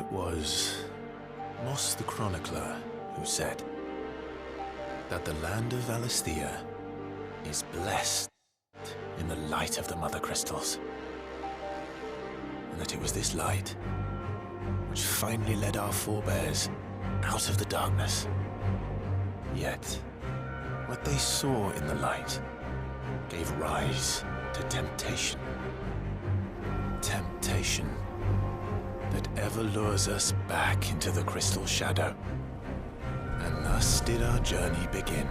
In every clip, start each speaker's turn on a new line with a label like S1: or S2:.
S1: It was Moss the Chronicler who said that the land of Valisthea is blessed in the light of the Mother Crystals. And that it was this light which finally led our forebears out of the darkness. Yet, what they saw in the light gave rise to temptation. Temptation that ever lures us back into the crystal shadow. And thus did our journey begin.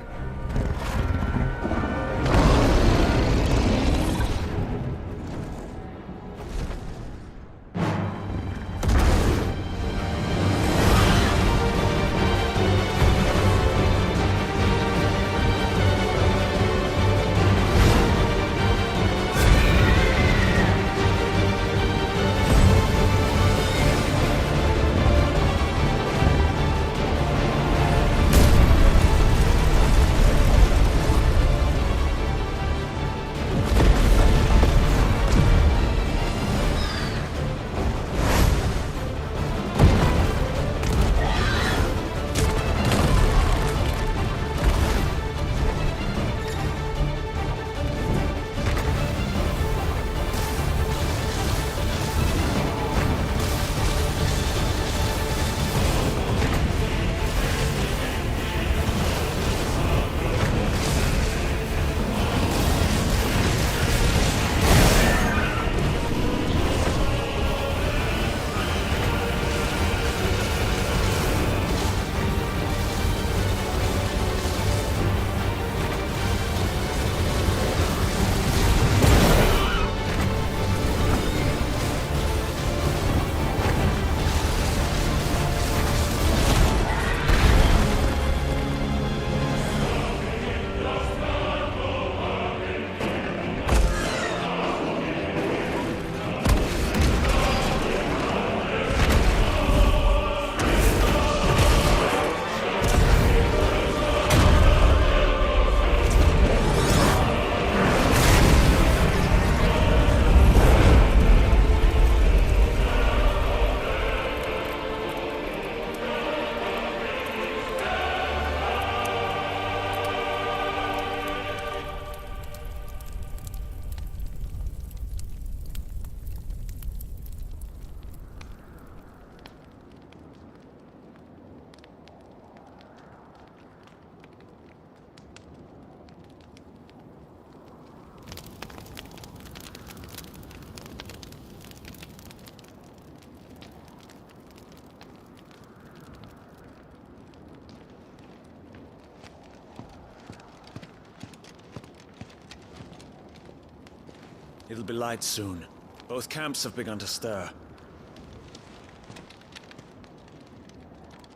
S2: It'll be light soon. Both camps have begun to stir.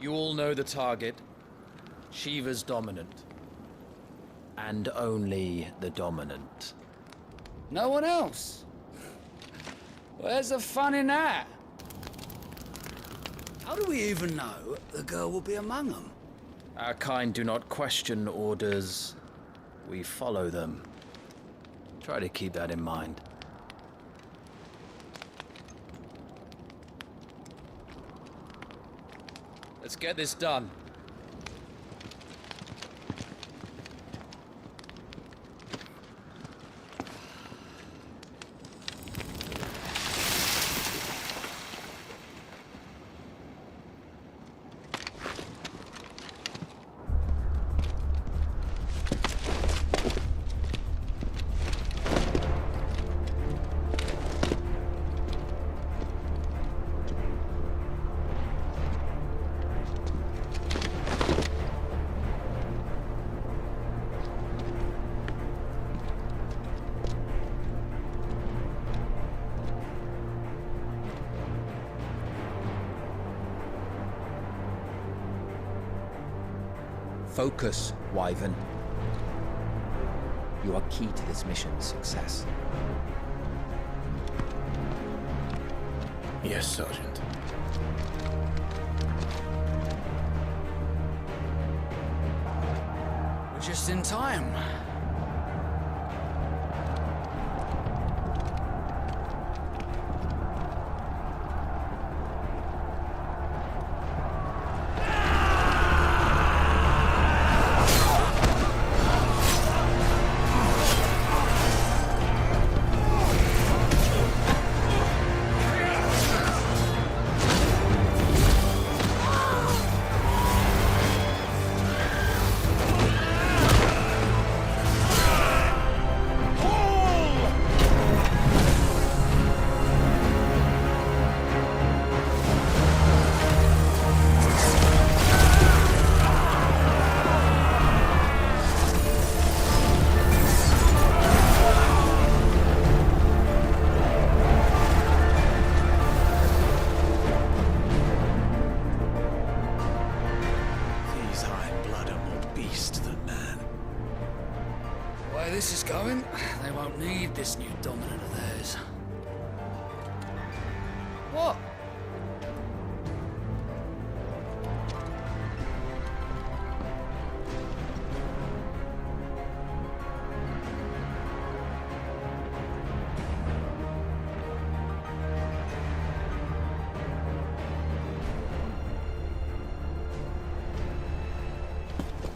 S3: You all know the target. Shiva's dominant. And only the dominant.
S4: No one else? Where's the fun in that? How do we even know the girl will be among them?
S3: Our kind do not question orders. We follow them. Try to keep that in mind. Let's get this done.
S5: Focus, Wyvern. You are key to this mission's success.
S1: Yes, Sergeant.
S4: We're just in time. read this new dominant of theirs. What?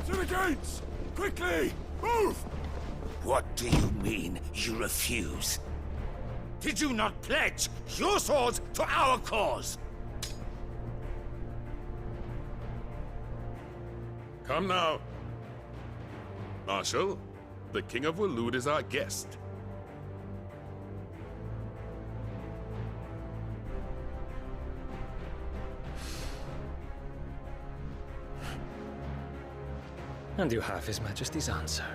S6: To the gates! Quickly! Move!
S7: What do you mean, you refuse? Did you not pledge your swords to our cause?
S6: Come now. Marshal, the King of Waloed is our guest.
S3: And you have His Majesty's answer.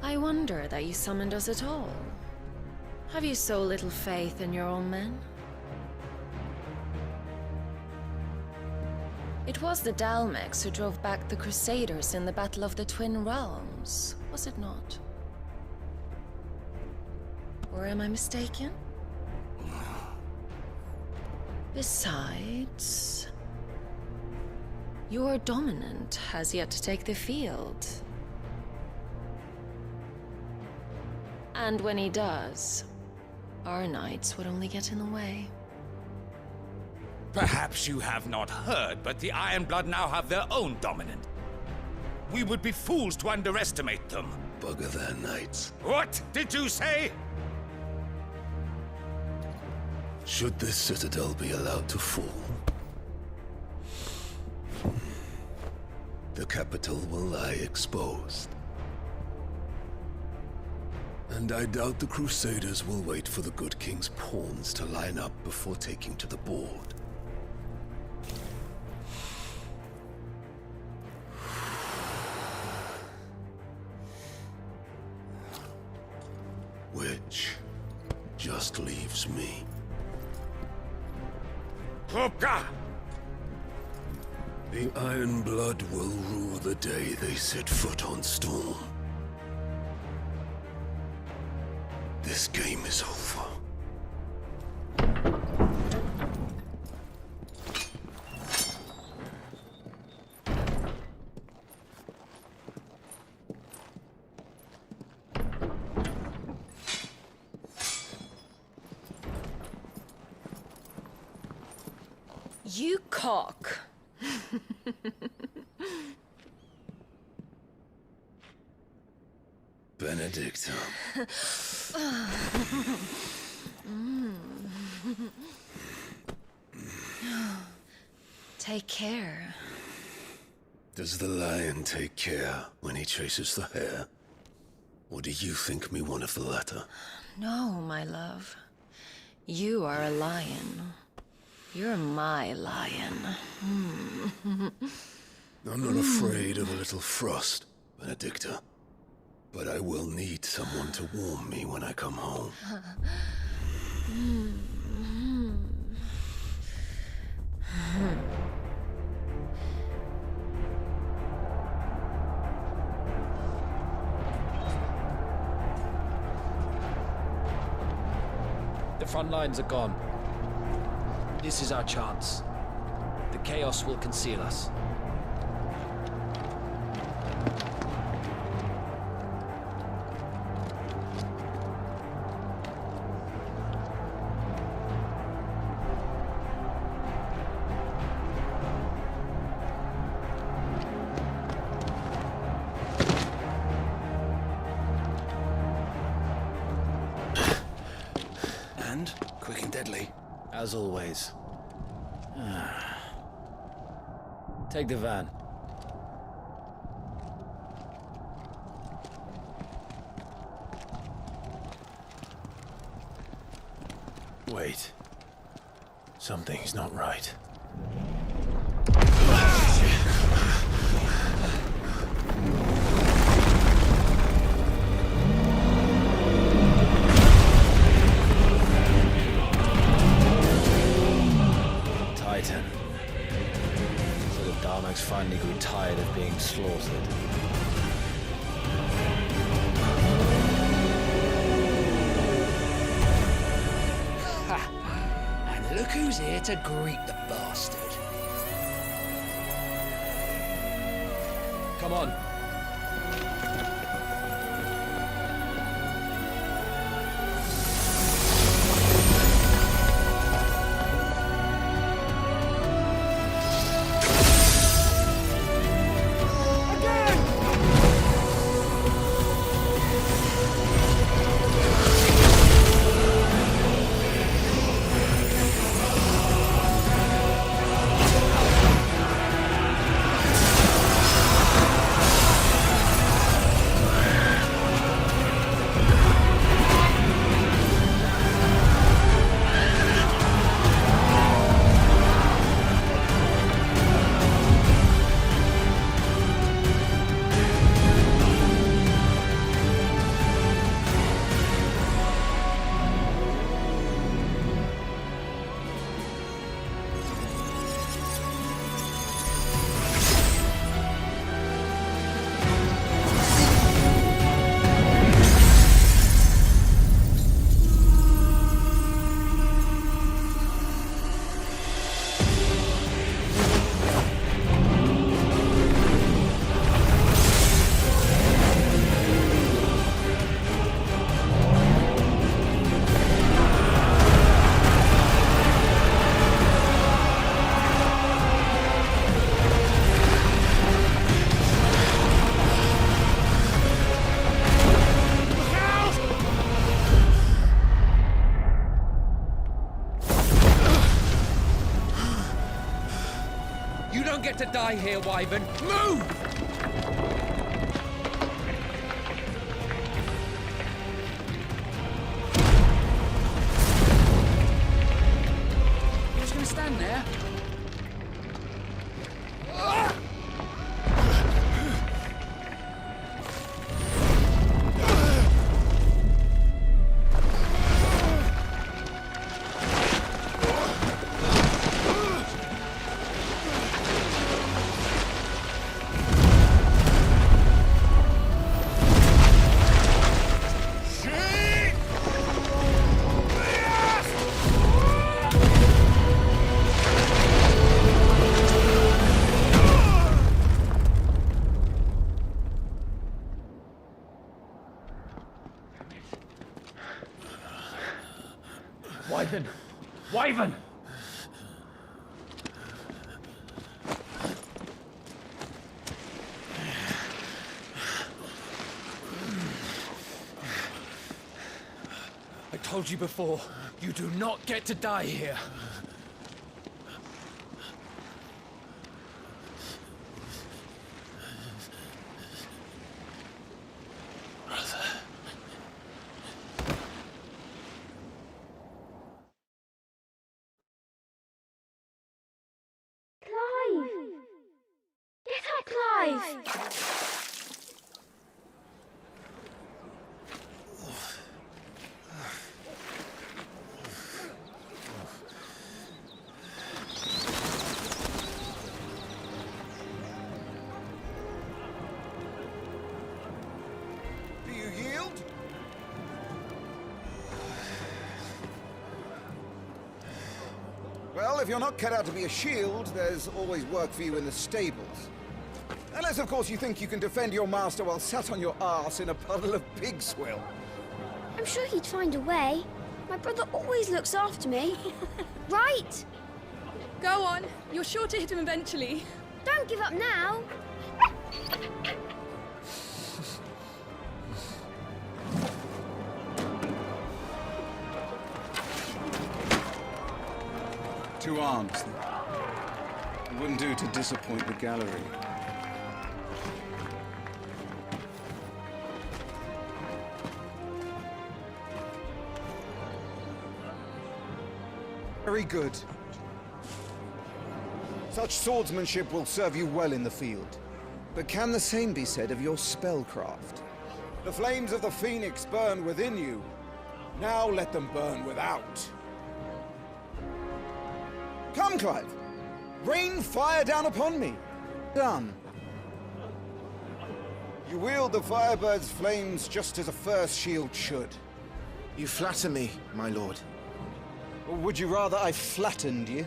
S8: I wonder that you summoned us at all. Have you so little faith in your own men? It was the Dalmex who drove back the Crusaders in the Battle of the Twin Realms, was it not? Or am I mistaken? Besides, your dominant has yet to take the field. And when he does, our knights would only get in the way.
S7: Perhaps you have not heard, but the Ironblood now have their own dominant. We would be fools to underestimate them.
S9: Bugger their knights.
S7: What did you say?
S9: Should this citadel be allowed to fall, the capital will lie exposed. And I doubt the Crusaders will wait for the good king's pawns to line up before taking to the board. Which just leaves me.
S7: Hopka!
S9: The Ironblood will rue the day they set foot on Storm. This game is over.
S8: You cock.
S9: Benedicta.
S8: Take care.
S9: Does the lion take care when he chases the hare? Or do you think me one of the latter?
S8: No, my love. You are a lion. You're my lion.
S9: I'm not afraid of a little frost, Benedicta. But I will need someone to warm me when I come home.
S3: The front lines are gone. This is our chance. The chaos will conceal us.
S2: And quick and deadly.
S3: As always. Take the van.
S1: Wait. Something's not right.
S3: Titan. So the Darmaks finally grew tired of being slaughtered.
S4: And look who's here to greet the bastard.
S3: Come on.
S5: You don't get to die here, Wyvern. Move!
S4: You're just gonna stand there?
S3: Wyvern! Wyvern! I told you before, you do not get to die here.
S7: Do you yield? Well, if you're not cut out to be a shield, there's always work for you in the stables. Unless, of course, you think you can defend your master while sat on your arse in a puddle of pig swill.
S10: I'm sure he'd find a way. My brother always looks after me. Right?
S11: Go on. You're sure to hit him eventually.
S10: Don't give up now.
S12: Two arms. It wouldn't do to disappoint the gallery.
S7: Very good. Such swordsmanship will serve you well in the field. But can the same be said of your spellcraft? The flames of the Phoenix burn within you. Now let them burn without. Come, Clive. Rain fire down upon me. Done. You wield the Firebird's flames just as a first shield should.
S1: You flatter me, my lord.
S7: Or would you rather I flattened you?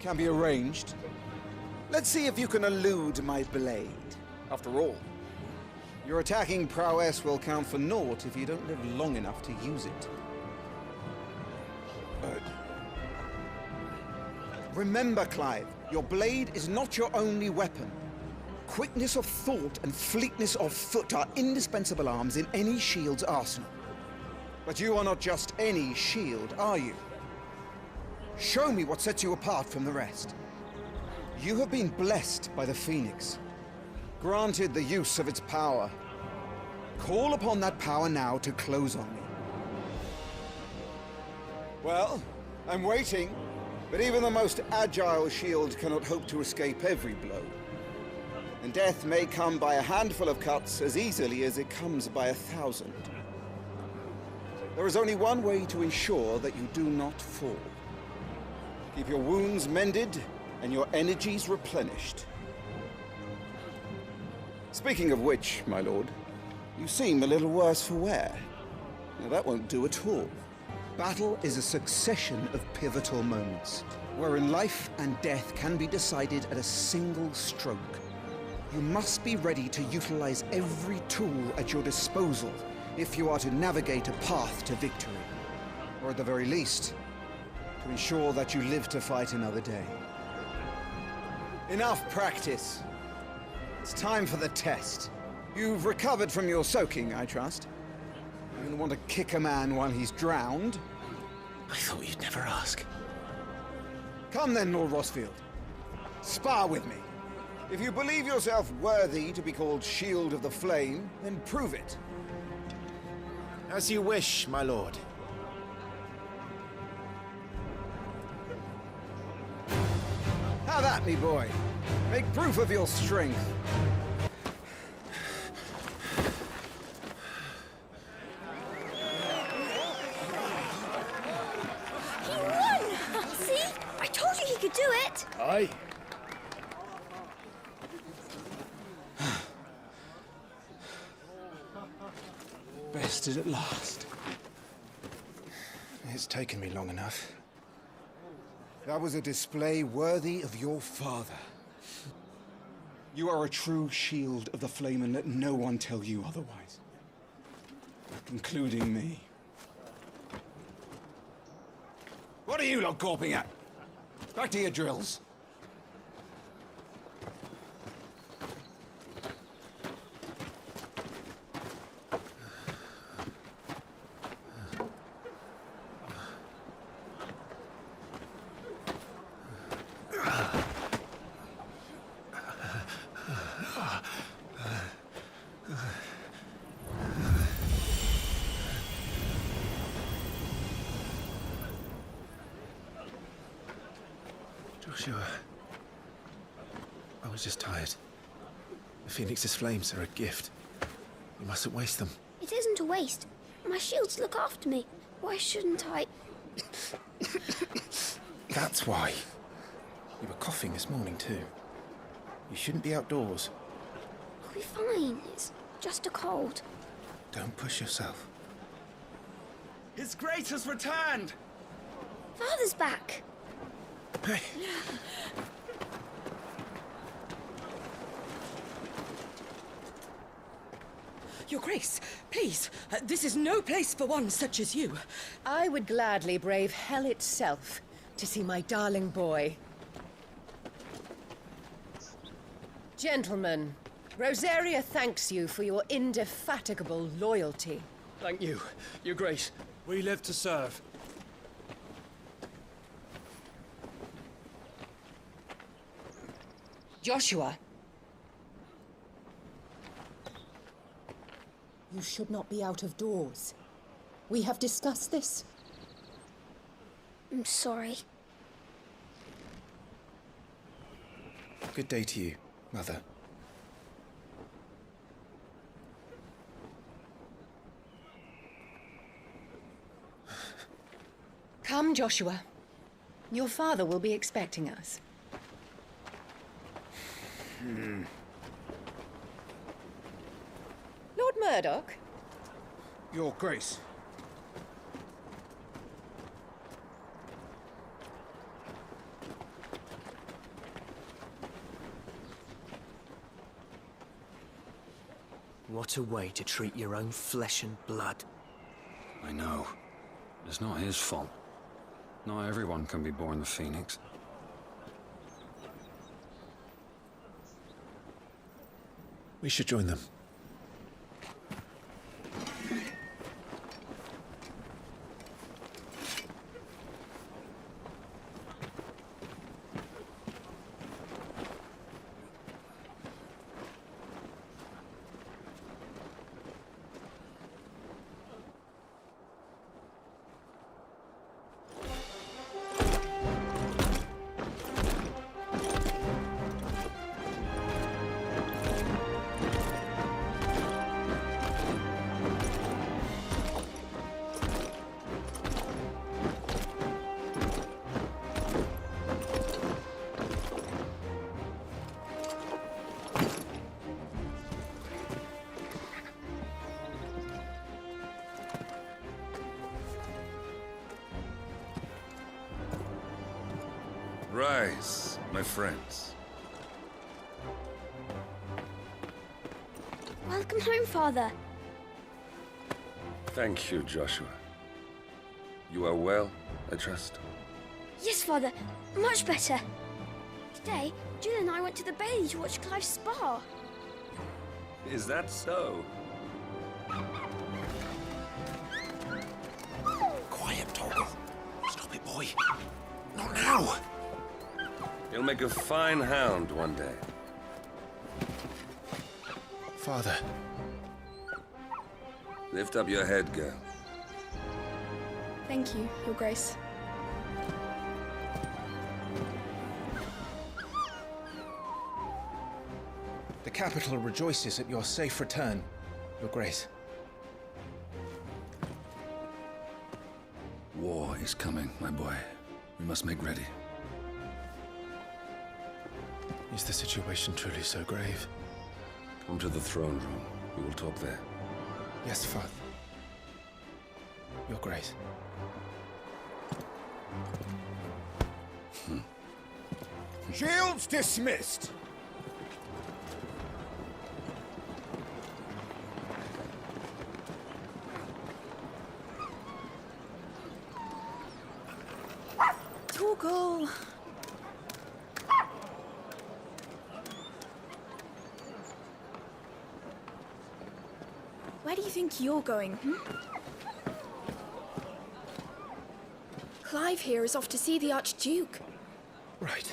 S7: Can be arranged. Let's see if you can elude my blade. After all, your attacking prowess will count for naught if you don't live long enough to use it. Remember, Clive, your blade is not your only weapon. Quickness of thought and fleetness of foot are indispensable arms in any shield's arsenal. But you are not just any shield, are you? Show me what sets you apart from the rest. You have been blessed by the Phoenix, granted the use of its power. Call upon that power now to close on me. Well, I'm waiting, but even the most agile shield cannot hope to escape every blow. And death may come by a handful of cuts as easily as it comes by 1,000. There is only one way to ensure that you do not fall. Keep your wounds mended and your energies replenished. Speaking of which, my lord, you seem a little worse for wear. Now that won't do at all. Battle is a succession of pivotal moments, wherein life and death can be decided at a single stroke. You must be ready to utilize every tool at your disposal if you are to navigate a path to victory. Or at the very least, to ensure that you live to fight another day. Enough practice. It's time for the test. You've recovered from your soaking, I trust. You don't want to kick a man while he's drowned.
S1: I thought you'd never ask.
S7: Come then, Lord Rosfield. Spar with me. If you believe yourself worthy to be called Shield of the Flame, then prove it.
S1: As you wish, my lord.
S7: Have at me, boy. Make proof of your strength.
S10: He won! See? I told you he could do it!
S4: Aye.
S12: Bested at last.
S1: It's taken me long enough.
S7: That was a display worthy of your father. You are a true Shield of the Flame, and let no one tell you otherwise. Including me. What are you lot gawping at? Back to your drills.
S1: Joshua, I was just tired. The Phoenix's flames are a gift. We mustn't waste them.
S10: It isn't a waste. My shields look after me. Why shouldn't I?
S1: That's why. You were coughing this morning too. You shouldn't be outdoors.
S10: I'll be fine. It's just a cold.
S1: Don't push yourself.
S12: His Grace has returned!
S10: Father's back.
S1: Hey!
S13: Your Grace, please, this is no place for one such as you.
S14: I would gladly brave hell itself to see my darling boy. Gentlemen, Rosaria thanks you for your indefatigable loyalty.
S4: Thank you, Your Grace.
S12: We live to serve.
S13: Joshua. You should not be out of doors. We have discussed this.
S10: I'm sorry.
S7: Good day to you, Mother.
S14: Come, Joshua. Your father will be expecting us. Lord Murdoch?
S12: Your Grace.
S15: What a way to treat your own flesh and blood.
S16: I know. It's not his fault. Not everyone can be born the Phoenix.
S1: We should join them.
S9: Rise, my friends.
S10: Welcome home, Father.
S9: Thank you, Joshua. You are well, I trust?
S10: Yes, Father. Much better. Today, Jill and I went to the Bailey to watch Clive's spa.
S9: Is that so?
S1: Quiet, Torgal. Stop it, boy. Not now.
S9: He'll make a fine hound one day.
S1: Father.
S9: Lift up your head, girl.
S11: Thank you, Your Grace.
S7: The capital rejoices at your safe return, Your Grace.
S16: War is coming, my boy. We must make ready.
S1: Is the situation truly so grave?
S9: Come to the throne room. We will talk there.
S7: Yes, Father. Your Grace.
S6: Shields dismissed.
S11: Torgal! Where do you think you're going, Clive here is off to see the Archduke.
S7: Right.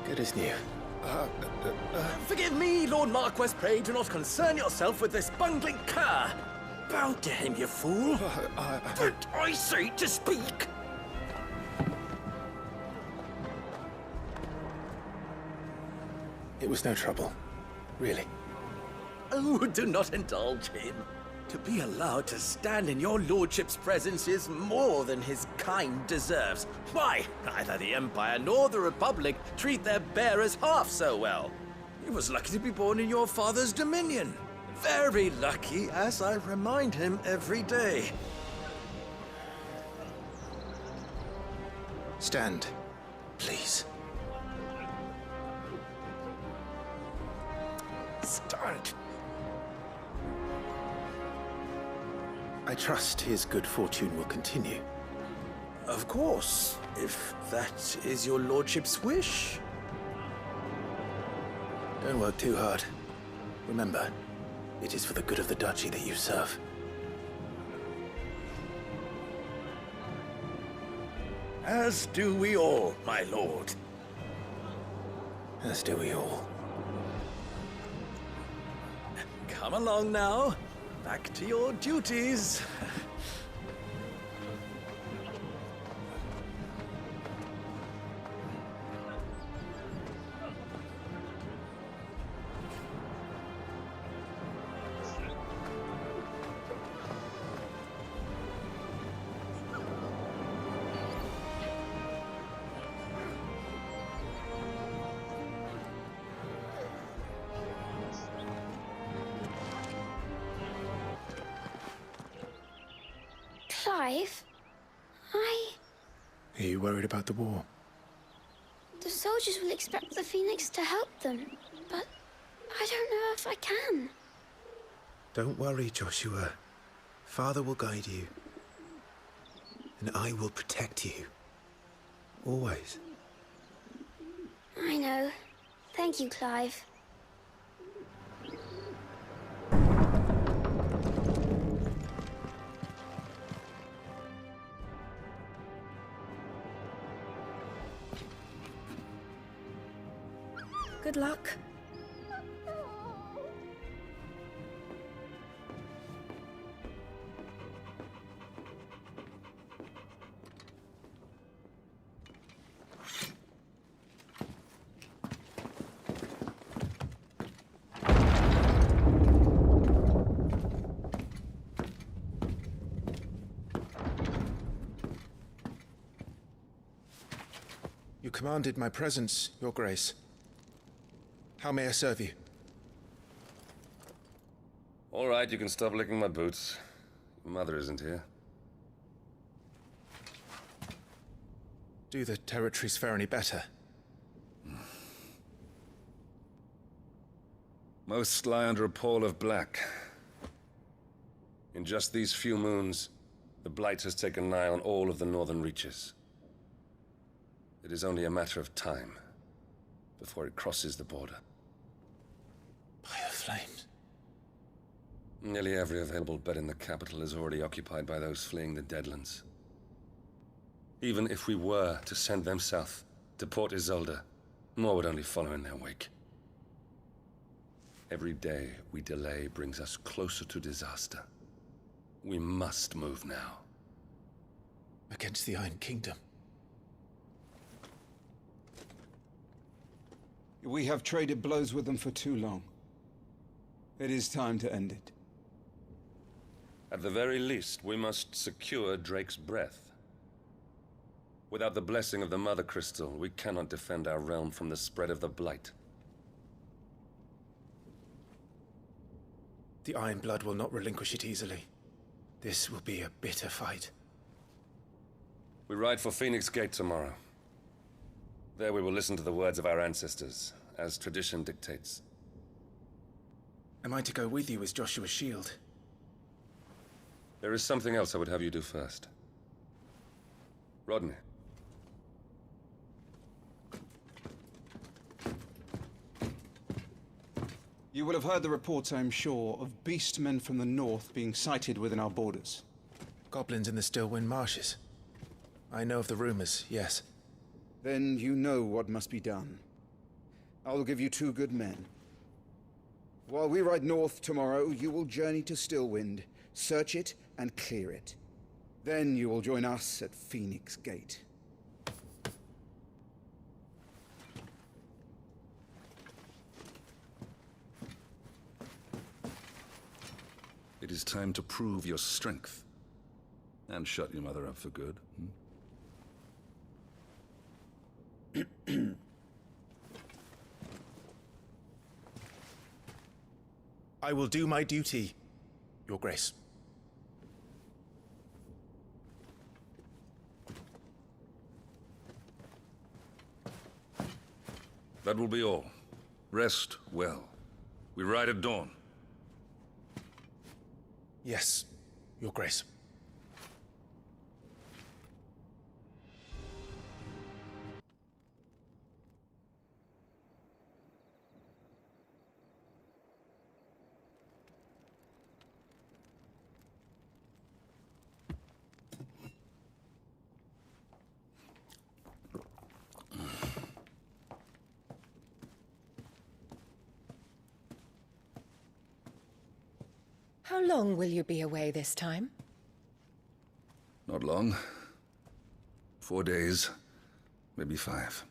S1: Good as new.
S15: Forgive me, Lord Marquess. Pray do not concern yourself with this bungling cur. Bow to him, you fool. Did I say to speak?
S1: It was no trouble. Really.
S15: Oh, do not indulge him. To be allowed to stand in your lordship's presence is more than his kind deserves. Why, neither the Empire nor the Republic treat their bearers half so well. He was lucky to be born in your father's dominion. Very lucky, as I remind him every day.
S1: Stand, please. bastard! I trust his good fortune will continue.
S15: Of course, if that is your lordship's wish.
S1: Don't work too hard. Remember, it is for the good of the duchy that you serve.
S15: As do we all, my lord.
S1: As do we all.
S15: Come along now. Back to your duties.
S10: Clive,
S1: Are you worried about the war?
S10: the soldiers will expect the Phoenix to help them, but I don't know if I can.
S1: Don't worry, Joshua. Father will guide you. And I will protect you. Always.
S10: I know. Thank you, Clive.
S13: Good luck.
S1: You commanded my presence, Your Grace. How may I serve you?
S17: All right, you can stop licking my boots. Your mother isn't here.
S1: Do the territories fare any better?
S17: Most lie under a pall of black. In just these few moons, the Blight has taken nigh on all of the northern reaches. It is only a matter of time before it crosses the border.
S1: By the flames.
S17: Nearly every available bed in the capital is already occupied by those fleeing the Deadlands. Even if we were to send them south, to Port Isolde, more would only follow in their wake. Every day we delay brings us closer to disaster. We must move now.
S1: Against the Iron Kingdom.
S12: We have traded blows with them for too long. It is time to end it.
S17: At the very least, we must secure Drake's breath. Without the blessing of the Mother Crystal, we cannot defend our realm from the spread of the Blight.
S1: The Iron Blood will not relinquish it easily. This will be a bitter fight.
S17: We ride for Phoenix Gate tomorrow. There we will listen to the words of our ancestors, as tradition dictates.
S1: Am I to go with you as Joshua's shield?
S17: There is something else I would have you do first. Rodney.
S12: You will have heard the reports, I am sure, of beastmen from the north being sighted within our borders.
S1: Goblins in the Stillwind Marshes. I know of the rumors, yes.
S7: Then you know what must be done. I will give you 2 good men. While we ride north tomorrow, you will journey to Stillwind, search it, and clear it. Then you will join us at Phoenix Gate.
S18: It is time to prove your strength. And shut your mother up for good.
S1: I will do my duty, Your Grace.
S17: That will be all. Rest well.
S18: We ride at dawn.
S1: Yes, Your Grace.
S14: How long will you be away this time?
S18: Not long. 4 days, maybe 5.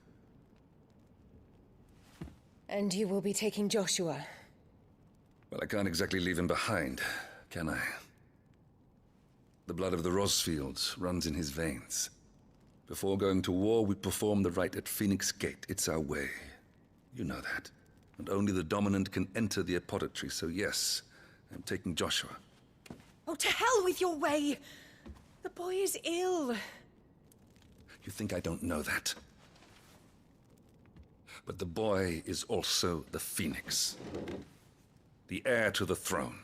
S14: And you will be taking Joshua?
S18: Well, I can't exactly leave him behind, can I? The blood of the Rosfields runs in his veins. Before going to war, we perform the rite at Phoenix Gate. It's our way. You know that. And only the dominant can enter the apothecary, so yes, I'm taking Joshua.
S14: Oh, to hell with your way! The boy is ill.
S18: You think I don't know that? But the boy is also the Phoenix. The heir to the throne.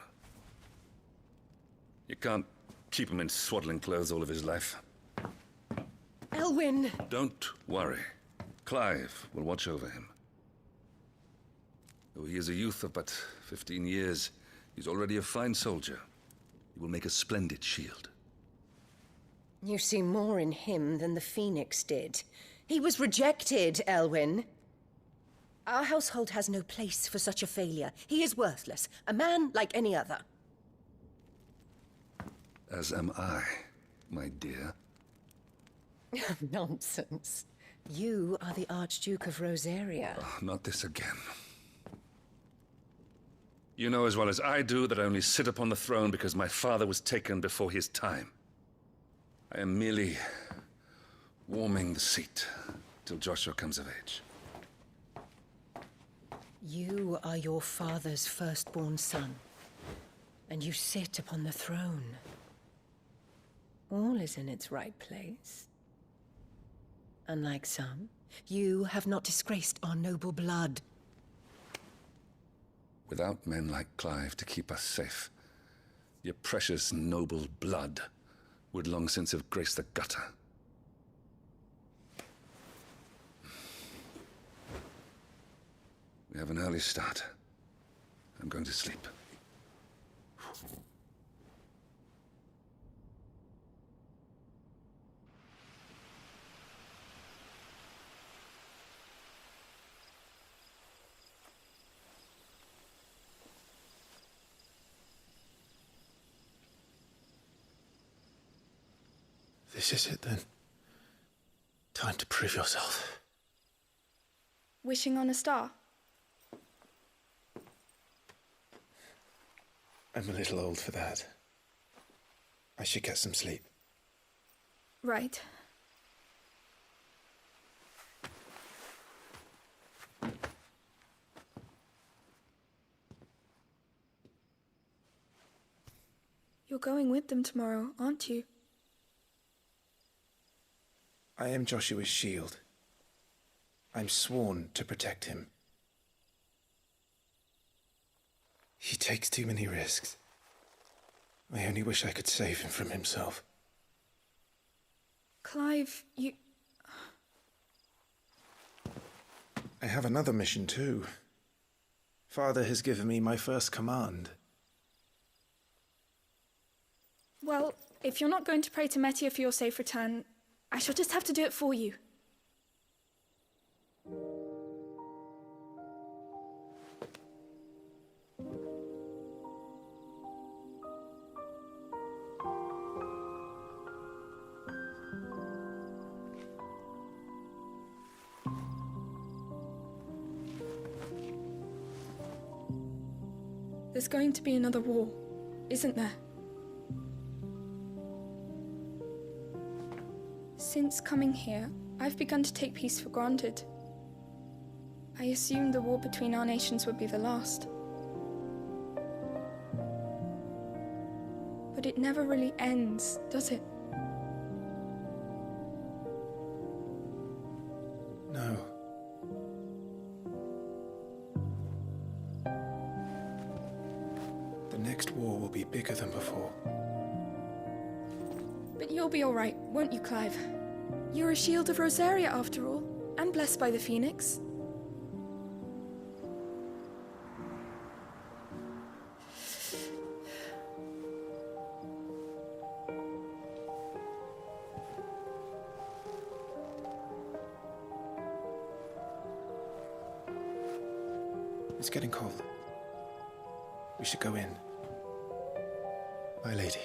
S18: You can't keep him in swaddling clothes all of his life.
S14: Elwyn!
S18: Don't worry. Clive will watch over him. Though he is a youth of but 15 years, he's already a fine soldier. He will make a splendid shield.
S14: You see more in him than the Phoenix did. He was rejected, Elwyn. Our household has no place for such a failure. He is worthless, a man like any other.
S18: As am I, my dear.
S14: Nonsense. You are the Archduke of Rosaria.
S18: Oh, not this again. You know as well as I do that I only sit upon the throne because my father was taken before his time. I am merely warming the seat till Joshua comes of age.
S14: You are your father's firstborn son, and you sit upon the throne. All is in its right place. Unlike some, you have not disgraced our noble blood.
S18: Without men like Clive to keep us safe, your precious noble blood would long since have graced the gutter. We have an early start. I'm going to sleep.
S1: This is it then. Time to prove yourself.
S11: Wishing on a star?
S1: I'm a little old for that. I should get some sleep.
S11: Right. You're going with them tomorrow, aren't you?
S1: I am Joshua's shield. I'm sworn to protect him. He takes too many risks. I only wish I could save him from himself.
S11: Clive, you...
S1: I have another mission too. Father has given me my first command.
S11: Well, if you're not going to pray to Metia for your safe return, I shall just have to do it for you. There's going to be another war, isn't there? Since coming here, I've begun to take peace for granted. I assumed the war between our nations would be the last. But it never really ends, does it?
S1: No. be bigger than before.
S11: But you'll be all right, won't you, Clive? You're a shield of Rosaria, after all, and blessed by the Phoenix.
S1: It's getting cold. We should go in. My lady.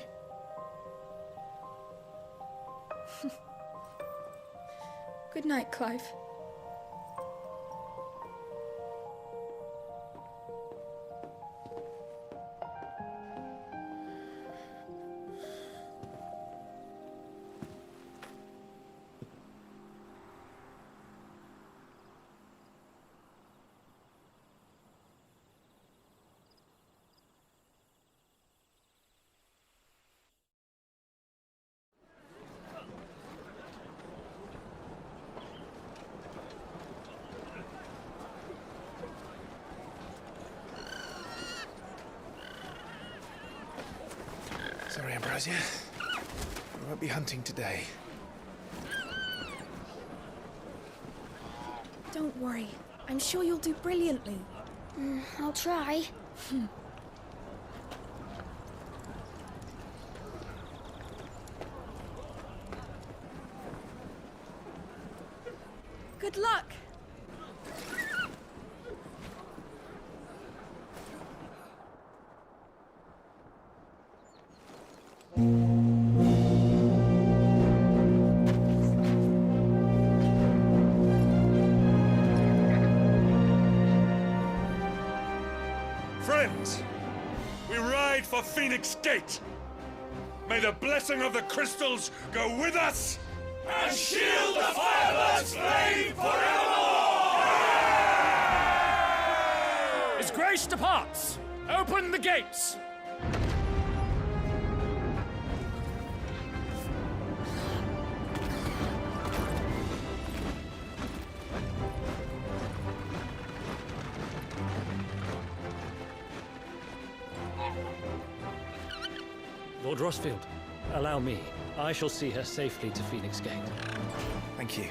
S11: Good night, Clive.
S1: Sorry, Ambrosia. We won't be hunting today.
S11: Don't worry. I'm sure you'll do brilliantly.
S10: I'll try.
S11: Good luck!
S6: Friends, we ride for Phoenix Gate. May the blessing of the crystals go with us and shield the Firebird's flame forevermore!
S5: His Grace departs! Open the gates!
S19: Lord Rossfield, allow me. I shall see her safely to Phoenix Gate.
S1: Thank you.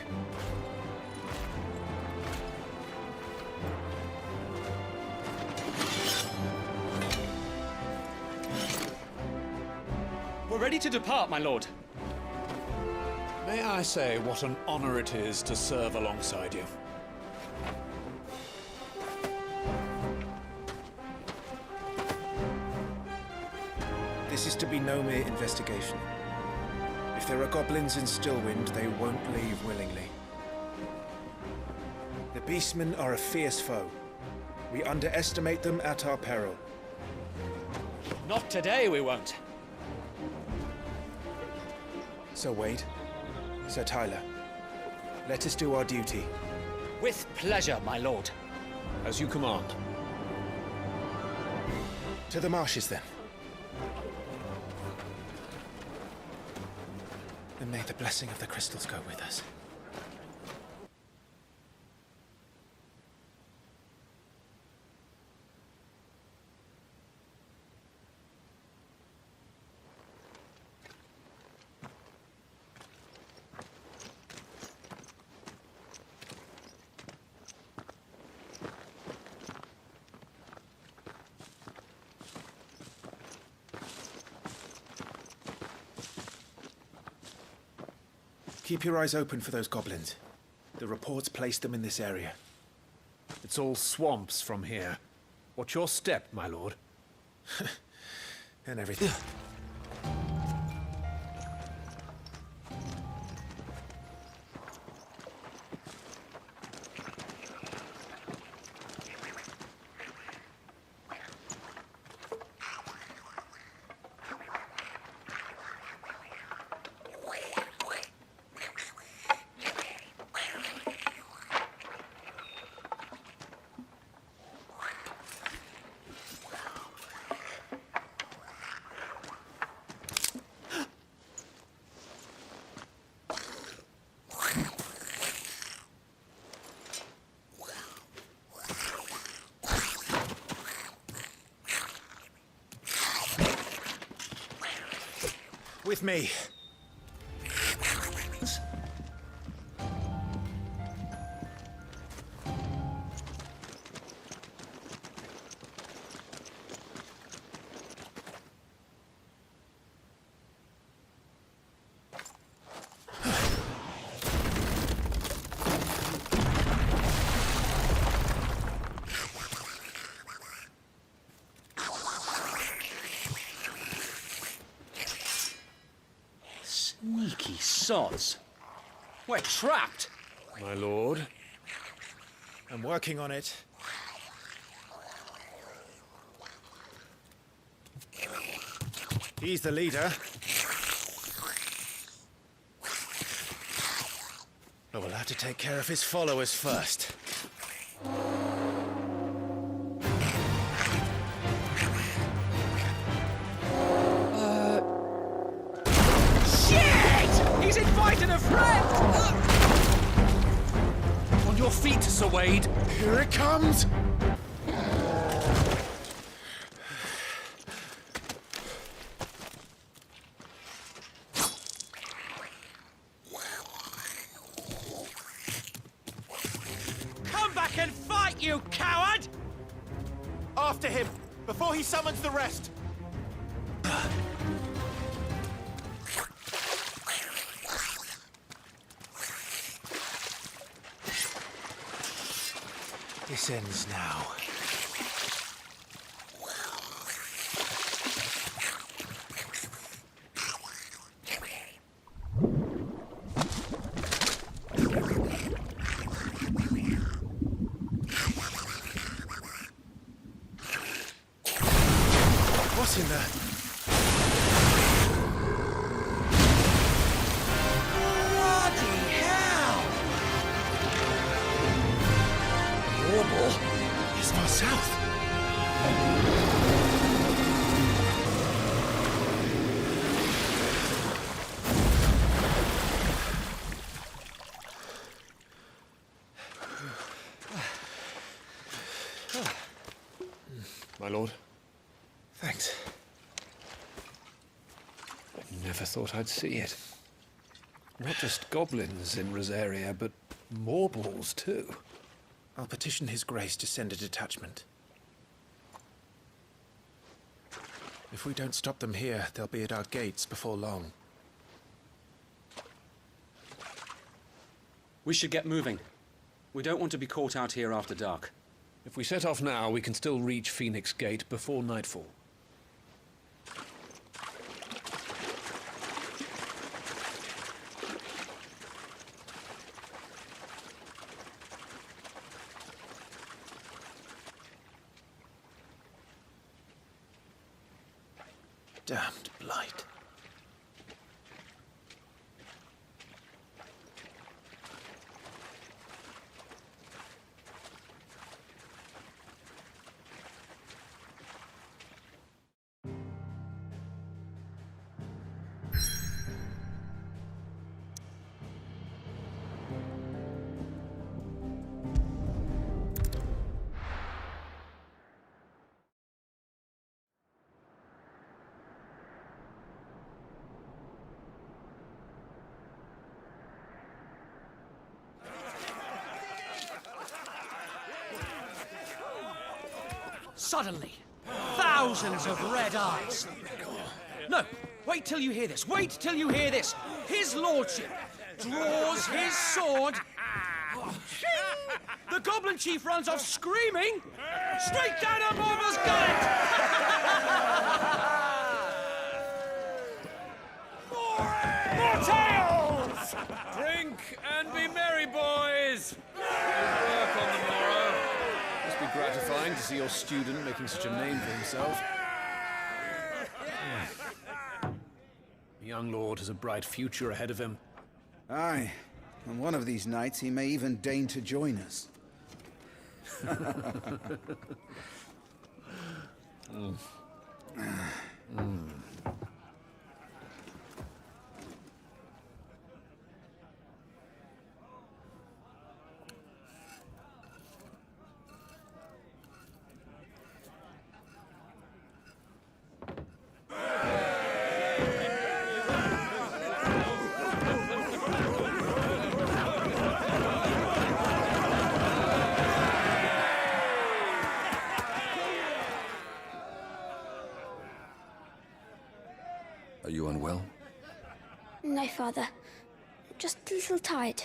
S2: We're ready to depart, my lord.
S20: May I say what an honor it is to serve alongside you?
S1: This is to be no mere investigation. If there are goblins in Stillwind, they won't leave willingly. The Beastmen are a fierce foe. We underestimate them at our peril.
S2: Not today, we won't.
S1: Sir Wade, Sir Tyler, let us do our duty.
S2: With pleasure, my lord.
S20: As you command.
S1: To the marshes, then. And may the blessing of the crystals go with us. Keep your eyes open for those goblins. The reports placed them in this area.
S20: It's all swamps from here. What's your step, my lord?
S1: And everything. With me.
S3: Sneaky sods. We're trapped.
S1: My lord. I'm working on it. He's the leader. But we'll have to take care of his followers first.
S5: Shit! He's invited a friend!
S1: On your feet, Sir Wade. Here it comes!
S5: Come back and fight, you coward!
S1: After him, before he summons the rest! This ends now. What's in there?
S5: Bloody hell!
S1: Warble is far south.
S20: My lord.
S1: Thanks.
S20: I never thought I'd see it. Not just goblins in Rosaria, but morbles too.
S1: I'll petition His Grace to send a detachment. If we don't stop them here, they'll be at our gates before long.
S21: We should get moving. We don't want to be caught out here after dark.
S20: If we set off now, we can still reach Phoenix Gate before nightfall.
S1: Damned blight.
S5: Suddenly, thousands of red eyes. No, wait till you hear this. Wait till you hear this. His lordship draws his sword. The goblin chief runs off screaming straight down a mobber's gullet.
S6: More tales! Drink and be merry, boys!
S20: Good work on the morrow. Must be gratifying to see your student making such a name for himself. The young lord has a bright future ahead of him.
S7: Aye, and one of these nights he may even deign to join us.
S10: Father. Just a little tired.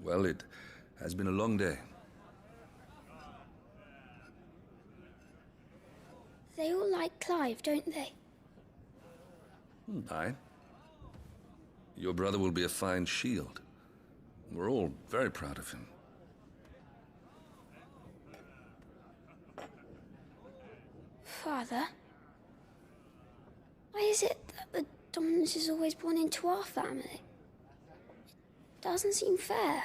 S18: Well, it has been a long day.
S10: They all like Clive, don't they?
S18: Aye. Your brother will be a fine shield. We're all very proud of him.
S10: Father? Why is it that the dominance is always born into our family? It doesn't seem fair.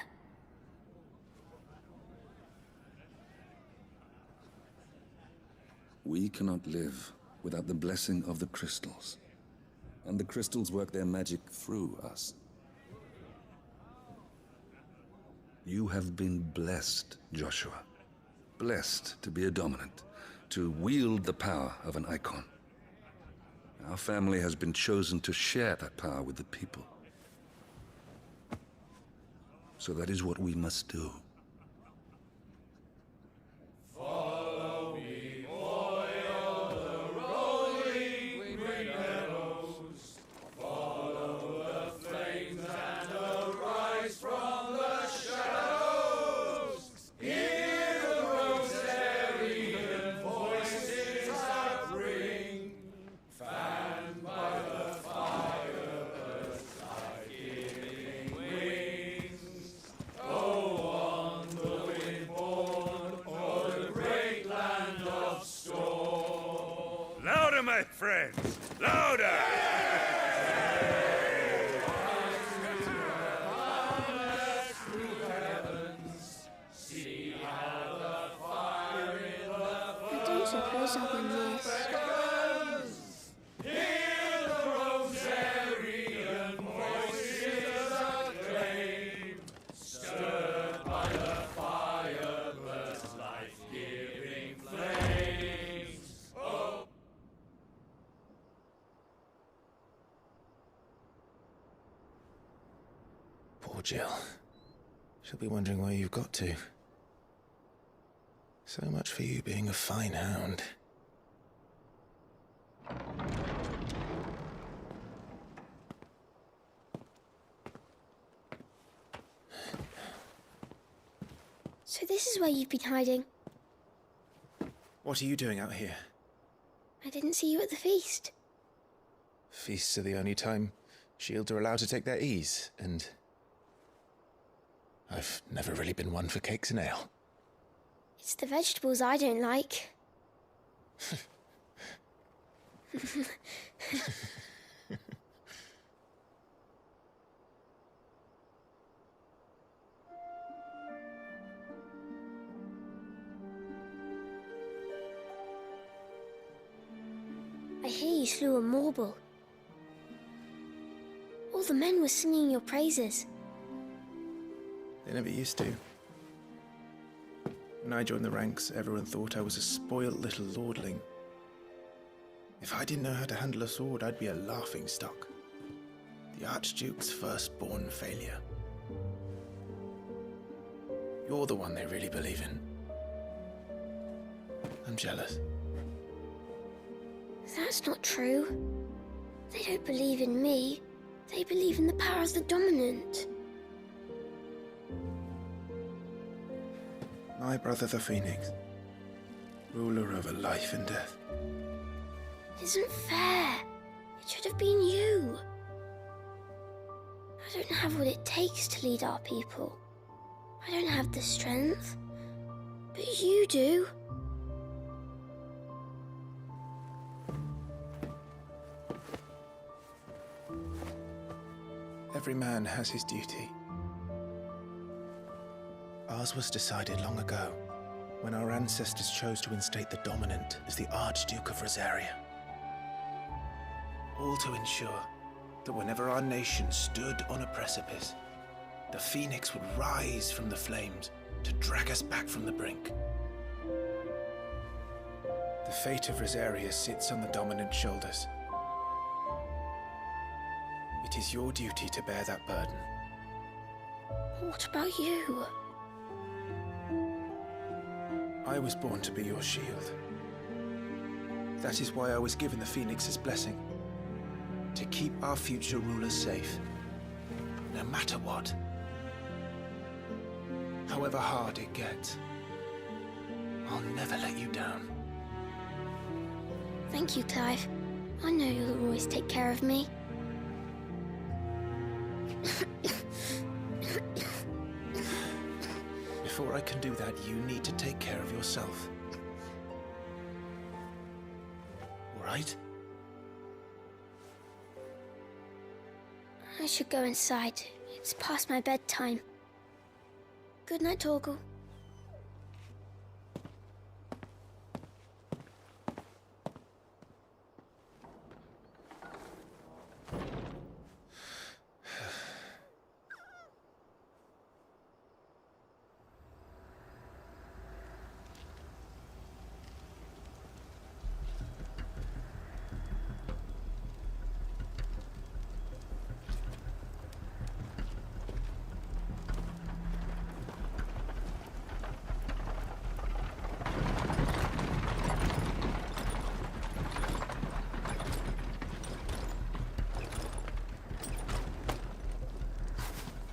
S18: We cannot live without the blessing of the crystals. And the crystals work their magic through us. You have been blessed, Joshua. Blessed to be a dominant, to wield the power of an icon. Our family has been chosen to share that power with the people. So that is what we must do.
S6: Follow me, boil the rolling green meadows. Follow the flames and arise from the shadows. Hear the rosarian voices that ring, fanned by the fire's life-giving wings. Go on, the wind-born, o'er the great land of storm. Louder, my friends! Louder! See how the fire in the
S10: I don't suppose I'll win this.
S6: Hear the rosarian voices acclaim, stirred by the fire's life-giving flames. Oh.
S1: Poor Jill. She'll be wondering where you've got to. So much for you being a fine hound.
S10: So this is where you've been hiding.
S1: What are you doing out here?
S10: I didn't see you at the feast.
S1: Feasts are the only time shields are allowed to take their ease, and I've never really been one for cakes and ale.
S10: It's the vegetables I don't like. I hear you slew a Morble. All the men were singing your praises.
S1: They never used to. When I joined the ranks, everyone thought I was a spoilt little lordling. If I didn't know how to handle a sword, I'd be a laughingstock. The Archduke's firstborn failure. You're the one they really believe in. I'm jealous.
S10: That's not true. They don't believe in me. They believe in the power of the dominant.
S1: My brother the Phoenix, ruler over life and death.
S10: It isn't fair. It should have been you. I don't have what it takes to lead our people. I don't have the strength. But you do.
S1: Every man has his duty. Ours was decided long ago, when our ancestors chose to instate the dominant as the Archduke of Rosaria. All to ensure that whenever our nation stood on a precipice, the Phoenix would rise from the flames to drag us back from the brink. The fate of Rosaria sits on the dominant's shoulders. It is your duty to bear that burden.
S10: What about you?
S1: I was born to be your shield. That is why I was given the Phoenix's blessing. to keep our future rulers safe, no matter what. However hard it gets, I'll never let you down.
S10: Thank you, Clive. I know you'll always take care of me.
S1: Before I can do that, you need to take care of yourself. All right?
S10: I should go inside. It's past my bedtime. Good night, Torgal.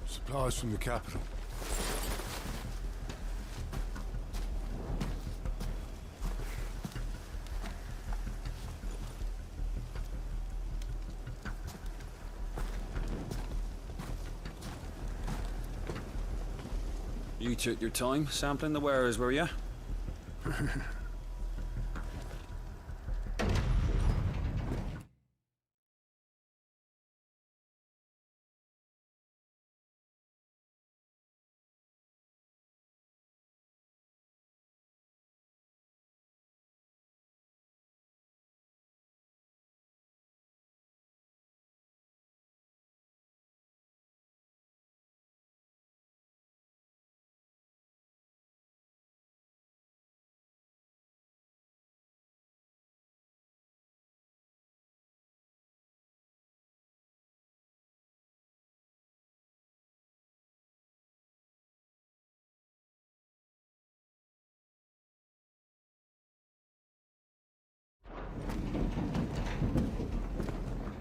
S6: Supplies from the capital.
S21: You took your time sampling the wares, were you?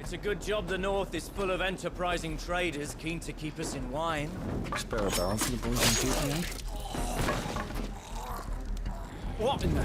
S5: It's a good job the North is full of enterprising traders keen to keep us in wine.
S3: Spare a barrel for the boys on duty, eh?
S5: What in the...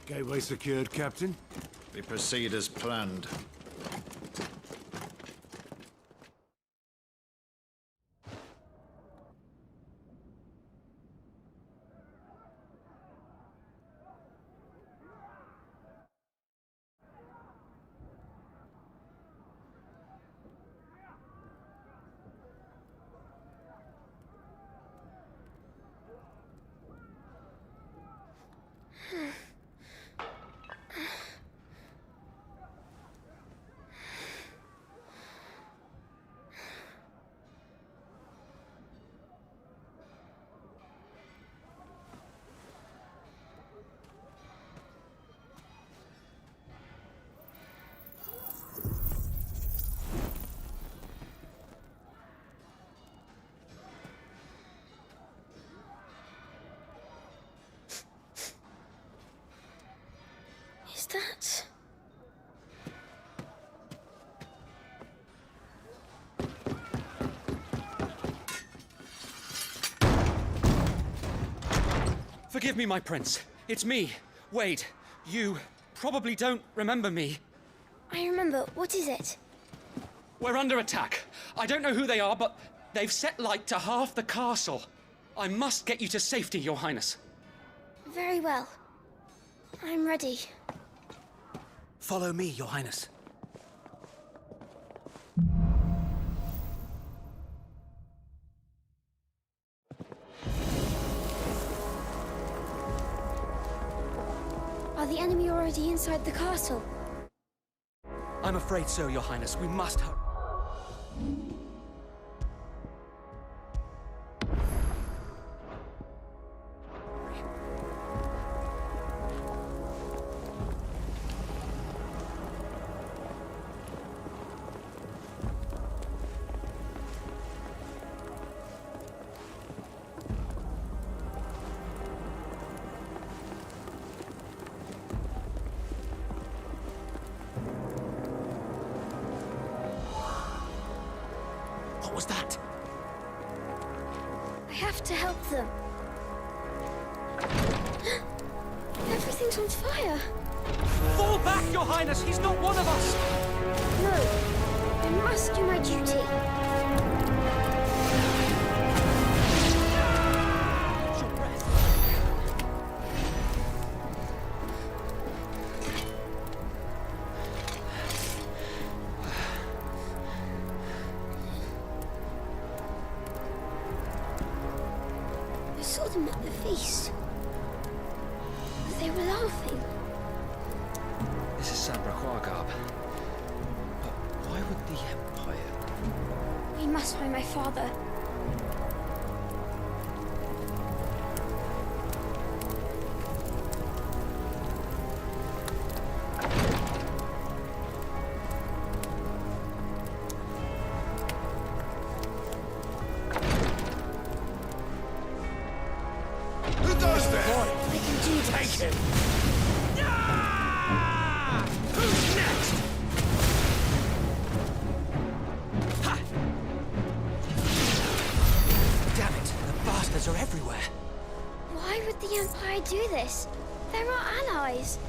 S6: Gateway secured, Captain.
S8: We proceed as planned.
S10: Is that...
S21: Forgive me, my prince. It's me, Wade. You probably don't remember me.
S10: I remember. What is it?
S21: We're under attack. I don't know who they are, but they've set light to half the castle. I must get you to safety, Your Highness.
S10: Very well. I'm ready.
S5: Follow me, Your Highness.
S10: Are the enemy already inside the castle?
S5: I'm afraid so, Your Highness. We must hurry. What was that?
S10: I have to help them. Everything's on fire.
S5: Fall back, Your Highness! He's not one of us!
S10: No, I must do my duty.
S5: Hold your breath.
S10: I saw them at the feast. They were laughing.
S5: This is Sabraquagab. But why would the Empire...
S10: We must find my father.
S9: Who does that?
S10: I can do this.
S9: Take him!
S5: Who's next? Ha! Damn it! The bastards are everywhere.
S10: Why would the Empire do this? They're our allies.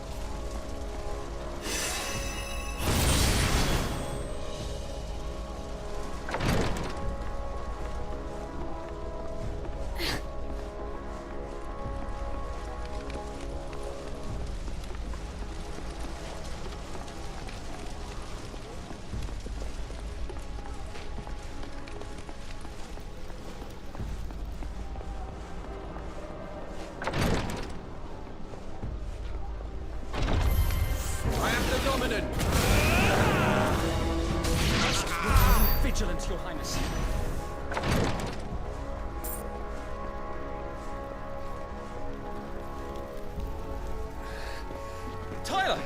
S5: I am the dominant. Vigilance, Your Highness. Tyler!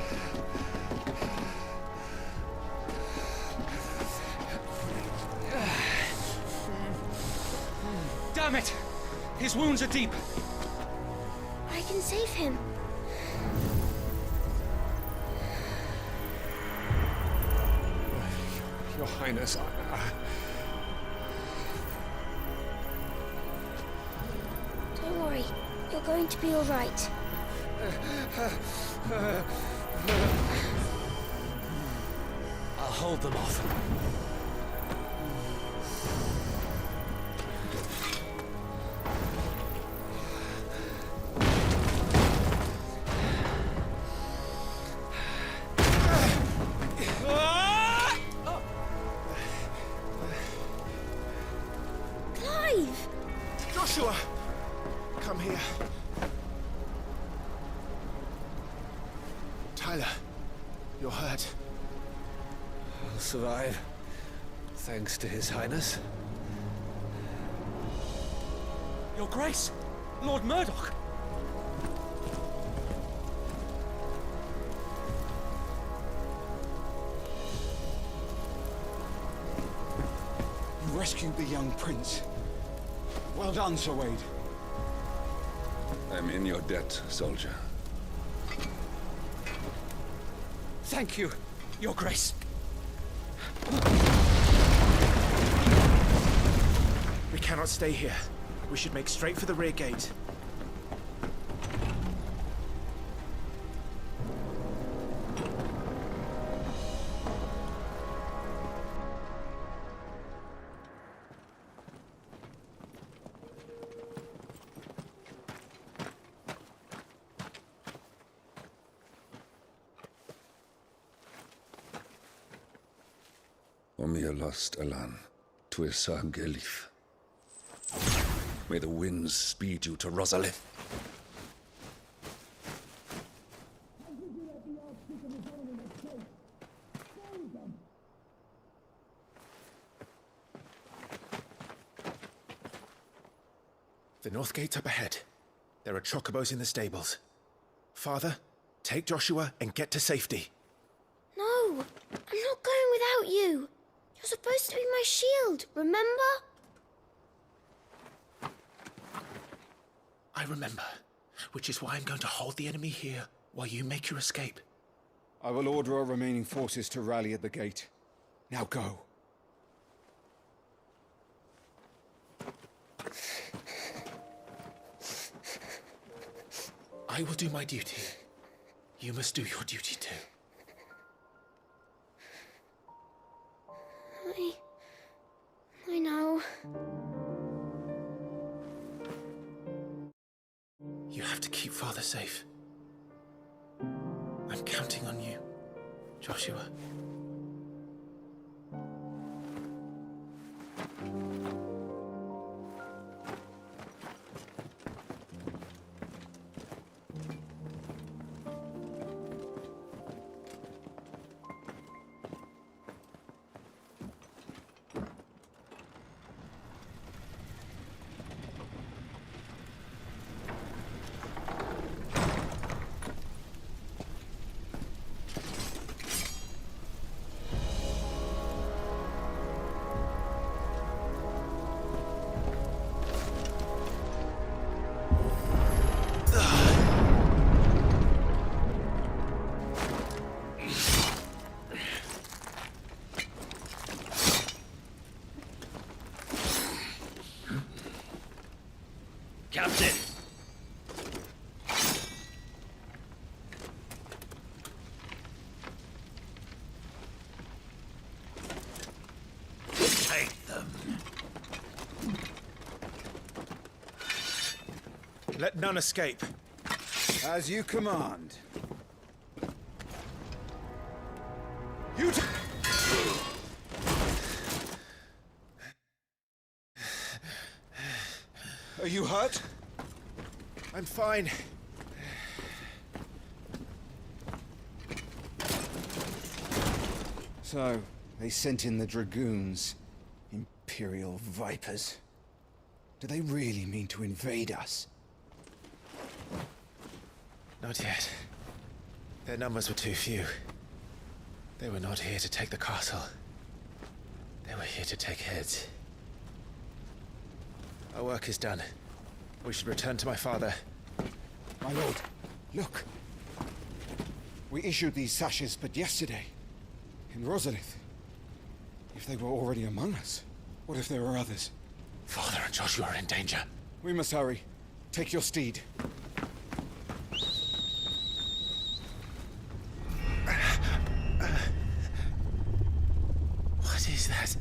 S5: Damn it! His wounds are deep.
S10: I can save him.
S20: Your Highness,
S10: Don't worry. You're going to be all right.
S5: I'll hold them off.
S10: Clive!
S9: Joshua! Come here. Tyler, you're hurt.
S20: I'll survive. Thanks to His Highness.
S5: Your Grace! Lord Murdoch!
S12: You rescued the young prince. Well done, Sir Wade.
S18: I'm in your debt, soldier.
S5: Thank you, Your Grace.
S4: We cannot stay here. We should make straight for the rear gate.
S18: Omir lost Alan, Tuisa Gelif. May the winds speed you to Rosalith.
S4: The north gate's up ahead. There are chocobos in the stables. Father, take Joshua and get to safety.
S10: No, I'm not going without you. You're supposed to be my shield, remember?
S4: I remember, which is why I'm going to hold the enemy here while you make your escape.
S12: I will order our remaining forces to rally at the gate. Now go.
S4: I will do my duty. You must do your duty too.
S10: I know.
S4: You have to keep Father safe. I'm counting on you, Joshua.
S15: Captain! Take them.
S4: Let none escape.
S12: As you command. Are you hurt?
S4: I'm fine.
S12: So, they sent in the dragoons. Imperial vipers. Do they really mean to invade us?
S4: Not yet. Their numbers were too few. They were not here to take the castle. They were here to take heads. Our work is done. We should return to my father.
S12: My lord, look. We issued these sashes but yesterday. In Rosalith. If they were already among us, what if there were others?
S4: Father and Joshua are in danger.
S12: We must hurry. Take your steed.
S4: What is that?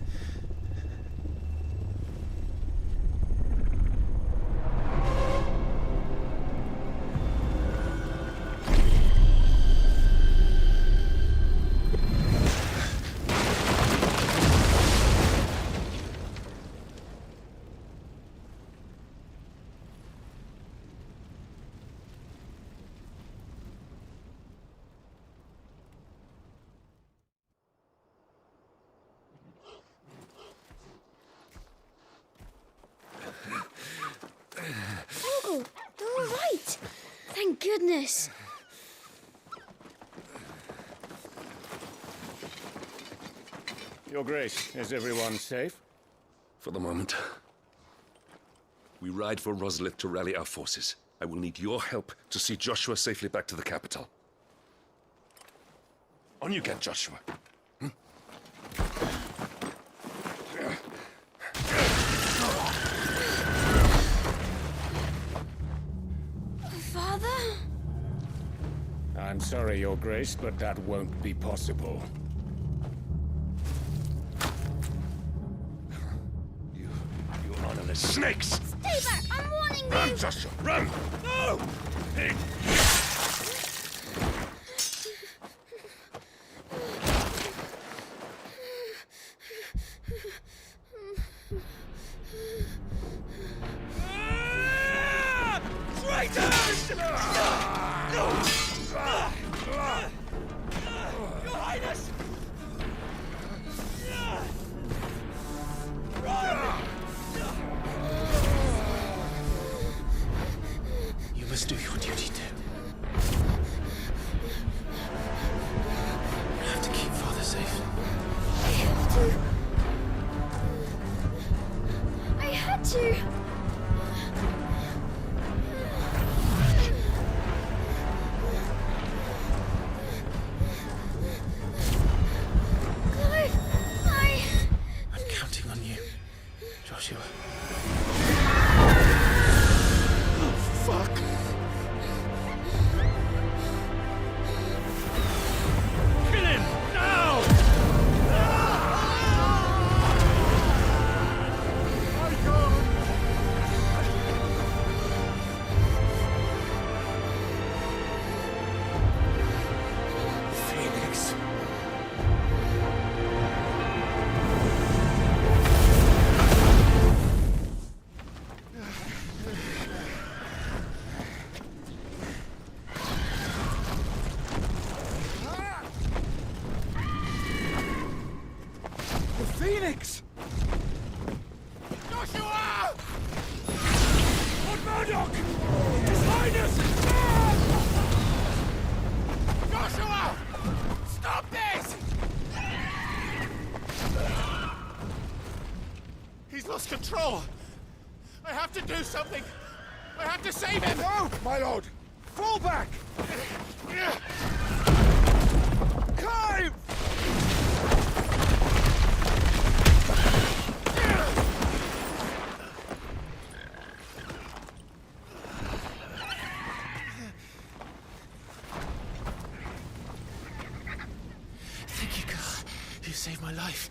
S10: Uncle, they're all right. Thank goodness.
S6: Your Grace, is everyone safe?
S18: For the moment. We ride for Rosalith to rally our forces. I will need your help to see Joshua safely back to the capital. On you get, Joshua.
S10: Father?
S6: I'm sorry, Your Grace, but that won't be possible.
S18: You honorless snakes!
S10: Stay back! I'm warning you!
S18: Run, Joshua, run!
S6: No!
S5: Traitors! Your Highness!
S1: must do your duty too. You have to keep Father safe.
S10: I have to. I had to. Clive,
S1: I'm counting on you, Joshua.
S12: Oh, fuck!
S6: Kill him! Now!
S1: Phoenix.
S12: The Phoenix!
S6: Joshua! Lord Murdoch! His Highness! Joshua! Stop this! He's lost control. I have to do something. I have to save him.
S12: No, my lord! Fall back!
S6: Clive!
S1: Thank you, God. You saved my life.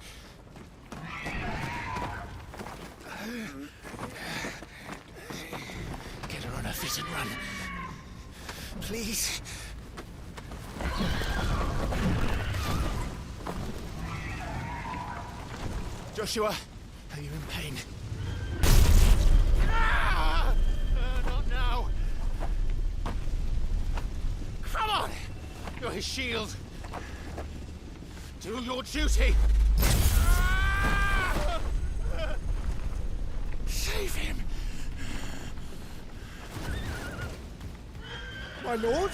S1: Get her on her feet and run. Please. Joshua, are you in pain?
S6: Not now. Come on! You're his shield. Do your duty. Save him.
S12: My lord?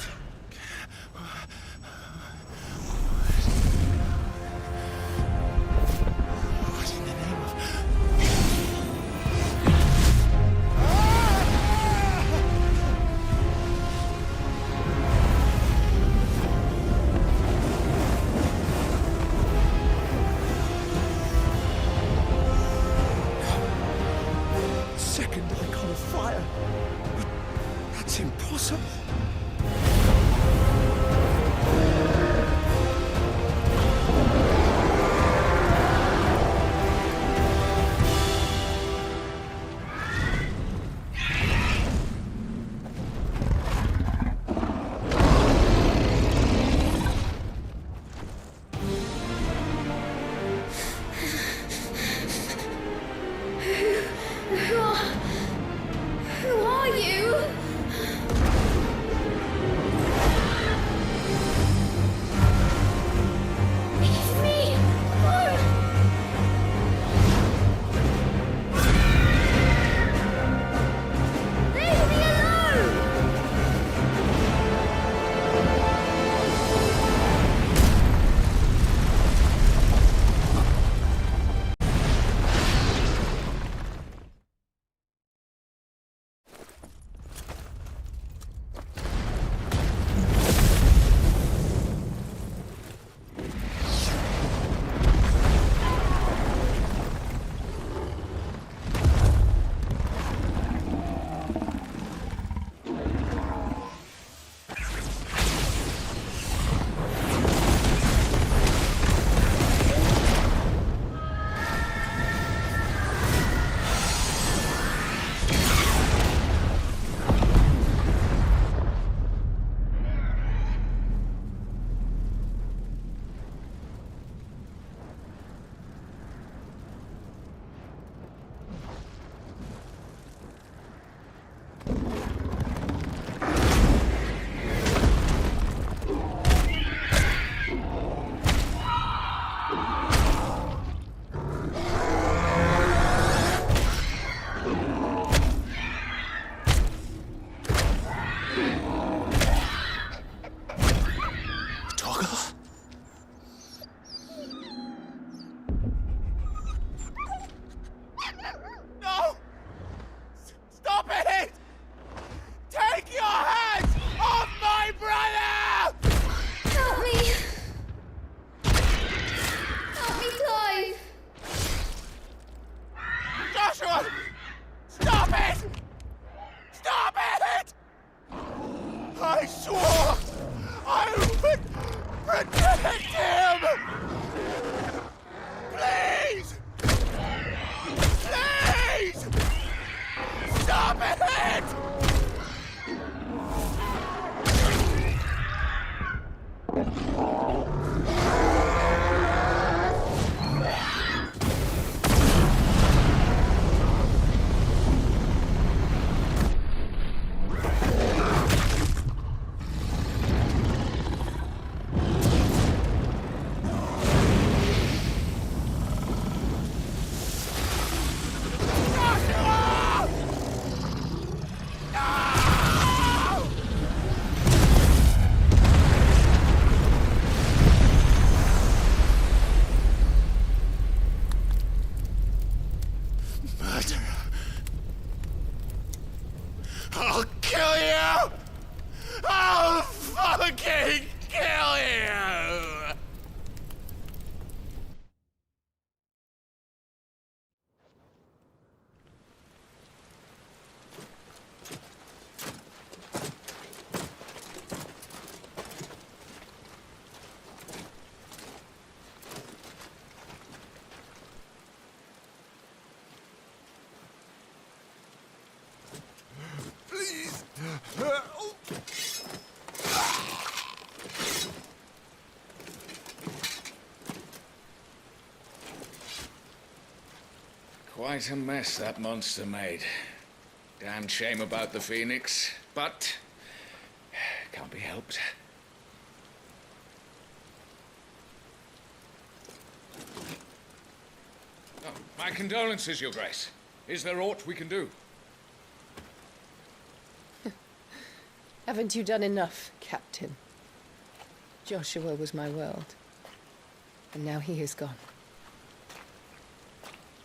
S1: What in the name of...
S12: Second icon of fire. That's impossible.
S10: Who are you?
S6: I swore I would protect him! Please! Please! Stop it! I'll kill you! I'll fucking kill you! Please!
S16: Quite a mess that monster made. Damn shame about the Phoenix, but can't be helped. Oh, my condolences, Your Grace. Is there aught we can do?
S14: Haven't you done enough, Captain? Joshua was my world, and now he is gone.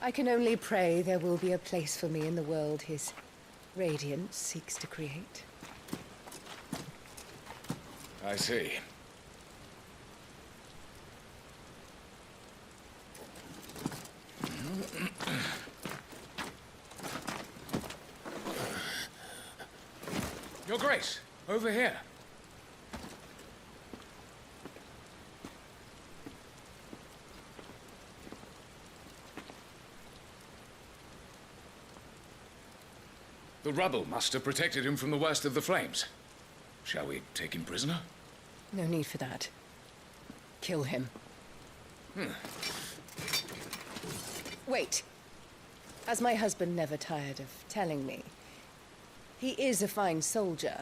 S14: I can only pray there will be a place for me in the world his radiance seeks to create.
S16: I see. Your Grace, over here. The rubble must have protected him from the worst of the flames. Shall we take him prisoner?
S14: No need for that. Kill him. Wait. As my husband never tired of telling me, he is a fine soldier.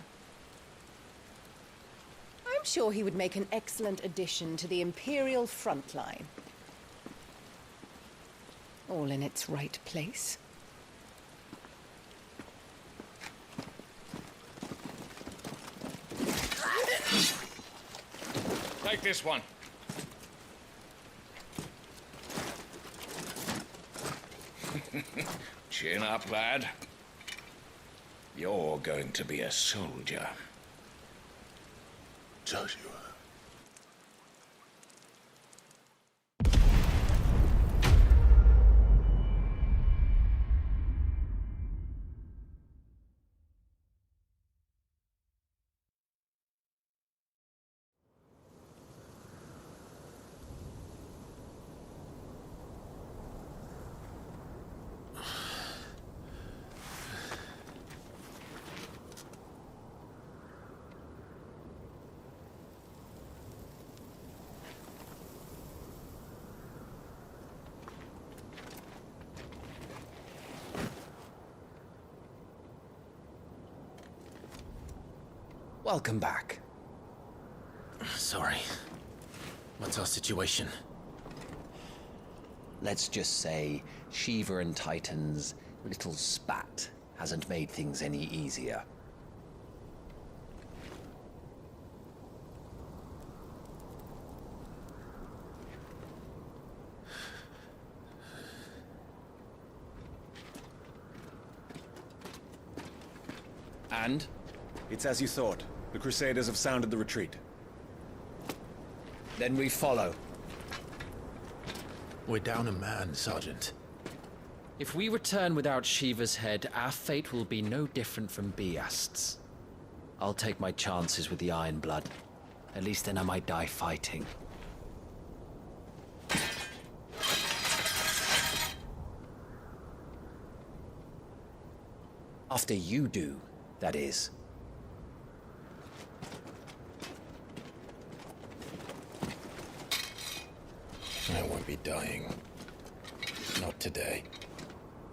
S14: I'm sure he would make an excellent addition to the Imperial front line. All in its right place.
S16: Take this one. Chin up, lad. You're going to be a soldier.
S9: Joshua.
S1: Welcome back. Sorry. What's our situation?
S15: Let's just say Shiva and Titan's little spat hasn't made things any easier.
S2: And? It's as you thought. The Crusaders have sounded the retreat.
S15: Then we follow.
S1: We're down a man, Sergeant.
S3: If we return without Shiva's head, our fate will be no different from Biast's. I'll take my chances with the Iron Blood. At least then I might die fighting. After you do, that is.
S4: I won't be dying. Not today.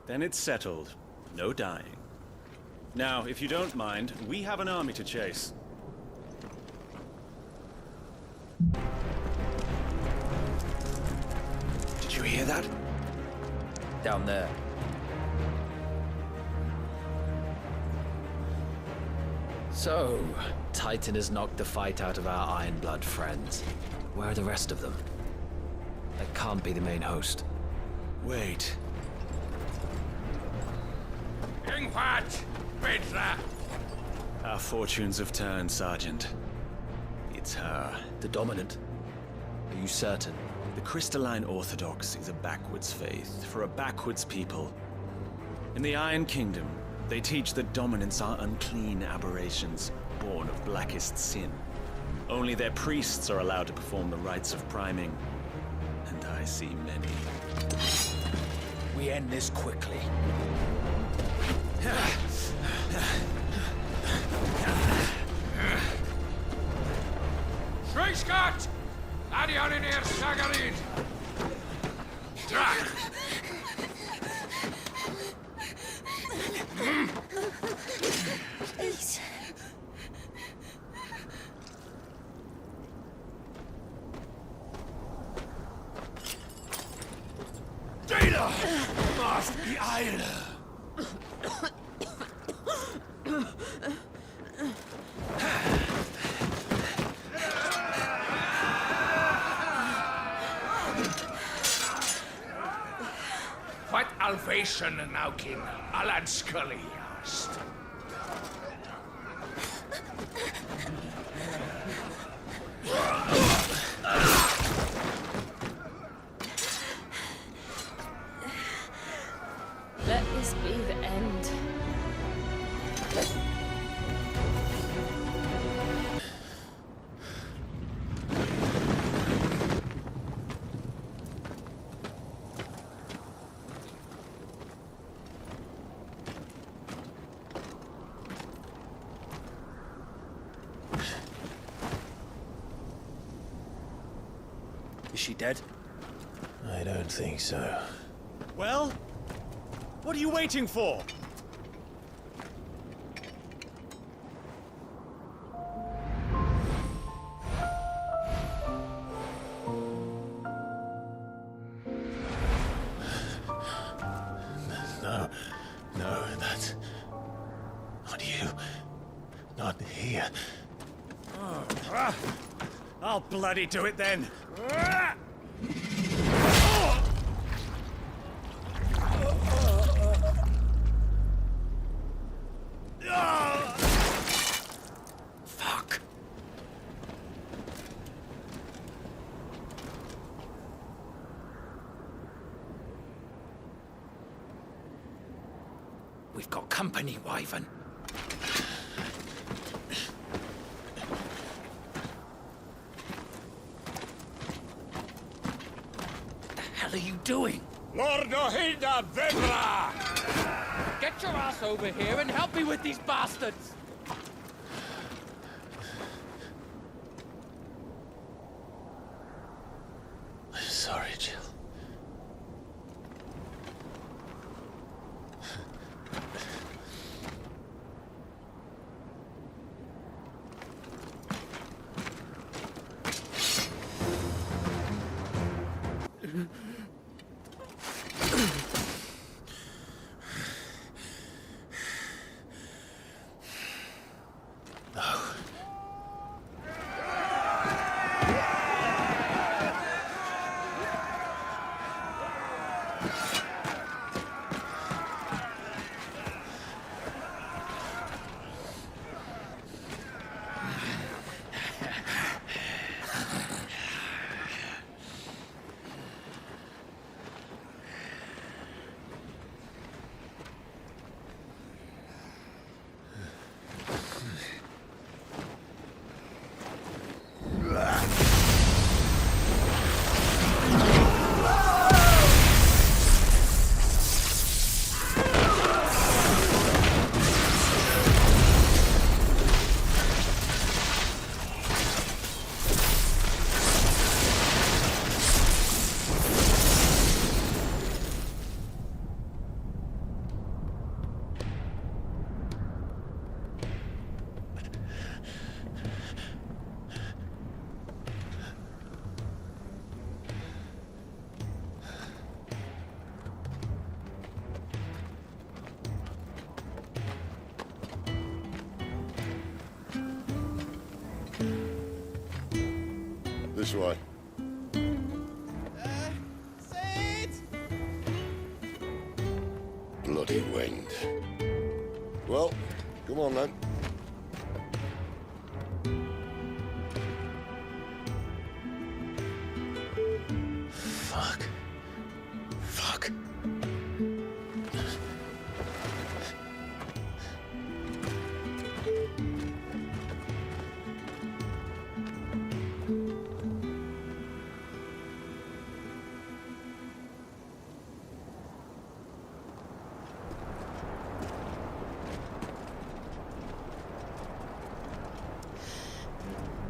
S2: Then it's settled. No dying. Now, if you don't mind, we have an army to chase.
S3: Did you hear that? Down there. So, Titan has knocked the fight out of our Ironblood friends. Where are the rest of them? That can't be the main host.
S2: Wait.
S6: Ingvat! Petra!
S2: Our fortunes have turned, Sergeant. It's her.
S3: The Dominant? Are you certain?
S2: The Crystalline Orthodox is a backwards faith for a backwards people. In the Iron Kingdom, they teach that dominants are unclean aberrations, born of blackest sin. Only their priests are allowed to perform the rites of priming. And I see many.
S3: We end this quickly.
S6: Schweigskart! Adioninir Sagarid! Drak!
S10: Please.
S6: Data! Must be iron! What Alvation now kin Alan Scully asked.
S11: Let this be the end.
S3: Is she dead?
S4: I don't think so.
S2: Well? What are you waiting for?
S4: No, that's not you. Not here.
S2: I'll bloody do it then.
S3: Fuck. We've got company, Wyvern. What the hell are you doing?
S6: Lord Ohida Vedra!
S21: Get your ass over here and help me with these bastards!
S4: I'm sorry, Jill.
S13: This way. Bloody wind. Well, come on then.
S1: Fuck. Fuck.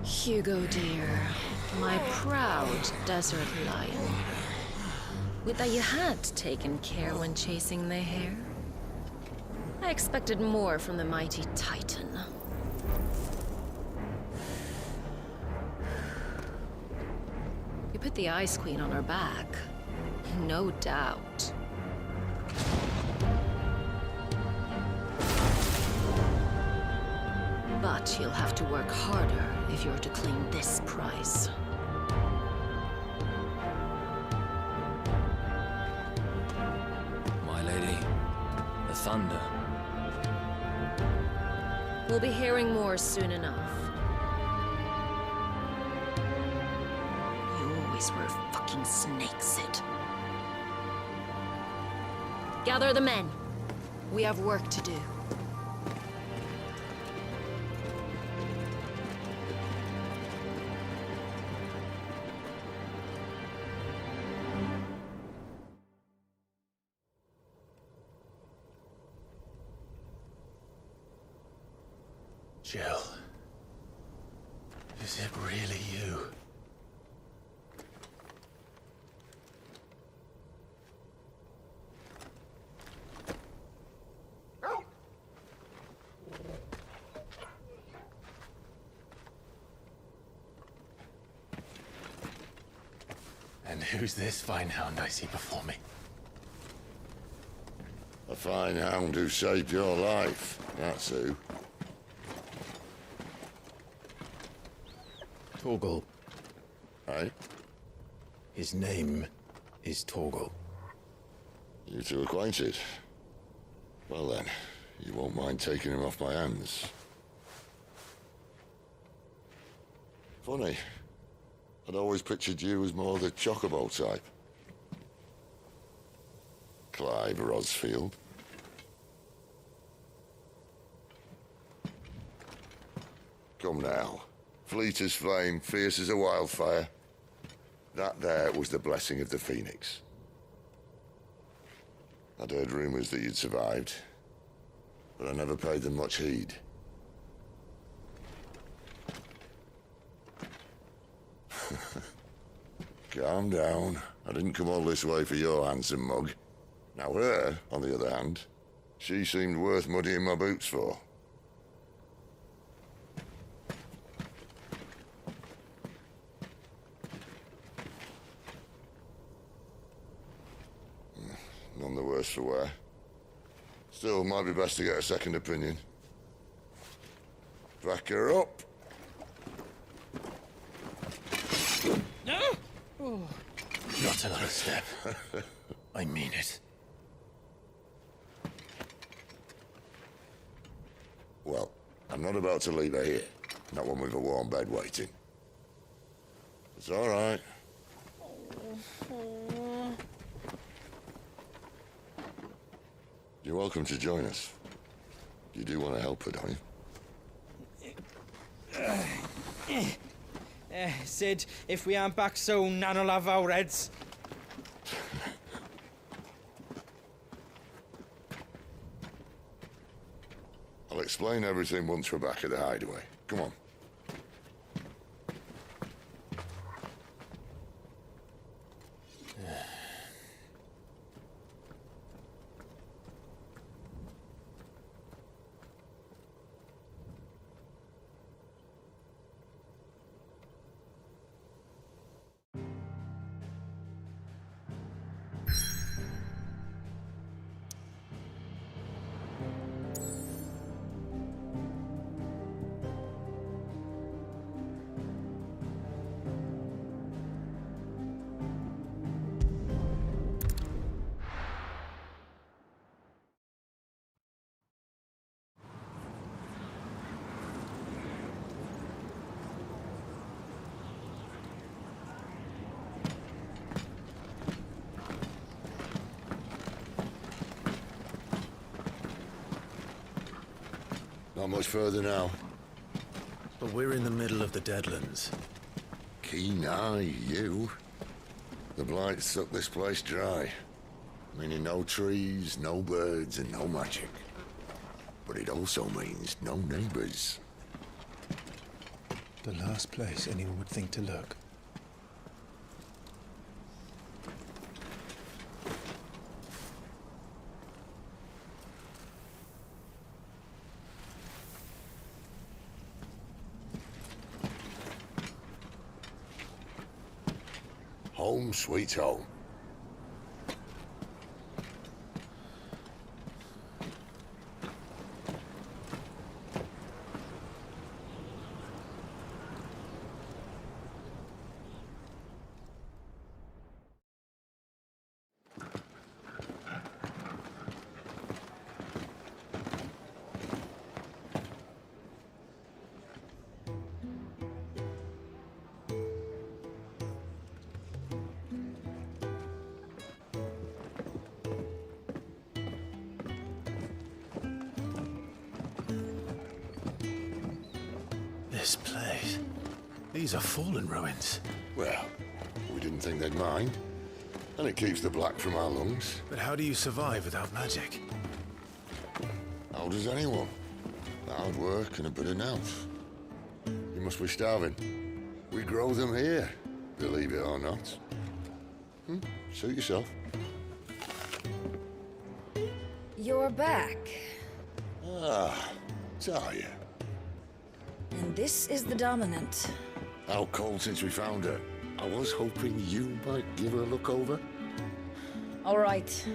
S22: Hugo, dear, my proud desert lion. Would that you had taken care when chasing the hare? I expected more from the mighty Titan. You put the Ice Queen on her back, no doubt. But you'll have to work harder if you're to claim this prize.
S3: My lady, the thunder.
S22: We'll be hearing more soon enough. You always were a fucking snake, Sid. Gather the men. We have work to do.
S1: Jill. Is it really you? And who's this fine hound I see before me?
S13: A fine hound who saved your life. That's who.
S1: Torgal.
S13: Aye?
S1: His name is Torgal.
S13: You two acquainted? Well then, you won't mind taking him off my hands. Funny. I'd always pictured you as more the chocobo type. Clive Rosfield. Come now. Fleet as flame, fierce as a wildfire. That there was the blessing of the Phoenix. I'd heard rumors that you'd survived, but I never paid them much heed. Calm down. I didn't come all this way for your handsome mug. Now her, on the other hand, she seemed worth muddying my boots for. None the worse for wear. Still, might be best to get a second opinion. Back her up.
S5: No! Oh.
S1: Not another step. I mean it.
S13: Well, I'm not about to leave her here. Not one with a warm bed waiting. It's all right. You're welcome to join us. You do want to help her, don't you?
S5: Sid, if we aren't back soon, Nan'll have our heads.
S13: I'll explain everything once we're back at the hideaway. Come on. Not much further now.
S1: But we're in the middle of the Deadlands.
S13: Keen eye, you. The blight sucked this place dry. Meaning no trees, no birds, and no magic. But it also means no neighbors.
S4: The last place anyone would think to look.
S13: Home sweet home.
S1: This place. These are fallen ruins.
S13: Well, we didn't think they'd mind. And it keeps the black from our lungs.
S1: But how do you survive without magic?
S13: How does anyone? Hard work and a bit of nous. You must be starving. We grow them here, believe it or not. Suit yourself.
S17: You're back.
S13: Ah, Talia.
S17: And this is the Dominant.
S13: How cold since we found her. I was hoping you might give her a look over.
S17: All right.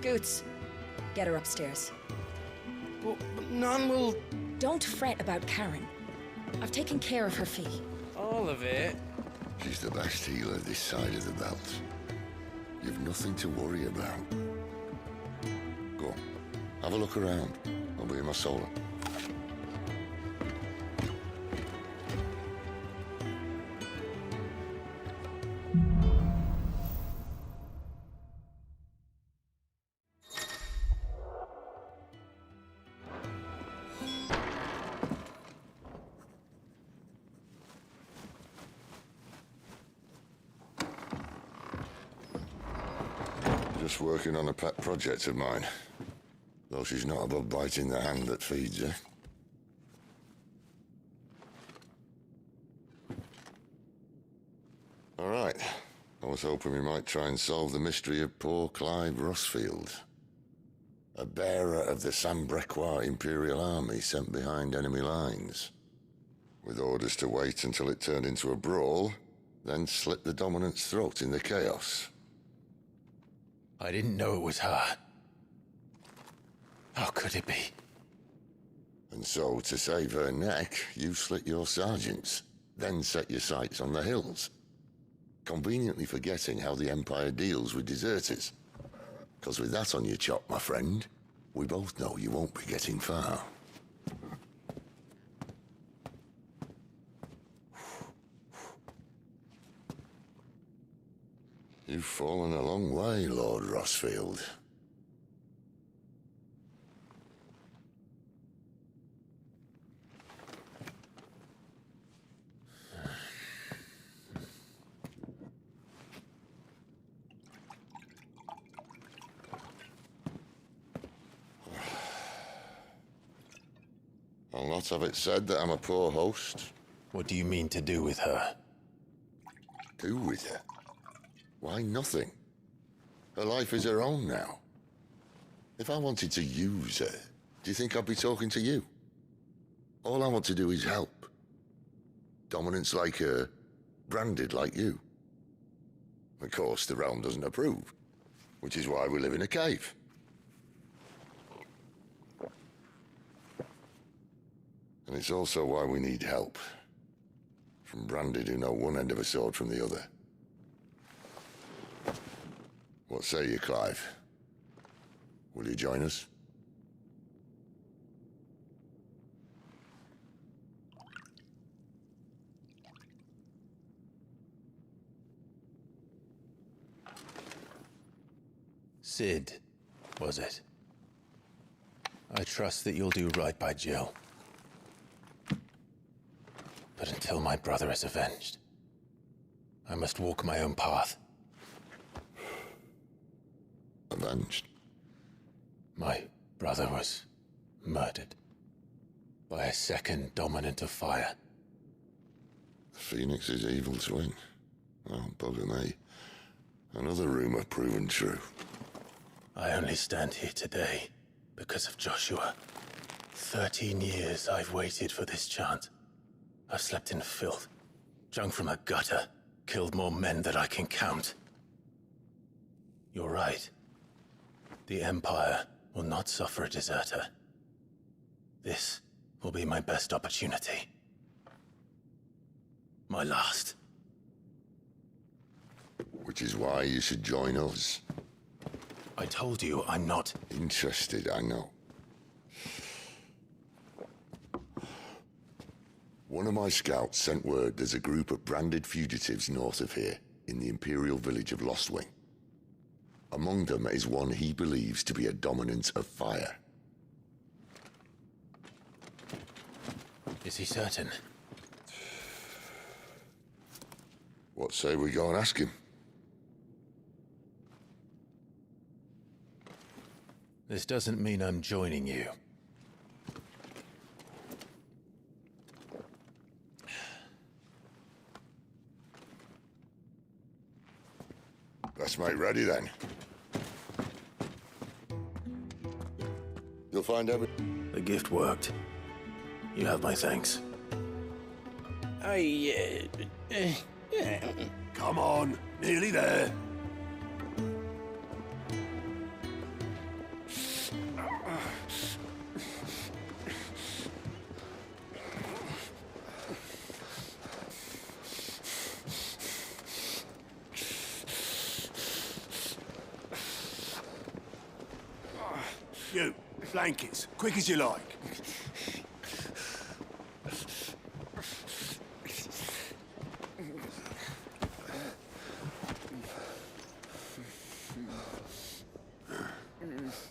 S17: Goots, get her upstairs.
S12: But none will...
S17: Don't fret about Karen. I've taken care of her fee.
S12: All of it?
S13: She's the best healer this side of the belt. You've nothing to worry about. Go on, have a look around. I'll be in my solar. Just working on a pet project of mine. Though she's not above biting the hand that feeds her. All right. I was hoping we might try and solve the mystery of poor Clive Rossfield. A bearer of the Sambrequois Imperial Army sent behind enemy lines. With orders to wait until it turned into a brawl, then slit the Dominant's throat in the chaos.
S1: I didn't know it was her. How could it be?
S13: And so, to save her neck, you slit your sergeants, then set your sights on the hills. Conveniently forgetting how the Empire deals with deserters. Because with that on your chop, my friend, we both know you won't be getting far. You've fallen a long way, Lord Rossfield. I'll not have it said that I'm a poor host.
S1: What do you mean to do with her?
S13: Do with her? Why, nothing. Her life is her own now. If I wanted to use her, do you think I'd be talking to you? All I want to do is help. Dominants like her, branded like you. Of course, the realm doesn't approve, which is why we live in a cave. And it's also why we need help. From branded who know one end of a sword from the other. What say you, Clive? Will you join us?
S1: Sid, was it? I trust that you'll do right by Jill.
S4: But until my brother is avenged, I must walk my own path.
S13: Avenged?
S4: My brother was murdered by a second dominant of fire.
S13: The Phoenix's evil twin. Oh, bugger me. Another rumor proven true.
S4: I only stand here today because of Joshua. 13 years I've waited for this chance. I've slept in filth, drunk from a gutter, killed more men than I can count. You're right. The Empire will not suffer a deserter. This will be my best opportunity. My last.
S13: Which is why you should join us.
S4: I told you I'm not
S13: interested, I know. One of my scouts sent word there's a group of branded fugitives north of here, in the Imperial village of Lostwing. Among them is one he believes to be a dominant of fire.
S4: Is he certain?
S13: What say we go and ask him?
S4: This doesn't mean I'm joining you.
S13: Let's make ready then. You'll find every...
S4: The gift worked. You have my thanks.
S9: Come on, nearly there. You, blankets, quick as you like.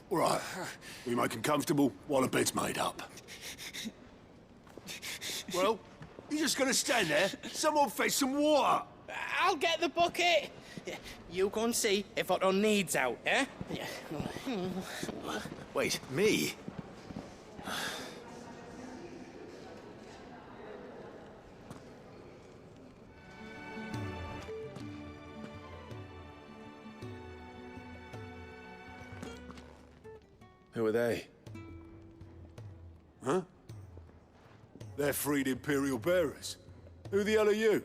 S9: All right, we make 'em comfortable while the bed's made up. Well, you just gonna stand there? Someone fetch some water.
S7: I'll get the bucket. You go and see if Otto needs out, eh?
S4: Wait, me? Who are they?
S9: Huh? They're freed Imperial bearers. Who the hell are you?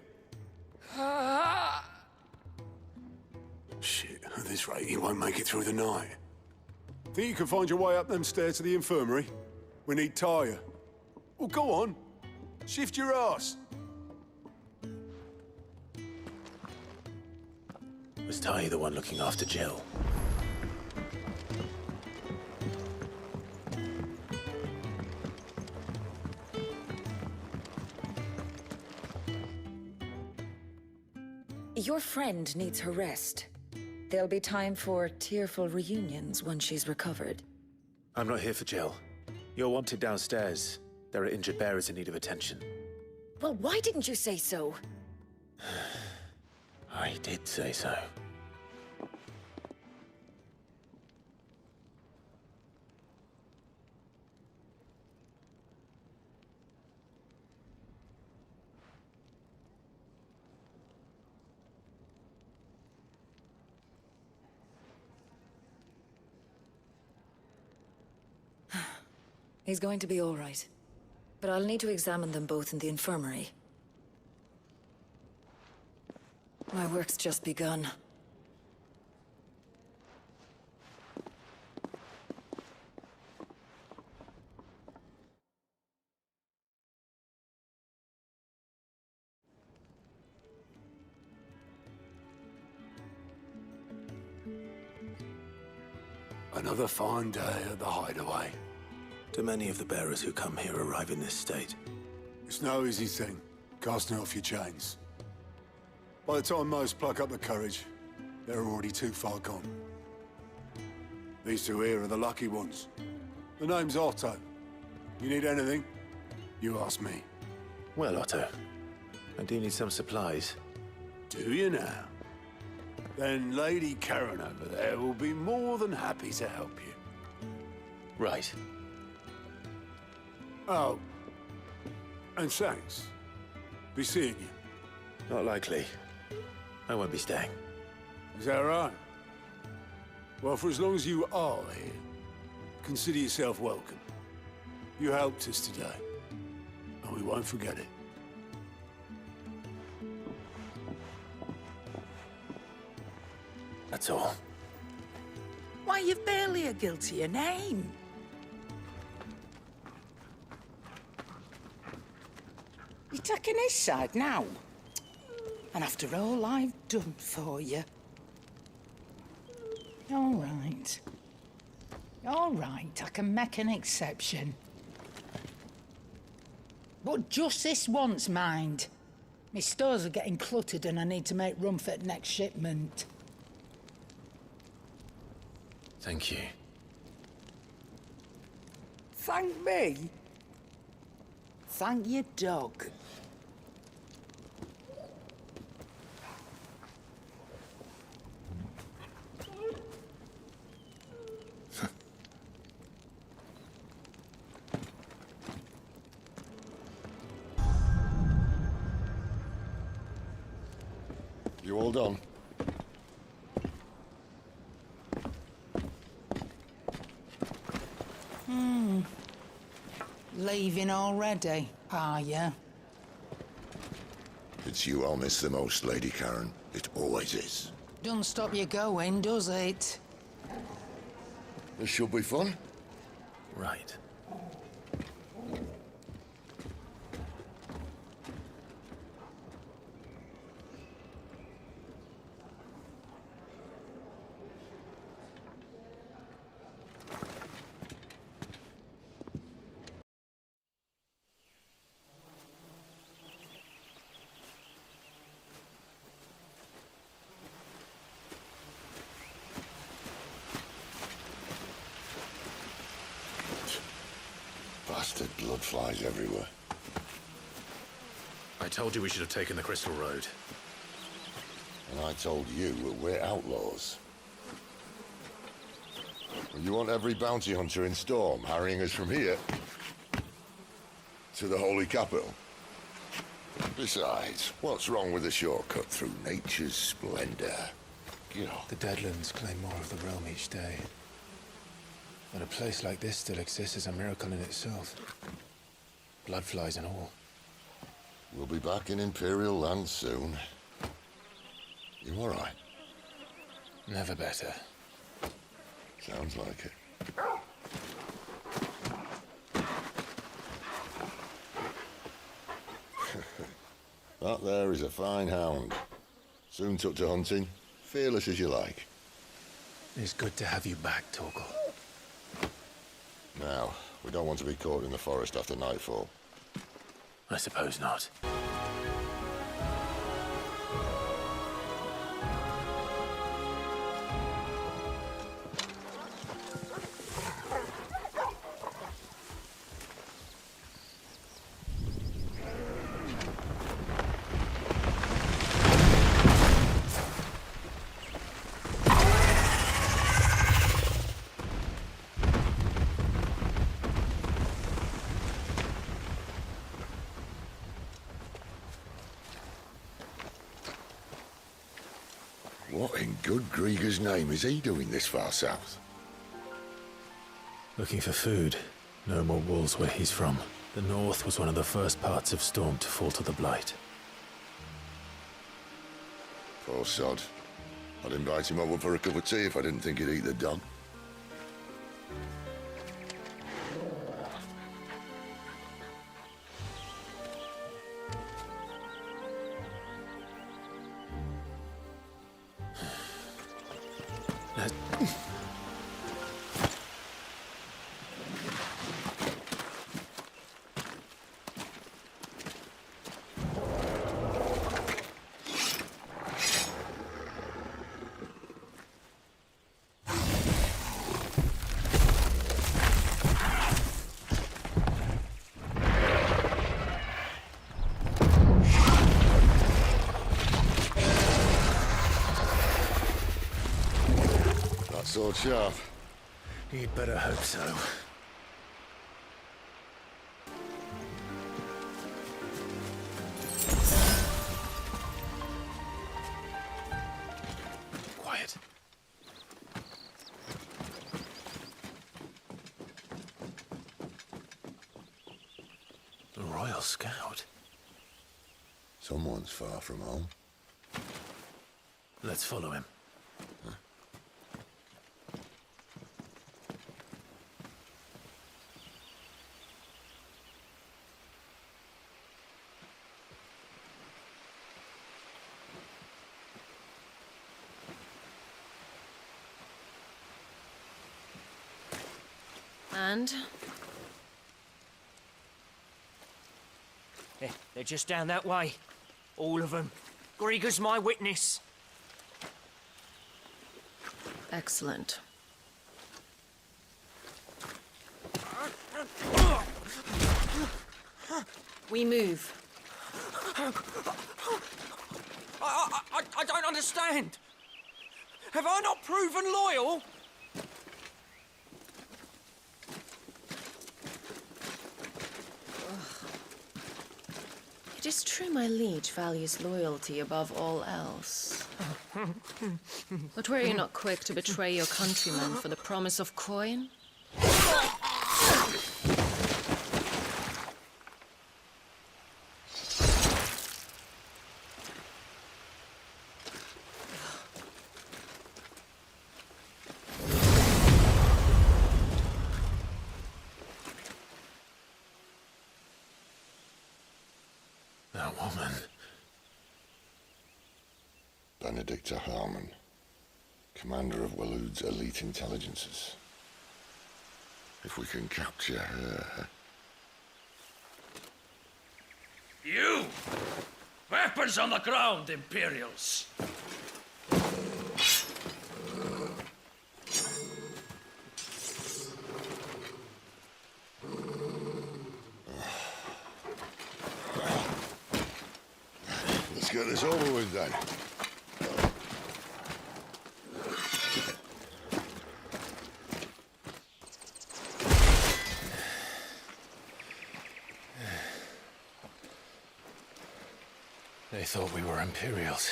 S9: Shit, at this rate, you won't make it through the night. Think you can find your way up them stairs to the infirmary? We need Taya. Well, go on. Shift your ass.
S4: Was Taya the one looking after Jill?
S17: Your friend needs her rest. There'll be time for tearful reunions once she's recovered.
S4: I'm not here for Jill. You're wanted downstairs. There are injured bearers in need of attention.
S17: Well, why didn't you say so?
S4: I did say so.
S17: He's going to be all right. But I'll need to examine them both in the infirmary. My work's just begun.
S9: Another fine day at the hideaway.
S4: Do many of the bearers who come here arrive in this state?
S9: It's no easy thing, casting off your chains. By the time most pluck up the courage, they're already too far gone. These two here are the lucky ones. The name's Otto. You need anything, you ask me.
S4: Well, Otto, I do need some supplies.
S9: Do you now? Then Lady Karen over there will be more than happy to help you.
S4: Right.
S9: Oh. And thanks. Be seeing you.
S4: Not likely. I won't be staying.
S9: Is that right? Well, for as long as you are here, consider yourself welcome. You helped us today, and we won't forget it.
S4: That's all.
S8: Why, you've barely a guiltier name. You're taking his side now. And after all I've done for you. All right. All right, I can make an exception. But just this once, mind. My stores are getting cluttered and I need to make room for the next shipment.
S4: Thank you.
S8: Thank me? Thank your dog.
S13: You all done?
S8: Leaving already, are you?
S13: It's you I'll miss the most, Lady Karen. It always is.
S8: Don't stop you going, does it?
S13: This should be fun.
S4: Right.
S13: Bastard blood flies everywhere.
S4: I told you we should have taken the Crystal Road.
S13: And I told you that we're outlaws. You want every bounty hunter in Storm harrying us from here to the Holy Capital? Besides, what's wrong with a shortcut through nature's splendor?
S4: The Deadlands claim more of the realm each day. But a place like this still exists is a miracle in itself. Bloodflies and all.
S13: We'll be back in Imperial land soon. You all right?
S4: Never better.
S13: Sounds like it. That there is a fine hound. Soon took to hunting. Fearless as you like.
S4: It's good to have you back, Torgal.
S13: Now, we don't want to be caught in the forest after nightfall.
S4: I suppose not.
S13: What in good Grieger's name is he doing this far south?
S4: Looking for food. No more wolves where he's from. The north was one of the first parts of Storm to fall to the Blight.
S13: Poor sod. I'd invite him over for a cup of tea if I didn't think he'd eat the dog. sword sharp.
S1: You'd better hope so. Quiet. The Royal Scout.
S13: Someone's far from home.
S1: Let's follow him.
S22: And?
S5: They're just down that way. All of them. Grieger's my witness.
S22: Excellent. We move.
S5: I don't understand. Have I not proven loyal?
S22: It is true my liege values loyalty above all else. But were you not quick to betray your countrymen for the promise of coin?
S1: That woman.
S13: Benedicta Harmon, commander of Waloed's elite intelligences. If we can capture her...
S19: You! Weapons on the ground, Imperials!
S13: Let's get this over with then.
S1: They thought we were Imperials.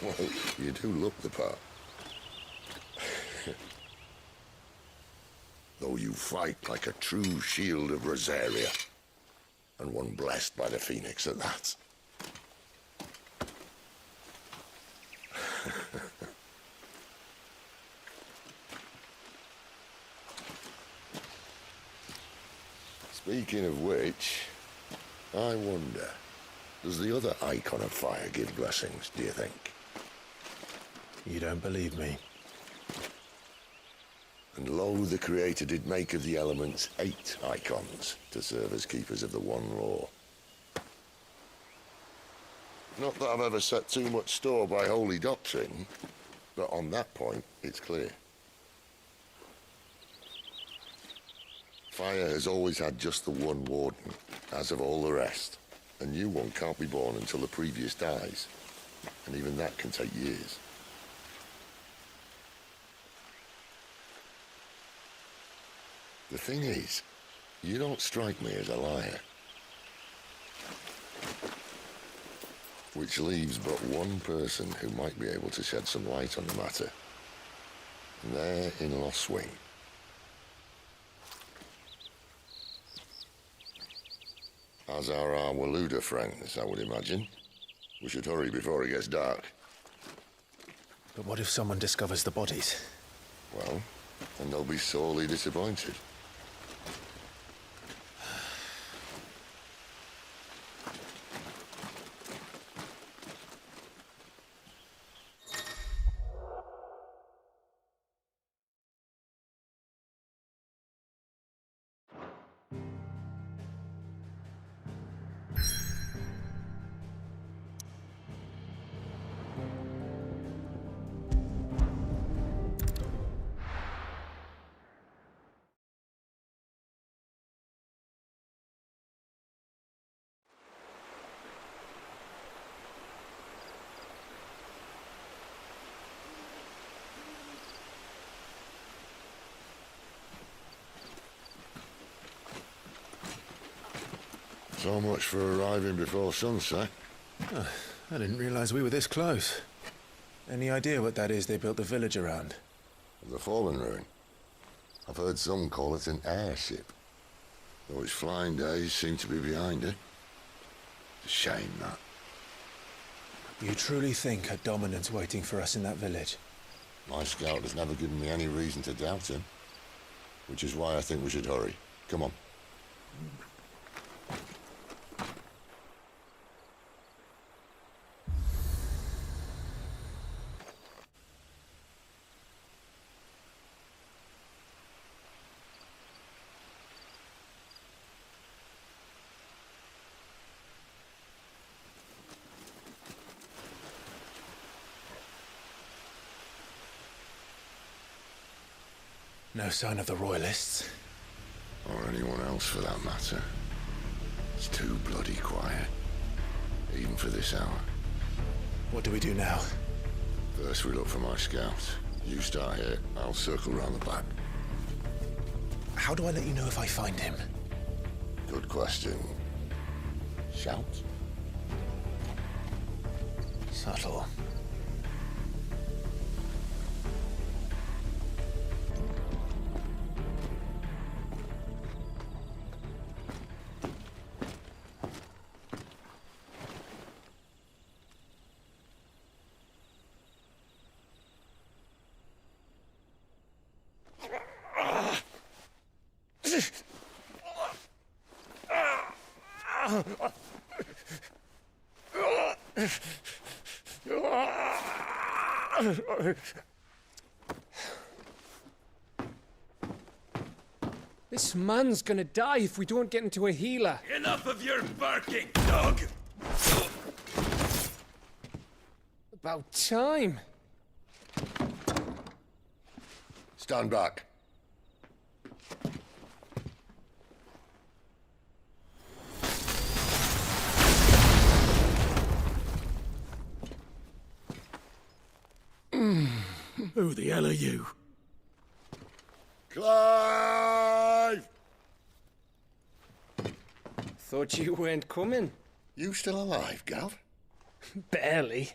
S13: Well, you do look the part. Though you fight like a true shield of Rosaria. And one blessed by the Phoenix at that. Speaking of which, I wonder, does the other icon of fire give blessings, do you think?
S1: You don't believe me?
S13: And lo, the Creator did make of the elements 8 icons to serve as keepers of the one law. Not that I've ever set too much store by holy doctrine, but on that point, it's clear. Fire has always had just the one warden, as of all the rest. A new one can't be born until the previous dies, and even that can take years. The thing is, you don't strike me as a liar. Which leaves but one person who might be able to shed some light on the matter. And they're in Lost Swing. As are our Waloeda friends, I would imagine. We should hurry before it gets dark.
S1: But what if someone discovers the bodies?
S13: Well, and they'll be sorely disappointed. So much for arriving before sunset.
S1: I didn't realize we were this close. Any idea what that is they built the village around?
S13: The fallen ruin. I've heard some call it an airship. Though its flying days seem to be behind it. It's a shame, that.
S1: You truly think a dominant's waiting for us in that village?
S13: My scout has never given me any reason to doubt him. Which is why I think we should hurry. Come on.
S1: No sign of the Royalists.
S13: Or anyone else for that matter. It's too bloody quiet. Even for this hour.
S1: What do we do now?
S13: First we look for my scouts. You start here, I'll circle round the back.
S1: How do I let you know if I find him?
S13: Good question. Shout?
S1: Subtle.
S18: This man's gonna die if we don't get into a healer.
S19: Enough of your barking, dog!
S18: About time.
S13: Stand back.
S19: Who the hell are you?
S13: Clive!
S18: Thought you weren't coming.
S13: You still alive, Gav?
S18: Barely.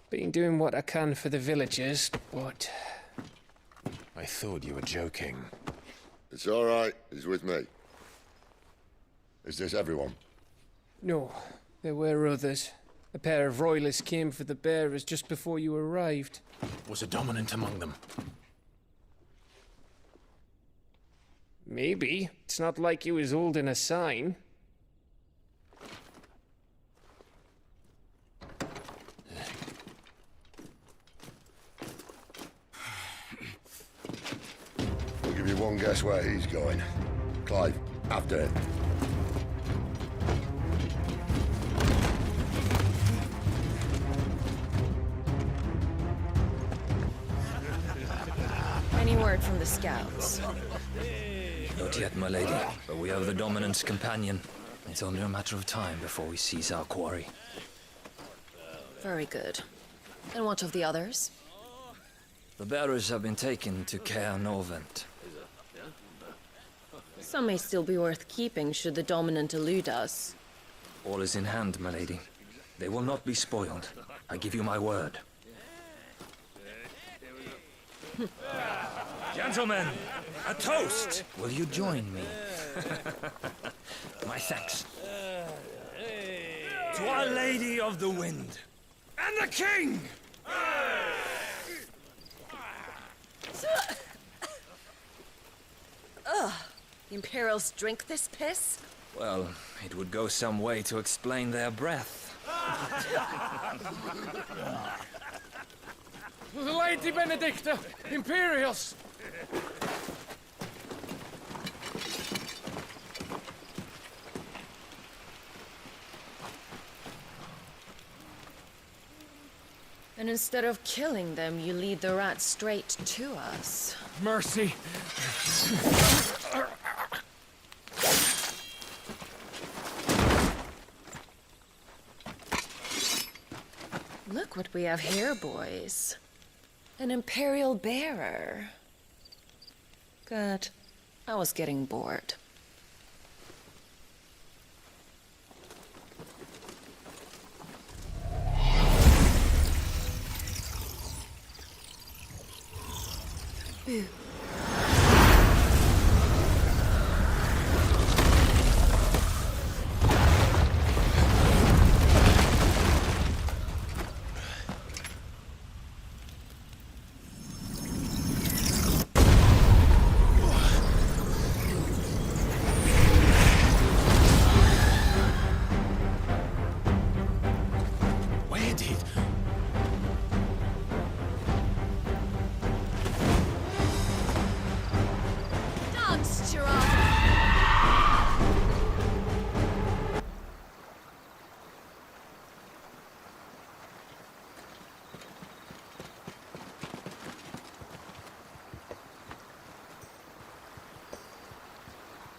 S18: Been doing what I can for the villagers, but...
S1: I thought you were joking.
S13: It's all right. He's with me. Is this everyone?
S18: No, there were others. A pair of royalists came for the bearers just before you arrived.
S1: Was a dominant among them?
S18: Maybe. It's not like he was holding a sign.
S13: I'll give you one guess where he's going. Clive, after him.
S22: Any word from the scouts?
S3: Not yet, my lady, but we have the dominant's companion. It's only a matter of time before we seize our quarry.
S22: Very good. And what of the others?
S3: The bearers have been taken to Caer Novent.
S22: Some may still be worth keeping should the dominant elude us.
S3: All is in hand, my lady. They will not be spoiled. I give you my word.
S19: Gentlemen, a toast!
S3: Will you join me? My thanks.
S19: To Our Lady of the Wind. And the King!
S14: Ugh. The Imperials drink this piss?
S3: Well, it would go some way to explain their breath.
S18: Lady Benedicta! Imperials!
S22: And instead of killing them, you lead the rats straight to us.
S18: Mercy!
S22: Look what we have here, boys. An Imperial bearer. Good. I was getting bored.
S17: Who?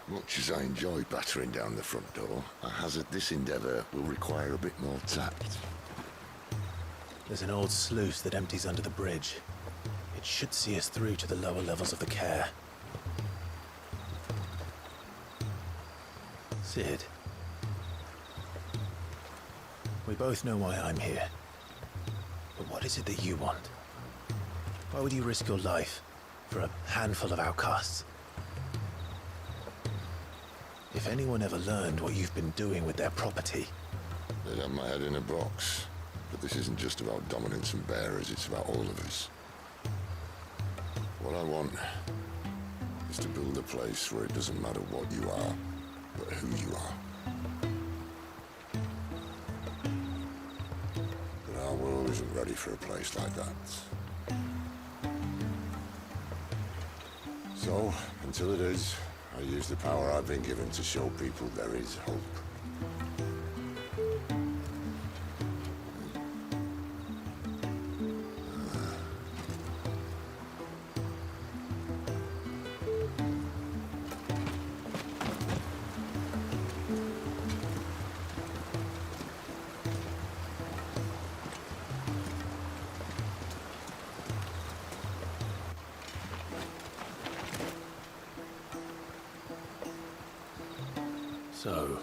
S13: Much as I enjoy battering down the front door, I hazard this endeavour will require a bit more tact.
S4: There's an old sluice that empties under the bridge. It should see us through to the lower levels of the care. Sid. We both know why I'm here. But what is it that you want? Why would you risk your life for a handful of outcasts? If anyone ever learned what you've been doing with their property...
S13: They'd have my head in a box. But this isn't just about dominance and bearers, it's about all of us. What I want is to build a place where it doesn't matter what you are, but who you are. But our world isn't ready for a place like that. So, until it is, I use the power I've been given to show people there is hope.
S4: So,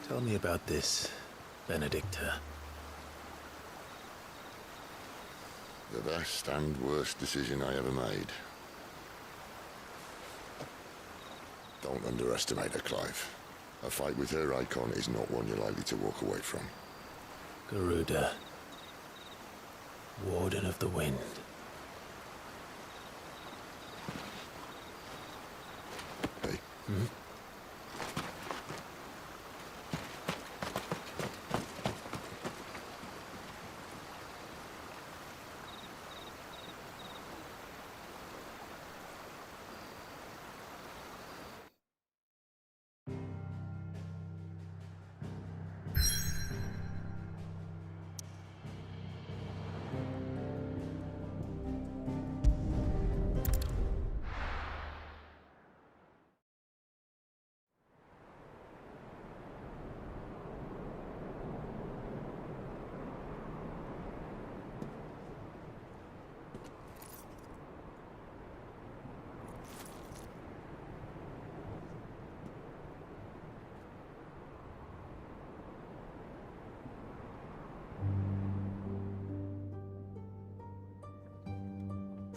S4: tell me about this, Benedicta.
S13: The best and worst decision I ever made. Don't underestimate her, Clive. A fight with her icon is not one you're likely to walk away from.
S4: Garuda. Warden of the Wind.
S13: Hey.
S4: Hmm?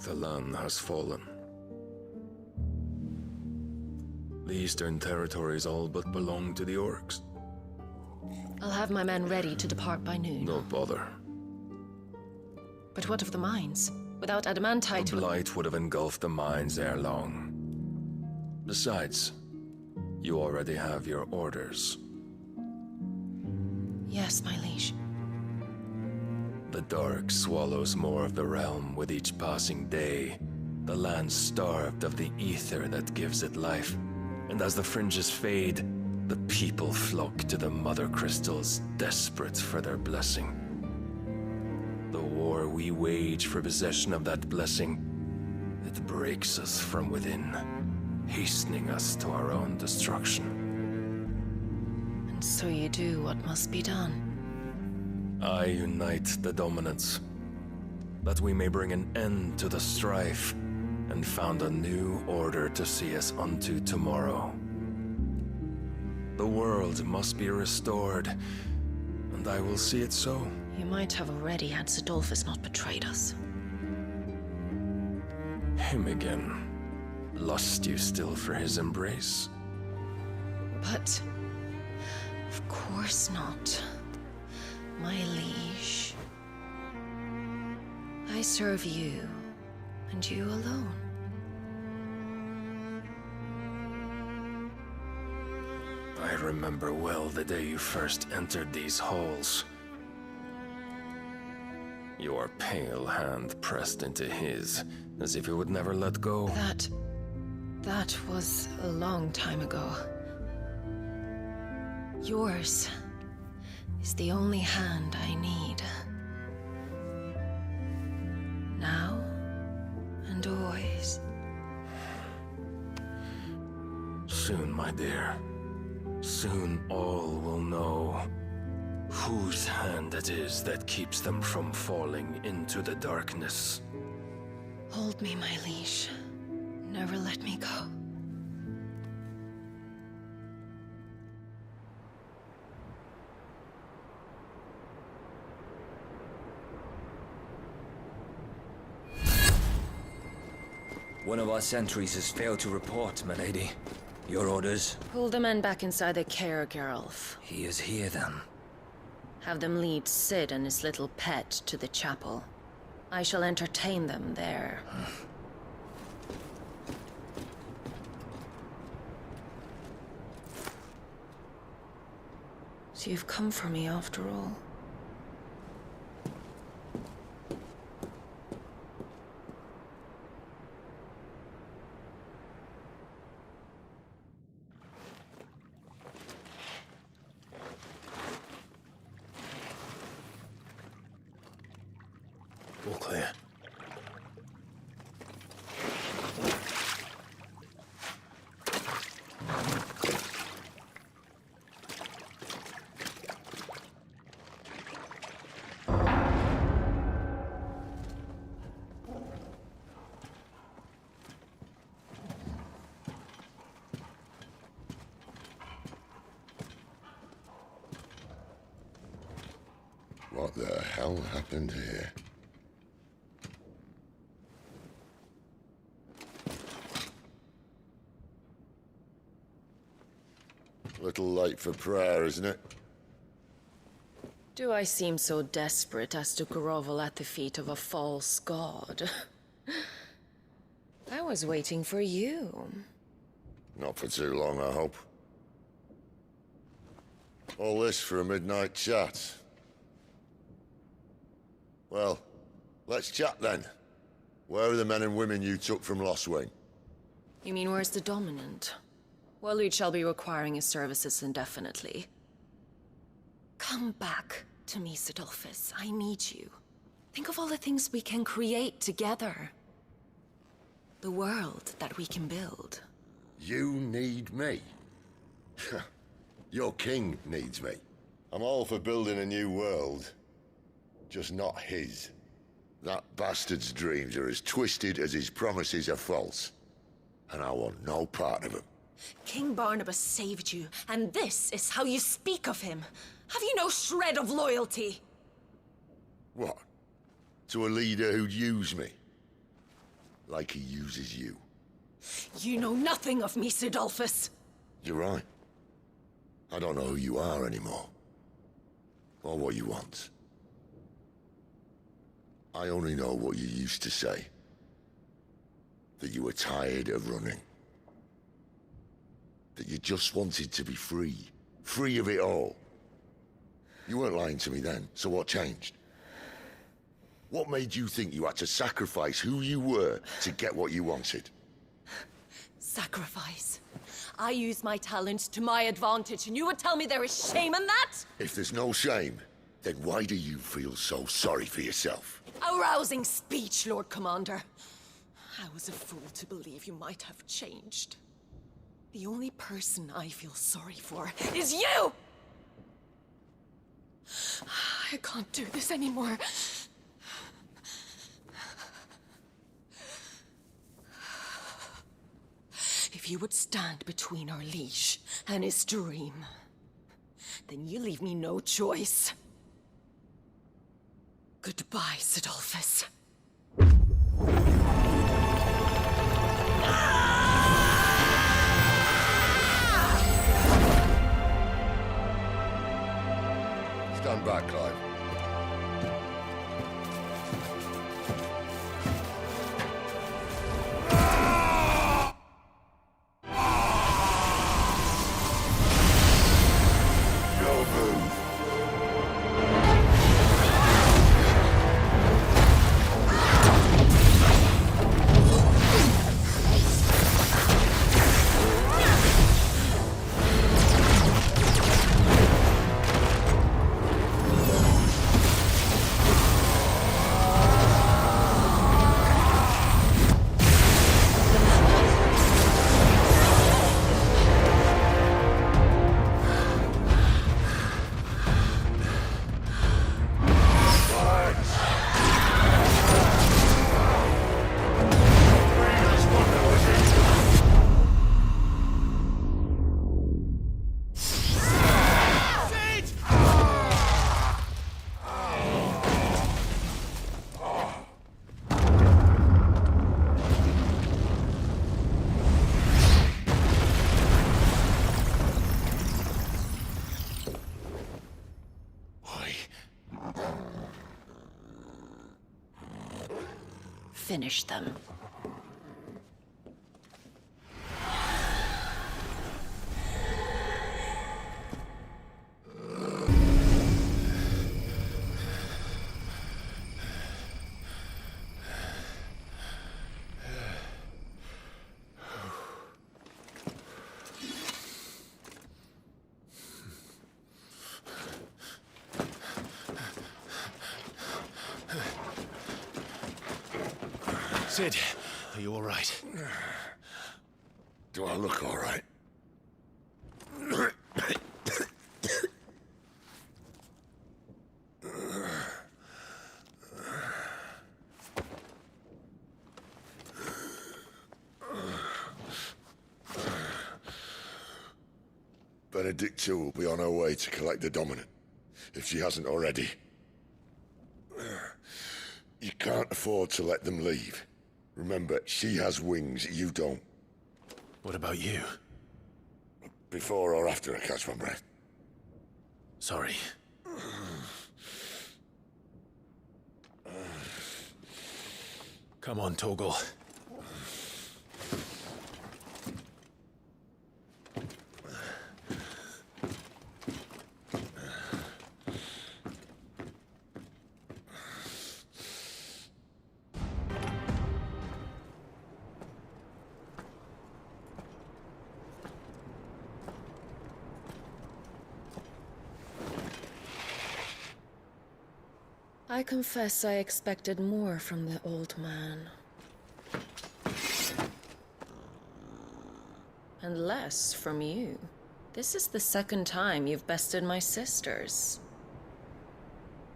S16: The land has fallen. The Eastern territories all but belong to the orcs.
S22: I'll have my men ready to depart by noon.
S16: Don't bother.
S22: But what of the mines? Without adamantite...
S16: The blight would have engulfed the mines ere long. Besides, you already have your orders.
S22: Yes, my liege.
S16: The dark swallows more of the realm with each passing day. The land starved of the ether that gives it life. And as the fringes fade, the people flock to the mother crystals, desperate for their blessing. The war we wage for possession of that blessing, it breaks us from within, hastening us to our own destruction.
S22: And so you do what must be done.
S16: I unite the dominants, that we may bring an end to the strife, and found a new order to see us unto tomorrow. The world must be restored, and I will see it so.
S22: You might have already had Sidolphus not betrayed us.
S16: him again. Lust you still for his embrace?
S22: But of course not, my liege. I serve you, and you alone.
S16: I remember well the day you first entered these halls. Your pale hand pressed into his, as if you would never let go.
S22: That was a long time ago. Yours is the only hand I need. Now and always.
S16: Soon, my dear. Soon all will know whose hand it is that keeps them from falling into the darkness.
S22: Hold me, my liege. Never let me go.
S15: One of our sentries has failed to report, my lady. Your orders?
S22: Pull the men back inside the care, Geralf.
S15: He is here, then.
S22: Have them lead Sid and his little pet to the chapel. I shall entertain them there. So you've come for me after all.
S4: All clear.
S13: What the hell happened here? Little late for prayer, isn't it?
S22: Do I seem so desperate as to grovel at the feet of a false god? I was waiting for you.
S13: Not for too long, I hope. All this for a midnight chat. Well, let's chat then. Where are the men and women you took from Lost Wing?
S22: You mean where's the dominant? Wellreed shall be requiring his services indefinitely. Come back to me, Sidolphus. I need you. Think of all the things we can create together. The world that we can build.
S13: You need me? Your king needs me. I'm all for building a new world. Just not his. That bastard's dreams are as twisted as his promises are false. And I want no part of them.
S22: King Barnabas saved you, and this is how you speak of him. Have you no shred of loyalty?
S13: What? To a leader who'd use me? Like he uses you.
S22: You know nothing of me, Sidolphus.
S13: You're right. I don't know who you are anymore. Or what you want. I only know what you used to say. That you were tired of running. That you just wanted to be free. Free of it all. You weren't lying to me then, so what changed? What made you think you had to sacrifice who you were to get what you wanted?
S22: Sacrifice. I use my talents to my advantage, and you would tell me there is shame in that?
S13: If there's no shame, then why do you feel so sorry for yourself?
S22: A rousing speech, Lord Commander. I was a fool to believe you might have changed. The only person I feel sorry for is you! I can't do this anymore. If you would stand between our liege and his dream, then you leave me no choice. Goodbye, Sidolphus.
S13: Stand back, Clive.
S22: Finish them.
S1: Sid, are you all right?
S13: Do I look all right? Benedicta will be on her way to collect the Dominant, if she hasn't already. You can't afford to let them leave. Remember, she has wings, you don't.
S1: What about you?
S13: Before or after I catch my breath?
S1: Sorry. Come on, Torgal.
S22: I confess I expected more from the old man. And less from you. This is the second time you've bested my sisters.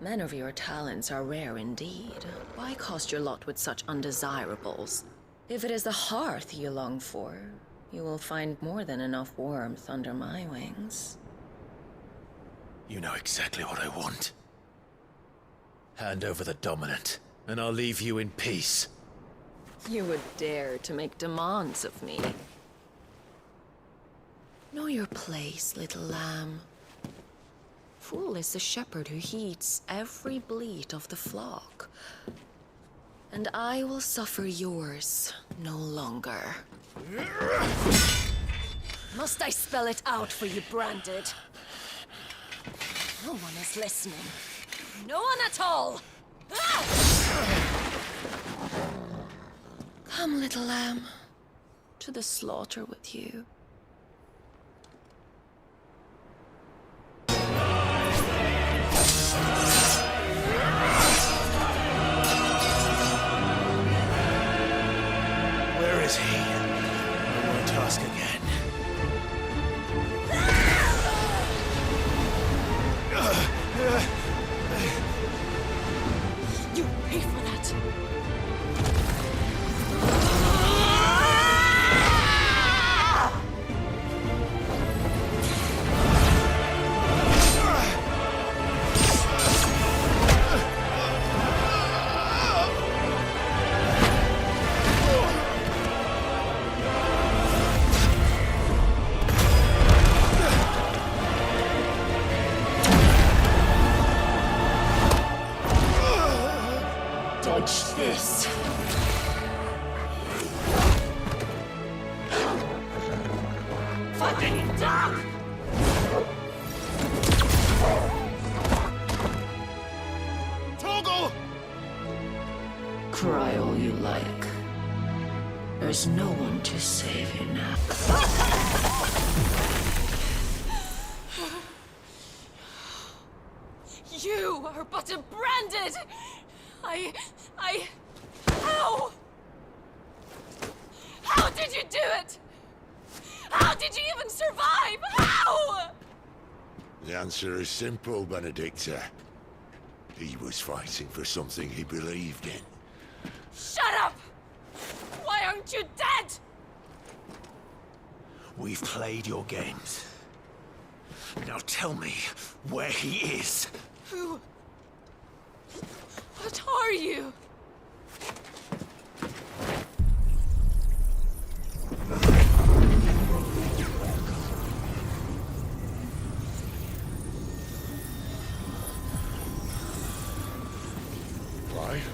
S22: Men of your talents are rare indeed. Why cast your lot with such undesirables? If it is the hearth you long for, you will find more than enough warmth under my wings.
S1: You know exactly what I want. Hand over the Dominant, and I'll leave you in peace.
S22: You would dare to make demands of me. Know your place, little lamb. Fool is the shepherd who heeds every bleat of the flock. And I will suffer yours no longer. Must I spell it out for you, Branded? No one is listening. No one at all! Come, little lamb, to the slaughter with you.
S1: Where is he? I won't ask again.
S22: You pay for that!
S14: this. Fucking duck!
S5: Toggle!
S22: Cry all you like. There's no one to save you now.
S10: You are but a branded! How? How did you do it? How did you even survive? How?
S13: The answer is simple, Benedicta. He was fighting for something he believed in.
S10: Shut up! Why aren't you dead?
S1: We've played your games. Now tell me where he is.
S10: Who? What are you?
S13: Clive?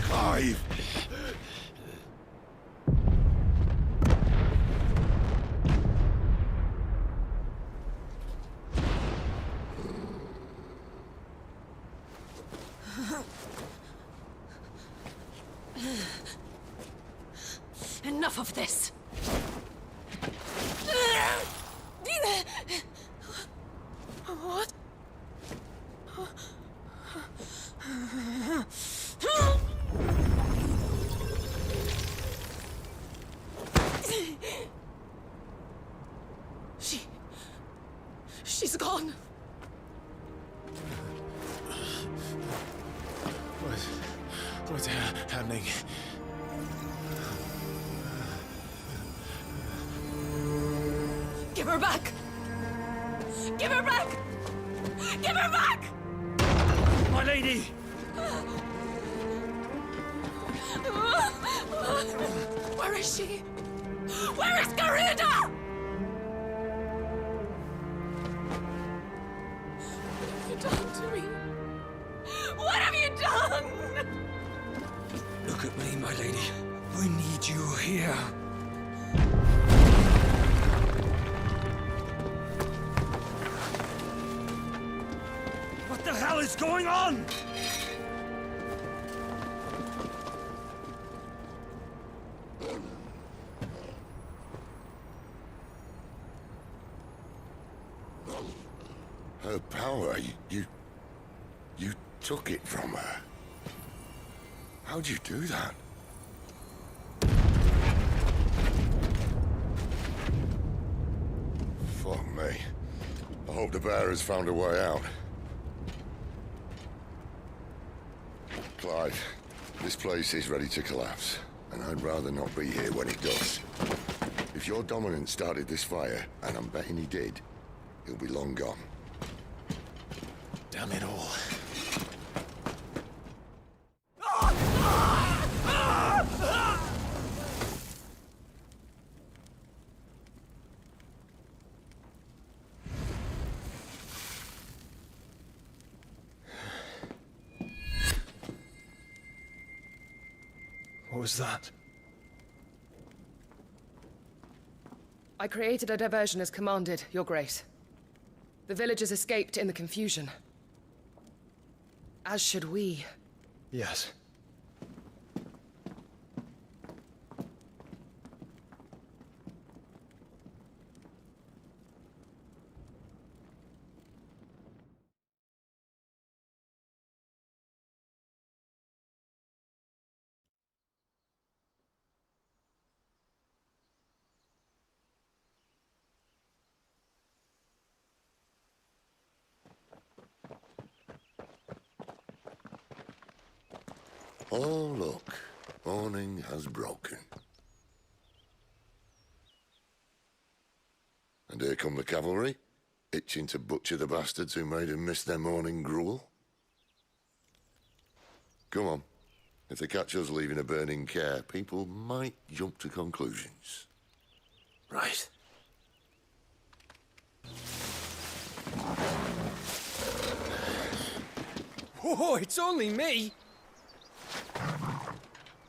S13: Clive!
S10: Enough of this! What? She's gone.
S1: What's happening?
S10: Give her back! Give her back! Give her back!
S5: My lady!
S10: Where is she? Where is Garuda? What have you done to me? What have you done?
S19: Look at me, my lady. We need you here. What the hell is going on?
S13: Her power, you took it from her. How'd you do that? Fuck me. I hope the bear has found a way out. Clive, this place is ready to collapse, and I'd rather not be here when it does. If your dominant started this fire, and I'm betting he did, he'll be long gone.
S1: Damn it all. What was that?
S20: I created a diversion as commanded, Your Grace. The villagers escaped in the confusion. As should we.
S1: Yes.
S13: Oh, look. Morning has broken. And here come the cavalry, itching to butcher the bastards who made them miss their morning gruel. Come on. If they catch us leaving a burning care, people might jump to conclusions.
S1: Right.
S18: Oh, it's only me.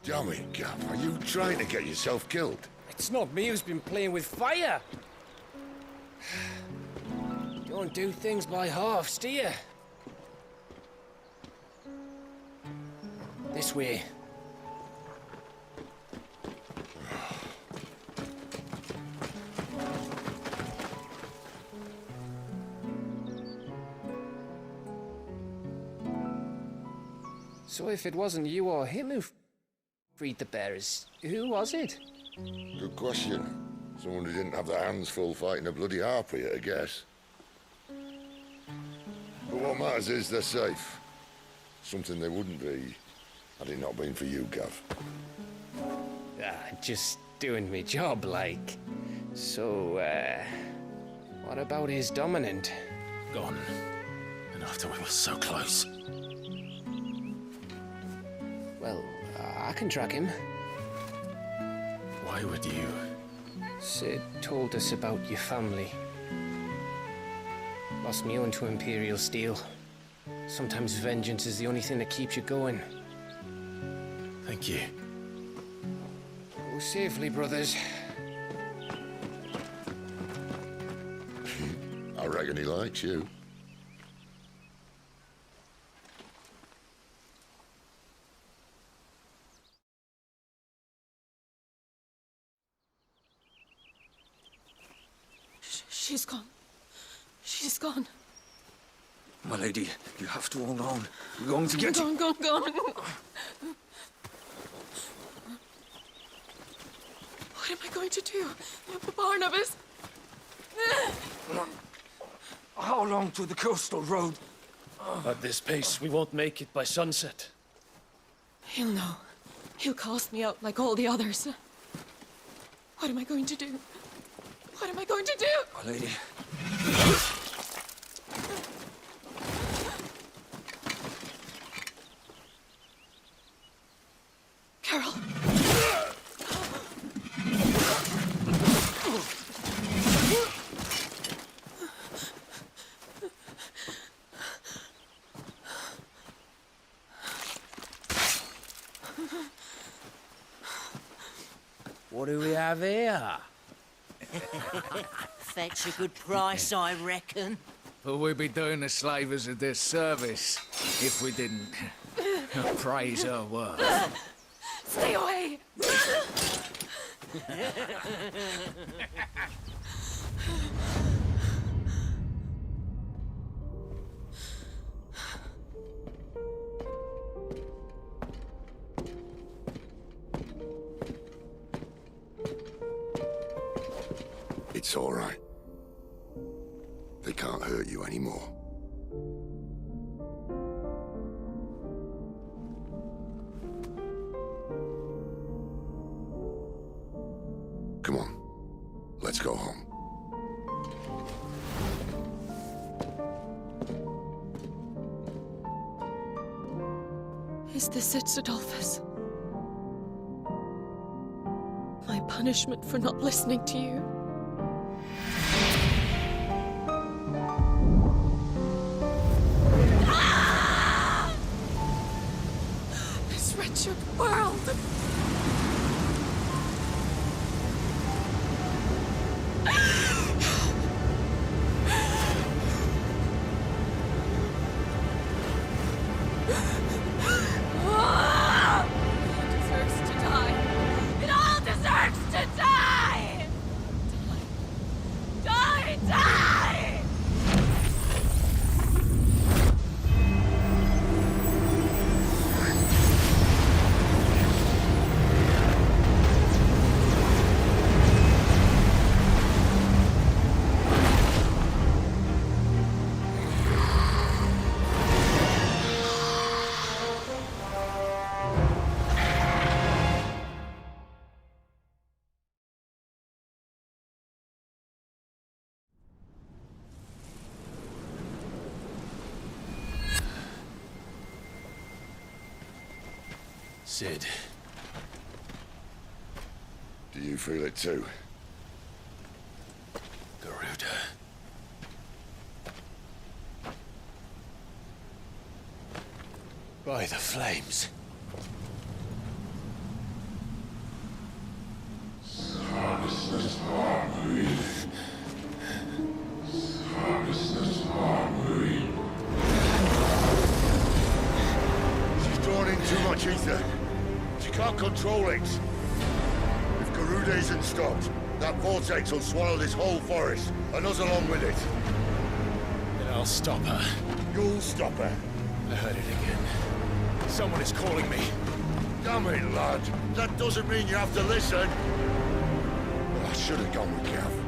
S13: Damn it, Gav. Are you trying to get yourself killed?
S18: It's not me who's been playing with fire. Don't do things by halves, do you? This way. So if it wasn't you or him who freed the bearers, who was it?
S13: Good question. Someone who didn't have their hands full fighting a bloody harpy, I guess. But what matters is they're safe. Something they wouldn't be had it not been for you, Gav.
S18: Just doing me job, like. So, what about his dominant?
S1: Gone. And after we were so close.
S18: Well, I can track him.
S1: Why would you?
S18: Sid told us about your family. Lost me own to Imperial Steel. Sometimes vengeance is the only thing that keeps you going.
S1: Thank you.
S18: Go safely, brothers.
S13: I reckon he likes you.
S10: She's gone. She's gone.
S19: My lady, you have to hold on. We're going to get
S10: Gone, gone, gone. What am I going to do? Barnabas?
S19: How long to the coastal road?
S2: At this pace, we won't make it by sunset.
S10: He'll know. He'll cast me out like all the others. What am I going to do? What am I going to do?
S19: My lady.
S10: Carol.
S5: What do we have here?
S11: Fetch a good price, I reckon.
S5: But we'd be doing the slavers a disservice if we didn't praise her work.
S10: Stay away!
S13: It's all right. They can't hurt you anymore. Come on. Let's go home.
S10: Is this it, Adolphus? My punishment for not listening to you? This wretched world! Deserves to die. It all deserves to die! Die! Die!
S1: Sid.
S13: Do you feel it too?
S1: Garuda. By the flames.
S13: She's drawn in too much ether. She can't control it. If Garuda isn't stopped, that vortex will swallow this whole forest, and us along with it.
S1: Then I'll stop her.
S13: You'll stop her.
S1: I heard it again. Someone is calling me.
S13: Damn it, lad. That doesn't mean you have to listen. Well, I should have gone with Gav.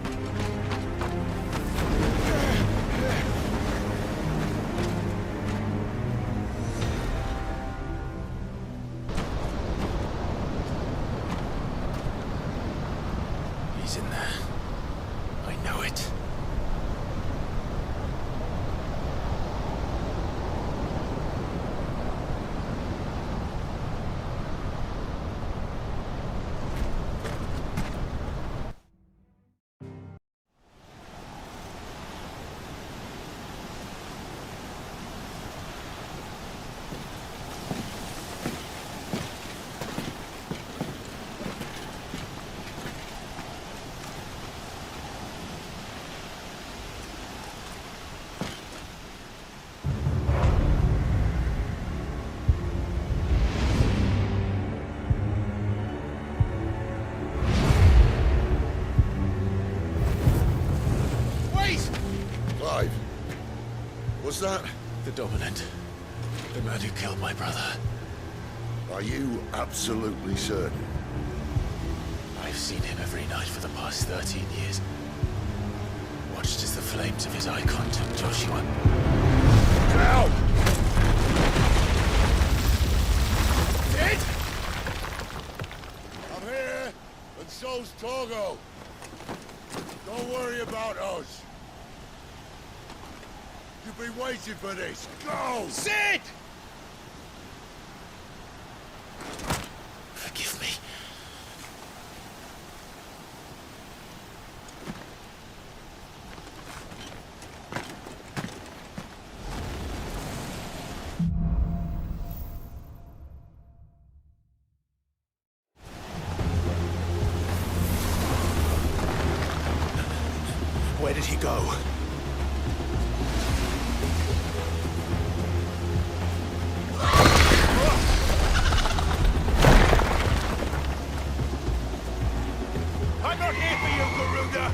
S1: He's in there. I know it.
S13: Clive, was that?
S1: The Dominant. The man who killed my brother.
S13: Are you absolutely certain?
S1: I've seen him every night for the past 13 years. Watched as the flames of his icon took Joshua.
S13: Down!
S1: Sid!
S13: I'm here, and so's Torgo. Don't worry about us. You've been waiting for this. Go!
S1: Sid! Forgive me. Where did he go?
S13: I'm not here for you, Garuda!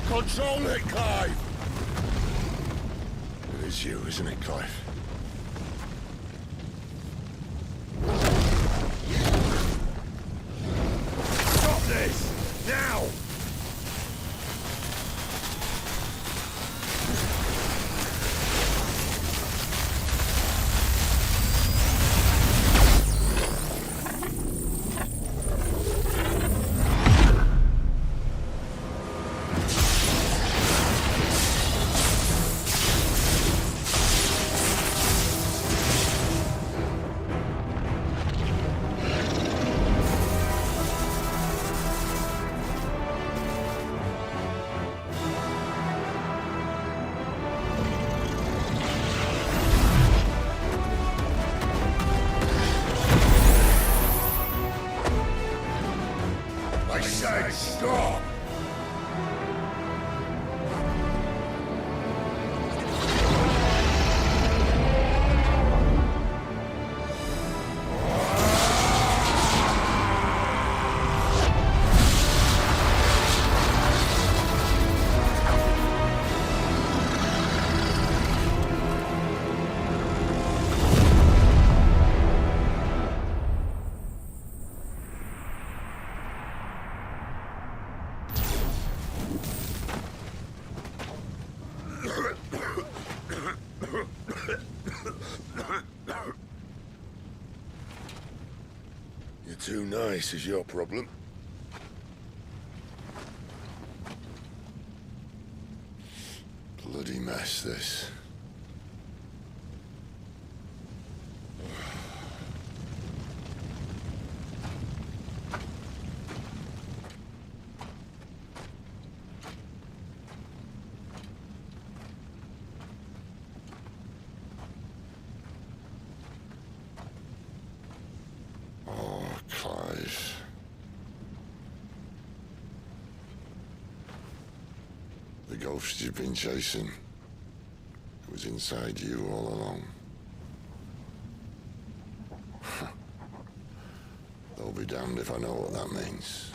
S13: Control it, Clive! It is you, isn't it, Clive? Stop this! Now! I said stop! You're too nice is your problem. Bloody mess, this. Clive. The ghost you've been chasing was inside you all along. They'll be damned if I know what that means.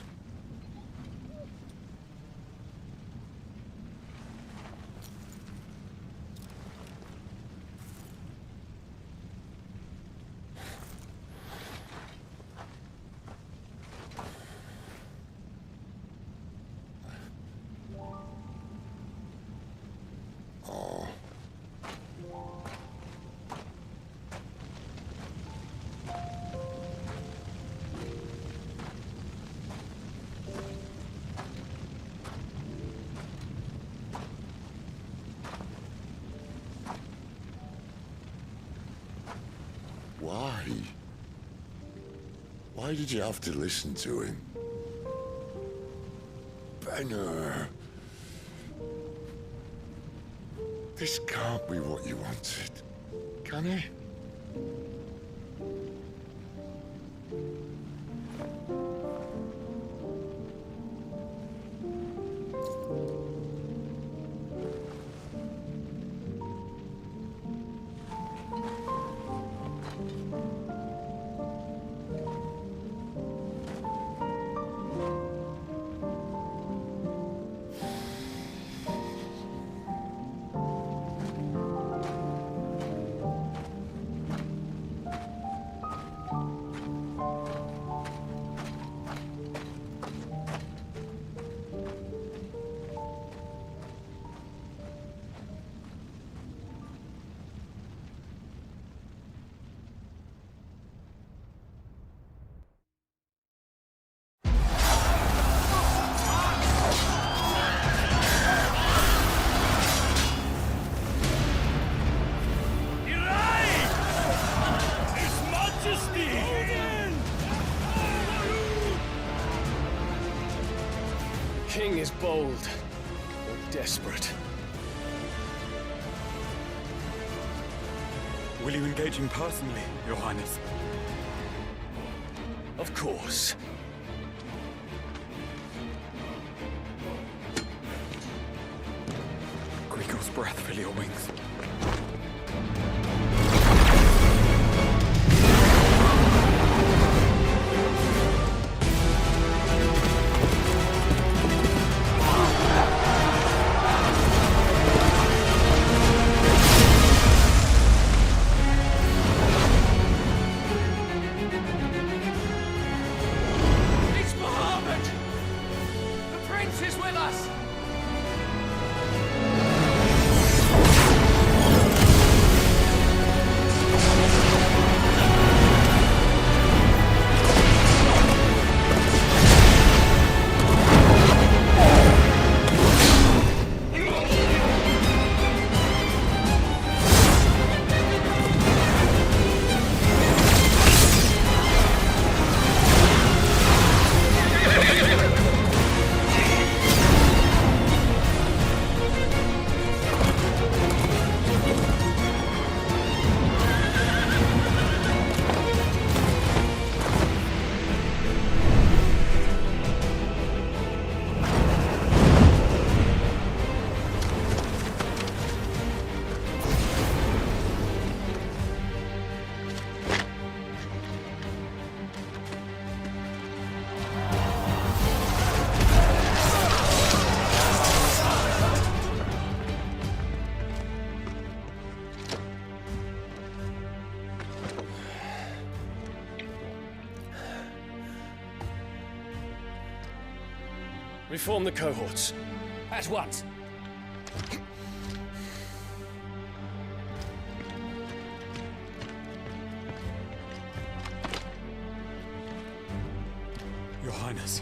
S13: Why? Why did you have to listen to him? Benner. This can't be what you wanted, can it?
S2: King is bold or desperate.
S6: Will you engage him personally, Your Highness?
S2: Of course.
S6: Grigor's breath fill your wings.
S2: Reform the cohorts.
S5: At once.
S6: Your Highness.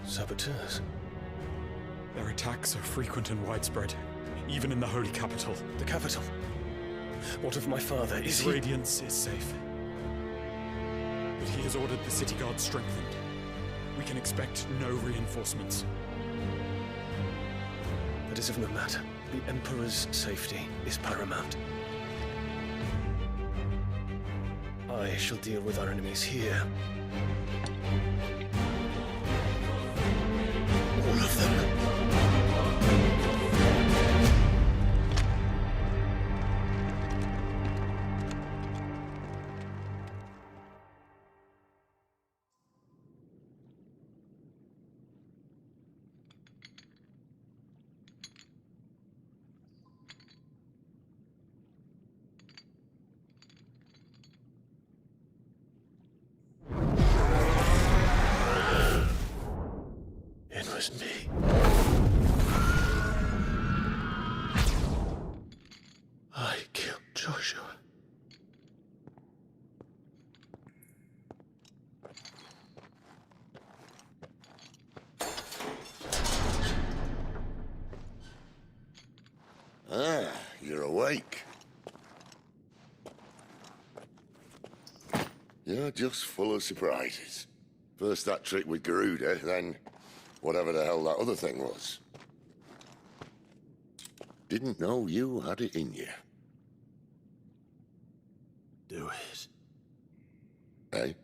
S2: Saboteurs.
S6: Their attacks are frequent and widespread, even in the Holy Capital.
S2: The capital? What of my father?
S6: His radiance is safe. But he has ordered the city guard strengthened. We can expect no reinforcements.
S2: That is of no matter. The Emperor's safety is paramount. I shall deal with our enemies here. All of them.
S4: It was me. I killed Joshua.
S13: Ah, you're awake. You're just full of surprises. First that trick with Garuda, then whatever the hell that other thing was. Didn't know you had it in you.
S1: Do it.
S13: Hey?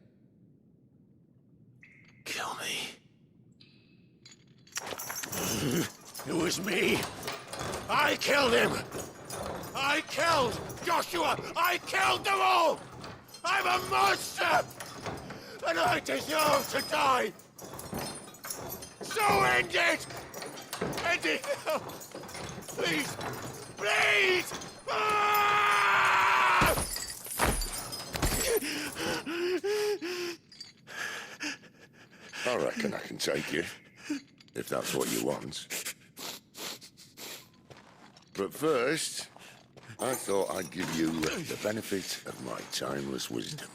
S1: Kill me.
S4: It was me. I killed him. I killed Joshua. I killed them all. I'm a monster. And I deserve to die. So end it. End it now. Please. Please. Ah!
S13: I reckon I can take you, if that's what you want. But first, I thought I'd give you the benefit of my timeless wisdom.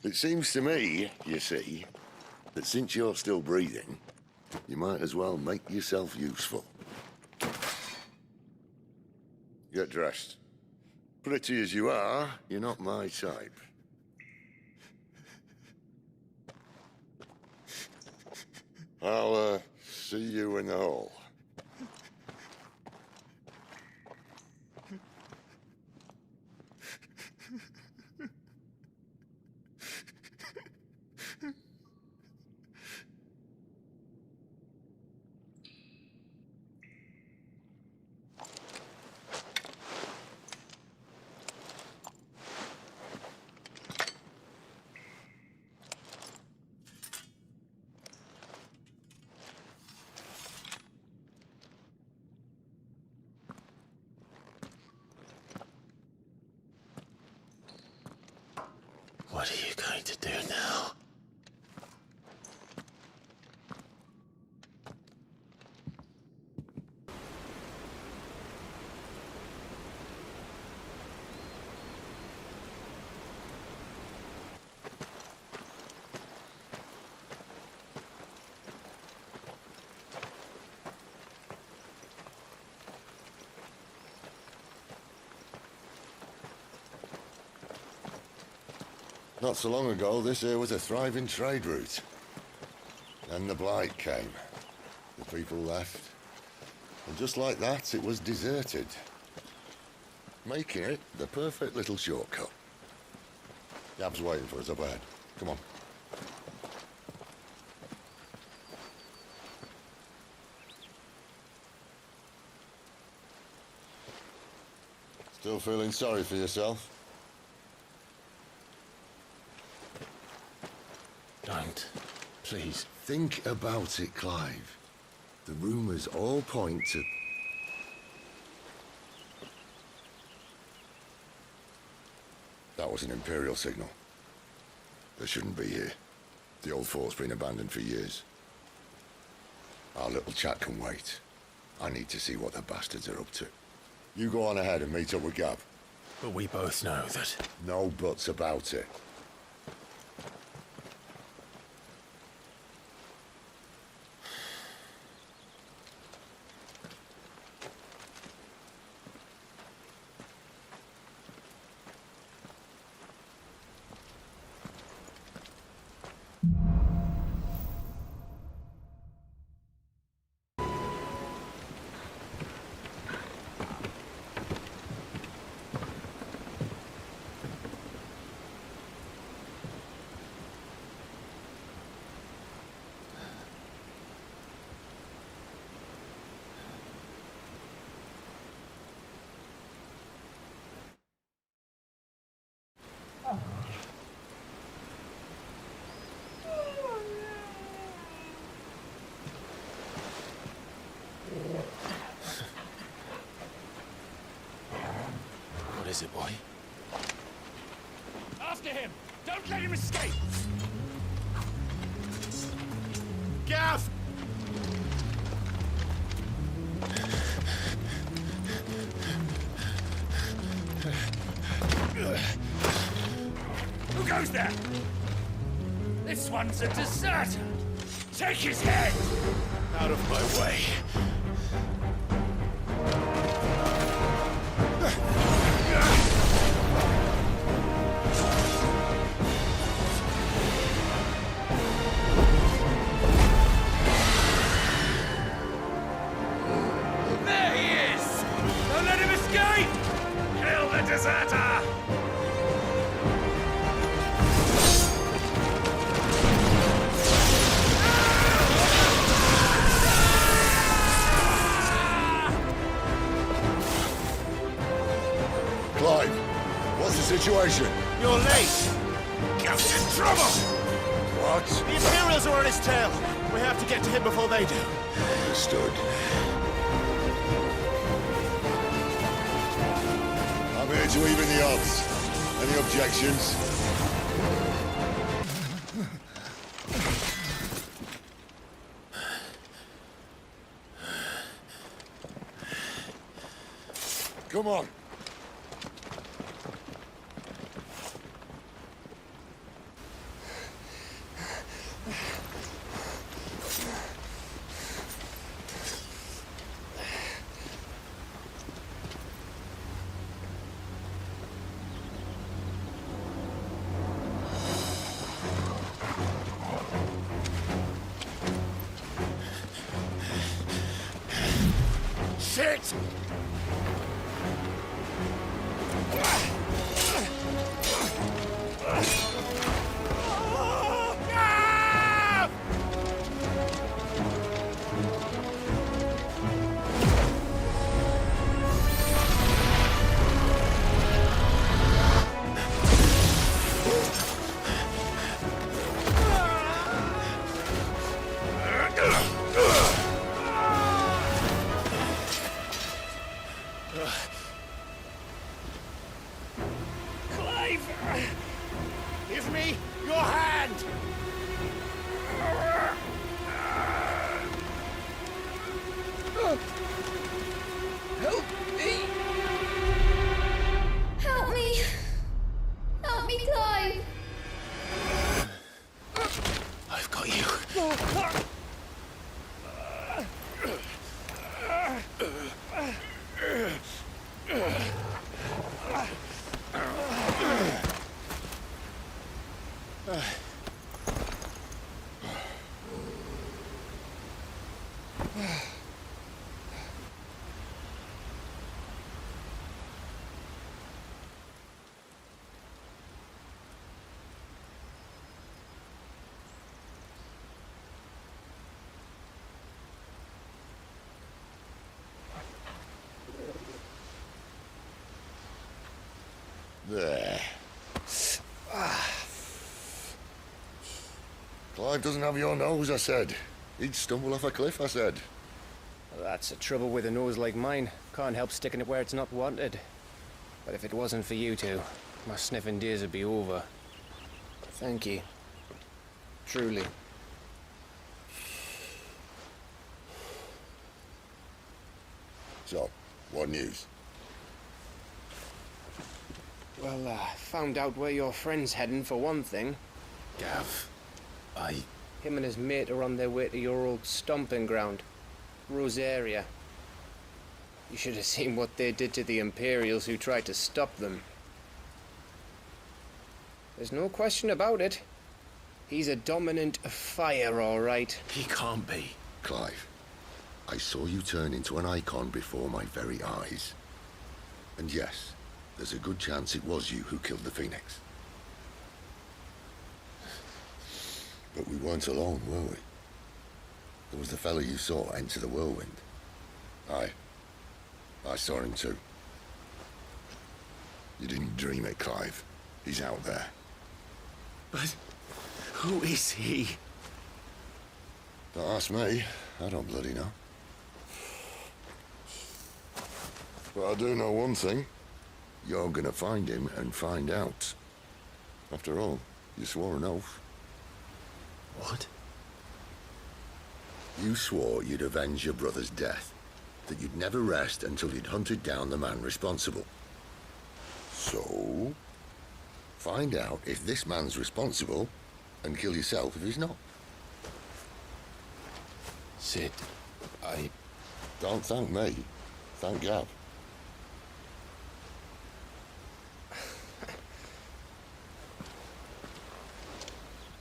S13: It seems to me, you see, that since you're still breathing, you might as well make yourself useful. Get dressed. Pretty as you are, you're not my type. I'll, see you in the hall.
S1: What are you going to do now?
S13: Not so long ago, this here was a thriving trade route. Then the Blight came. The people left. And just like that, it was deserted. Making it the perfect little shortcut. Gab's waiting for us up ahead. Come on. Still feeling sorry for yourself?
S1: Don't. Please.
S13: Think about it, Clive. The rumors all point to... That was an Imperial signal. They shouldn't be here. The old fort's been abandoned for years. Our little chat can wait. I need to see what the bastards are up to. You go on ahead and meet up with Gab.
S1: But we both know that...
S13: No buts about it.
S1: What is it, boy?
S5: After him! Don't let him escape!
S4: Gav!
S5: Who goes there? This one's a deserter! Take his head!
S4: Out of my way.
S13: Clive, what's the situation?
S12: You're late! Gav's in trouble!
S13: What?
S12: The Imperials are on his tail! We have to get to him before they do.
S13: Understood. I'm here to even the odds. Any objections? Come on.
S12: Shit! Clive! Give me your hand!
S10: Help me! Help me! Help me, Clive!
S1: I've got you.
S13: There. Clive doesn't have your nose, I said. He'd stumble off a cliff, I said.
S18: Well, that's the trouble with a nose like mine. Can't help sticking it where it's not wanted. But if it wasn't for you two, my sniffing days would be over. Thank you. Truly.
S13: So, what news?
S18: Well, found out where your friend's heading, for one thing.
S1: Gav,
S18: Him and his mate are on their way to your old stomping ground, Rosaria. You should have seen what they did to the Imperials who tried to stop them. There's no question about it. He's a dominant fire, all right.
S1: He can't be.
S13: Clive, I saw you turn into an icon before my very eyes. And yes, there's a good chance it was you who killed the Phoenix. But we weren't alone, were we? There was the fellow you saw enter the whirlwind. I saw him too. You didn't dream it, Clive. He's out there.
S1: But who is he?
S13: Don't ask me. I don't bloody know. But I do know one thing. You're gonna find him and find out. After all, you swore an oath.
S1: What?
S13: You swore you'd avenge your brother's death. That you'd never rest until you'd hunted down the man responsible. So, find out if this man's responsible and kill yourself if he's not.
S1: Sid,
S13: Don't thank me. Thank Gav.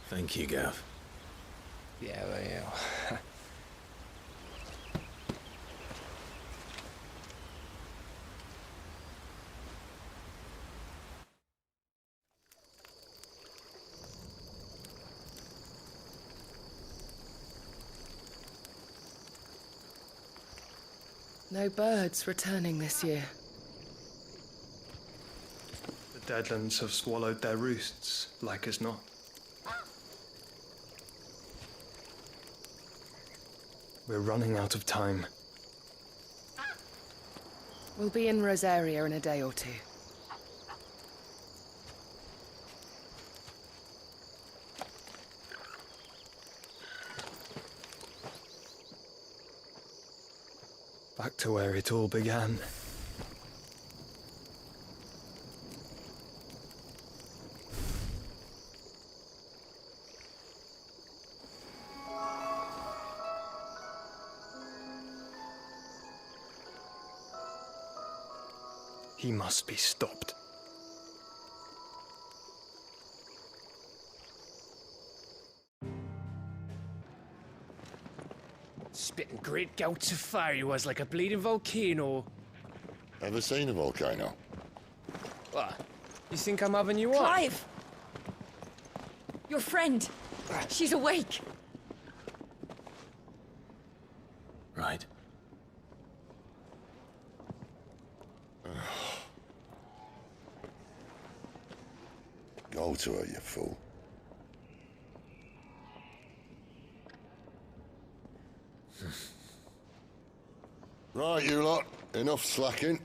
S1: Thank you, Gav.
S18: Yeah, well, yeah.
S20: No birds returning this year.
S2: The Deadlands have swallowed their roosts, like as not. We're running out of time.
S20: We'll be in Rosaria in a day or two.
S2: Back to where it all began. He must be stopped.
S18: Spitting great gouts of fire he was, like a bleeding volcano.
S13: Ever seen a volcano?
S18: What? You think I'm having you on?
S17: Clive! Your friend! She's awake!
S4: Right.
S13: Go to her, you fool. Right, you lot. Enough slacking.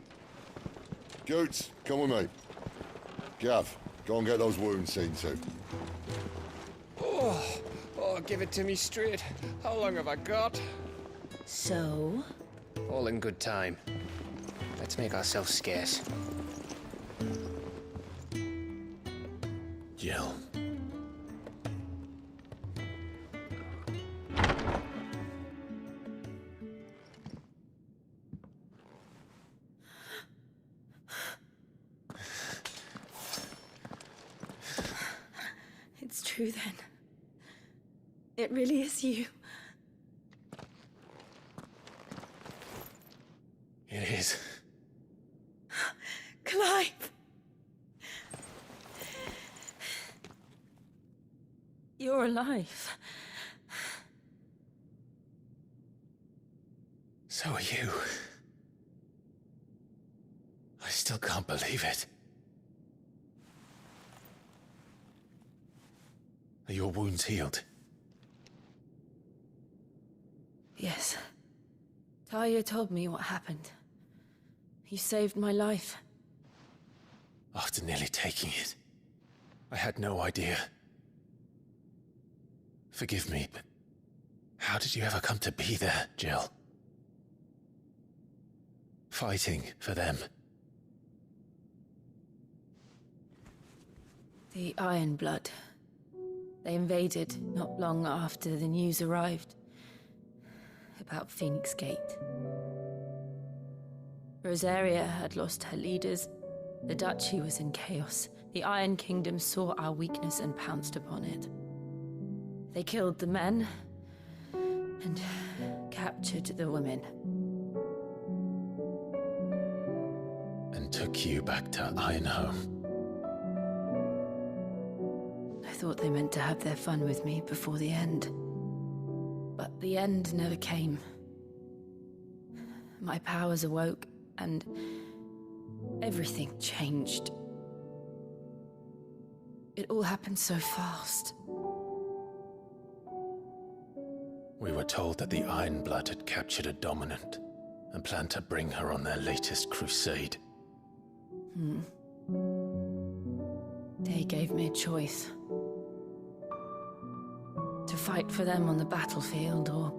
S13: Goots, come with me. Gav, go and get those wounds seen to.
S18: Oh, give it to me straight. How long have I got?
S22: So?
S18: All in good time. Let's make ourselves scarce.
S4: Jill.
S17: It's true then. It really is you.
S4: It is.
S17: Clive! You're alive.
S4: So are you. I still can't believe it. Are your wounds healed?
S17: Yes. Talia told me what happened. You saved my life.
S4: After nearly taking it, I had no idea. Forgive me, but how did you ever come to be there, Jill? Fighting for them.
S17: The Iron Blood. They invaded not long after the news arrived about Phoenix Gate. Rosaria had lost her leaders. The Duchy was in chaos. The Iron Kingdom saw our weakness and pounced upon it. They killed the men and captured the women.
S4: And took you back to Ironhome.
S17: I thought they meant to have their fun with me before the end. But the end never came. My powers awoke, and everything changed. It all happened so fast.
S4: We were told that the Iron Blood had captured a dominant and planned to bring her on their latest crusade.
S17: They gave me a choice. To fight for them on the battlefield, or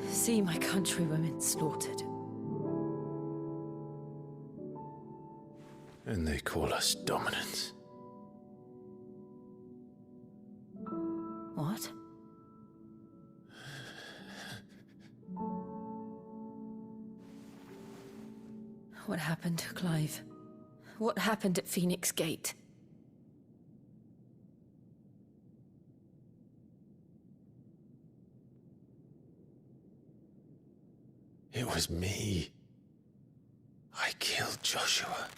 S17: see my countrywomen slaughtered.
S4: And they call us dominants.
S17: What? What happened, Clive? What happened at Phoenix Gate?
S4: It was me. I killed Joshua.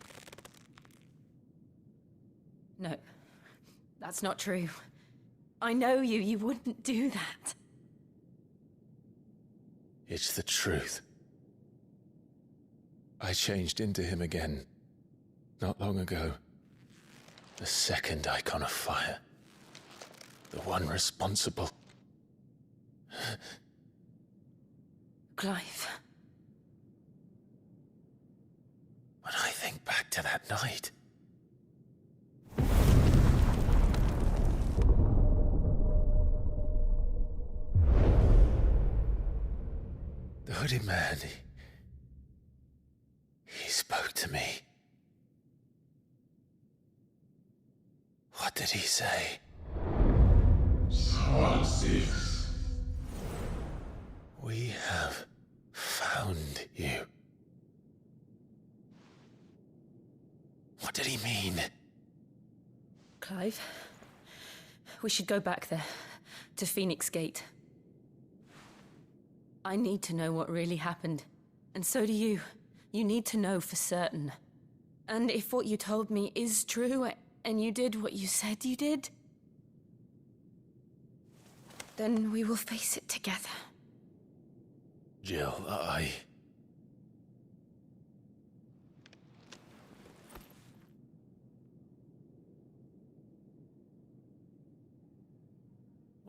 S17: No, that's not true. I know you. You wouldn't do that.
S1: It's the truth. I changed into him again, not long ago. The second icon of fire. The one responsible.
S17: Clive.
S1: When I think back to that night... The hooded man, he spoke to me. What did he say?
S13: Francis.
S1: We have found you. What did he mean?
S17: Clive, we should go back there, to Phoenix Gate. I need to know what really happened. And so do you. You need to know for certain. And if what you told me is true, and you did what you said you did, then we will face it together.
S1: Jill,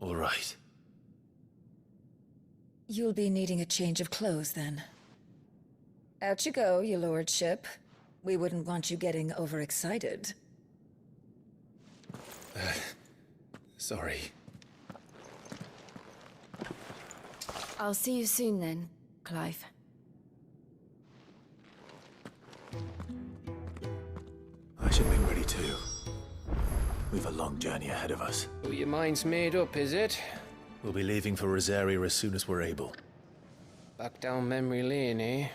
S1: All right.
S14: You'll be needing a change of clothes, then. Out you go, your lordship. We wouldn't want you getting overexcited.
S1: Sorry.
S17: I'll see you soon then, Clive.
S1: I should make ready too. We've a long journey ahead of us.
S18: Oh, your mind's made up, is it?
S1: We'll be leaving for Rosaria as soon as we're able.
S18: Back down memory lane, eh?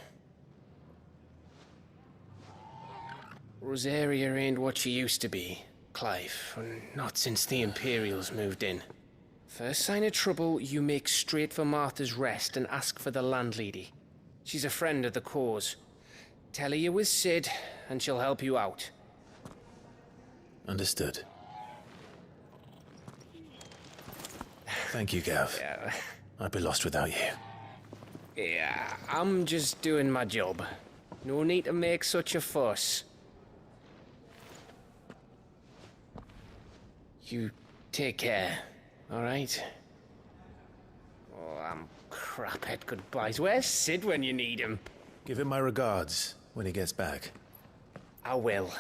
S18: Rosaria ain't what she used to be, Clive. Not since the Imperials moved in. First sign of trouble, you make straight for Martha's Rest and ask for the landlady. She's a friend of the cause. Tell her you was Sid, and she'll help you out.
S1: Understood. Thank you, Gav.
S18: Yeah.
S1: I'd be lost without you.
S18: Yeah, I'm just doing my job. No need to make such a fuss. You take care, all right? Oh, I'm crap at goodbyes. Where's Sid when you need him?
S1: Give him my regards when he gets back.
S18: I will.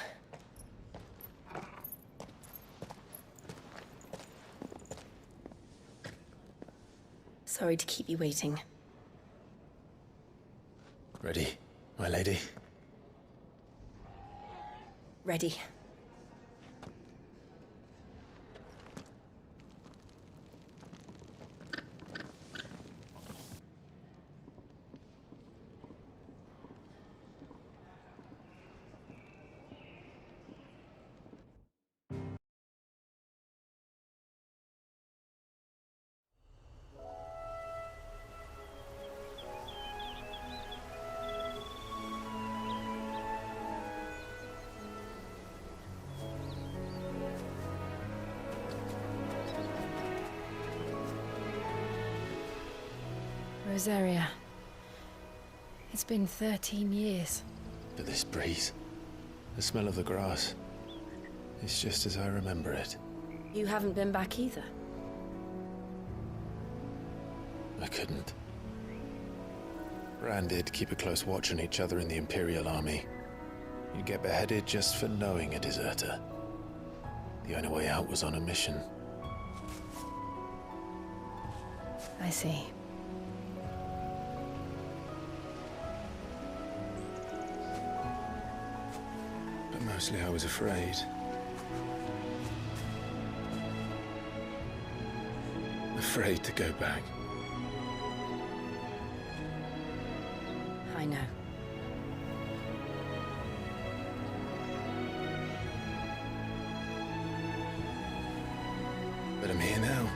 S17: Sorry to keep you waiting.
S1: Ready, my lady?
S17: Ready. Rosaria. It's been 13 years.
S1: But this breeze, the smell of the grass, it's just as I remember it.
S17: You haven't been back either.
S1: I couldn't. Bran did keep a close watch on each other in the Imperial Army. You'd get beheaded just for knowing a deserter. The only way out was on a mission.
S17: I see.
S1: But mostly I was afraid. Afraid to go back.
S17: I know.
S1: But I'm here now.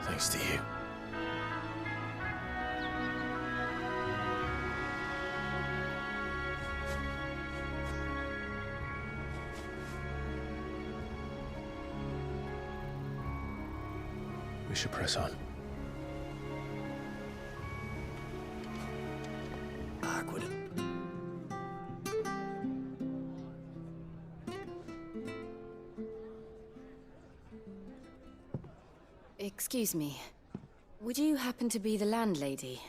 S1: Thanks to you. We should press on.
S15: Awkward.
S7: Excuse me. Would you happen to be the landlady?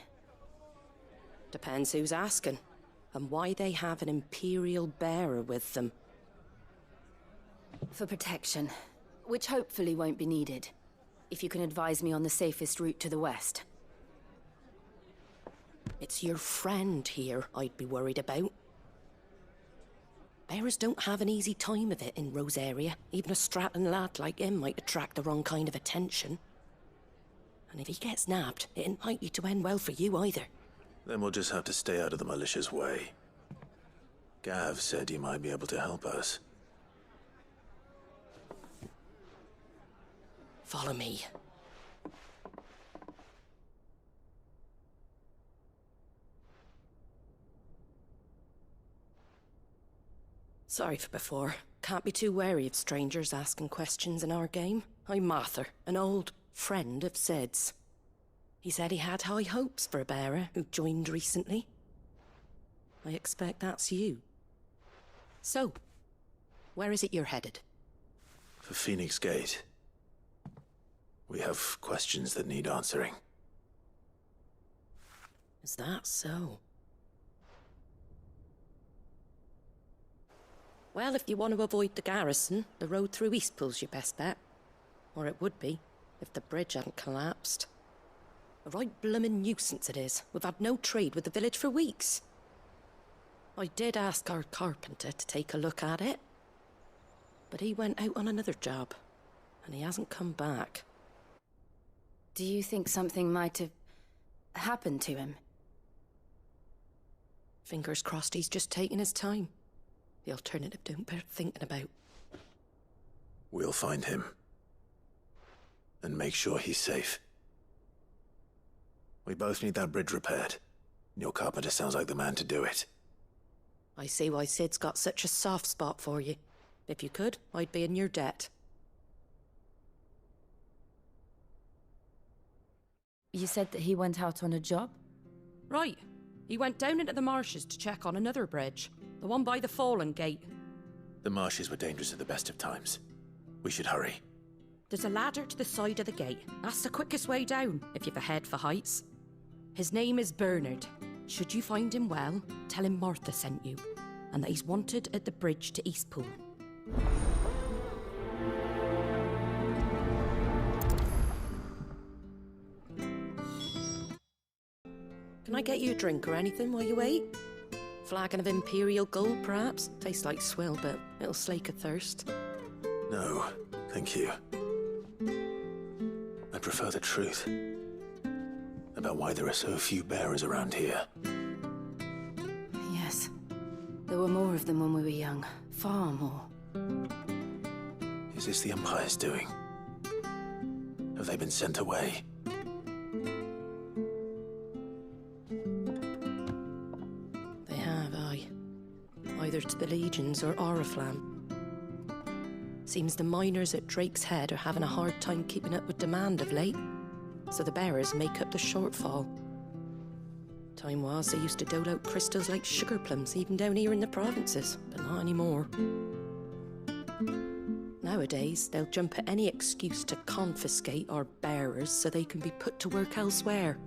S21: Depends who's asking, and why they have an Imperial bearer with them.
S7: For protection, which hopefully won't be needed. If you can advise me on the safest route to the west.
S21: It's your friend here I'd be worried about. Bearers don't have an easy time of it in Rosaria. Even a Stratton lad like him might attract the wrong kind of attention. And if he gets nabbed, it ain't likely to end well for you either.
S1: Then we'll just have to stay out of the malicious way. Gav said you might be able to help us.
S21: Follow me. Sorry for before. Can't be too wary of strangers asking questions in our game. I'm Martha, an old friend of Sid's. He said he had high hopes for a bearer who joined recently. I expect that's you. So, where is it you're headed?
S1: For Phoenix Gate. We have questions that need answering.
S21: Is that so? Well, if you want to avoid the garrison, the road through Eastpool's your best bet. Or it would be, if the bridge hadn't collapsed. A right bloomin' nuisance it is. We've had no trade with the village for weeks. I did ask our carpenter to take a look at it. But he went out on another job, and he hasn't come back.
S7: Do you think something might have happened to him?
S21: Fingers crossed he's just taking his time. The alternative don't bear thinking about.
S1: We'll find him. And make sure he's safe. We both need that bridge repaired. Your carpenter sounds like the man to do it.
S21: I see why Sid's got such a soft spot for you. If you could, I'd be in your debt.
S17: You said that he went out on a job?
S21: Right. He went down into the marshes to check on another bridge. The one by the Fallen Gate.
S1: The marshes were dangerous at the best of times. We should hurry.
S21: There's a ladder to the side of the gate. That's the quickest way down, if you've a head for heights. His name is Bernard. Should you find him well, tell him Martha sent you, and that he's wanted at the bridge to Eastpool. Can I get you a drink or anything while you wait? Flagon of Imperial Gold, perhaps? Tastes like swill, but it'll slake a thirst.
S1: No, thank you. I prefer the truth. About why there are so few bearers around here.
S7: Yes. There were more of them when we were young. Far more.
S1: Is this the Empire's doing? Have they been sent away?
S21: They have, aye. Either to the Legions or Oriflamme. Seems the miners at Drake's Head are having a hard time keeping up with demand of late, so the bearers make up the shortfall. Time was they used to dole out crystals like sugar plums even down here in the provinces, but not anymore. Nowadays, they'll jump at any excuse to confiscate our bearers so they can be put to work elsewhere.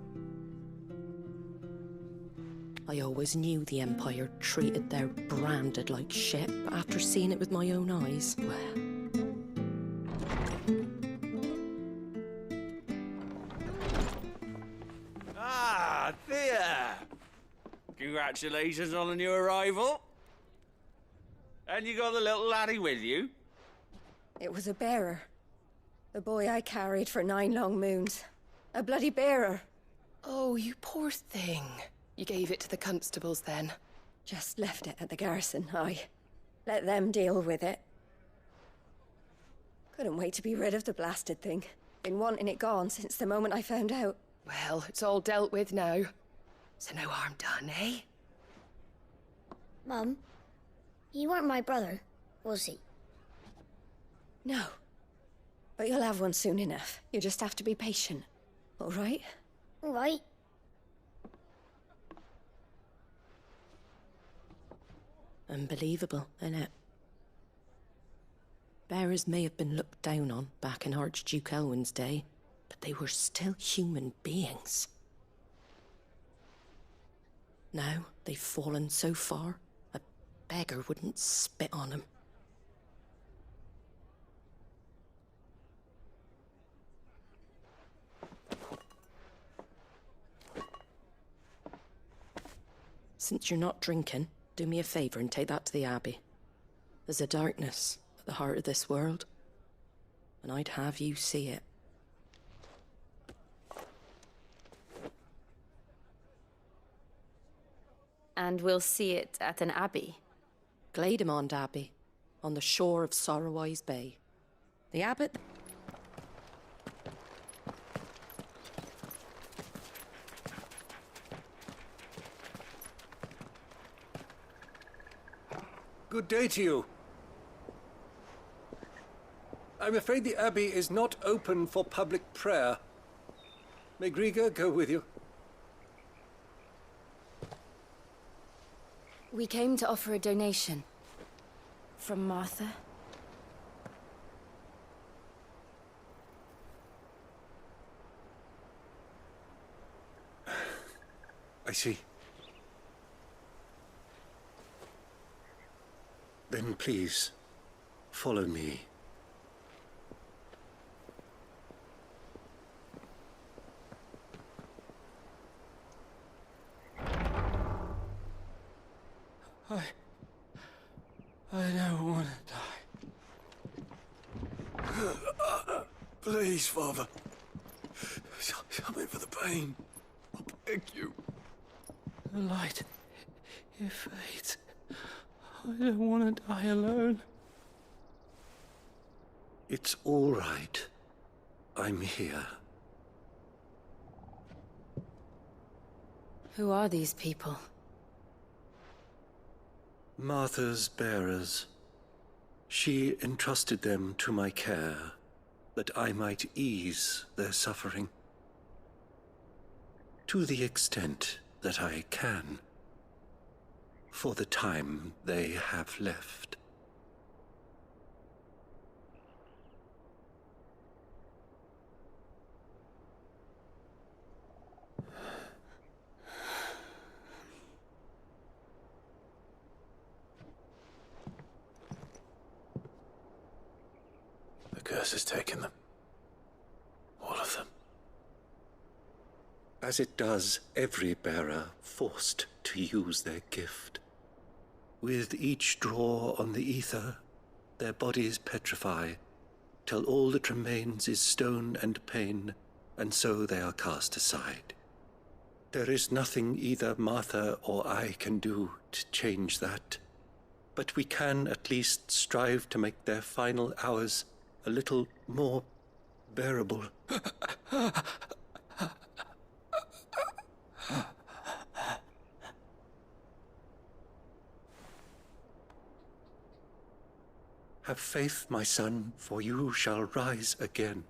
S21: I always knew the Empire treated their branded like shit, but after seeing it with my own eyes, well...
S23: Ah, Thea! Congratulations on the new arrival. And you got the little laddie with you?
S14: It was a bearer. The boy I carried for 9 long moons. A bloody bearer.
S20: Oh, you poor thing. You gave it to the constables then?
S14: Just left it at the garrison, aye. Let them deal with it. Couldn't wait to be rid of the blasted thing. Been wanting it gone since the moment I found out.
S20: Well, it's all dealt with now. So no harm done, eh?
S24: Mum, he weren't my brother, was he?
S14: No. But you'll have one soon enough. You just have to be patient. All right?
S3: All right.
S21: Unbelievable, innit? Bearers may have been looked down on back in Archduke Elwin's day, but they were still human beings. Now they've fallen so far, a beggar wouldn't spit on them. Since you're not drinking, do me a favor and take that to the Abbey. There's a darkness at the heart of this world, and I'd have you see it.
S7: And we'll see it at an abbey?
S21: Glademond Abbey, on the shore of Sorrowwise Bay. The abbot...
S8: Good day to you. I'm afraid the Abbey is not open for public prayer. May Griga go with you?
S7: We came to offer a donation. From Martha.
S8: I see. Then please, follow me.
S9: I don't want to die. Please, Father. Something for the pain. I beg you. The light, it fades. I don't want to die alone.
S8: It's all right. I'm here.
S7: Who are these people?
S8: Martha's bearers. She entrusted them to my care, that I might ease their suffering. To the extent that I can, for the time they have left.
S1: The curse has taken them. All of them.
S8: As it does every bearer forced to use their gift. With each draw on the ether, their bodies petrify, till all that remains is stone and pain, and so they are cast aside. There is nothing either Martha or I can do to change that, but we can at least strive to make their final hours a little more bearable. Have faith, my son, for you shall rise again,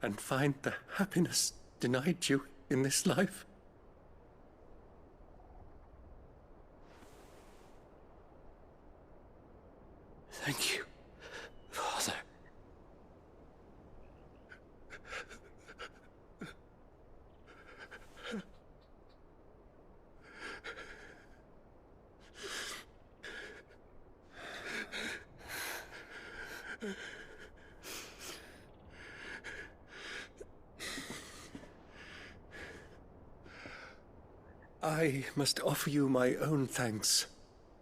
S8: and find the happiness denied you in this life.
S9: Thank you, Father.
S8: I must offer you my own thanks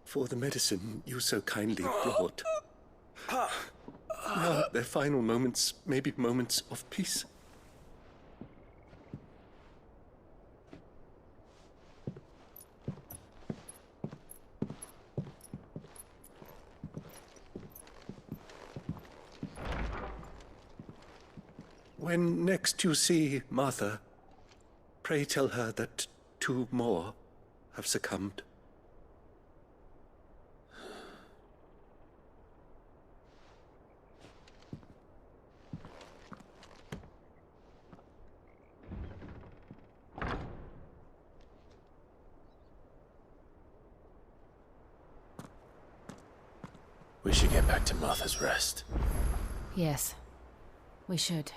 S8: for the medicine you so kindly brought. Now, their final moments may be moments of peace. When next you see Martha, pray tell her that 2 more have succumbed.
S1: We should get back to Martha's Rest.
S17: Yes, we should.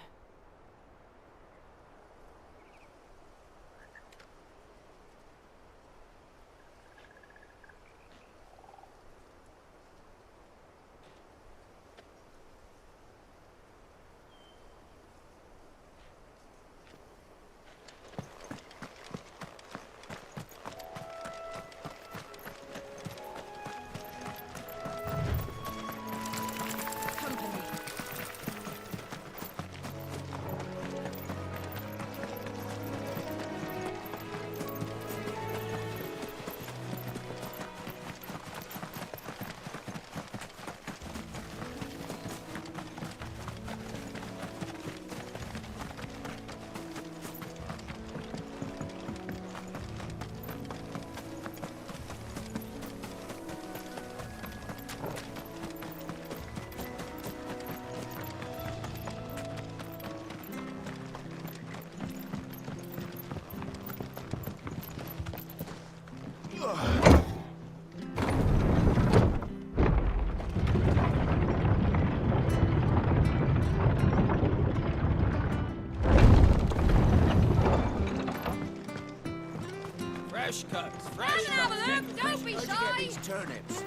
S5: Fresh cuts, fresh
S22: Have
S5: cuts.
S22: a look, don't be shy!
S3: These turnips.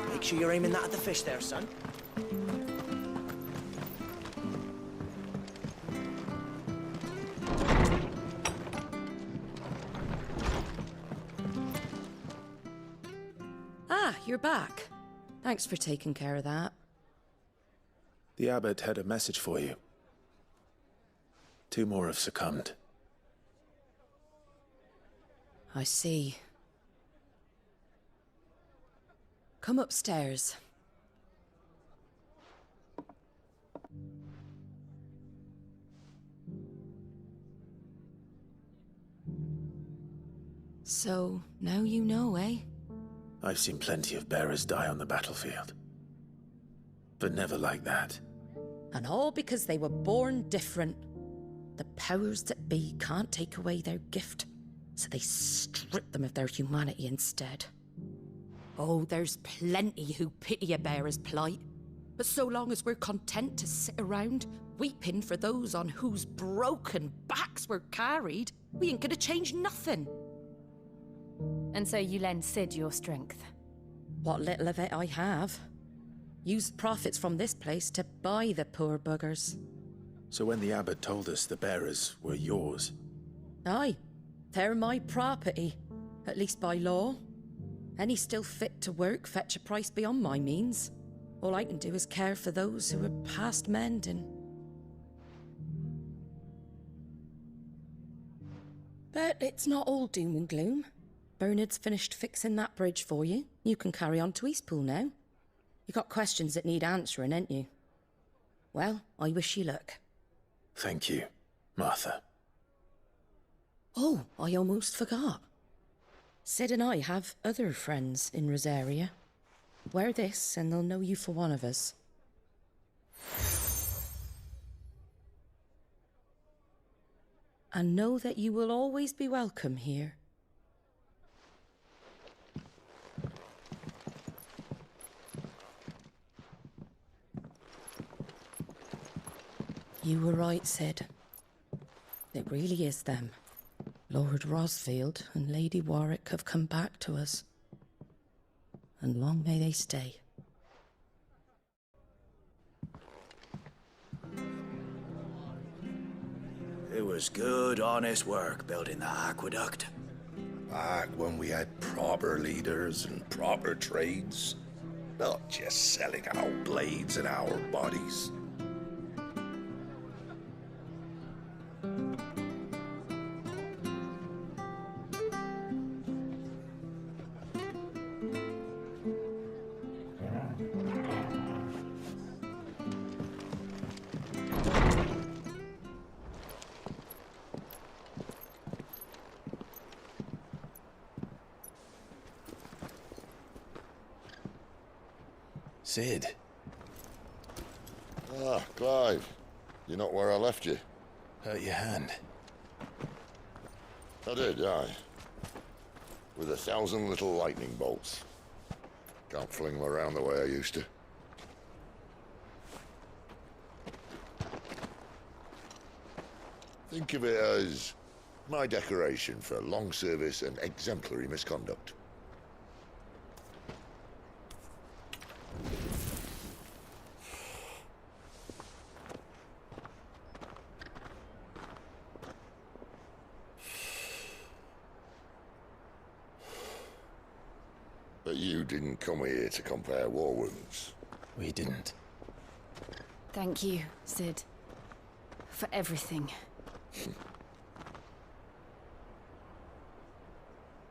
S3: Make sure you're aiming that at the fish there, son.
S21: Ah, you're back. Thanks for taking care of that.
S1: The abbot had a message for you. 2 more have succumbed.
S21: I see. Come upstairs. So, now you know, eh?
S1: I've seen plenty of bearers die on the battlefield. But never like that.
S21: And all because they were born different. The powers that be can't take away their gift, so they strip them of their humanity instead. Oh, there's plenty who pity a bearer's plight. But so long as we're content to sit around, weeping for those on whose broken backs we're carried, we ain't gonna change nothing.
S17: And so you lend Sid your strength?
S21: What little of it I have. Use profits from this place to buy the poor buggers.
S1: So when the abbot told us the bearers were yours...
S21: Aye, they're my property, at least by law. Any still fit to work fetch a price beyond my means. All I can do is care for those who are past mending. But it's not all doom and gloom. Bernard's finished fixing that bridge for you. You can carry on to Eastpool now. You got questions that need answering, ain't you? Well, I wish you luck.
S1: Thank you, Martha.
S21: Oh, I almost forgot. Sid and I have other friends in Rosaria. Wear this and they'll know you for one of us. And know that you will always be welcome here. You were right, Sid. It really is them. Lord Rosfield and Lady Warwick have come back to us. And long may they stay.
S3: It was good, honest work building the aqueduct.
S16: Back when we had proper leaders and proper trades. Not just selling our blades and our bodies.
S1: Sid.
S13: Ah, Clive. You're not where I left you.
S1: Hurt your hand.
S13: I did, aye. With 1,000 little lightning bolts. Can't fling them around the way I used to. Think of it as my decoration for long service and exemplary misconduct. But you didn't come here to compare war wounds.
S1: We didn't.
S7: Thank you, Sid. For everything.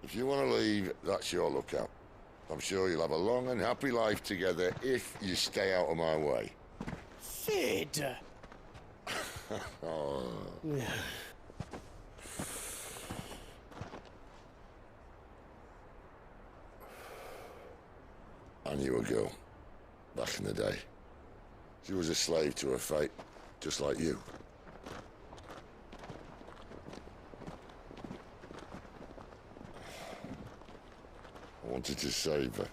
S13: If you want to leave, that's your lookout. I'm sure you'll have a long and happy life together if you stay out of my way.
S12: Sid!
S13: Oh. I knew a girl, back in the day. She was a slave to her fate, just like you. I wanted to save her.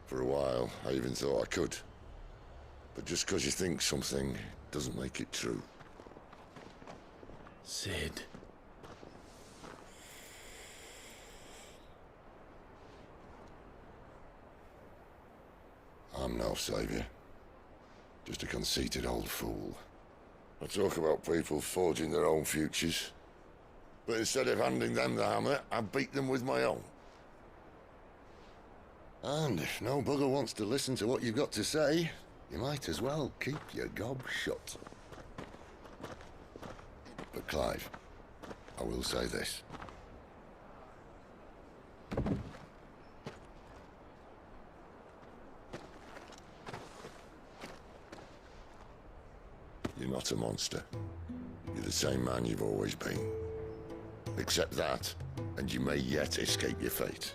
S13: For a while, I even thought I could. But just because you think something doesn't make it true.
S1: Sid.
S13: I'm no savior. Just a conceited old fool. I talk about people forging their own futures. But instead of handing them the hammer, I beat them with my own. And if no bugger wants to listen to what you've got to say, you might as well keep your gob shut. But Clive, I will say this. You're not a monster. You're the same man you've always been. Accept that, and you may yet escape your fate.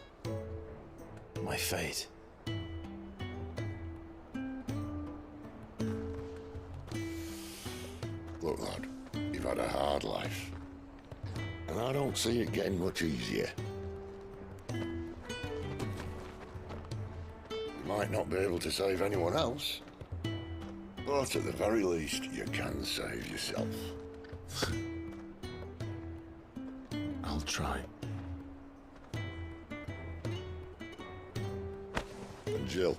S1: My fate?
S13: Look, lad, you've had a hard life. And I don't see it getting much easier. You might not be able to save anyone else, but at the very least, you can save yourself.
S1: I'll try.
S13: And Jill,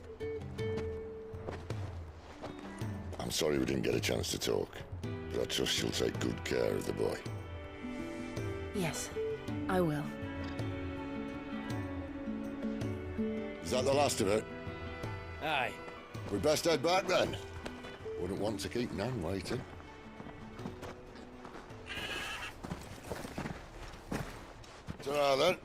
S13: I'm sorry we didn't get a chance to talk, but I trust you'll take good care of the boy.
S7: Yes, I will.
S13: Is that the last of it?
S12: Aye.
S13: We best head back then. Wouldn't want to keep Nan waiting. Ta-ra then.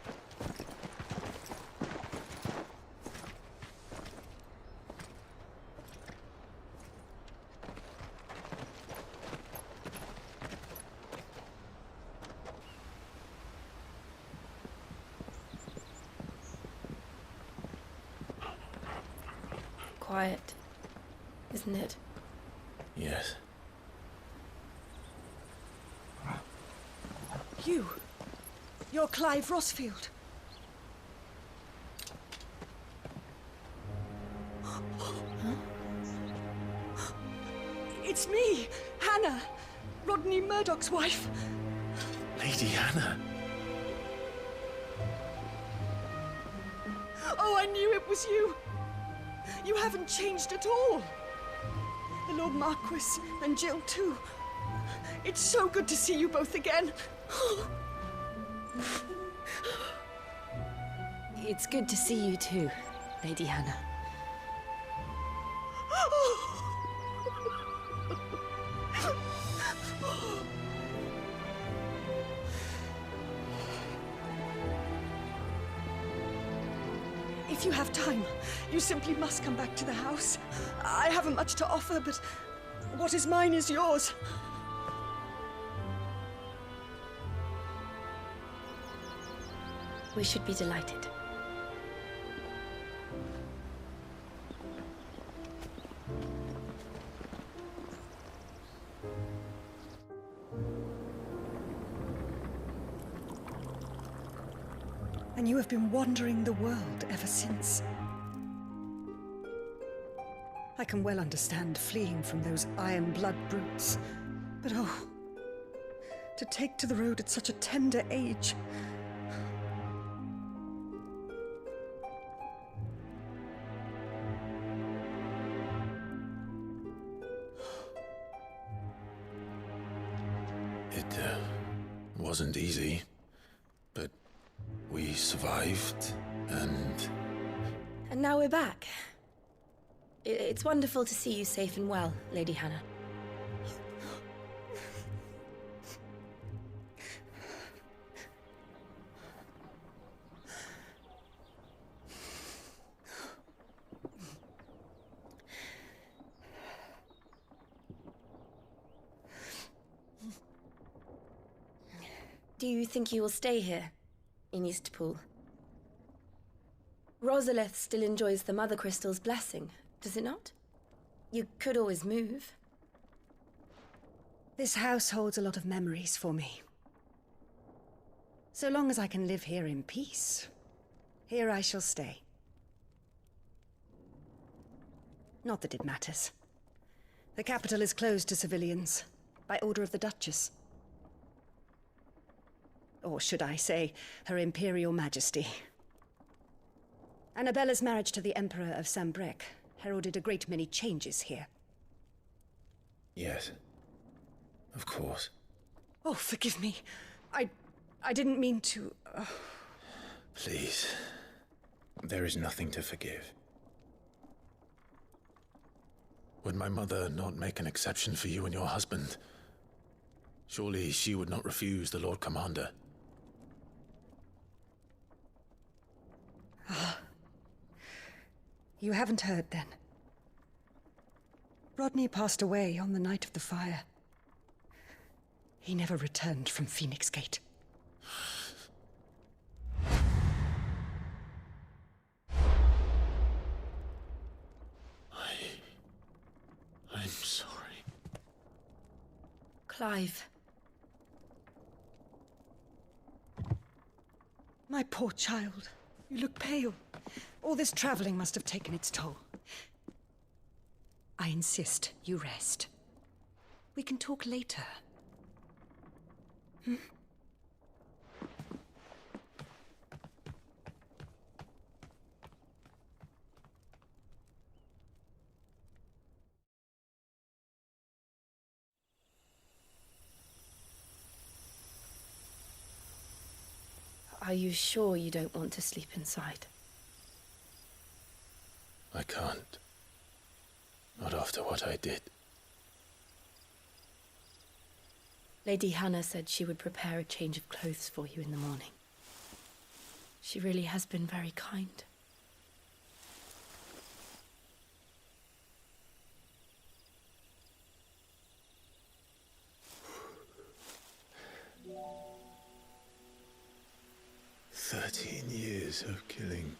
S17: Quiet, isn't it?
S1: Yes.
S14: You're Clive Rossfield. It's me, Hannah, Rodney Murdoch's wife.
S1: Lady Hannah.
S14: Oh, I knew it was you. You haven't changed at all. The Lord Marquis and Jill too. It's so good to see you both again.
S7: It's good to see you too, Lady Hannah.
S14: If you have time, you simply must come back to the house. I haven't much to offer, but what is mine is yours.
S17: We should be delighted.
S14: And you have been wandering the world ever since.
S6: I can well understand fleeing from those iron blood brutes. But oh, to take to the road at such a tender age.
S1: It wasn't easy, but we survived, and...
S7: And now we're back. It's wonderful to see you safe and well, Lady Hannah. Do you think you will stay here, in Eastpool? Rosalith still enjoys the Mother Crystal's blessing, does it not? You could always move.
S6: This house holds a lot of memories for me. So long as I can live here in peace, here I shall stay. Not that it matters. The capital is closed to civilians, by order of the Duchess. Or should I say, Her Imperial Majesty. Annabella's marriage to the Emperor of Sambrec heralded a great many changes here.
S4: Yes. Of course.
S6: Oh, forgive me. I didn't mean to...
S4: Please. There is nothing to forgive.
S1: Would my mother not make an exception for you and your husband? Surely she would not refuse the Lord Commander.
S6: You haven't heard, then. Rodney passed away on the night of the fire. He never returned from Phoenix Gate.
S1: I'm sorry.
S7: Clive.
S6: My poor child. You look pale. All this traveling must have taken its toll. I insist you rest. We can talk later. Hmm?
S7: Are you sure you don't want to sleep inside?
S1: I can't. Not after what I did.
S7: Lady Hannah said she would prepare a change of clothes for you in the morning. She really has been very kind.
S1: Years of killing.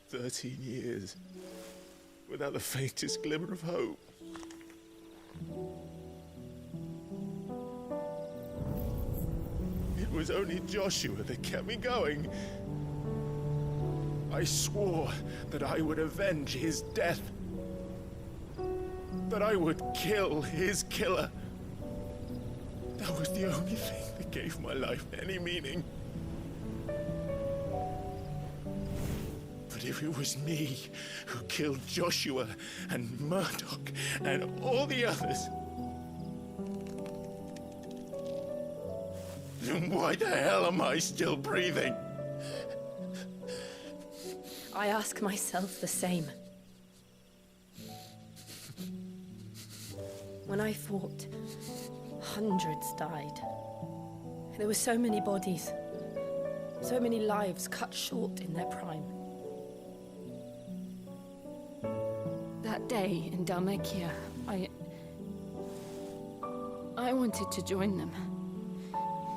S1: 13 years without the faintest glimmer of hope. It was only Joshua that kept me going. I swore that I would avenge his death. That I would kill his killer. That was the only thing that gave my life any meaning. But if it was me who killed Joshua and Murdoch and all the others, then why the hell am I still breathing?
S7: I ask myself the same. When I fought, hundreds died. There were so many bodies, so many lives cut short in their prime. That day in Dalmekia, I wanted to join them.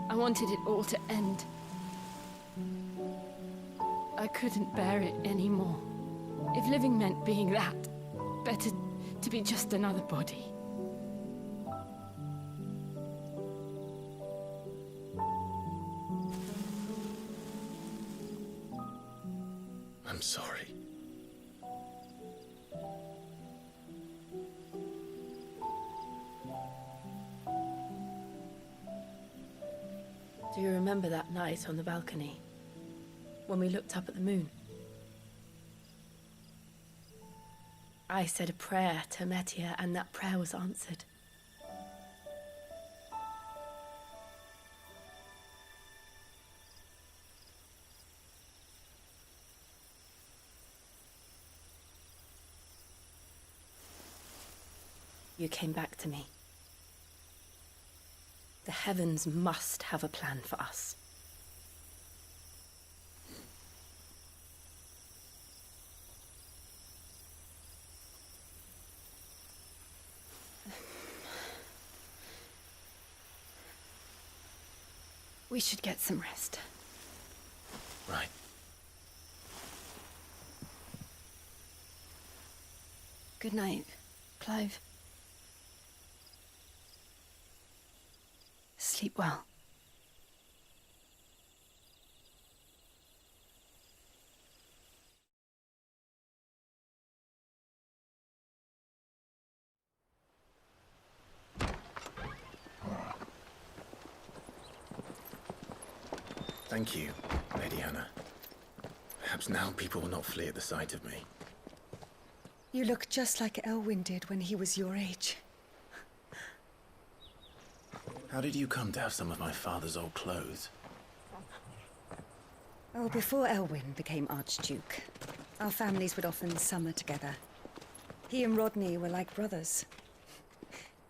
S7: I wanted it all to end. I couldn't bear it anymore. If living meant being that, better to be just another body.
S4: I'm sorry.
S17: Do you remember that night on the balcony? When we looked up at the moon? I said a prayer to Metia, and that prayer was answered. You came back to me. The heavens must have a plan for us. We should get some rest.
S4: Right.
S17: Good night, Clive. Sleep well.
S4: Thank you, Lady Hannah. Perhaps now people will not flee at the sight of me.
S6: You look just like Elwyn did when he was your age.
S4: How did you come to have some of my father's old clothes?
S6: Oh, before Elwyn became Archduke, our families would often summer together. He and Rodney were like brothers.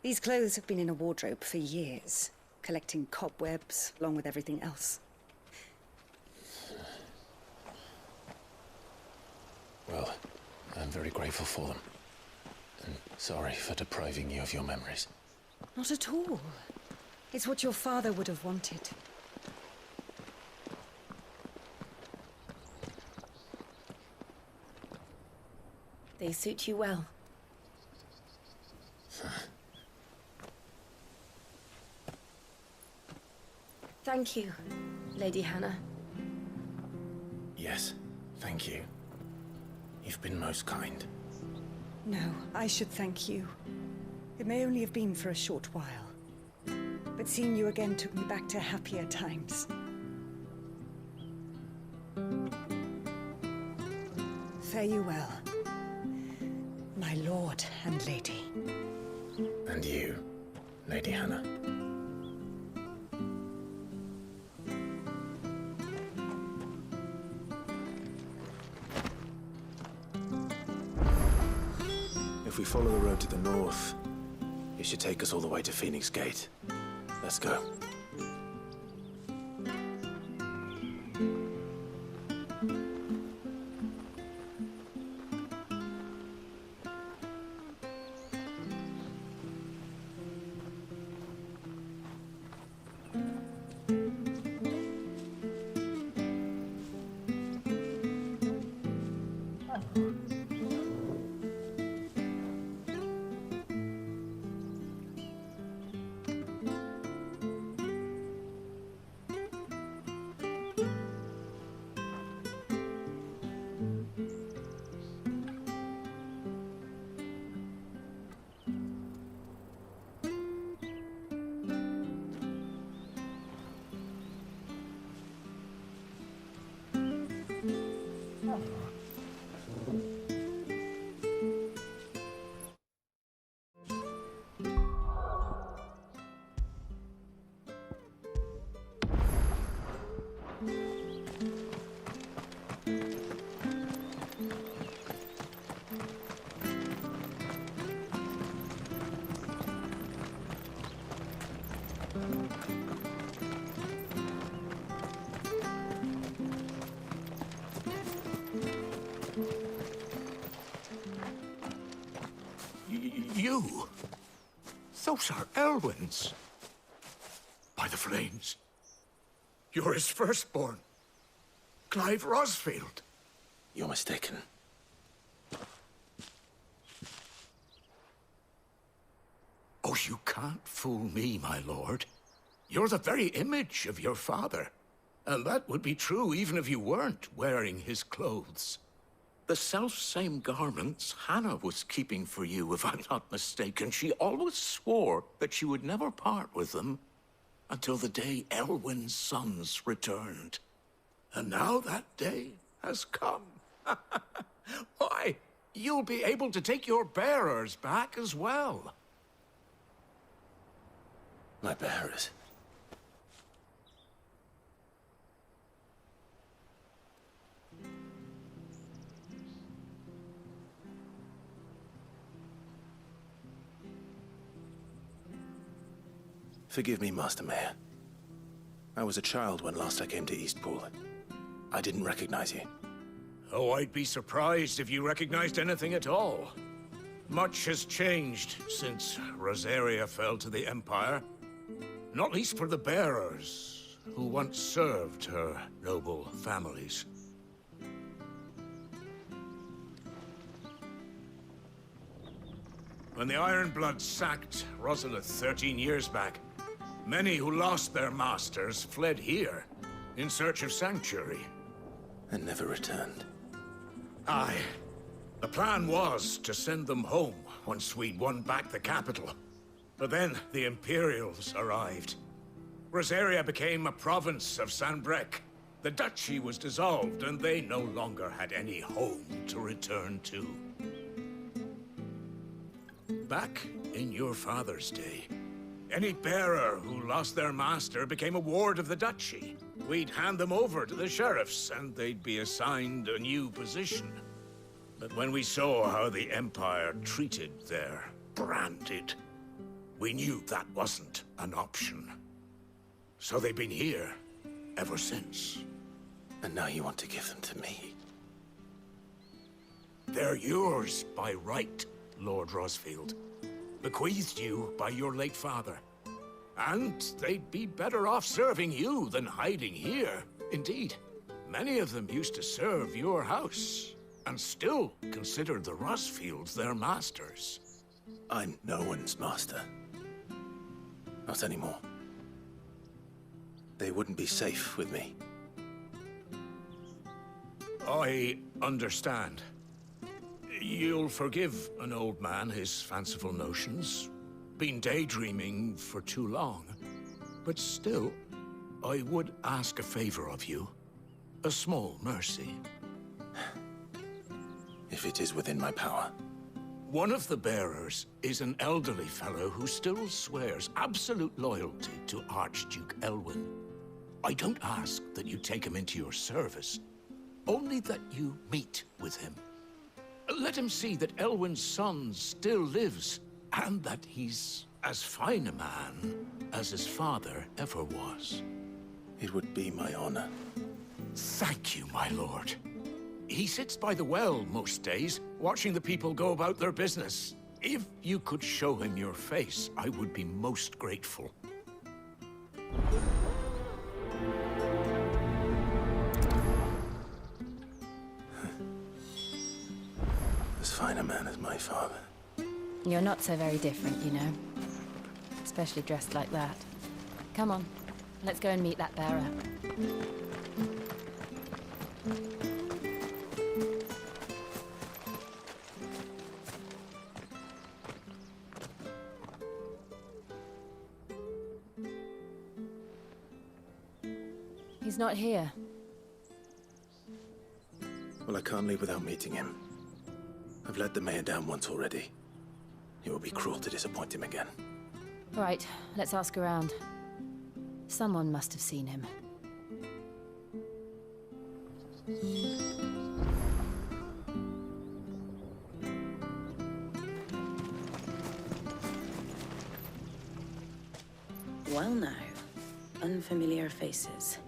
S6: These clothes have been in a wardrobe for years, collecting cobwebs along with everything else.
S4: Well, I'm very grateful for them. And sorry for depriving you of your memories.
S6: Not at all. It's what your father would have wanted.
S17: They suit you well. Thank you, Lady Hannah.
S4: Yes, thank you. You've been most kind.
S6: No, I should thank you. It may only have been for a short while, but seeing you again took me back to happier times. Fare you well, my lord and lady.
S4: And you, Lady Hannah. If we follow the road to the north, it should take us all the way to Phoenix Gate. Let's go.
S16: You? Those are Elwyn's. By the flames. You're his firstborn. Clive Rosfield.
S4: You're mistaken.
S16: Oh, you can't fool me, my lord. You're the very image of your father. And that would be true even if you weren't wearing his clothes. The self-same garments Hannah was keeping for you, if I'm not mistaken. She always swore that she would never part with them until the day Elwyn's sons returned. And now that day has come. Why, you'll be able to take your bearers back as well.
S4: My bearers? Forgive me, Master Mayor. I was a child when last I came to Eastpool. I didn't recognize you.
S23: Oh, I'd be surprised if you recognized anything at all. Much has changed since Rosaria fell to the Empire. Not least for the bearers, who once served her noble families. When the Ironbloods sacked Rosalith 13 years back, many who lost their masters fled here in search of sanctuary.
S4: And never returned.
S23: Aye. The plan was to send them home once we'd won back the capital. But then the Imperials arrived. Rosaria became a province of Sanbreque. The duchy was dissolved, and they no longer had any home to return to. Back in your father's day, any bearer who lost their master became a ward of the duchy. We'd hand them over to the sheriffs, and they'd be assigned a new position. But when we saw how the Empire treated their branded, we knew that wasn't an option. So they've been here ever since.
S4: And now you want to give them to me?
S23: They're yours by right, Lord Rosfield. Bequeathed you by your late father. And they'd be better off serving you than hiding here. Indeed, many of them used to serve your house, and still consider the Rosfields their masters.
S4: I'm no one's master. Not anymore. They wouldn't be safe with me.
S23: I understand. You'll forgive an old man his fanciful notions. Been daydreaming for too long. But still, I would ask a favor of you. A small mercy.
S4: If it is within my power.
S23: One of the bearers is an elderly fellow who still swears absolute loyalty to Archduke Elwyn. I don't ask that you take him into your service, only that you meet with him. Let him see that Elwyn's son still lives, and that he's as fine a man as his father ever was.
S4: It would be my honor.
S23: Thank you, my lord. He sits by the well most days, watching the people go about their business. If you could show him your face, I would be most grateful.
S4: As fine a man as my father.
S17: You're not so very different, you know. Especially dressed like that. Come on, let's go and meet that bearer. He's not here.
S4: Well, I can't leave without meeting him. I've let the mayor down once already. It would be cruel to disappoint him again.
S17: Right, let's ask around. Someone must have seen him.
S10: Well now, unfamiliar faces.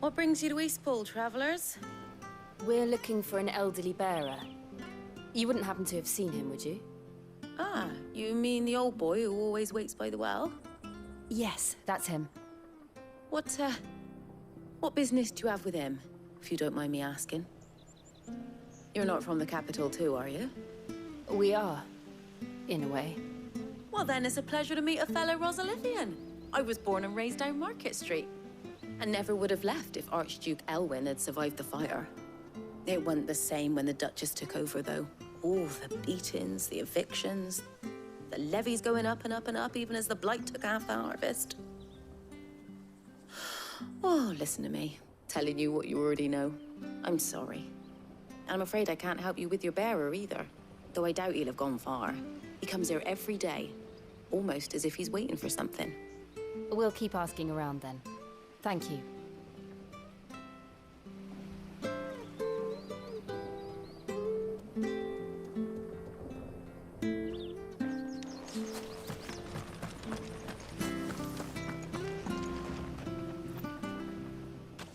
S10: What brings you to Eastpool, travelers?
S17: We're looking for an elderly bearer. You wouldn't happen to have seen him, would you?
S10: Ah, you mean the old boy who always waits by the well?
S17: Yes, that's him.
S10: What business do you have with him, if you don't mind me asking? You're not from the capital too, are you?
S17: We are, in a way.
S10: Well then, it's a pleasure to meet a fellow Rosalithian. I was born and raised down Market Street, and never would have left if Archduke Elwyn had survived the fire. It wasn't the same when the Duchess took over, though. All the beatings, the evictions, the levies going up and up and up, even as the blight took half the harvest. Oh, listen to me, telling you what you already know. I'm sorry. And I'm afraid I can't help you with your bearer either, though I doubt he'll have gone far. He comes here every day, almost as if he's waiting for something.
S17: We'll keep asking around then. Thank you.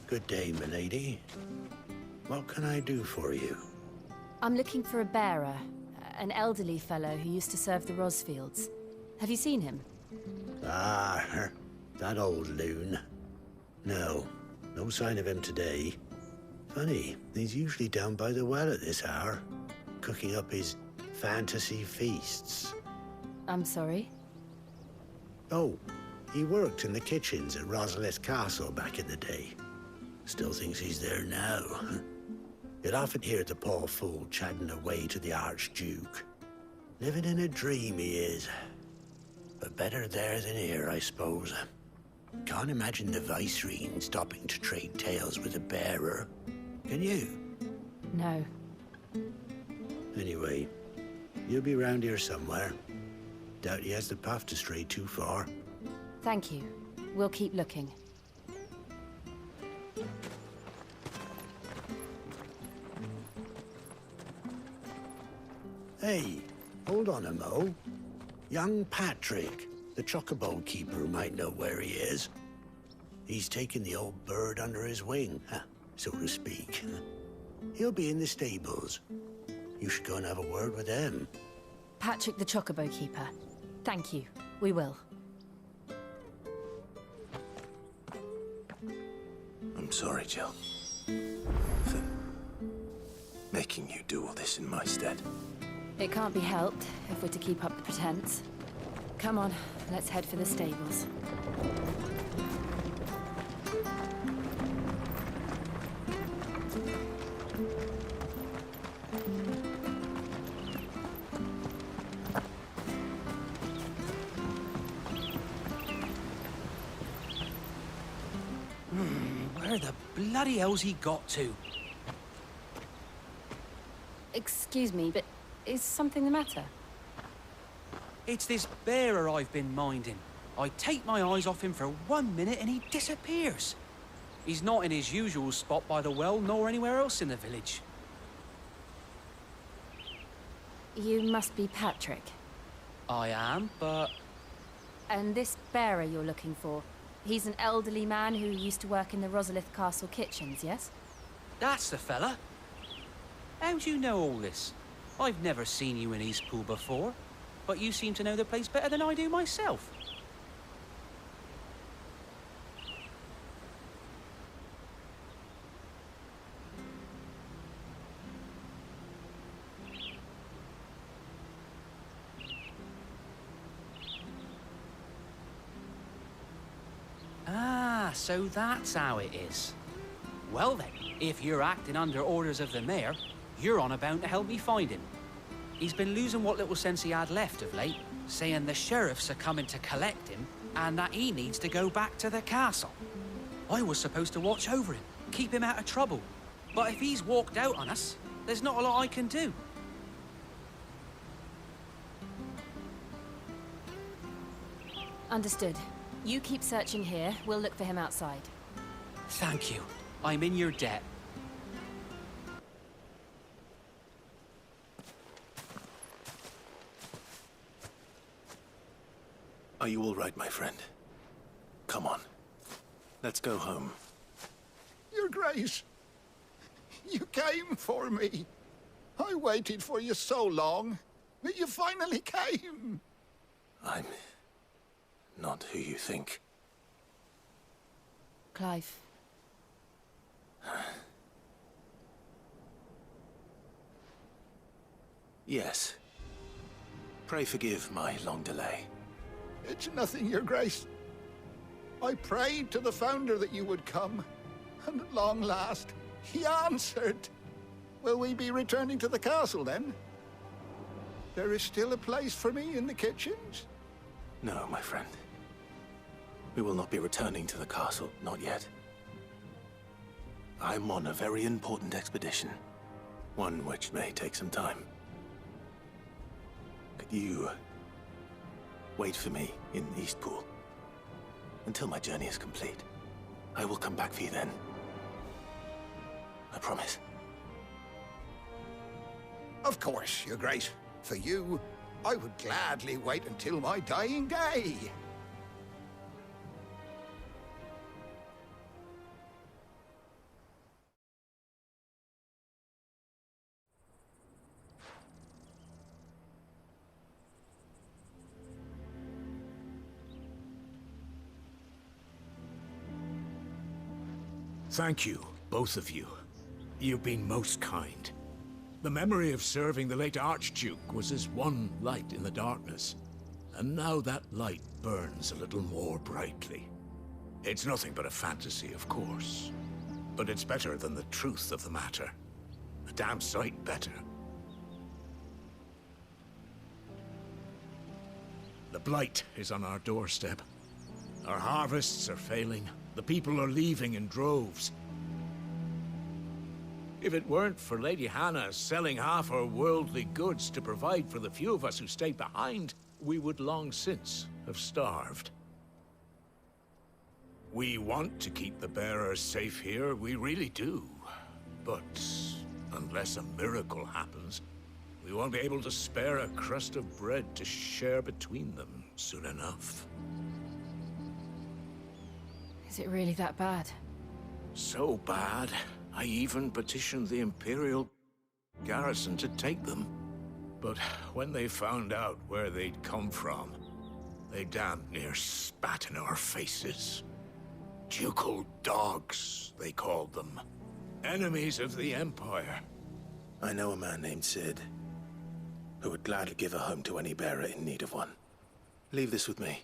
S2: Good day, milady. What can I do for you?
S17: I'm looking for a bearer, an elderly fellow who used to serve the Rosfields. Have you seen him?
S2: Ah, that old loon. No sign of him today. Funny, he's usually down by the well at this hour, cooking up his fantasy feasts.
S17: I'm sorry?
S2: Oh, he worked in the kitchens at Rosalith Castle back in the day. Still thinks he's there now. You'd often hear the poor fool chatting away to the Archduke. Living in a dream he is. But better there than here, I suppose. Can't imagine the Vicereine stopping to trade tales with a bearer. Can you?
S17: No.
S2: Anyway, you'll be round here somewhere. Doubt he has the path to stray too far.
S17: Thank you. We'll keep looking.
S2: Hey, hold on a mo. Young Patrick, the chocobo keeper, might know where he is. He's taken the old bird under his wing, so to speak. He'll be in the stables. You should go and have a word with them.
S17: Patrick the chocobo keeper. Thank you. We will.
S1: I'm sorry, Jill. For making you do all this in my stead.
S17: It can't be helped if we're to keep up the pretense. Come on, let's head for the stables.
S5: Where the bloody hell's he got to?
S17: Excuse me, but is something the matter?
S5: It's this bearer I've been minding. I take my eyes off him for 1 minute and he disappears. He's not in his usual spot by the well, nor anywhere else in the village.
S17: You must be Patrick.
S5: I am, but...
S17: And this bearer you're looking for, he's an elderly man who used to work in the Rosalith Castle kitchens, yes?
S5: That's the fella. How'd you know all this? I've never seen you in Eastpool before, but you seem to know the place better than I do myself. Ah, so that's how it is. Well then, if you're acting under orders of the mayor, you're on about to help me find him. He's been losing what little sense he had left of late, saying the sheriffs are coming to collect him and that he needs to go back to the castle. I was supposed to watch over him, keep him out of trouble. But if he's walked out on us, there's not a lot I can do.
S17: Understood. You keep searching here, we'll look for him outside.
S5: Thank you. I'm in your debt.
S1: Are you all right, my friend? Come on. Let's go home.
S11: Your Grace, you came for me. I waited for you so long, but you finally came.
S1: I'm not who you think.
S17: Clive.
S1: Yes. Pray forgive my long delay.
S11: It's nothing, Your Grace. I prayed to the Founder that you would come, and at long last, he answered. Will we be returning to the castle then? There is still a place for me in the kitchens?
S4: No, my friend. We will not be returning to the castle, not yet. I'm on a very important expedition. One which may take some time. Could you wait for me in Eastpool until my journey is complete? I will come back for you then. I promise.
S11: Of course, Your Grace. For you, I would gladly wait until my dying day.
S23: Thank you, both of you. You've been most kind. The memory of serving the late Archduke was as one light in the darkness, and now that light burns a little more brightly. It's nothing but a fantasy, of course, but it's better than the truth of the matter. A damn sight better. The blight is on our doorstep. Our harvests are failing. The people are leaving in droves. If it weren't for Lady Hannah selling half her worldly goods to provide for the few of us who stayed behind, we would long since have starved. We want to keep the bearers safe here, we really do. But unless a miracle happens, we won't be able to spare a crust of bread to share between them soon enough.
S17: Is it really that bad?
S23: So bad, I even petitioned the Imperial garrison to take them. But when they found out where they'd come from, they damn near spat in our faces. Ducal dogs, they called them. Enemies of the Empire.
S4: I know a man named Sid, who would gladly give a home to any bearer in need of one. Leave this with me.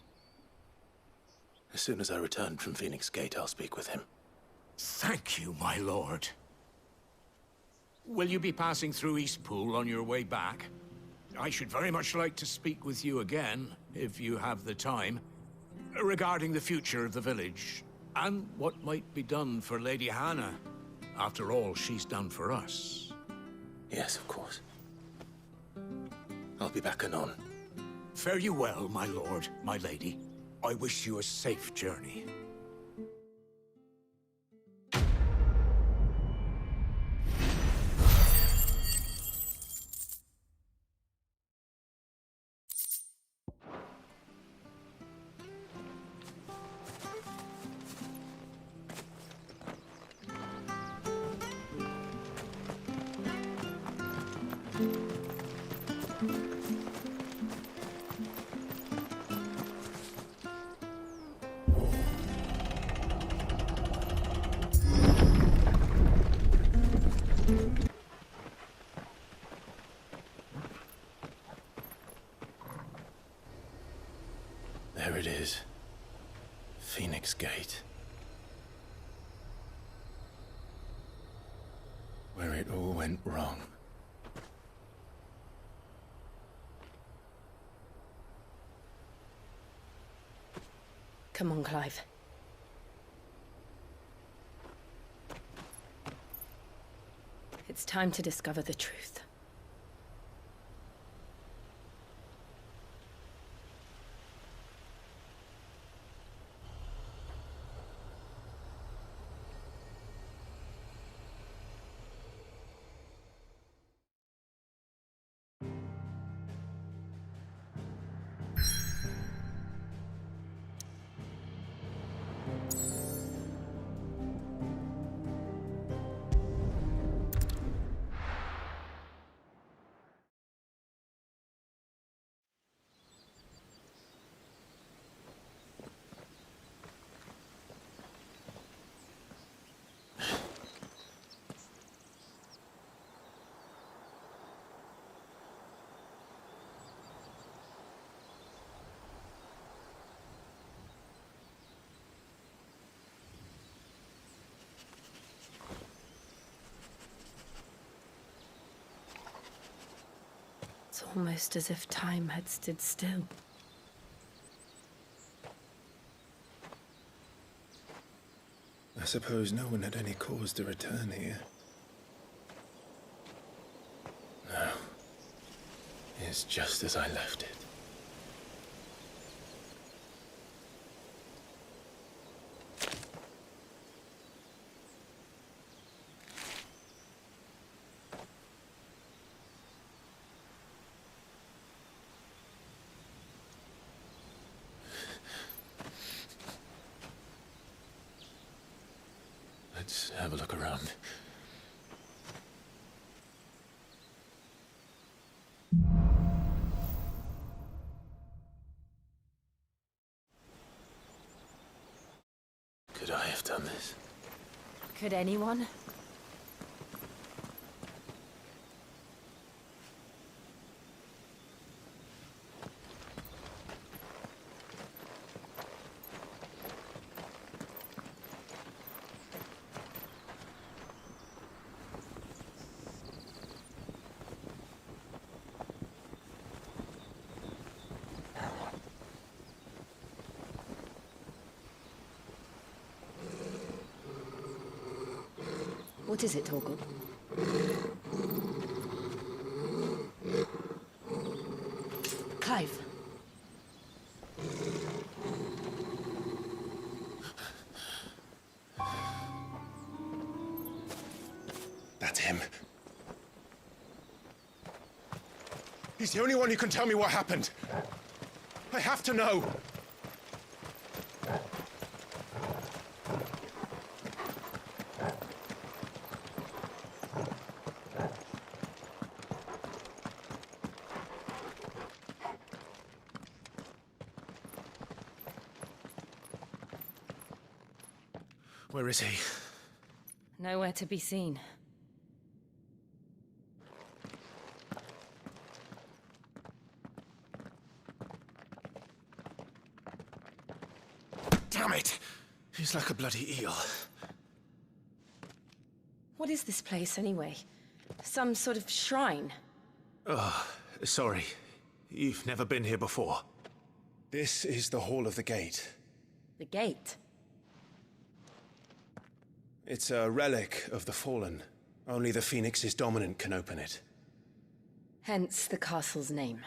S4: As soon as I return from Phoenix Gate, I'll speak with him.
S23: Thank you, my lord. Will you be passing through Eastpool on your way back? I should very much like to speak with you again, if you have the time, regarding the future of the village, and what might be done for Lady Hannah. After all she's done for us.
S4: Yes, of course. I'll be back anon.
S23: Fare you well, my lord, my lady. I wish you a safe journey.
S4: There it is. Phoenix Gate. Where it all went wrong.
S21: Come on, Clive.
S17: It's time to discover the truth. It's almost as if time had stood still.
S4: I suppose no one had any cause to return here. No. It's just as I left it. Let's have a look around. Could I have done this?
S17: Could anyone?
S6: What is it, Torgal? Clive.
S12: That's him. He's the only one who can tell me what happened. I have to know. Where is he?
S17: Nowhere to be seen.
S12: Damn it! He's like a bloody eel.
S17: What is this place, anyway? Some sort of shrine?
S12: Oh, sorry. You've never been here before. This is the Hall of the Gate.
S17: The gate?
S12: It's a relic of the Fallen. Only the Phoenix's dominant can open it.
S17: Hence the castle's name.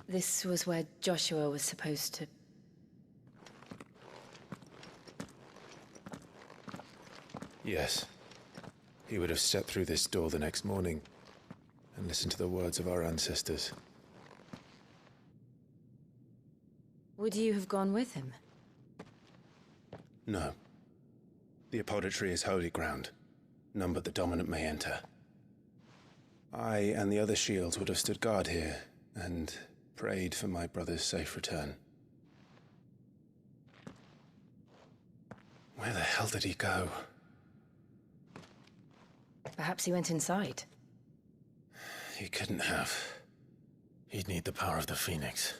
S17: This was where Joshua was supposed to...
S4: Yes. He would have stepped through this door the next morning and listened to the words of our ancestors.
S17: Would you have gone with him?
S12: No. The apodatory is holy ground. None but the dominant may enter. I and the other shields would have stood guard here and prayed for my brother's safe return. Where the hell did he go?
S17: Perhaps he went inside.
S4: He couldn't have. He'd need the power of the Phoenix.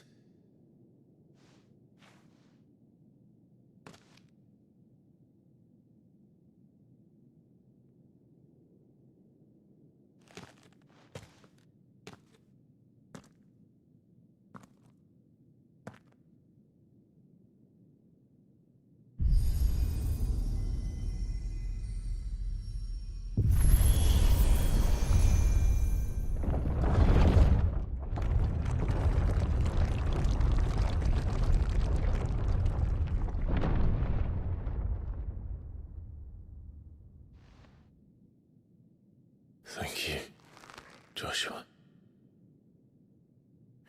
S4: Thank you, Joshua.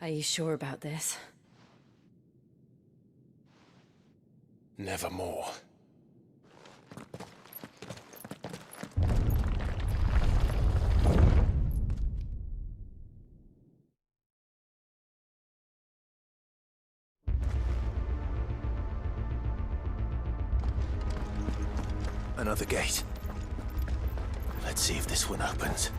S17: Are you sure about this?
S12: Nevermore. Another gate. Let's see if this one opens.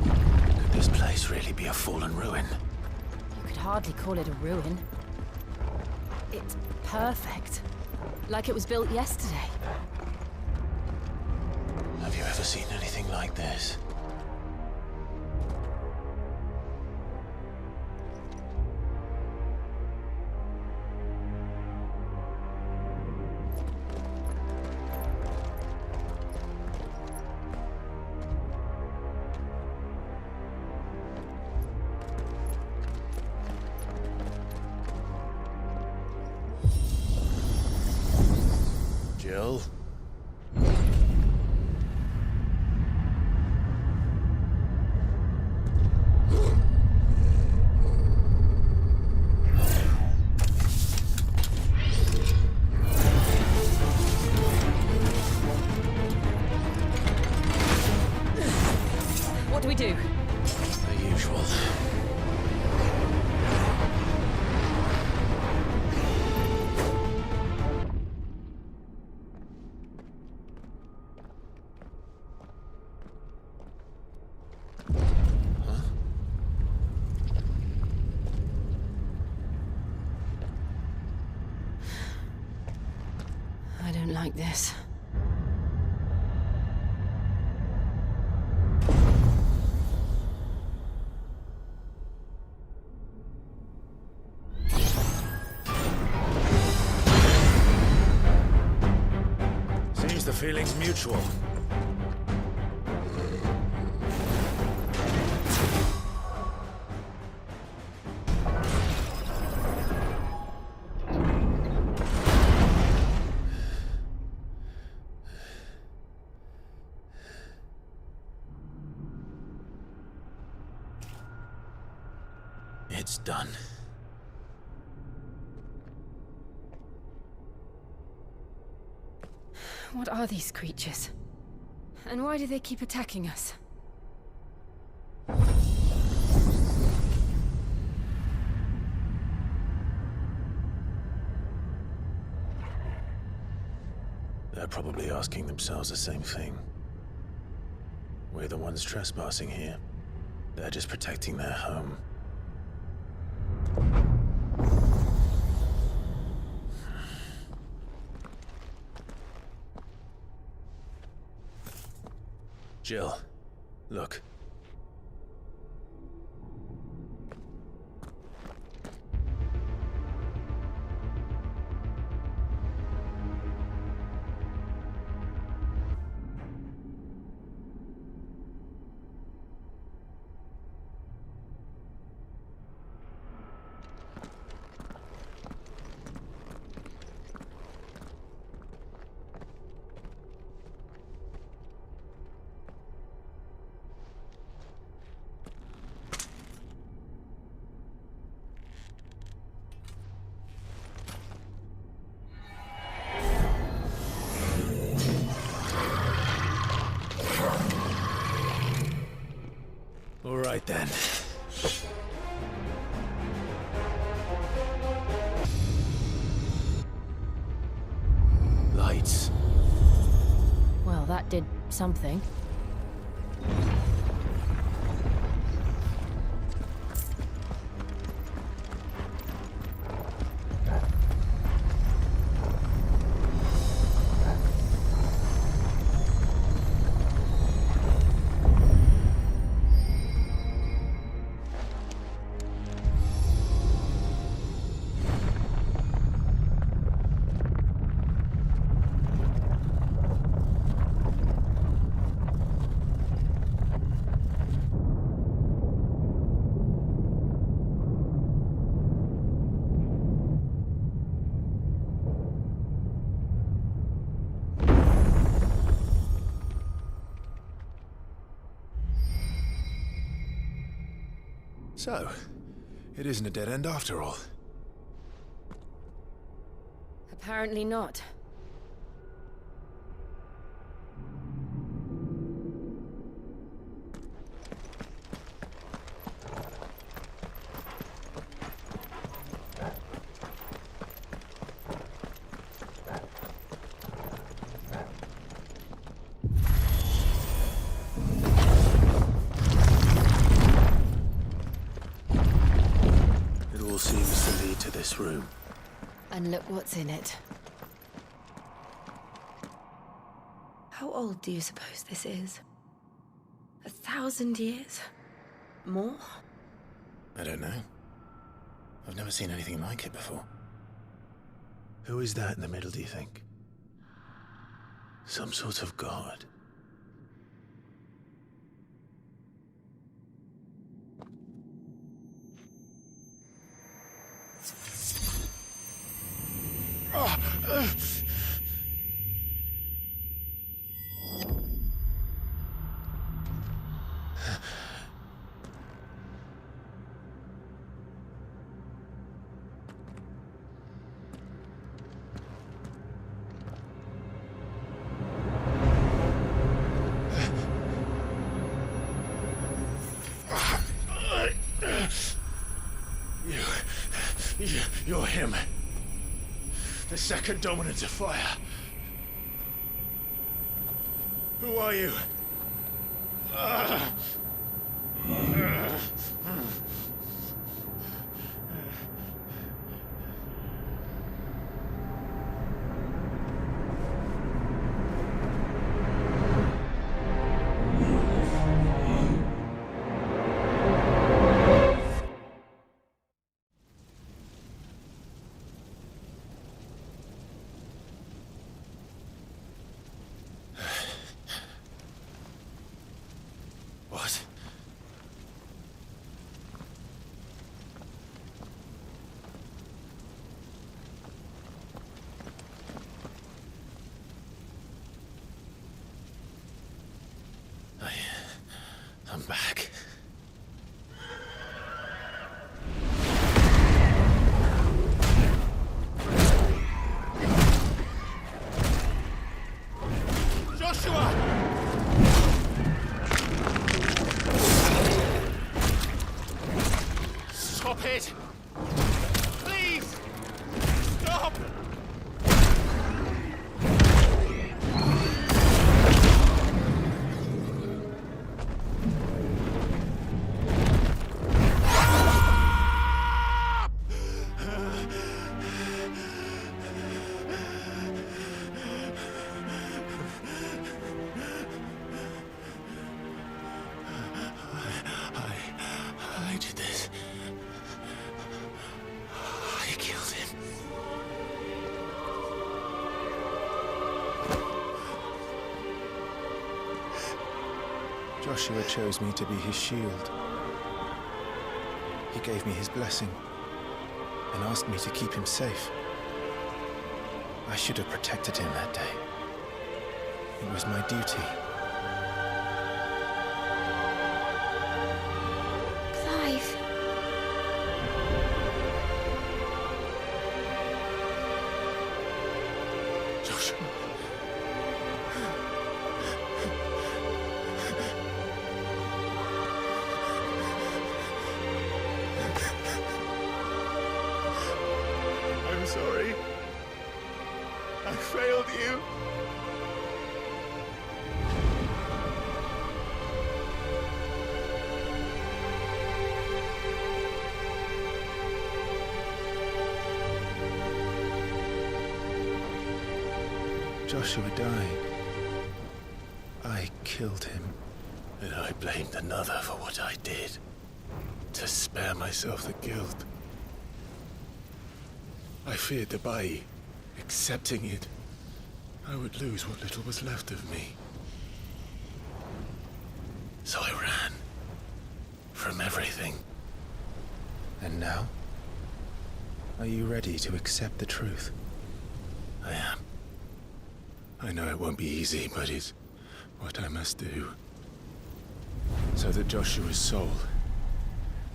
S12: Could this place really be a fallen ruin?
S17: You could hardly call it a ruin. It's perfect. Like it was built yesterday.
S4: Have you ever seen anything like this? Jill?
S17: What do we do?
S4: The usual.
S17: I don't like this.
S1: Seems the feeling's mutual. It's done.
S17: What are these creatures? And why do they keep attacking us?
S4: They're probably asking themselves the same thing. We're the ones trespassing here. They're just protecting their home. Jill, look. All right then. Lights.
S17: Well, that did something.
S1: So, it isn't a dead end after all.
S17: Apparently not.
S4: It all seems to lead to this room.
S17: And look what's in it. How old do you suppose this is? 1,000 years? More?
S4: I don't know. I've never seen anything like it before.
S1: Who is that in the middle, do you think? Some sort of god?
S4: You're him. The second dominant of fire. Who are you? What? I'm back. Joshua! Stop it! Please! Stop! I did this. I killed him.
S12: Joshua chose me to be his shield. He gave me his blessing and asked me to keep him safe. I should have protected him that day. It was my duty.
S22: Clive.
S4: Joshua. I'm sorry. I failed you.
S12: Joshua died. I killed him.
S4: And I blamed another for what I did, to spare myself the guilt. I feared that by accepting it, I would lose what little was left of me. So I ran from everything.
S12: And now? Are you ready to accept the truth?
S4: I am. I know it won't be easy, but it's what I must do. So that Joshua's soul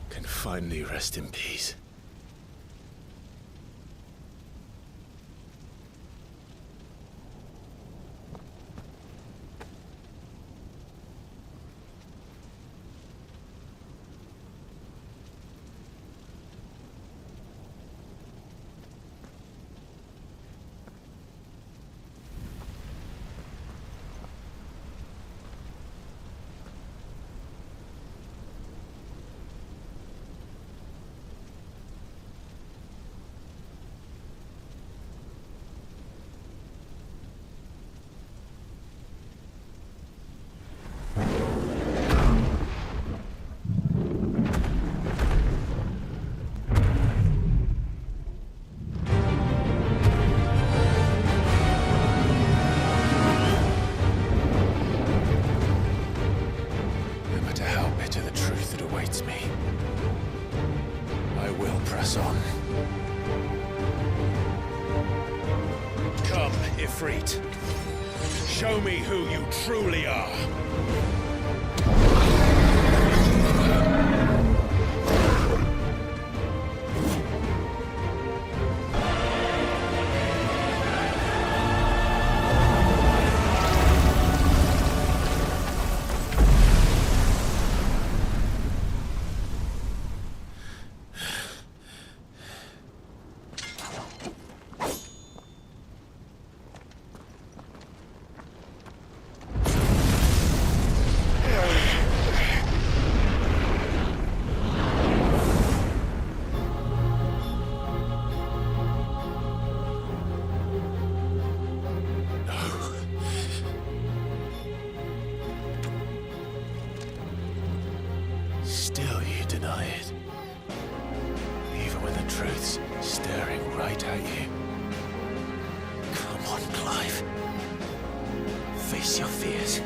S4: can finally rest in peace.
S12: Ifrit. Show me who you truly are.
S1: Still you deny it. Even when the truth's staring right at you. Come on, Clive. Face your fears.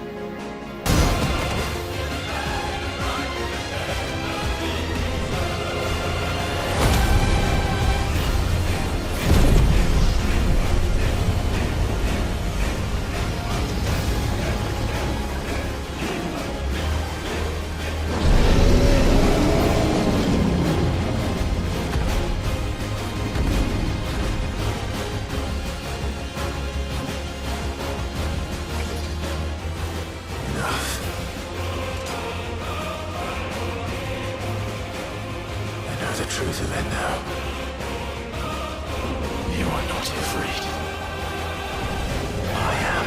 S1: The truth of it now. You are not afraid. I am.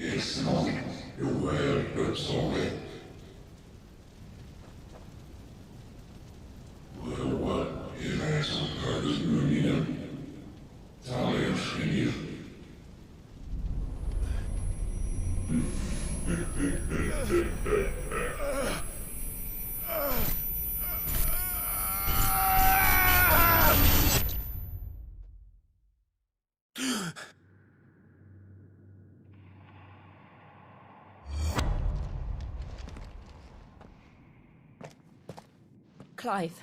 S15: Yes, no, you will, but sorry. Well, il est encore de l'union. T'allez finir.
S17: Clive,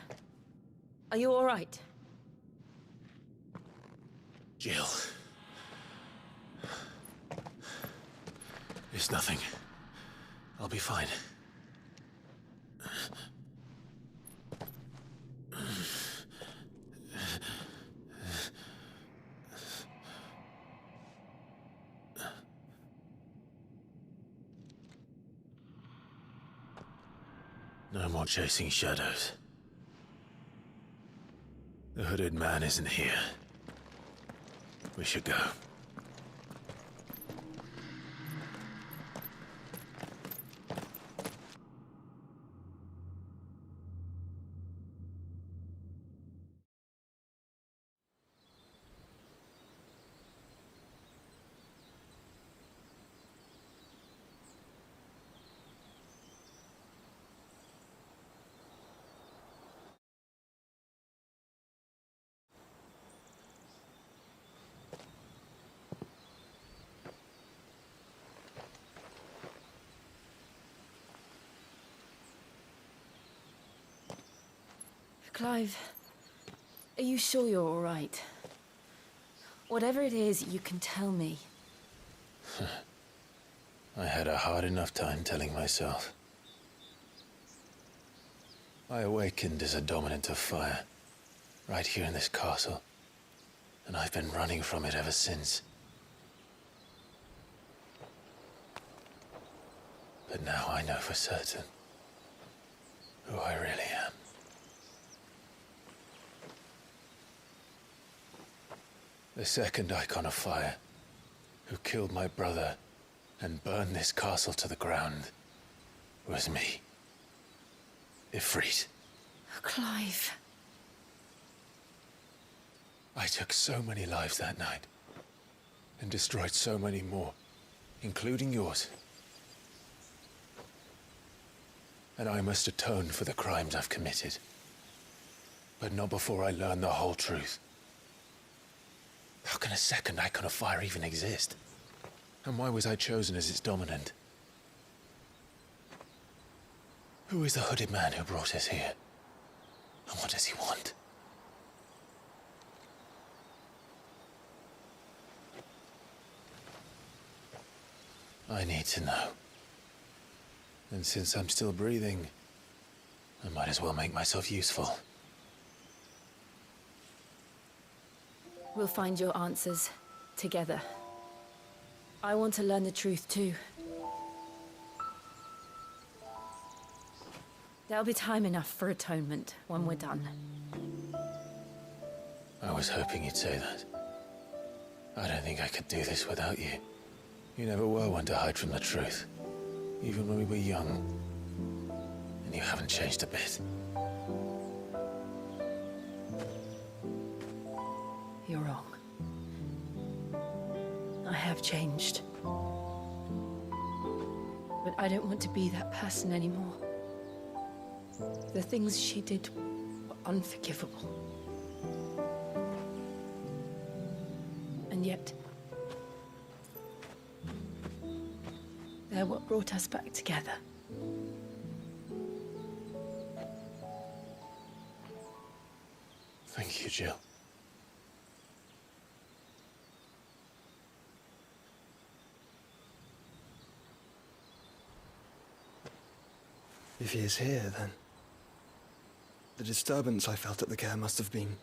S17: are you all right?
S1: Jill. It's nothing. I'll be fine. No more chasing shadows. The hooded man isn't here. We should go.
S17: Clive, are you sure you're all right? Whatever it is, you can tell me.
S1: I had a hard enough time telling myself. I awakened as a dominant of fire, right here in this castle, and I've been running from it ever since. But now I know for certain who I really am. The second icon of fire, who killed my brother and burned this castle to the ground, was me. Ifrit.
S17: Clive.
S4: I took so many lives that night, and destroyed so many more, including yours. And I must atone for the crimes I've committed. But not before I learn the whole truth. How can a second icon of fire even exist? And why was I chosen as its dominant? Who is the hooded man who brought us here? And what does he want? I need to know. And since I'm still breathing, I might as well make myself useful.
S17: We'll find your answers together. I want to learn the truth too. There'll be time enough for atonement when we're done.
S4: I was hoping you'd say that. I don't think I could do this without you. You never were one to hide from the truth, even when we were young. And you haven't changed a bit.
S17: You're wrong. I have changed. But I don't want to be that person anymore. The things she did were unforgivable. And yet, they're what brought us back together.
S4: Thank you, Jill.
S18: If he is here, then the disturbance I felt at the care must have been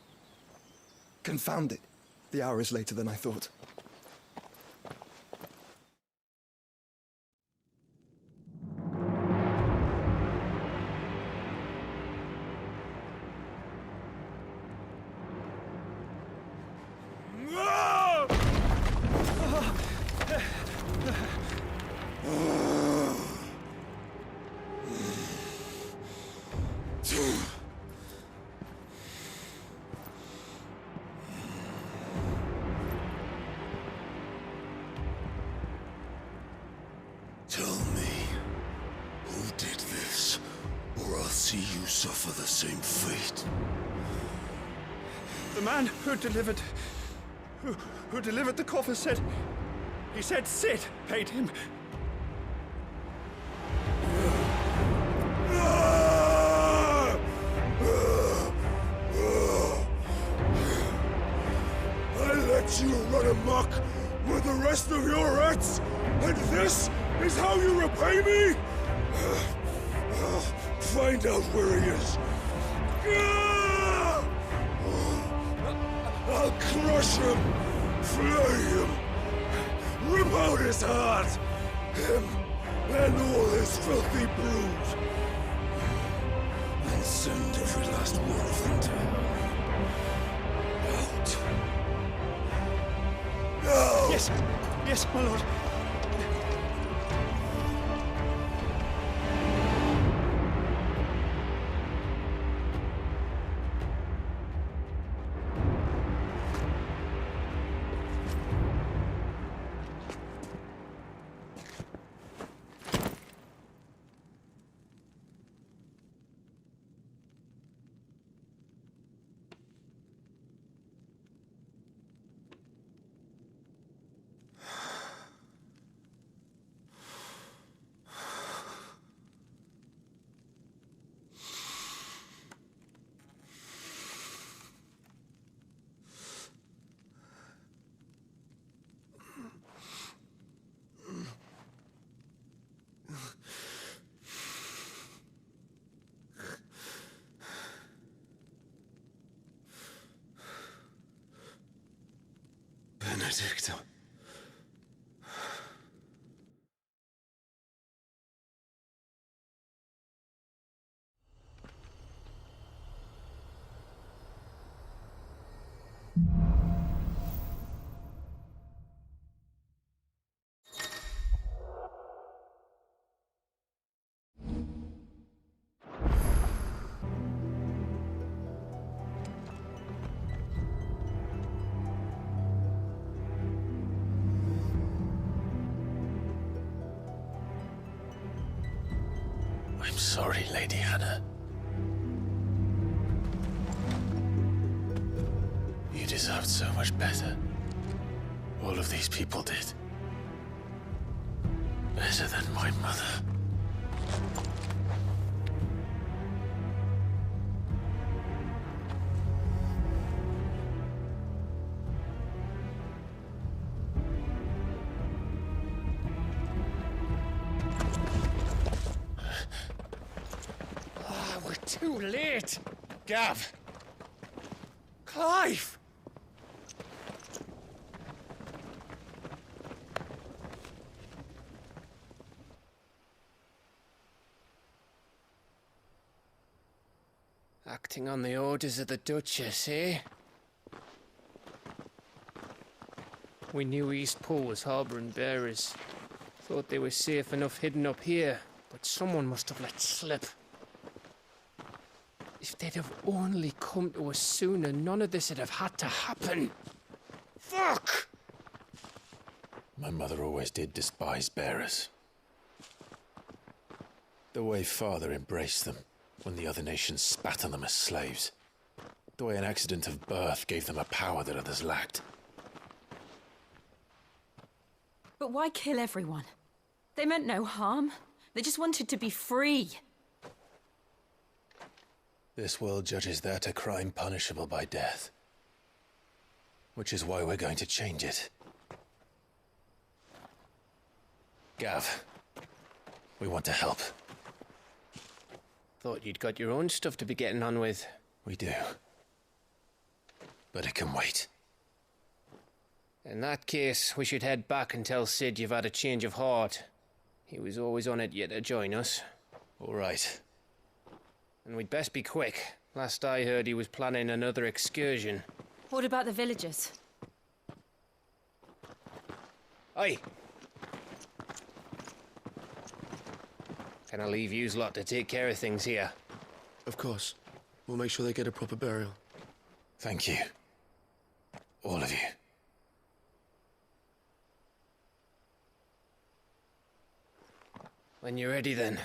S18: confounded. The hour is later than I thought.
S9: Tell me, who did this, or I'll see you suffer the same fate.
S18: The man who delivered the coffers said, he said Sid paid him.
S9: I let you run amok with the rest of your rats, and this is how you repay me? Find out where he is. I'll crush him, flay him, rip out his heart, him and all his filthy brood, and send every last one of them to hell. Out. Now!
S18: Yes, my lord.
S9: Benedicta.
S4: sorry, Lady Hannah. You deserved so much better. All of these people did. Better than my mother.
S8: We're too late. Gav. Clive. Acting on the orders of the Duchess, eh? We knew East Pool was harbouring bearers. Thought they were safe enough hidden up here, but someone must have let slip. If they'd have only come to us sooner, none of this would have had to happen. Fuck!
S4: My mother always did despise bearers. The way Father embraced them when the other nations spat on them as slaves. The way an accident of birth gave them a power that others lacked.
S17: But why kill everyone? They meant no harm. They just wanted to be free.
S4: This world judges that a crime punishable by death. Which is why we're going to change it. Gav, we want to help.
S8: Thought you'd got your own stuff to be getting on with.
S4: We do. But it can wait.
S8: In that case, we should head back and tell Sid you've had a change of heart. He was always on it yet to join us.
S4: All right.
S8: And we'd best be quick. Last I heard, he was planning another excursion.
S17: What about the villagers?
S8: Oi! Can I leave yous lot to take care of things here?
S9: Of course. We'll make sure they get a proper burial.
S4: Thank you. All of you.
S8: When you're ready, then.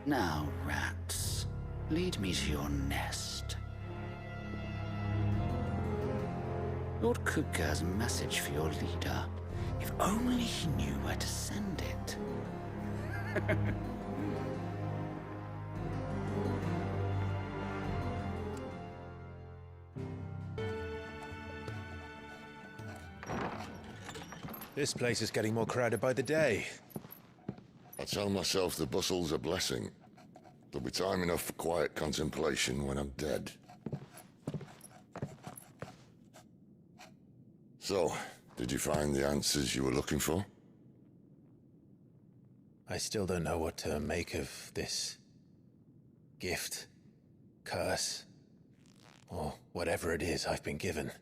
S3: Now, rats, lead me to your nest. Lord Kupka has a message for your leader. If only he knew where to send it.
S4: This place is getting more crowded by the day.
S13: I tell myself the bustle's a blessing. There'll be time enough for quiet contemplation when I'm dead. So, did you find the answers you were looking for?
S4: I still don't know what to make of this gift, curse, or whatever it is I've been given.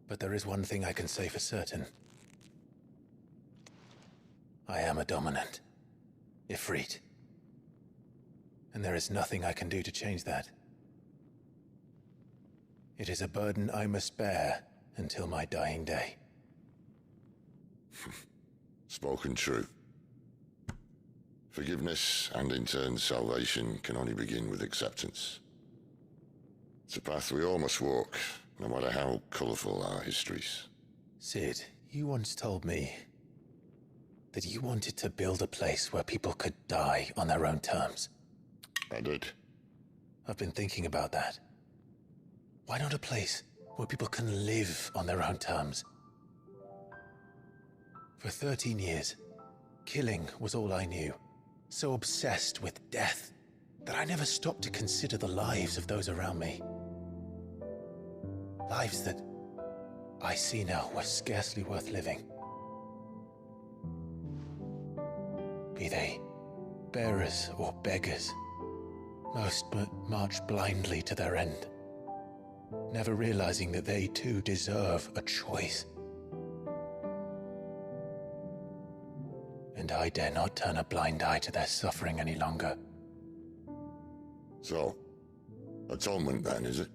S4: But there is one thing I can say for certain. I am a dominant, Ifrit. And there is nothing I can do to change that. It is a burden I must bear until my dying day.
S13: Spoken true. Forgiveness, and in turn salvation, can only begin with acceptance. It's a path we all must walk, no matter how colourful our histories.
S4: Sid, you once told me that you wanted to build a place where people could die on their own terms.
S13: I did.
S4: I've been thinking about that. Why not a place where people can live on their own terms? For 13 years, killing was all I knew. So obsessed with death that I never stopped to consider the lives of those around me. Lives that I see now were scarcely worth living. Be they bearers or beggars, most march blindly to their end, never realizing that they too deserve a choice.
S1: and I dare not turn a blind eye to their suffering any longer.
S13: So, atonement then, is it?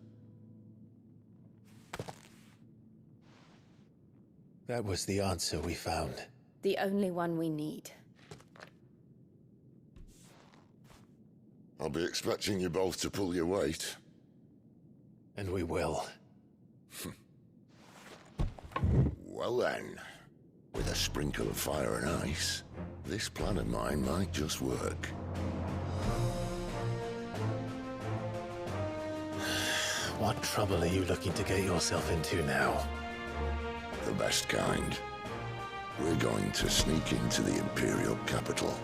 S1: That was the answer we found.
S22: The only one we need.
S13: I'll be expecting you both to pull your weight.
S1: And we will.
S13: Well then, with a sprinkle of fire and ice, this plan of mine might just work.
S1: What trouble are you looking to get yourself into now?
S13: The best kind. We're going to sneak into the Imperial capital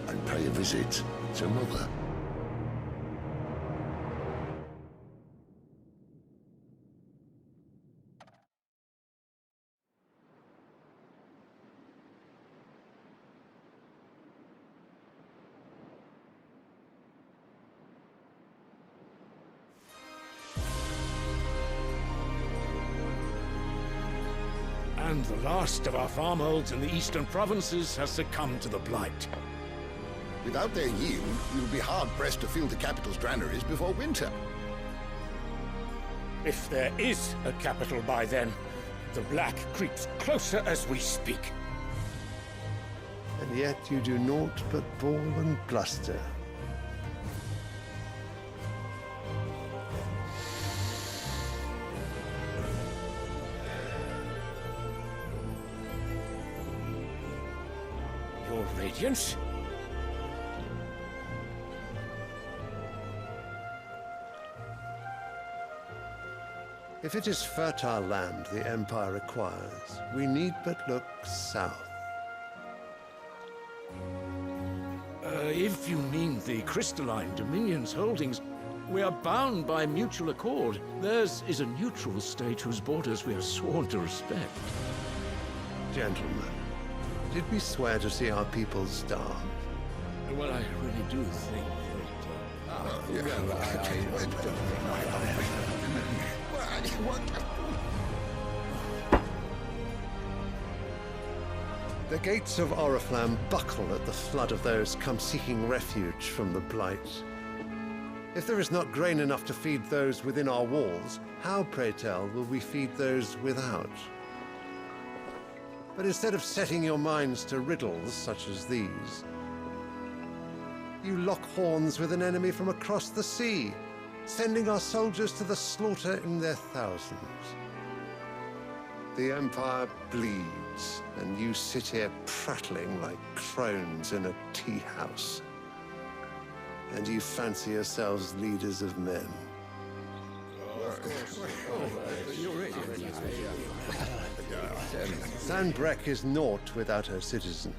S13: and pay a visit to Mother.
S23: And the last of our farmholds in the eastern provinces has succumbed to the blight.
S11: Without their yield, you'll be hard-pressed to fill the capital's granaries before winter.
S23: If there is a capital by then, the black creeps closer as we speak.
S2: And yet you do naught but bawl and bluster.
S23: Your Radiance?
S2: If it is fertile land the Empire acquires, we need but look south.
S23: If you mean the crystalline Dominion's holdings, we are bound by mutual accord. Theirs is a neutral state whose borders we are sworn to respect.
S2: Gentlemen, did we swear to see our people starve?
S23: Well, I really do think
S2: The gates of Oriflamme buckle at the flood of those come seeking refuge from the blight. If there is not grain enough to feed those within our walls, how, pray tell, will we feed those without? But instead of setting your minds to riddles such as these, you lock horns with an enemy from across the sea, sending our soldiers to the slaughter in their thousands. The Empire bleeds, and you sit here prattling like crones in a tea house. And you fancy yourselves leaders of men. Sanbreque is naught without her citizens.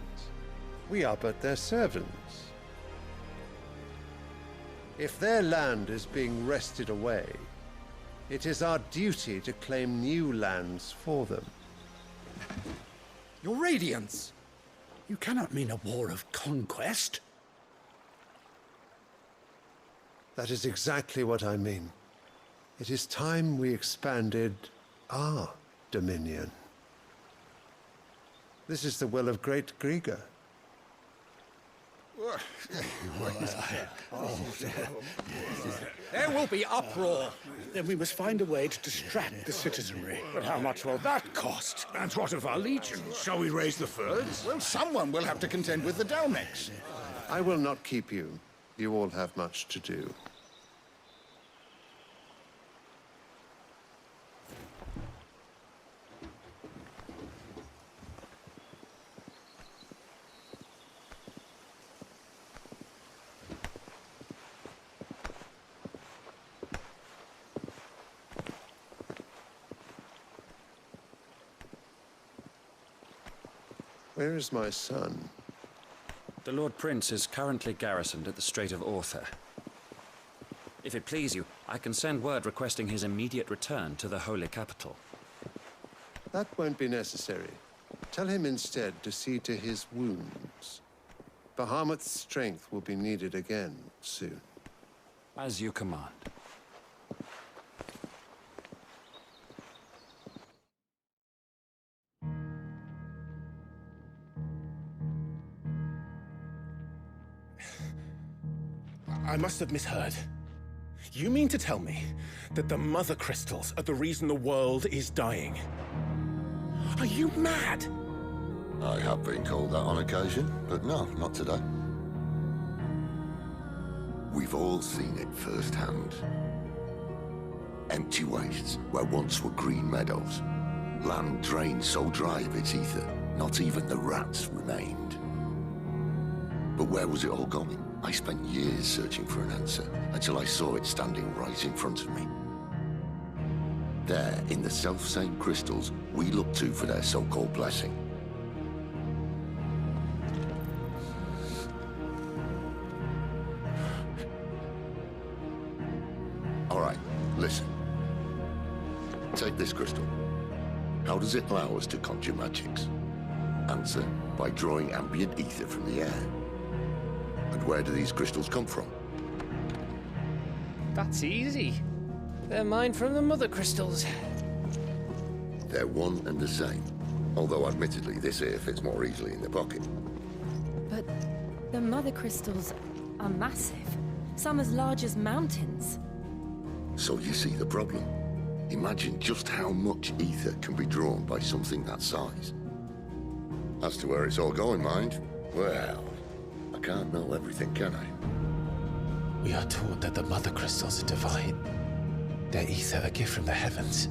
S2: We are but their servants. If their land is being wrested away, it is our duty to claim new lands for them.
S11: Your Radiance! You cannot mean a war of conquest.
S2: That is exactly what I mean. It is time we expanded our dominion. This is the will of great Grieger.
S11: There will be uproar. Then we must find a way to distract the citizenry.
S23: But how much will that cost? And what of our legions? Shall we raise the furs?
S11: Well, someone will have to contend with the Dalmex.
S2: I will not keep you. You all have much to do. Where is my son?
S14: The Lord Prince is currently garrisoned at the Strait of Author. If it please you, I can send word requesting his immediate return to the Holy Capital.
S2: That won't be necessary. Tell him instead to see to his wounds. Bahamut's strength will be needed again soon.
S14: As you command.
S4: I must have misheard. You mean to tell me that the mother crystals are the reason the world is dying? Are you mad?
S13: I have been called that on occasion, but no, not today. We've all seen it firsthand. Empty wastes where once were green meadows. Land drained so dry of its ether, not even the rats remained. But where was it all going? I spent years searching for an answer, until I saw it standing right in front of me. There, in the self-same crystals we look to for their so-called blessing. All right, listen. Take this crystal. How does it allow us to conjure magics? Answer, by drawing ambient ether from the air. And where do these crystals come from?
S8: That's easy. They're mined from the mother crystals.
S13: They're one and the same. Although admittedly, this here fits more easily in the pocket.
S17: But the mother crystals are massive. Some as large as mountains.
S13: So you see the problem. Imagine just how much ether can be drawn by something that size. As to where it's all going, mind, well, I can't know everything, can I?
S1: We are taught that the mother crystals are divine. Their ether a gift from the heavens.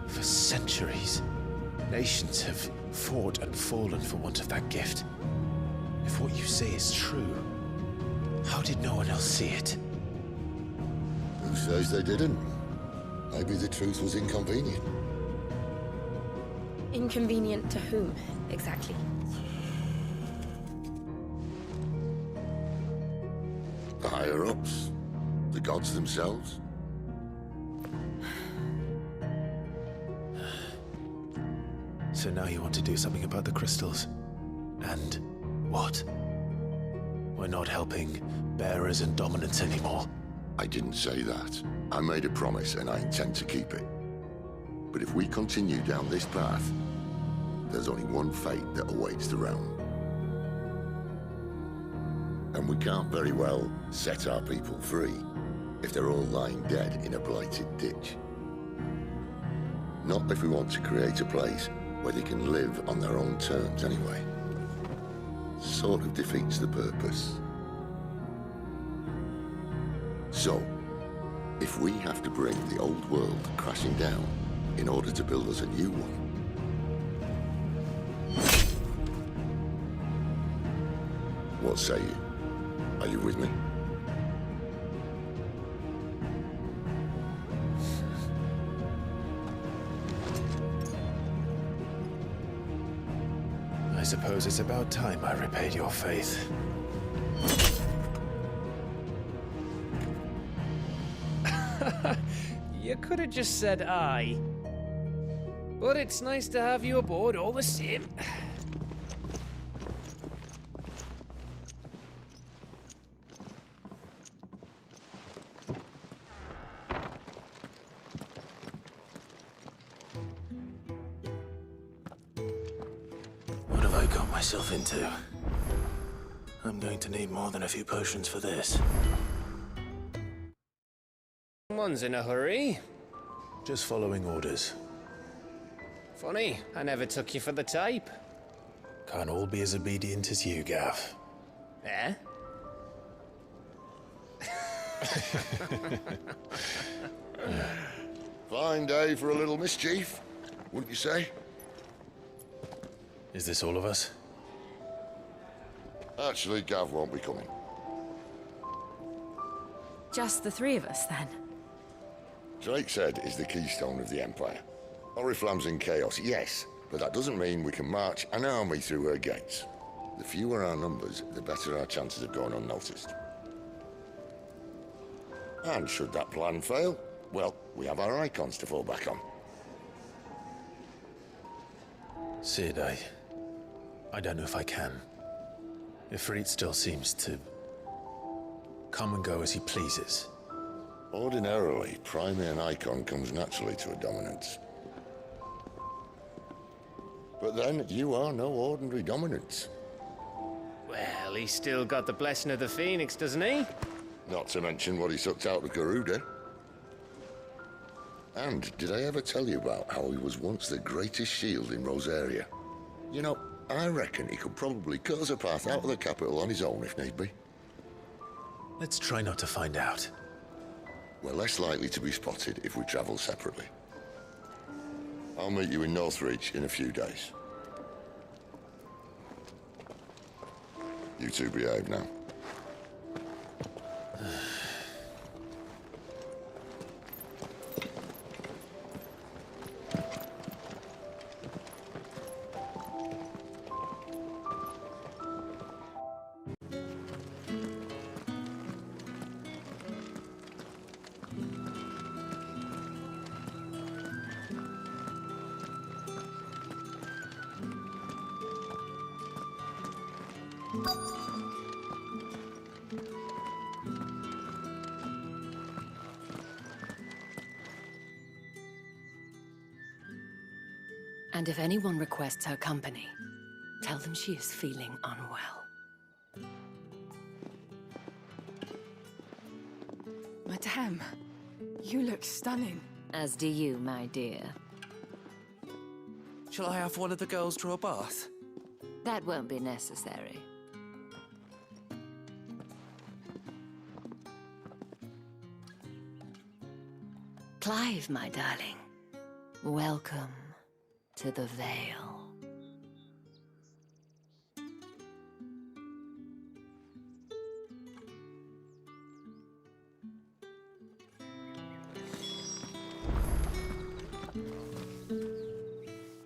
S1: For centuries, nations have fought and fallen for want of that gift. If what you say is true, how did no one else see it?
S13: Who says they didn't? Maybe the truth was inconvenient.
S17: Inconvenient to whom, exactly?
S13: The higher-ups? The gods themselves?
S1: So now you want to do something about the crystals? And what? We're not helping bearers and dominants anymore.
S13: I didn't say that. I made a promise and I intend to keep it. But if we continue down this path, there's only one fate that awaits the realm. And we can't very well set our people free if they're all lying dead in a blighted ditch. Not if we want to create a place where they can live on their own terms anyway. Sort of defeats the purpose. So, if we have to bring the old world crashing down in order to build us a new one, what say you? Are you with me?
S1: I suppose it's about time I repaid your faith.
S8: You could have just said aye. But it's nice to have you aboard all the same.
S1: What have I got myself into? I'm going to need more than a few potions for this.
S8: Someone's in a hurry.
S1: Just following orders.
S8: Funny, I never took you for the type.
S1: Can't all be as obedient as you, Gav.
S8: Eh?
S13: Fine day for a little mischief, wouldn't you say?
S1: Is this all of us?
S13: Actually, Gav won't be coming.
S17: Just the three of us, then?
S13: Drake's Head is the keystone of the Empire. Oriflamme's in chaos, yes, but that doesn't mean we can march an army through her gates. The fewer our numbers, the better our chances of going unnoticed. And should that plan fail, well, we have our icons to fall back on.
S1: Sid, I don't know if I can. Ifrit still seems to come and go as he pleases.
S13: Ordinarily, priming an icon comes naturally to a dominance. But then, you are no ordinary dominance.
S8: Well, Well, he's still got the blessing of the Phoenix, doesn't he?
S13: Not to mention what he sucked out of Garuda. And did I ever tell you about how he was once the greatest shield in Rosaria? You know, I reckon he could probably cut us a path out of the capital on his own if need be.
S1: Let's try not to find out.
S13: We're less likely to be spotted if we travel separately. I'll meet you in Northreach in a few days. You two behave now.
S21: And if anyone requests her company, tell them she is feeling unwell.
S7: Madame, you look stunning.
S21: As do you, my dear.
S19: Shall I have one of the girls draw a bath?
S21: That won't be necessary. Clive, my darling, welcome to the Vale.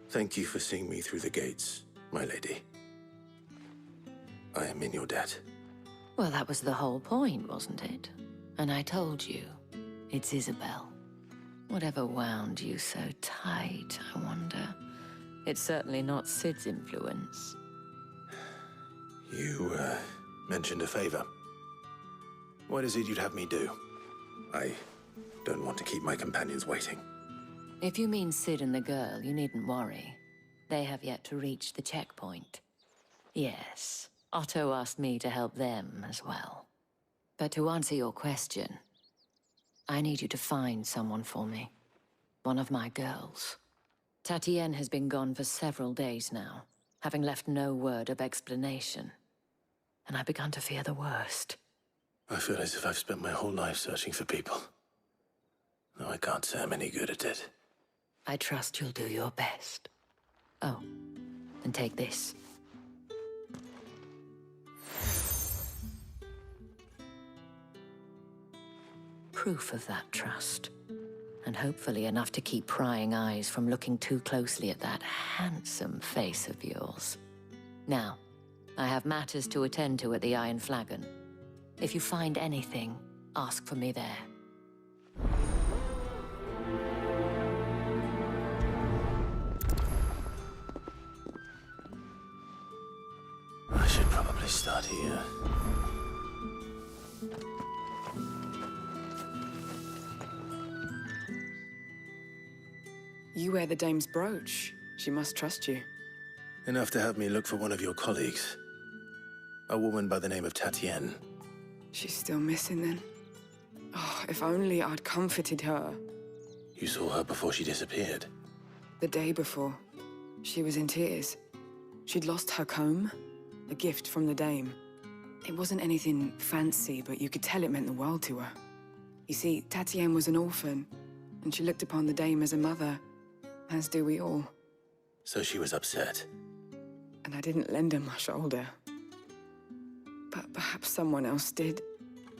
S4: Thank you for seeing me through the gates, my lady. I am in your debt.
S21: Well, that was the whole point, wasn't it? And I told you, it's Isabel. Whatever wound you so tight, I wonder. It's certainly not Sid's influence.
S4: You, mentioned a favor. What is it you'd have me do? I don't want to keep my companions waiting.
S21: If you mean Sid and the girl, you needn't worry. They have yet to reach the checkpoint. Yes, Otto asked me to help them as well. But to answer your question, I need you to find someone for me. One of my girls. Tatienne has been gone for several days now, having left no word of explanation. And I began to fear the worst.
S4: I feel as if I've spent my whole life searching for people. No, I can't say I'm any good at it.
S21: I trust you'll do your best. Oh, and take this. Proof of that trust. And hopefully enough to keep prying eyes from looking too closely at that handsome face of yours. Now, I have matters to attend to at the Iron Flagon. If you find anything, ask for me there.
S4: I should probably start here.
S7: You wear the dame's brooch. She must trust you.
S4: Enough to have me look for one of your colleagues. A woman by the name of Tatienne.
S7: She's still missing then. Oh, if only I'd comforted her.
S4: You saw her before she disappeared.
S7: The day before, she was in tears. She'd lost her comb, a gift from the dame. It wasn't anything fancy, but you could tell it meant the world to her. You see, Tatienne was an orphan, and she looked upon the dame as a mother, as do we all.
S4: So she was upset.
S7: And I didn't lend her my shoulder. But perhaps someone else did.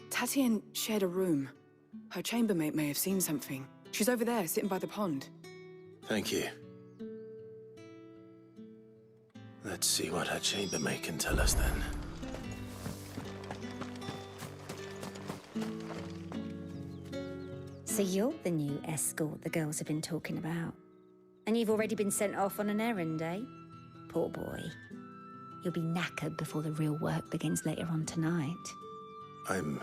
S7: Tatienne shared a room. Her chambermaid may have seen something. She's over there, sitting by the pond.
S4: Thank you. Let's see what her chambermaid can tell us then.
S6: So you're the new escort the girls have been talking about. And you've already been sent off on an errand, eh? Poor boy. You'll be knackered before the real work begins later on tonight.
S4: I'm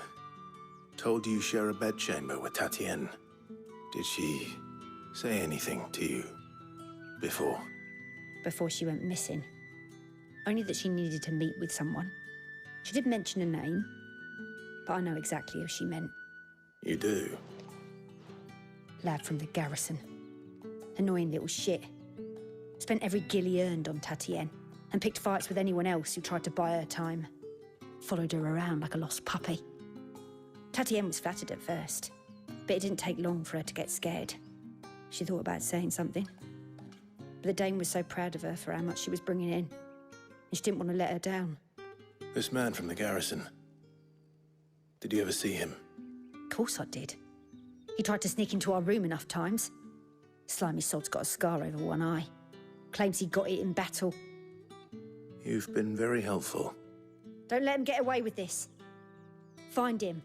S4: told you share a bedchamber with Tatienne. Did she say anything to you before?
S6: Before she went missing. Only that she needed to meet with someone. She did mention a name, but I know exactly who she meant.
S1: You do?
S6: Lad from the garrison. Annoying little shit. Spent every gil he earned on Tatienne, and picked fights with anyone else who tried to buy her time. Followed her around like a lost puppy. Tatienne was flattered at first, but it didn't take long for her to get scared. She thought about saying something. But the Dame was so proud of her for how much she was bringing in, and she didn't want to let her down.
S1: This man from the garrison. Did you ever see him?
S6: Of course I did. He tried to sneak into our room enough times. Slimy sod's got a scar over one eye. Claims he got it in battle.
S1: You've been very helpful.
S6: Don't let him get away with this. Find him,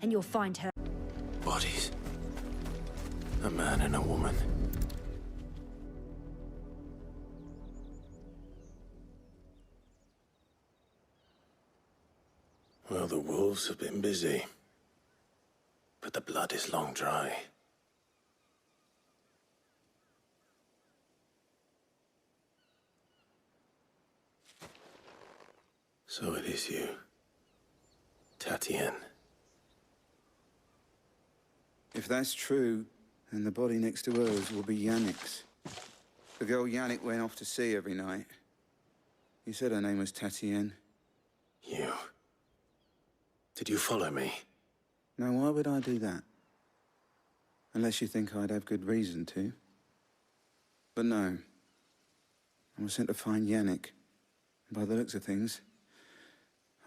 S6: and you'll find her.
S1: Bodies. A man and a woman. Well, the wolves have been busy. But the blood is long dry. So it is you, Tatienne.
S10: If that's true, then the body next to hers will be Yannick's. The girl Yannick went off to sea every night. He said her name was Tatienne.
S1: You... Did you follow me?
S10: Now, why would I do that? Unless you think I'd have good reason to. But no. I was sent to find Yannick. And by the looks of things,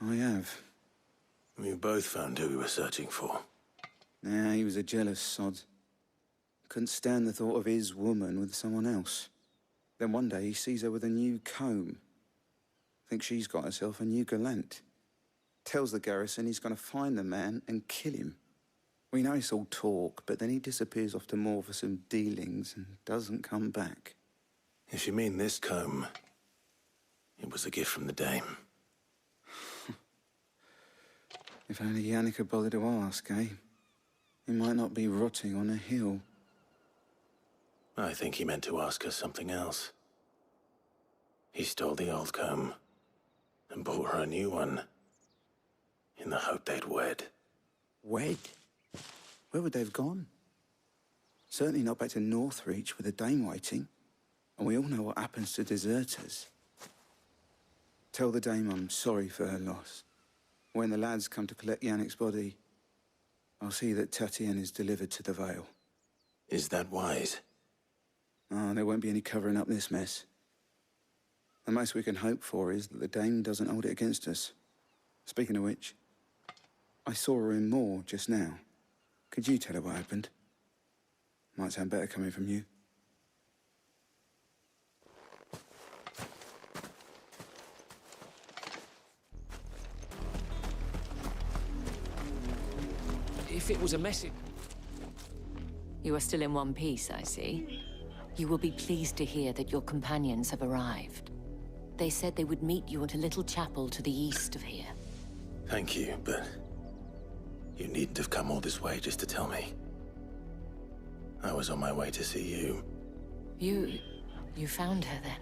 S10: I have.
S1: We both found who we were searching for.
S10: Nah, he was a jealous sod. Couldn't stand the thought of his woman with someone else. Then one day he sees her with a new comb. Thinks she's got herself a new gallant. Tells the garrison he's going to find the man and kill him. We know it's all talk, but then he disappears off to Moor for some dealings and doesn't come back.
S1: If you mean this comb, it was a gift from the Dame.
S10: If only Yannick had bothered to ask, eh? He might not be rotting on a hill.
S1: I think he meant to ask us something else. He stole the old comb and bought her a new one. In the hope they'd wed.
S10: Wed? Where would they have gone? Certainly not back to Northreach with a Dame waiting. And we all know what happens to deserters. Tell the Dame I'm sorry for her loss. When the lads come to collect Yannick's body, I'll see that Tatienne is delivered to the Vale.
S1: Is that wise?
S10: Oh, there won't be any covering up this mess. The most we can hope for is that the Dame doesn't hold it against us. Speaking of which, I saw her in Moor just now. Could you tell her what happened? Might sound better coming from you.
S8: If it was a message...
S22: You are still in one piece, I see. You will be pleased to hear that your companions have arrived. They said they would meet you at a little chapel to the east of here.
S1: Thank you, but... you needn't have come all this way just to tell me. I was on my way to see you.
S22: You found her then?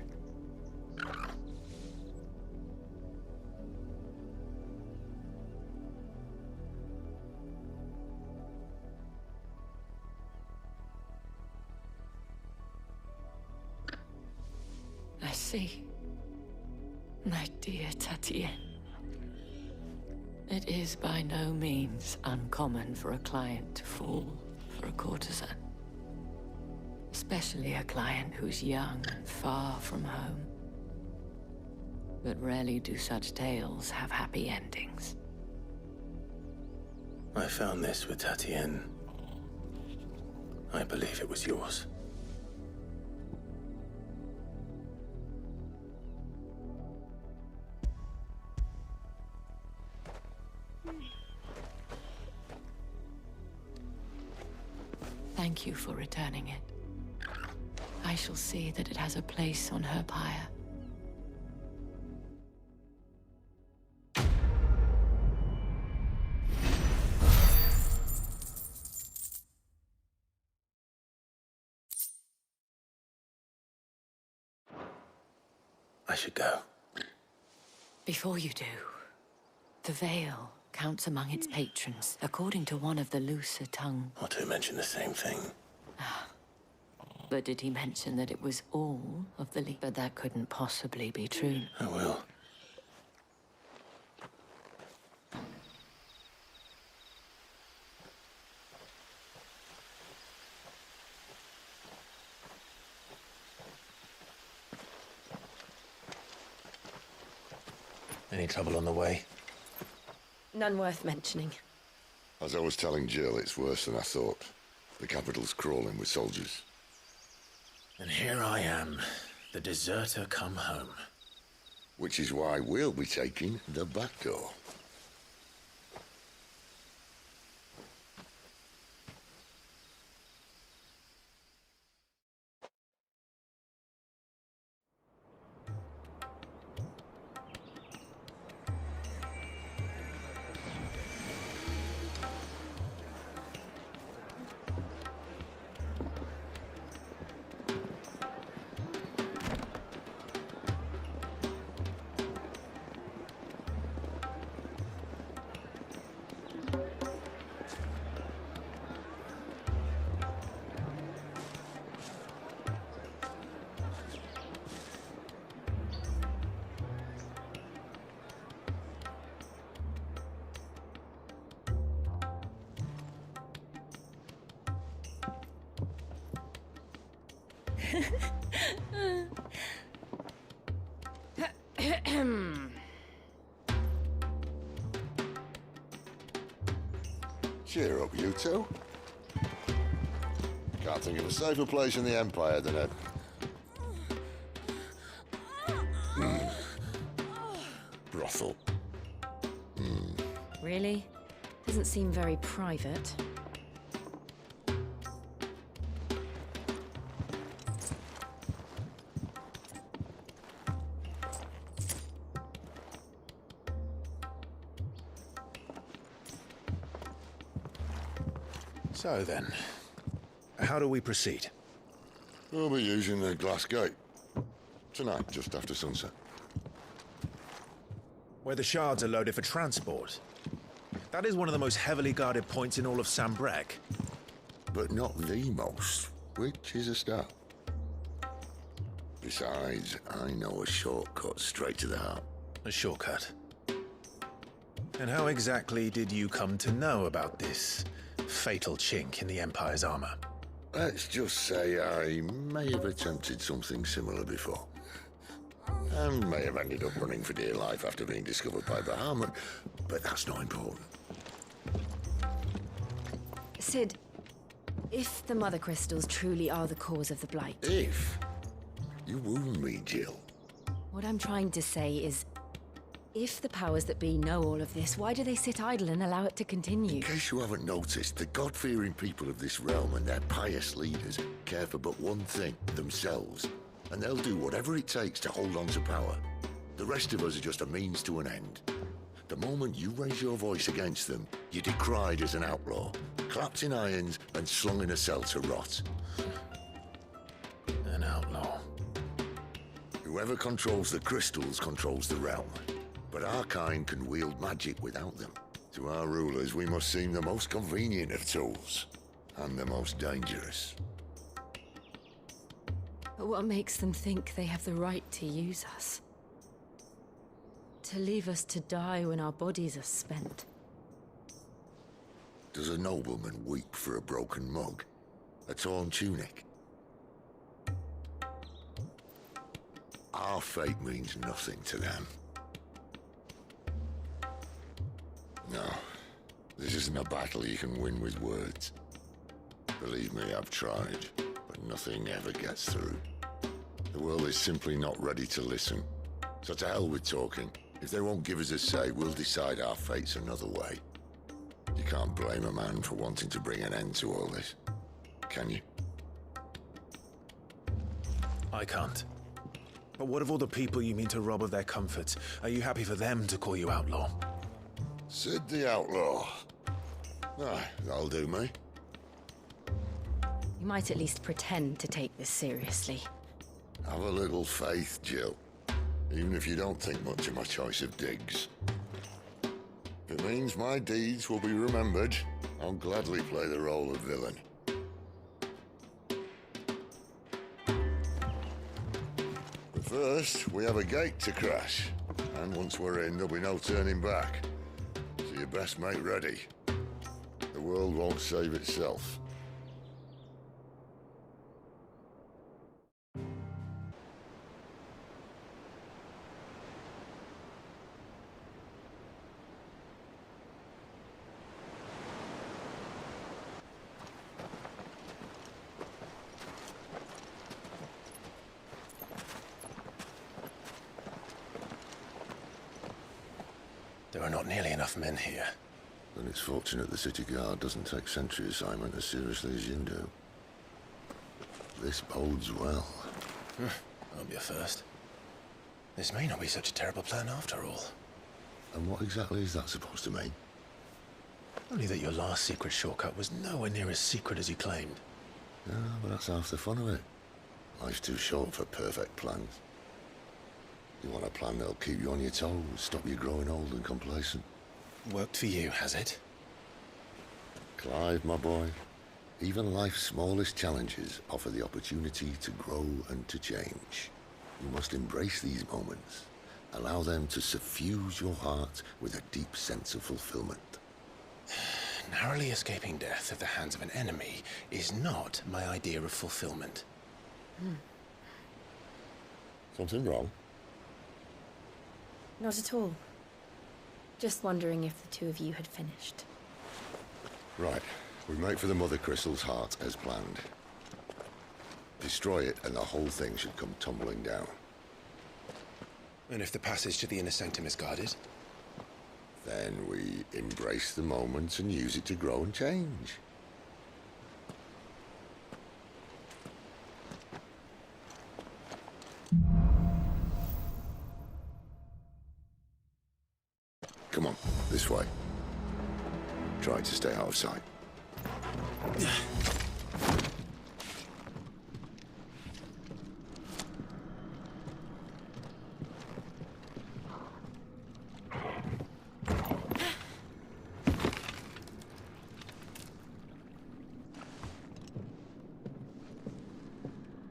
S22: I see. My dear Tatienne. It is by no means uncommon for a client to fall for a courtesan. Especially a client who's young and far from home. But rarely do such tales have happy endings.
S1: I found this with Tatienne. I believe it was yours.
S22: Thank you for returning it. I shall see that it has a place on her pyre.
S1: I should go.
S22: Before you do,
S21: The Vale counts among its patrons, according to one of the looser tongue.
S4: Not to mention the same thing.
S21: But did he mention that it was all of the League? But that couldn't possibly be true.
S4: I will. Any trouble on the way?
S21: None worth mentioning.
S13: As I was telling Jill, it's worse than I thought. The capital's crawling with soldiers.
S1: And here I am, the deserter come home.
S13: Which is why we'll be taking the back door. Cheer up, you two. Can't think of a safer place in the Empire than a... brothel.
S21: Really? Doesn't seem very private.
S1: So then, how do we proceed?
S13: We'll be using the glass gate. Tonight, just after sunset.
S1: Where the shards are loaded for transport. That is one of the most heavily guarded points in all of Sambrec.
S13: But not the most, which is a start. Besides, I know a shortcut straight to the heart.
S1: A shortcut? And how exactly did you come to know about this fatal chink in the Empire's armor?
S13: Let's just say I may have attempted something similar before. And may have ended up running for dear life after being discovered by Bahamut, but that's not important.
S21: Sid, if the Mother Crystals truly are the cause of the Blight...
S13: If? You wound me, Jill.
S21: What I'm trying to say is, if the powers that be know all of this, why do they sit idle and allow it to continue?
S13: In case you haven't noticed, the God-fearing people of this realm and their pious leaders care for but one thing, themselves. And they'll do whatever it takes to hold on to power. The rest of us are just a means to an end. The moment you raise your voice against them, you're decried as an outlaw, clapped in irons and slung in a cell to rot.
S1: An outlaw.
S13: Whoever controls the crystals controls the realm. But our kind can wield magic without them. To our rulers, we must seem the most convenient of tools, and the most dangerous.
S21: But what makes them think they have the right to use us? To leave us to die when our bodies are spent?
S13: Does a nobleman weep for a broken mug? A torn tunic? Our fate means nothing to them. No, this isn't a battle you can win with words. Believe me, I've tried, but nothing ever gets through. The world is simply not ready to listen. So to hell with talking. If they won't give us a say, we'll decide our fates another way. You can't blame a man for wanting to bring an end to all this, can you?
S1: I can't. But what of all the people you mean to rob of their comforts? Are you happy for them to call you outlaw?
S13: Sid the Outlaw. Aye, that'll do me.
S21: You might at least pretend to take this seriously.
S13: Have a little faith, Jill. Even if you don't think much of my choice of digs. If it means my deeds will be remembered, I'll gladly play the role of villain. But first, we have a gate to crash. And once we're in, there'll be no turning back. So you best make ready. The world won't save itself.
S4: There are not nearly enough men here.
S13: Then it's fortunate the city guard doesn't take sentry assignment as seriously as you do. This bodes well.
S4: Won't be a first. This may not be such a terrible plan after all.
S13: And what exactly is that supposed to mean?
S4: Only that your last secret shortcut was nowhere near as secret as you claimed.
S13: Yeah, but that's half the fun of it. Life's too short for perfect plans. You want a plan that'll keep you on your toes, stop you growing old and complacent.
S4: Worked for you, has it?
S13: Clive, my boy, even life's smallest challenges offer the opportunity to grow and to change. You must embrace these moments. Allow them to suffuse your heart with a deep sense of fulfillment.
S4: Narrowly escaping death at the hands of an enemy is not my idea of fulfillment.
S13: Something wrong?
S17: Not at all. Just wondering if the two of you had finished.
S13: Right. We make for the Mother Crystal's heart as planned. Destroy it and the whole thing should come tumbling down.
S4: And if the passage to the inner sanctum is guarded?
S13: Then we embrace the moment and use it to grow and change. Come on, this way. Try to stay out of sight.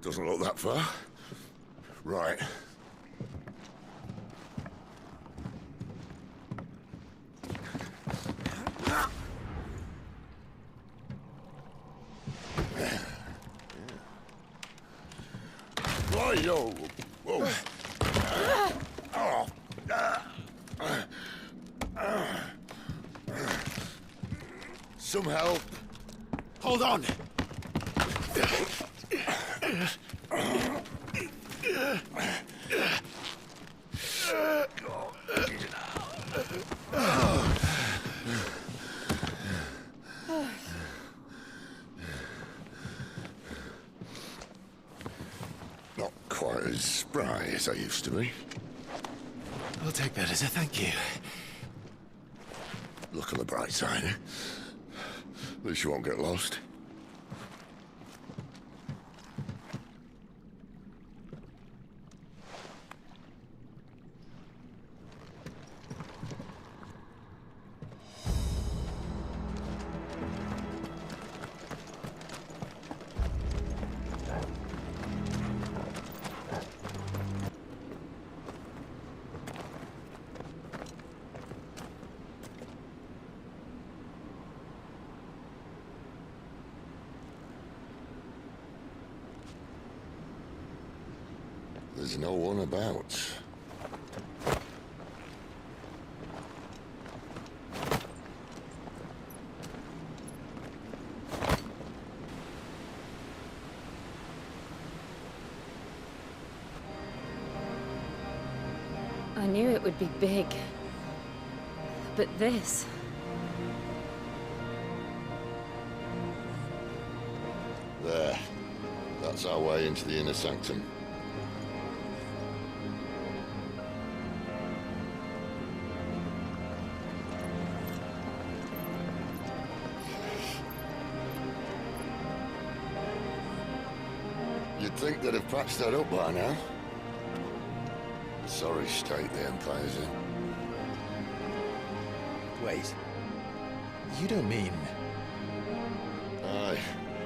S13: Doesn't look that far. Right. Yo. Whoa. Some help.
S2: Hold on.
S13: Not quite as spry as I used to be.
S4: I'll take that as a thank you.
S13: Look on the bright side, eh? At least you won't get lost. There's no one about.
S17: I knew it would be big. But this...
S13: There. That's our way into the inner sanctum. You'd think they'd have patched that up by now. Sorry state the Empire's in.
S1: Wait. You don't mean...
S13: Aye.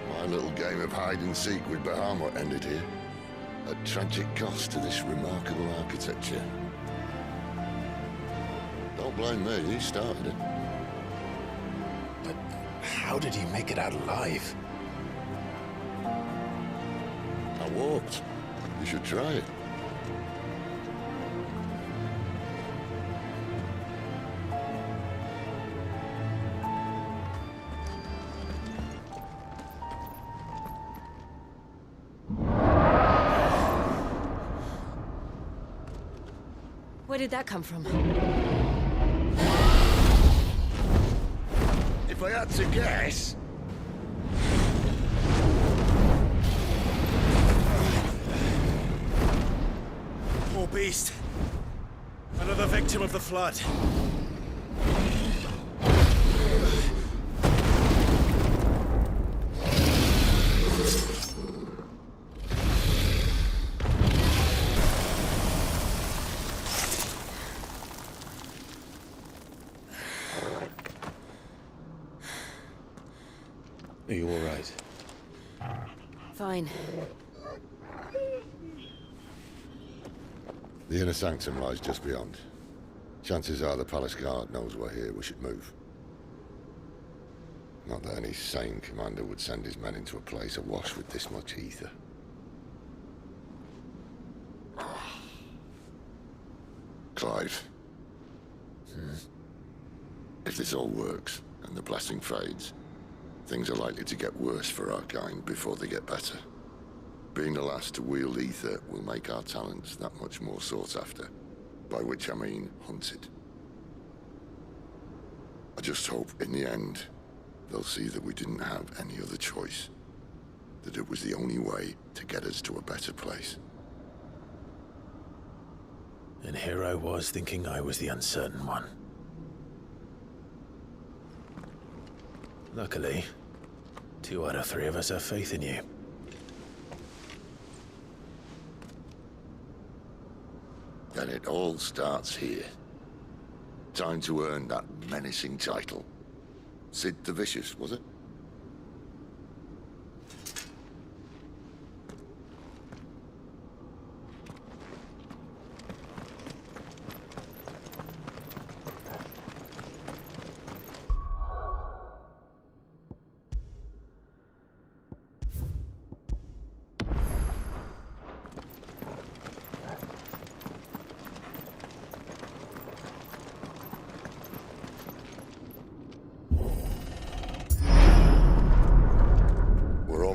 S13: My little game of hide-and-seek with Bahamut ended here. At tragic cost to this remarkable architecture. Don't blame me, he started it.
S1: But how did you make it out alive?
S13: I walked. You should try it.
S17: Where did that come from?
S13: If I had to guess...
S1: Poor beast. Another victim of the flood.
S12: Are you all right?
S17: Fine.
S13: The inner sanctum lies just beyond. Chances are the palace guard knows we're here. We should move. Not that any sane commander would send his men into a place awash with this much ether. Clive. If this all works, and the blessing fades, things are likely to get worse for our kind before they get better. Being the last to wield ether will make our talents that much more sought after. By which I mean hunted. I just hope, in the end, they'll see that we didn't have any other choice. That it was the only way to get us to a better place.
S1: And here I was thinking I was the uncertain one. Luckily, 2 out of 3 of us have faith in you.
S13: Then it all starts here. Time to earn that menacing title. Sid the Vicious, was it?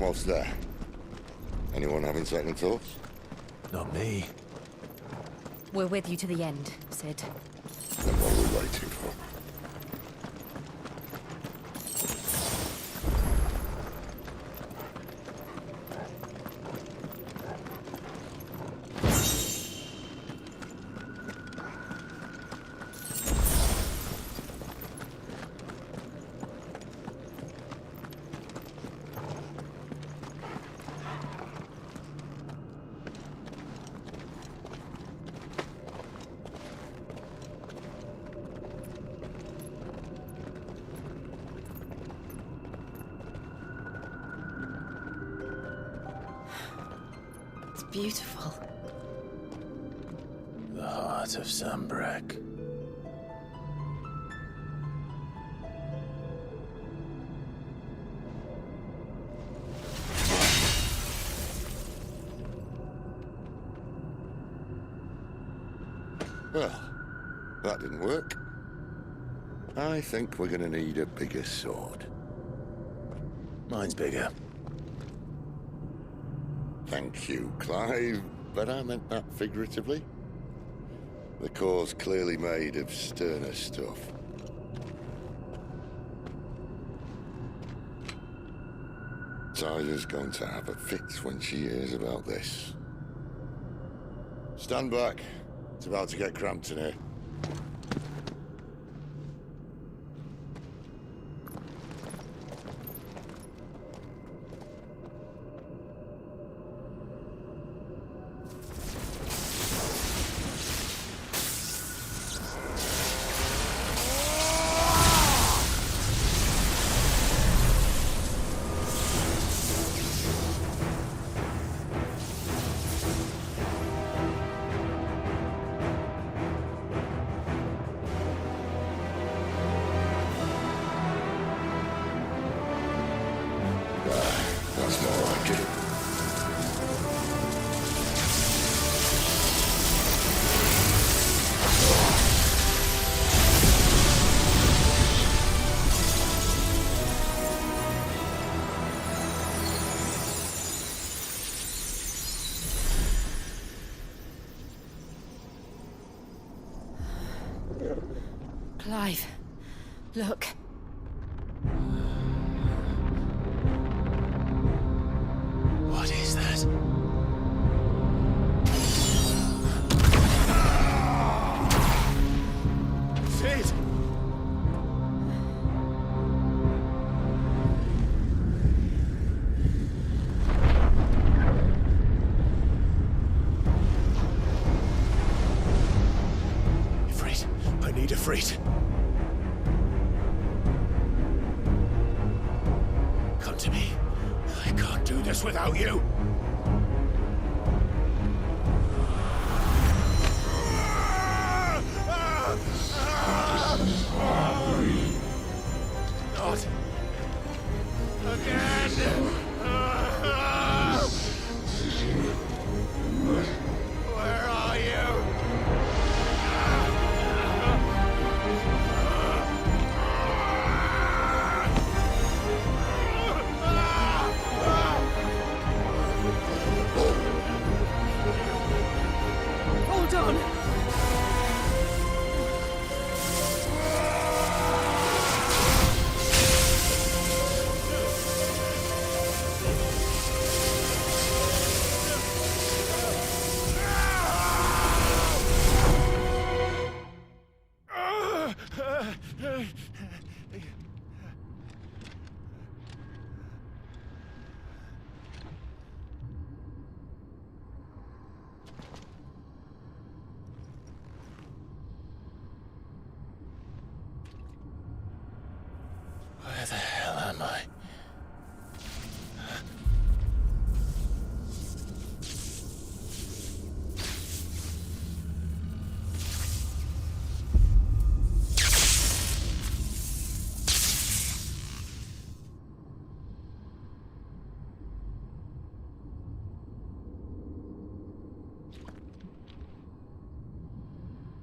S13: Almost there. Anyone having second thoughts?
S1: Not me.
S17: We're with you to the end, Sid.
S13: Then what are we waiting for?
S17: Beautiful.
S1: The heart of Sambrek.
S13: Well, that didn't work. I think we're gonna need a bigger sword.
S1: Mine's bigger.
S13: Thank you, Clive, but I meant that figuratively. The core's clearly made of sterner stuff. Tyler's going to have a fit when she hears about this. Stand back. It's about to get cramped in here.
S17: alive. Look.
S1: What is that? Sid! Ifrit, I need Ifrit. Come to me. I can't do this without you. Not again. Where are you?
S17: Hold on.
S1: Where the hell am I?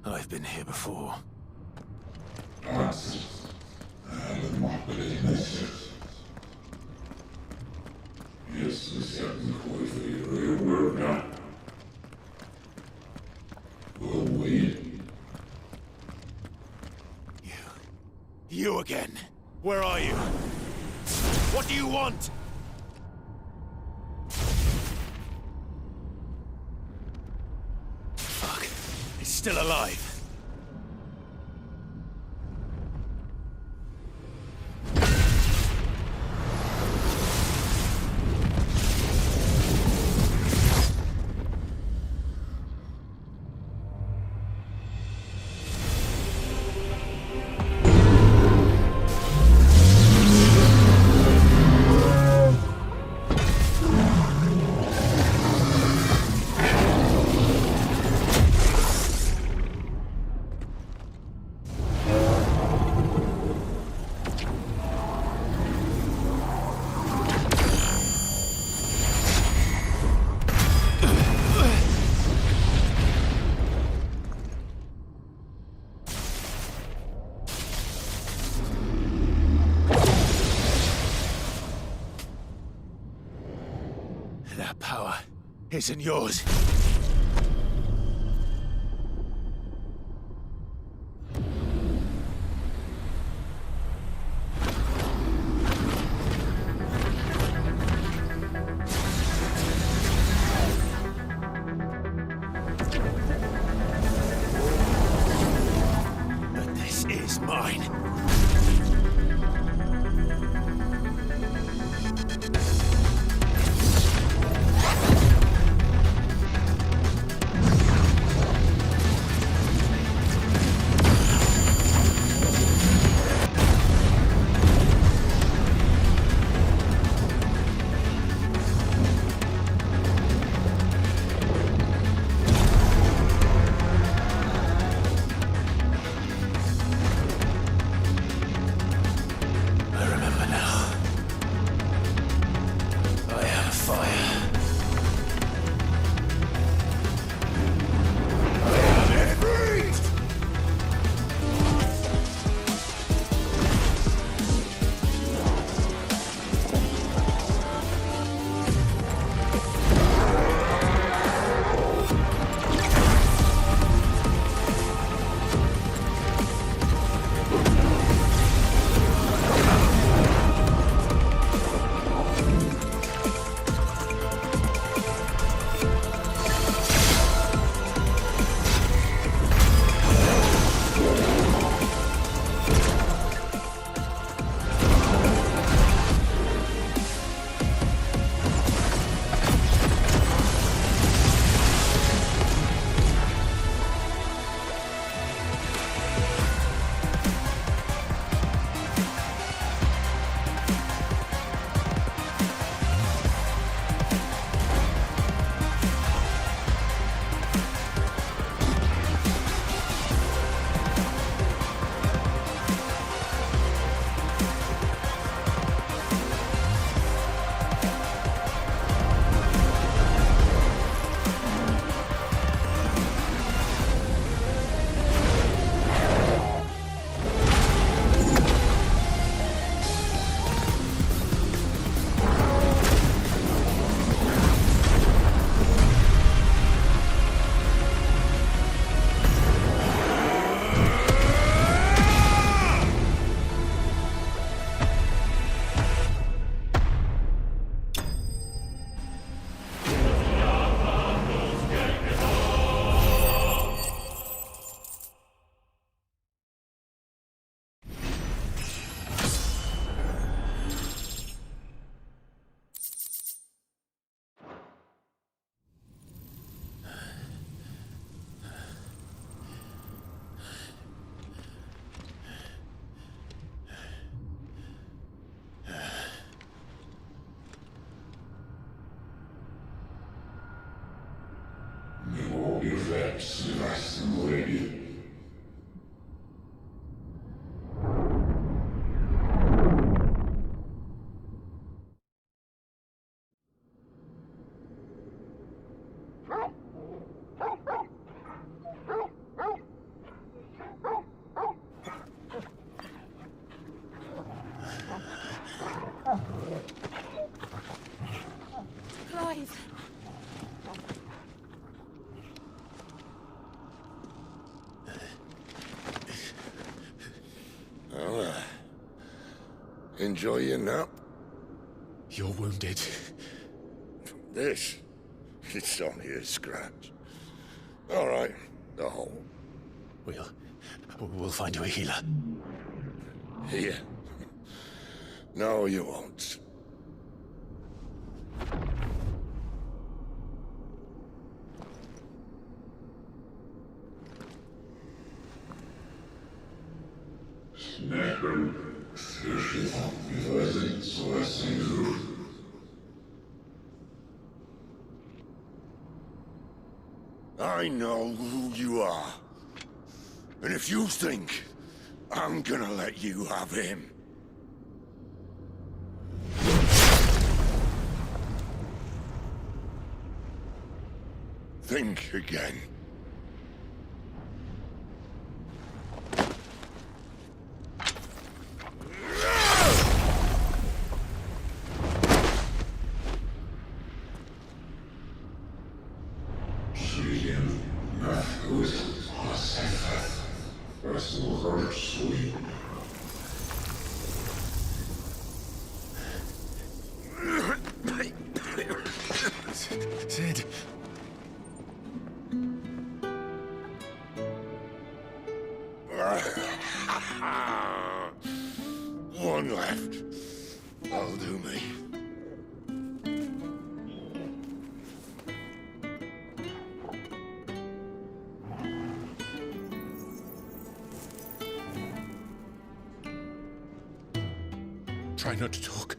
S1: I've been here before. You again. Where are you? What do you want? Fuck. It's still alive. That power isn't yours. But this is mine.
S15: och reflects resten av det.
S21: Clive!
S13: Well, enjoy your nap.
S1: You're wounded.
S13: This? It's only a scratch. All right, the hole.
S1: We'll find you a healer.
S13: Here? No, you won't.
S15: Snäppel, słyszy tam wyrazy z własnej duszy.
S13: I know who you are. And if you think I'm gonna let you have him... think again.
S1: Sid.
S13: One left. That'll do me.
S1: Try not to talk.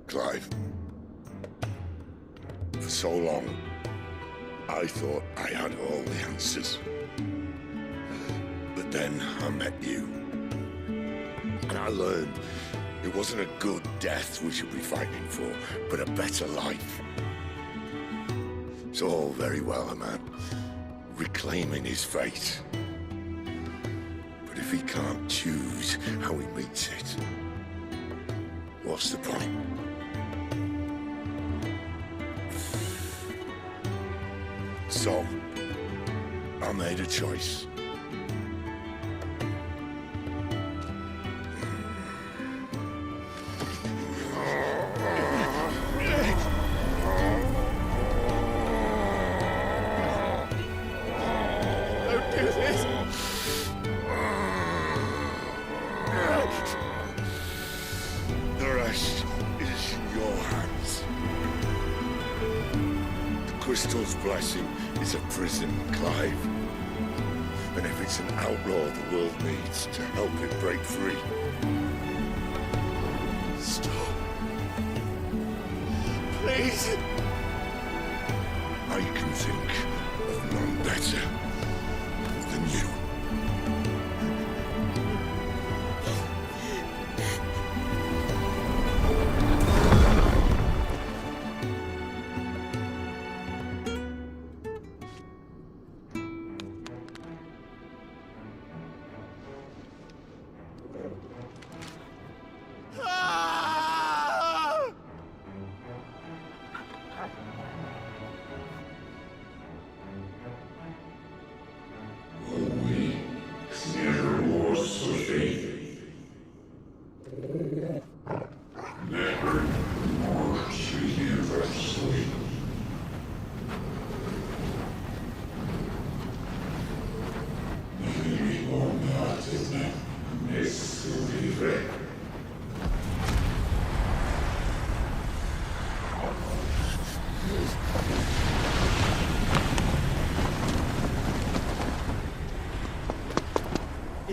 S13: Clive. For so long, I thought I had all the answers. But then I met you. And I learned it wasn't a good death we should be fighting for, but a better life. It's all very well, a man reclaiming his fate. But if he can't choose how he meets it, what's the point? So, I made a choice.
S1: Don't do this!
S13: The rest is in your hands. The Crystal's blessing is a prison, Clive. And if it's an outlaw the world needs to help it break free...
S1: Stop. Please.
S13: I can think of none better than you.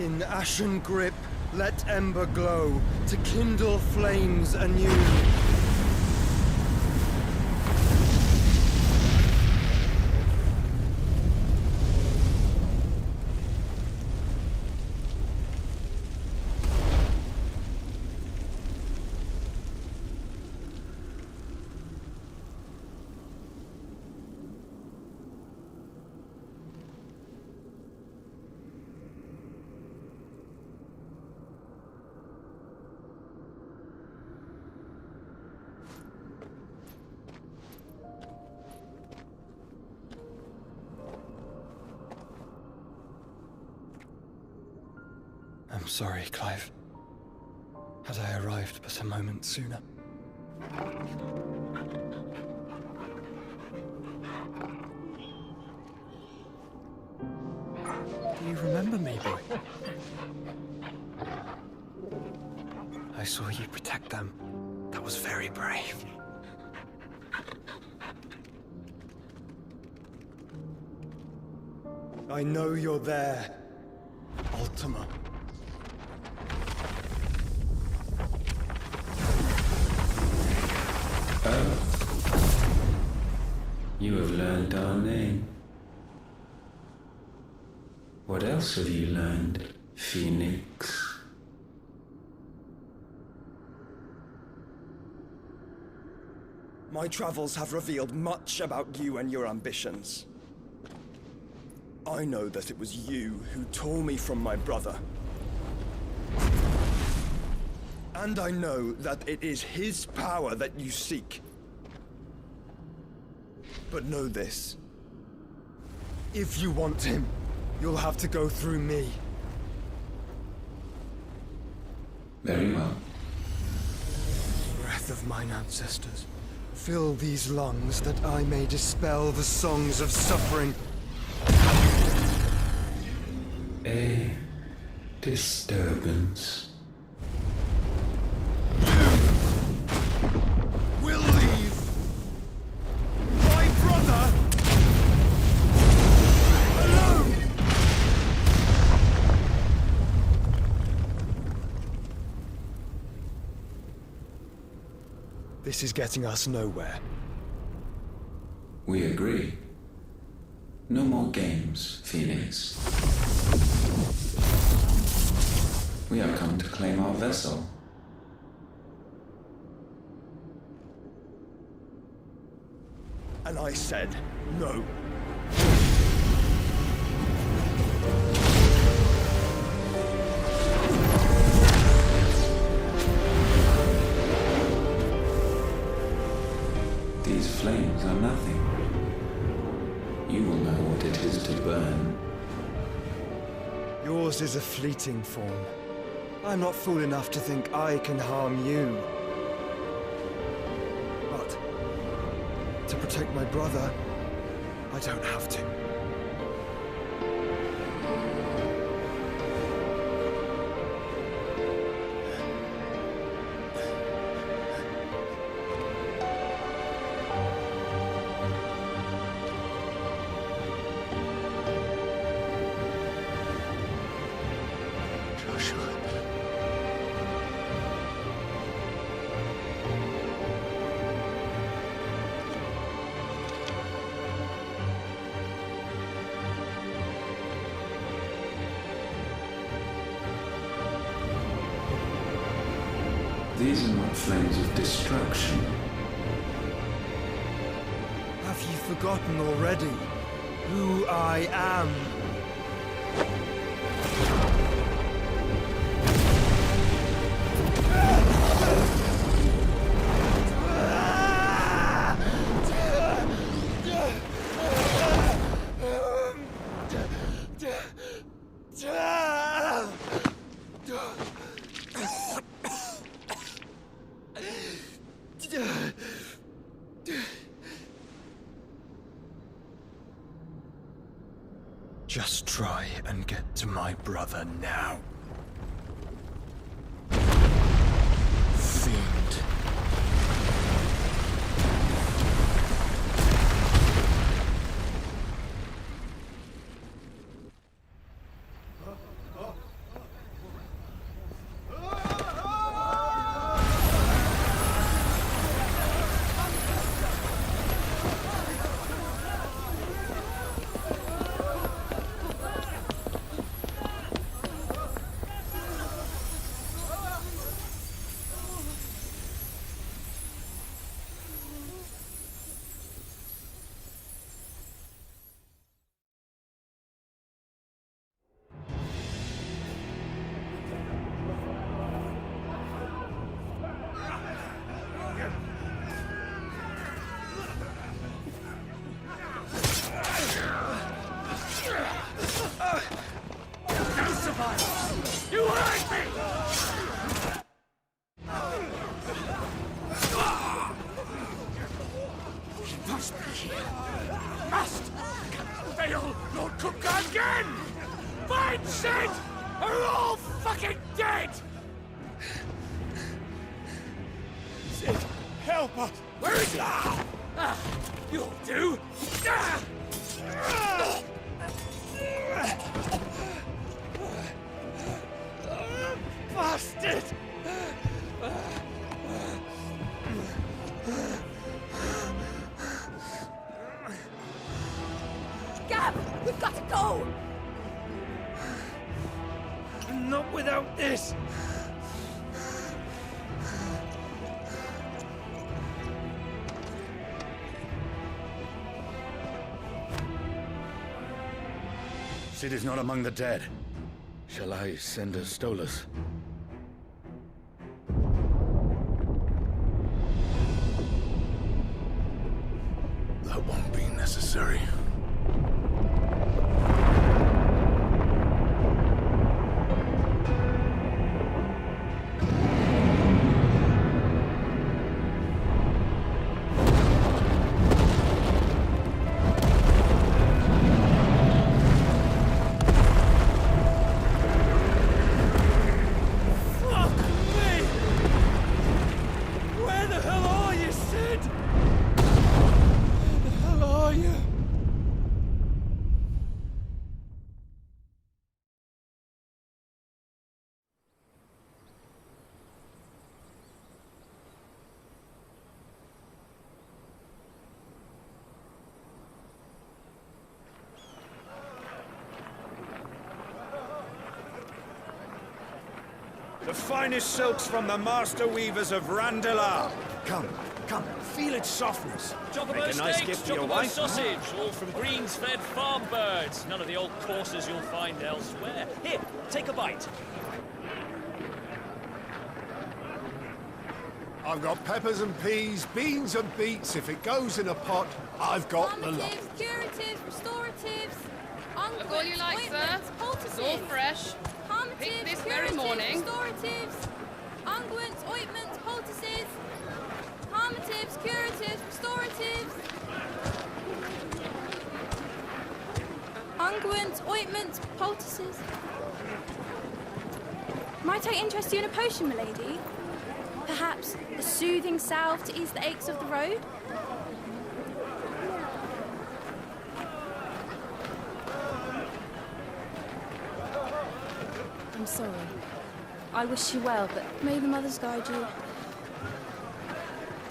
S18: In ashen grip, let ember glow, to kindle flames anew. I'm sorry, Clive. Had I arrived but a moment sooner. Do you remember me, boy? I saw you protect them. That was very brave. I know you're there, Ultima.
S5: You have learned our name. What else have you learned, Phoenix?
S18: My travels have revealed much about you and your ambitions. I know that it was you who tore me from my brother. And I know that it is his power that you seek. But know this. If you want him, you'll have to go through me.
S5: Very well.
S18: Breath of mine ancestors, fill these lungs that I may dispel the songs of suffering.
S5: A disturbance.
S18: We'll leave. My brother alone. This is getting us nowhere.
S5: We agree. No more games, Phoenix. We have come to claim our vessel.
S18: And I said no.
S5: These flames are nothing. You will know what it is to burn.
S18: Yours is a fleeting form. I'm not fool enough to think I can harm you. But to protect my brother, I don't have to.
S5: These are not flames of destruction.
S18: Have you forgotten already who I am? Just try and get to my brother now. Fiend.
S9: help us! Where is he? You'll do! Bastard!
S21: Gab! We've got to go!
S9: Not without this!
S16: Sid is not among the dead. Shall I send a Stolas?
S13: That won't be necessary.
S9: The finest silks from the master weavers of Randalar. Come, feel its softness.
S20: Chocobo
S9: Make a nice
S20: steaks,
S9: gift for your
S20: chocobo
S9: wife.
S20: sausage, all from greens-fed farm birds. None of the old courses you'll find elsewhere. Here, take a bite.
S11: I've got peppers and peas, beans and beets. If it goes in a pot, I've got the lot.
S24: Curatives, restoratives,
S25: Look all you like, sir. It's all fresh. Picked this very morning.
S24: Restoratives, unguents, ointments, poultices, harmatives, curatives, restoratives, unguents, ointments, poultices. Might I interest you in a potion, milady? Perhaps a soothing salve to ease the aches of the road? I'm sorry. I wish you well, but may the mothers guide you.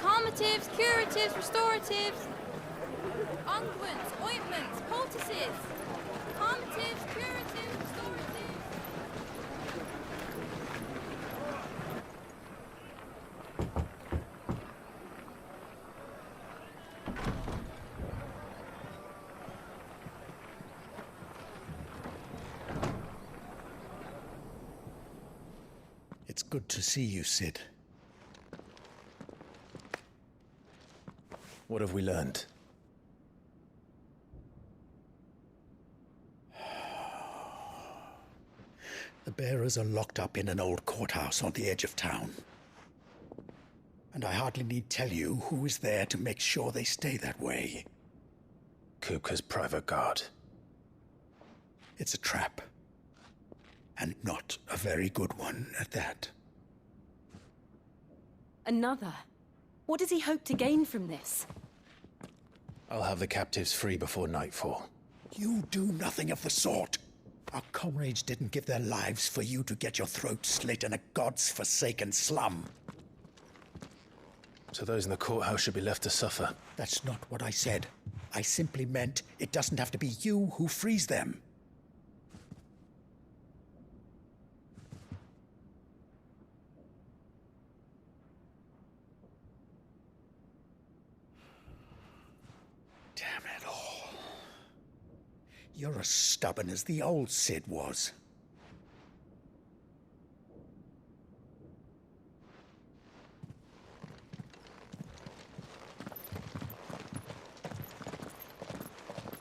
S24: Calmatives, curatives, restoratives, unguents, ointments, poultices. Calmatives, curatives, restoratives.
S2: It's good to see you, Sid.
S4: What have we learned?
S2: The bearers are locked up in an old courthouse on the edge of town. And I hardly need tell you who is there to make sure they stay that way.
S4: Kupka's private guard.
S2: It's a trap. And not a very good one at that.
S26: Another? What does he hope to gain from this?
S4: I'll have the captives free before nightfall.
S2: You do nothing of the sort. Our comrades didn't give their lives for you to get your throat slit in a god's forsaken slum.
S4: So those in the courthouse should be left to suffer.
S2: That's not what I said. I simply meant it doesn't have to be you who frees them. Damn it all. You're as stubborn as the old Sid was.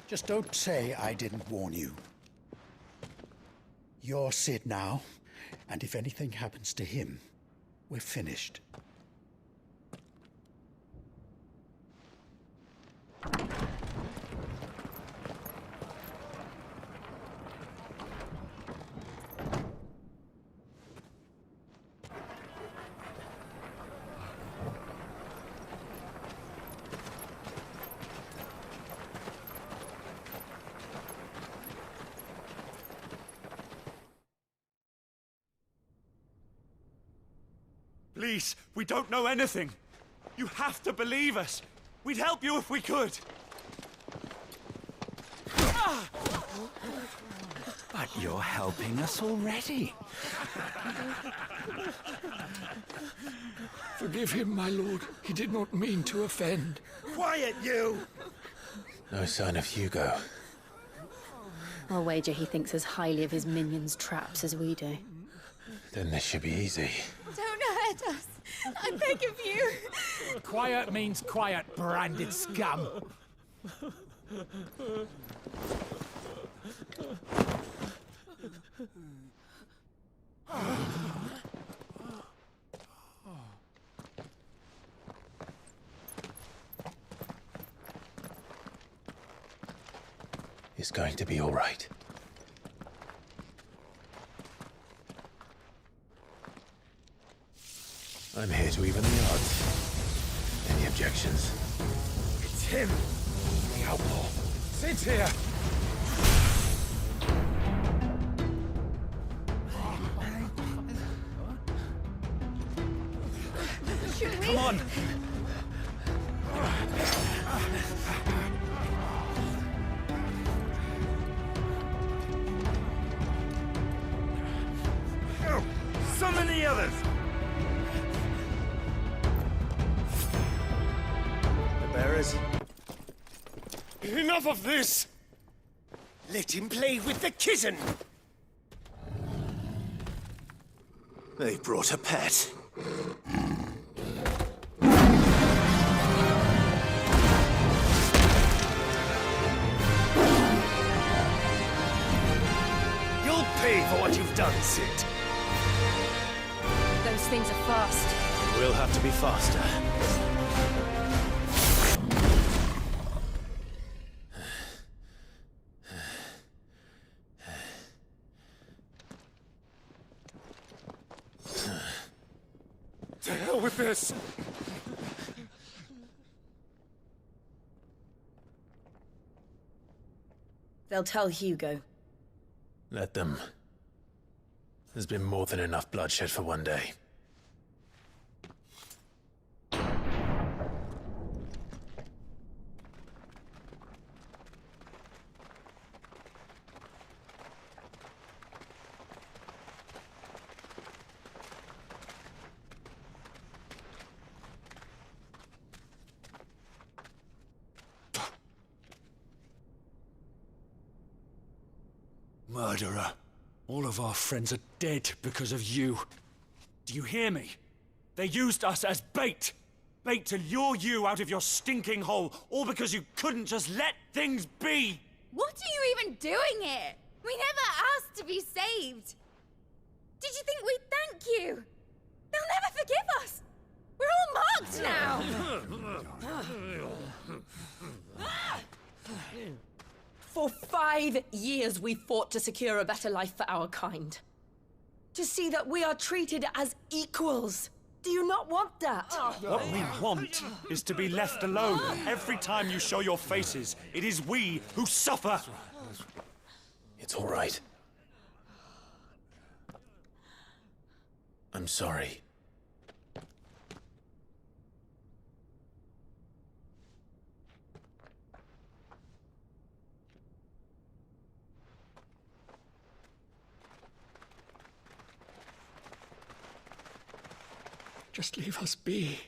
S2: Just don't say I didn't warn you. You're Sid now, and if anything happens to him, we're finished.
S9: Please, we don't know anything. You have to believe us. We'd help you if we could.
S3: But you're helping us already.
S6: Forgive him, my lord. He did not mean to offend.
S9: Quiet, you!
S4: No sign of Hugo.
S22: I'll wager he thinks as highly of his minions' traps as we do.
S4: Then this should be easy.
S24: Don't hurt us. I beg of you.
S3: Quiet means quiet, branded scum.
S4: It's going to be all right. I'm here to even the odds. Any objections?
S3: It's him, the outlaw. Sit here.
S9: Come on! Summon the others!
S7: The bearers.
S9: Enough of this!
S7: Let him play with the kitten!
S1: They brought a pet.
S7: You'll pay for what you've done, Sid.
S26: Those things are fast.
S1: We'll have to be faster.
S9: To hell with this!
S26: They'll tell Hugo.
S4: Let them. There's been more than enough bloodshed for one day.
S9: Murderer. All of our friends are dead because of you. Do you hear me? They used us as bait. Bait to lure you out of your stinking hole, all because you couldn't just let things be.
S24: What are you even doing here? We never asked to be saved. Did you think we'd thank you? They'll never forgive us. We're all marked now.
S26: For 5 years we fought to secure a better life for our kind. To see that we are treated as equals. Do you not want that?
S9: What we want is to be left alone. Every time you show your faces, it is we who suffer.
S4: It's all right. I'm sorry.
S6: Just leave us be.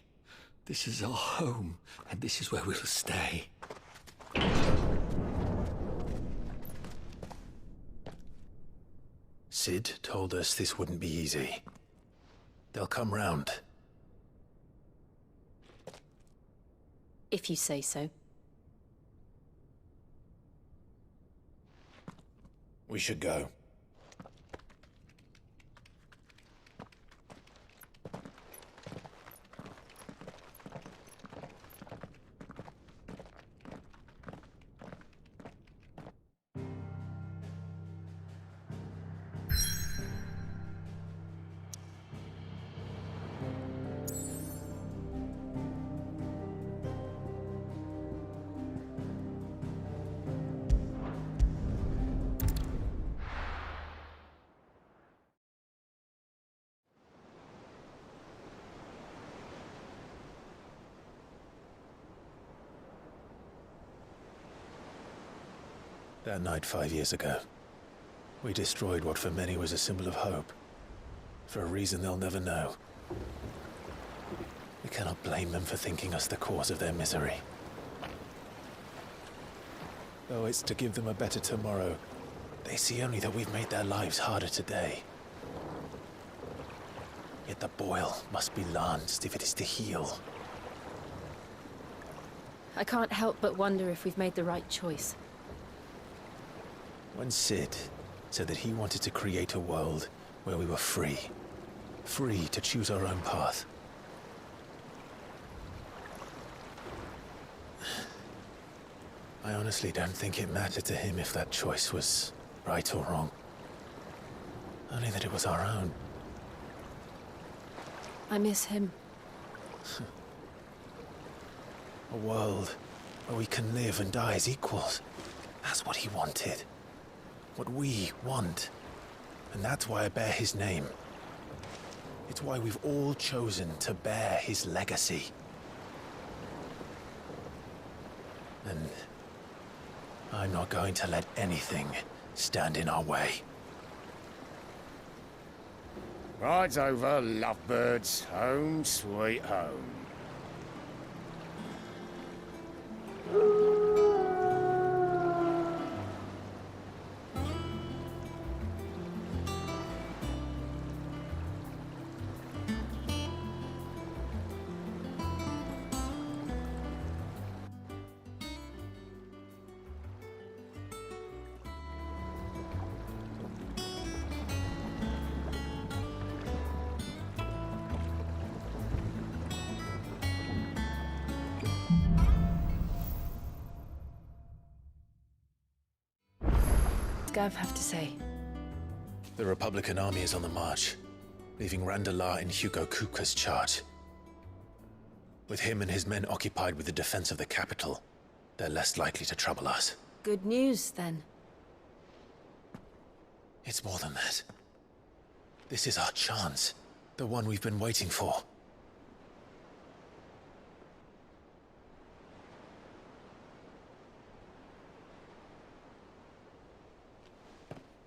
S6: This is our home, and this is where we'll stay.
S4: Sid told us this wouldn't be easy. They'll come round.
S26: If you say so.
S4: We should go.
S1: That night 5 years ago, we destroyed what for many was a symbol of hope. For a reason they'll never know. We cannot blame them for thinking us the cause of their misery. Though it's to give them a better tomorrow, they see only that we've made their lives harder today. Yet the boil must be lanced if it is to heal.
S17: I can't help but wonder if we've made the right choice.
S1: When Sid said that he wanted to create a world where we were free. Free to choose our own path. I honestly don't think it mattered to him if that choice was right or wrong. Only that it was our own.
S17: I miss him.
S1: A world where we can live and die as equals. That's what he wanted. What we want. And that's why I bear his name. It's why we've all chosen to bear his legacy. And I'm not going to let anything stand in our way.
S7: Rides over, lovebirds, home sweet home.
S17: Gav have to say?
S1: The Republican army is on the march, leaving Randalar in Hugo Kuka's charge. With him and his men occupied with the defense of the capital, they're less likely to trouble us.
S17: Good news, then.
S1: It's more than that. This is our chance. The one we've been waiting for.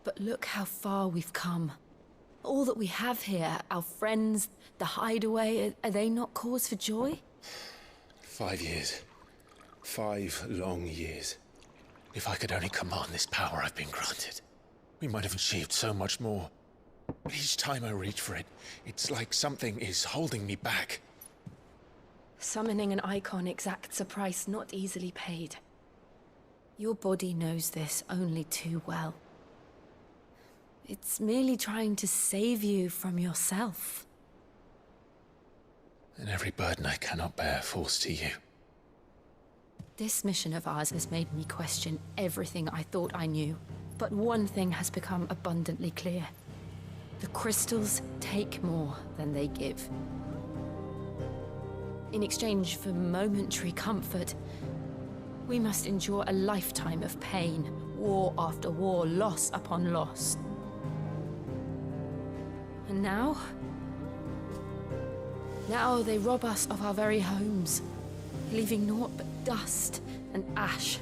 S17: But look how far we've come. All that we have here, our friends, the hideaway, are they not cause for joy?
S1: 5 years. 5 long years. If I could only command this power I've been granted, we might have achieved so much more. But each time I reach for it, it's like something is holding me back.
S17: Summoning an icon exacts a price not easily paid. Your body knows this only too well. It's merely trying to save you from yourself.
S1: And every burden I cannot bear falls to you.
S17: This mission of ours has made me question everything I thought I knew. But one thing has become abundantly clear. The crystals take more than they give. In exchange for momentary comfort, we must endure a lifetime of pain, war after war, loss upon loss. And now they rob us of our very homes, leaving naught but dust and ash.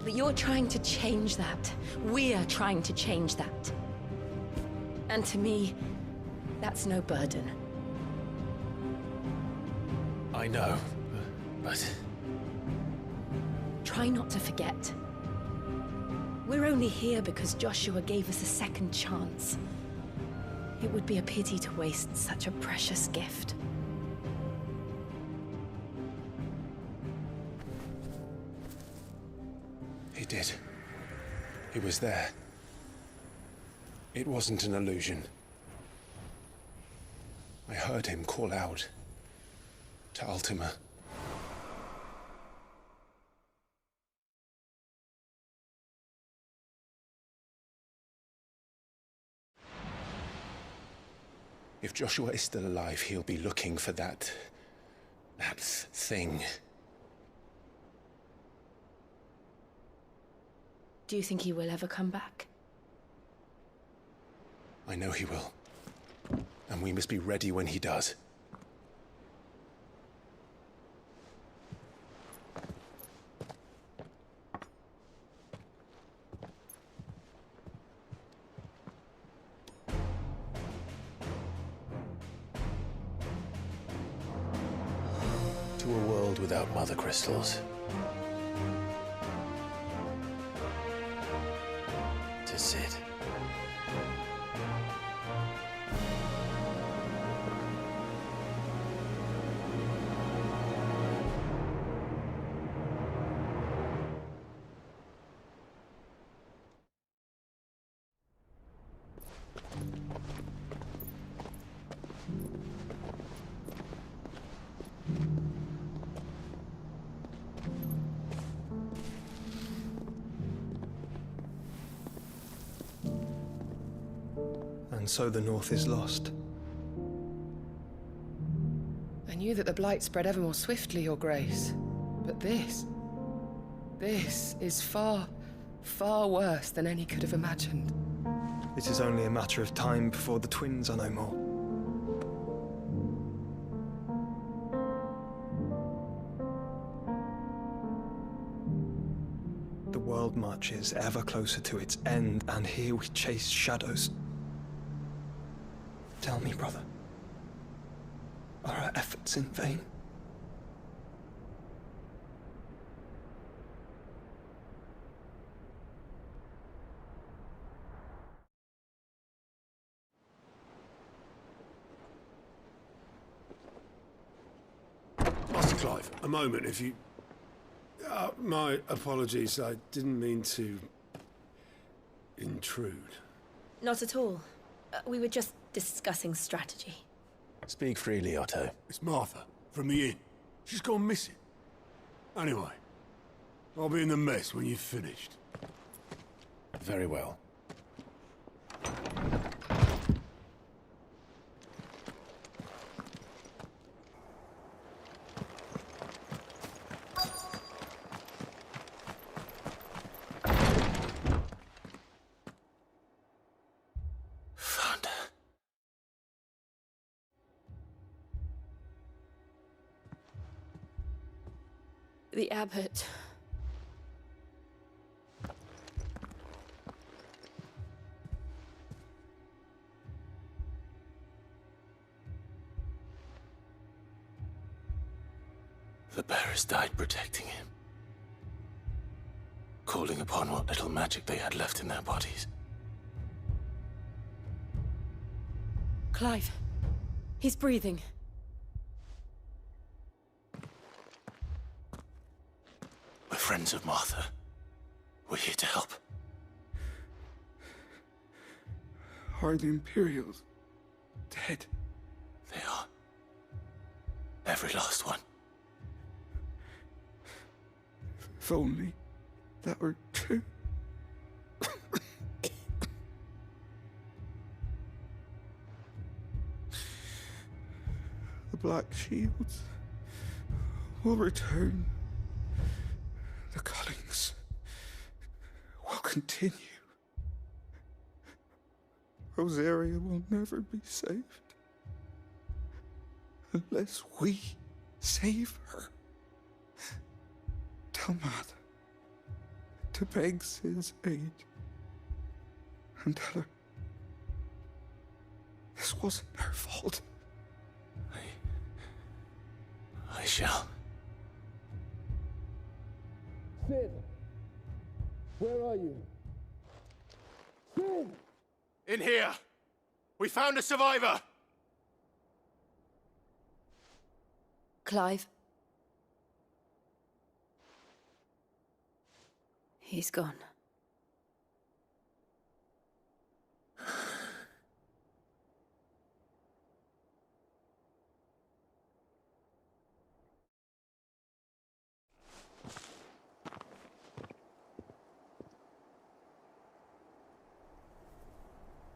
S17: But you're trying to change that. We're trying to change that. And to me, that's no burden.
S1: I know, but...
S17: Try not to forget. We're only here because Joshua gave us a second chance. It would be a pity to waste such a precious gift.
S1: He did. He was there. It wasn't an illusion. I heard him call out to Ultima. If Joshua is still alive, he'll be looking for that thing.
S17: Do you think he will ever come back?
S1: I know he will. And we must be ready when he does. To a world without mother crystals. To Sid.
S18: And so the North is lost.
S8: I knew that the Blight spread ever more swiftly, Your Grace. But this is far, far worse than any could have imagined.
S18: It is only a matter of time before the twins are no more. The world marches ever closer to its end, and here we chase shadows. Tell me, brother, are our efforts in vain?
S10: Master Clive, a moment, if you... my apologies, I didn't mean to... intrude.
S26: Not at all. We were just discussing strategy.
S1: Speak freely, Otto.
S10: It's Martha, from the inn. She's gone missing. Anyway, I'll be in the mess when you've finished.
S1: Very well.
S26: The abbot.
S1: The bearers died protecting him. Calling upon what little magic they had left in their bodies.
S26: Clive. He's breathing.
S1: We're friends of Martha. We're here to help.
S10: Are the Imperials dead?
S1: They are. Every last one.
S10: If only that were true. The Black Shields will return. The cullings will continue. Rosaria will never be saved unless we save her. Tell Martha to beg Sid's aid and tell her this wasn't her fault.
S1: I shall.
S10: Sid! Where are you? Sid!
S4: In here! We found a survivor!
S26: Clive. He's gone.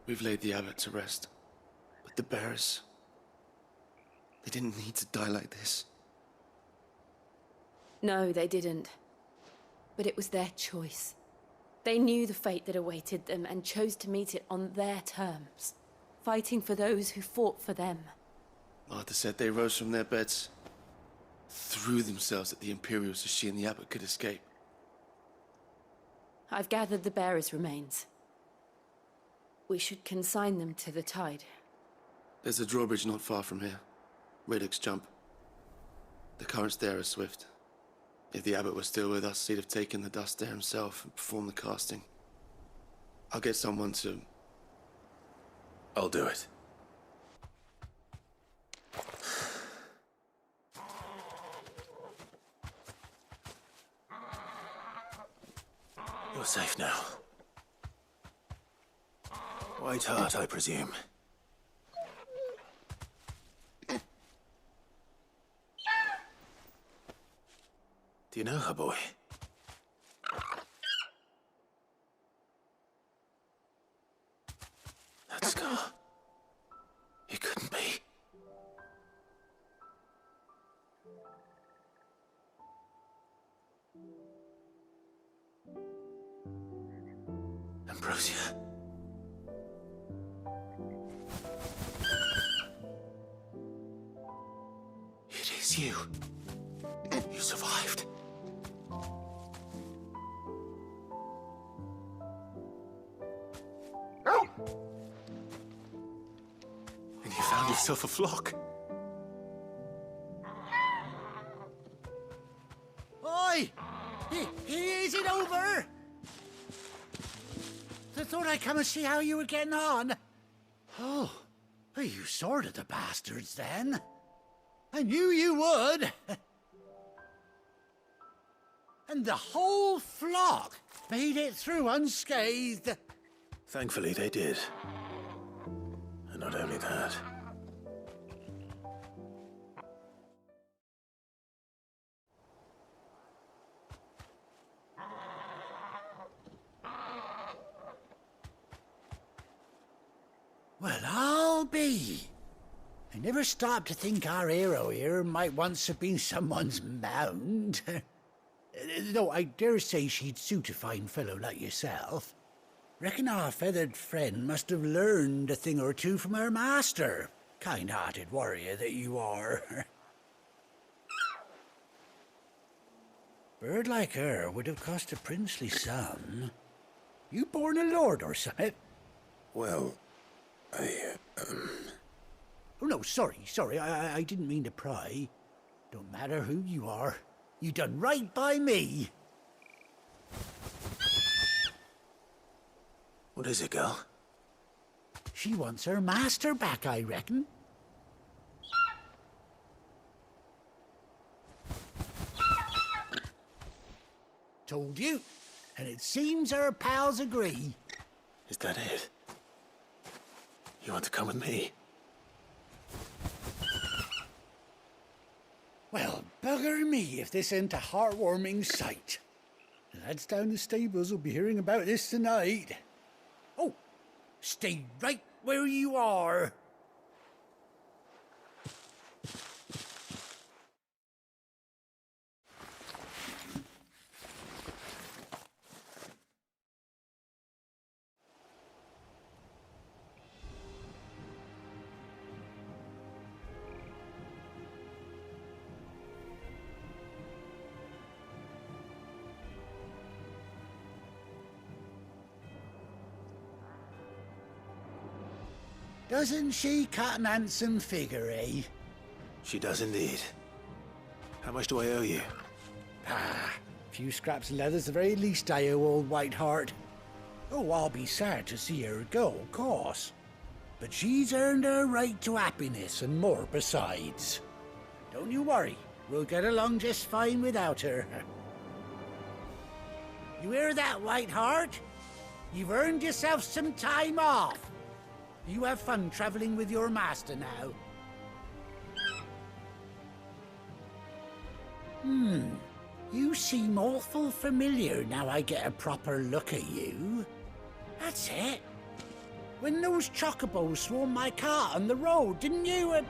S12: We've laid the abbot to rest, but the bearers, they didn't need to die like this.
S26: No, they didn't. But it was their choice. They knew the fate that awaited them and chose to meet it on their terms, fighting for those who fought for them.
S12: Martha said they rose from their beds, threw themselves at the Imperials so she and the abbot could escape.
S26: I've gathered the bearers' remains. We should consign them to the tide.
S12: There's a drawbridge not far from here. Radix jump. The currents there are swift. If the abbot was still with us, he'd have taken the dust there himself and performed the casting. I'll get someone to...
S4: I'll do it. You're safe now. White Heart, I presume. Do you know her, boy? That scar. It couldn't be. Ambrosia. It is you. You survived. And you found yourself a flock.
S2: Oi! Is it over? I thought I'd come and see how you were getting on. Oh, you sorted the bastards then. I knew you would. And the whole flock made it through unscathed.
S4: Thankfully, they did. And not only that.
S2: Well, I'll be. I never stopped to think our hero here might once have been someone's mount. Though I dare say she'd suit a fine fellow like yourself. Reckon our feathered friend must have learned a thing or two from her master. Kind-hearted warrior that you are. Bird like her would have cost a princely sum. You born a lord or something?
S4: Well,
S2: Oh, no, sorry. I didn't mean to pry. Don't matter who you are. You done right by me.
S4: What is it, girl?
S2: She wants her master back, I reckon. Told you. And it seems her pals agree.
S4: Is that it? You want to come with me?
S2: Well, bugger me if this ain't a heartwarming sight. The lads down the stables will be hearing about this tonight. Oh, stay right where you are. Doesn't she cut an handsome figure, eh?
S4: She does indeed. How much do I owe you?
S2: A few scraps of leather's the very least I owe old White Heart. Oh, I'll be sad to see her go, of course. But she's earned her right to happiness and more besides. Don't you worry, we'll get along just fine without her. You hear that, White Heart? You've earned yourself some time off. You have fun traveling with your master now. You seem awful familiar now I get a proper look at you. That's it. When those chocobos swarmed my cart on the road, didn't you?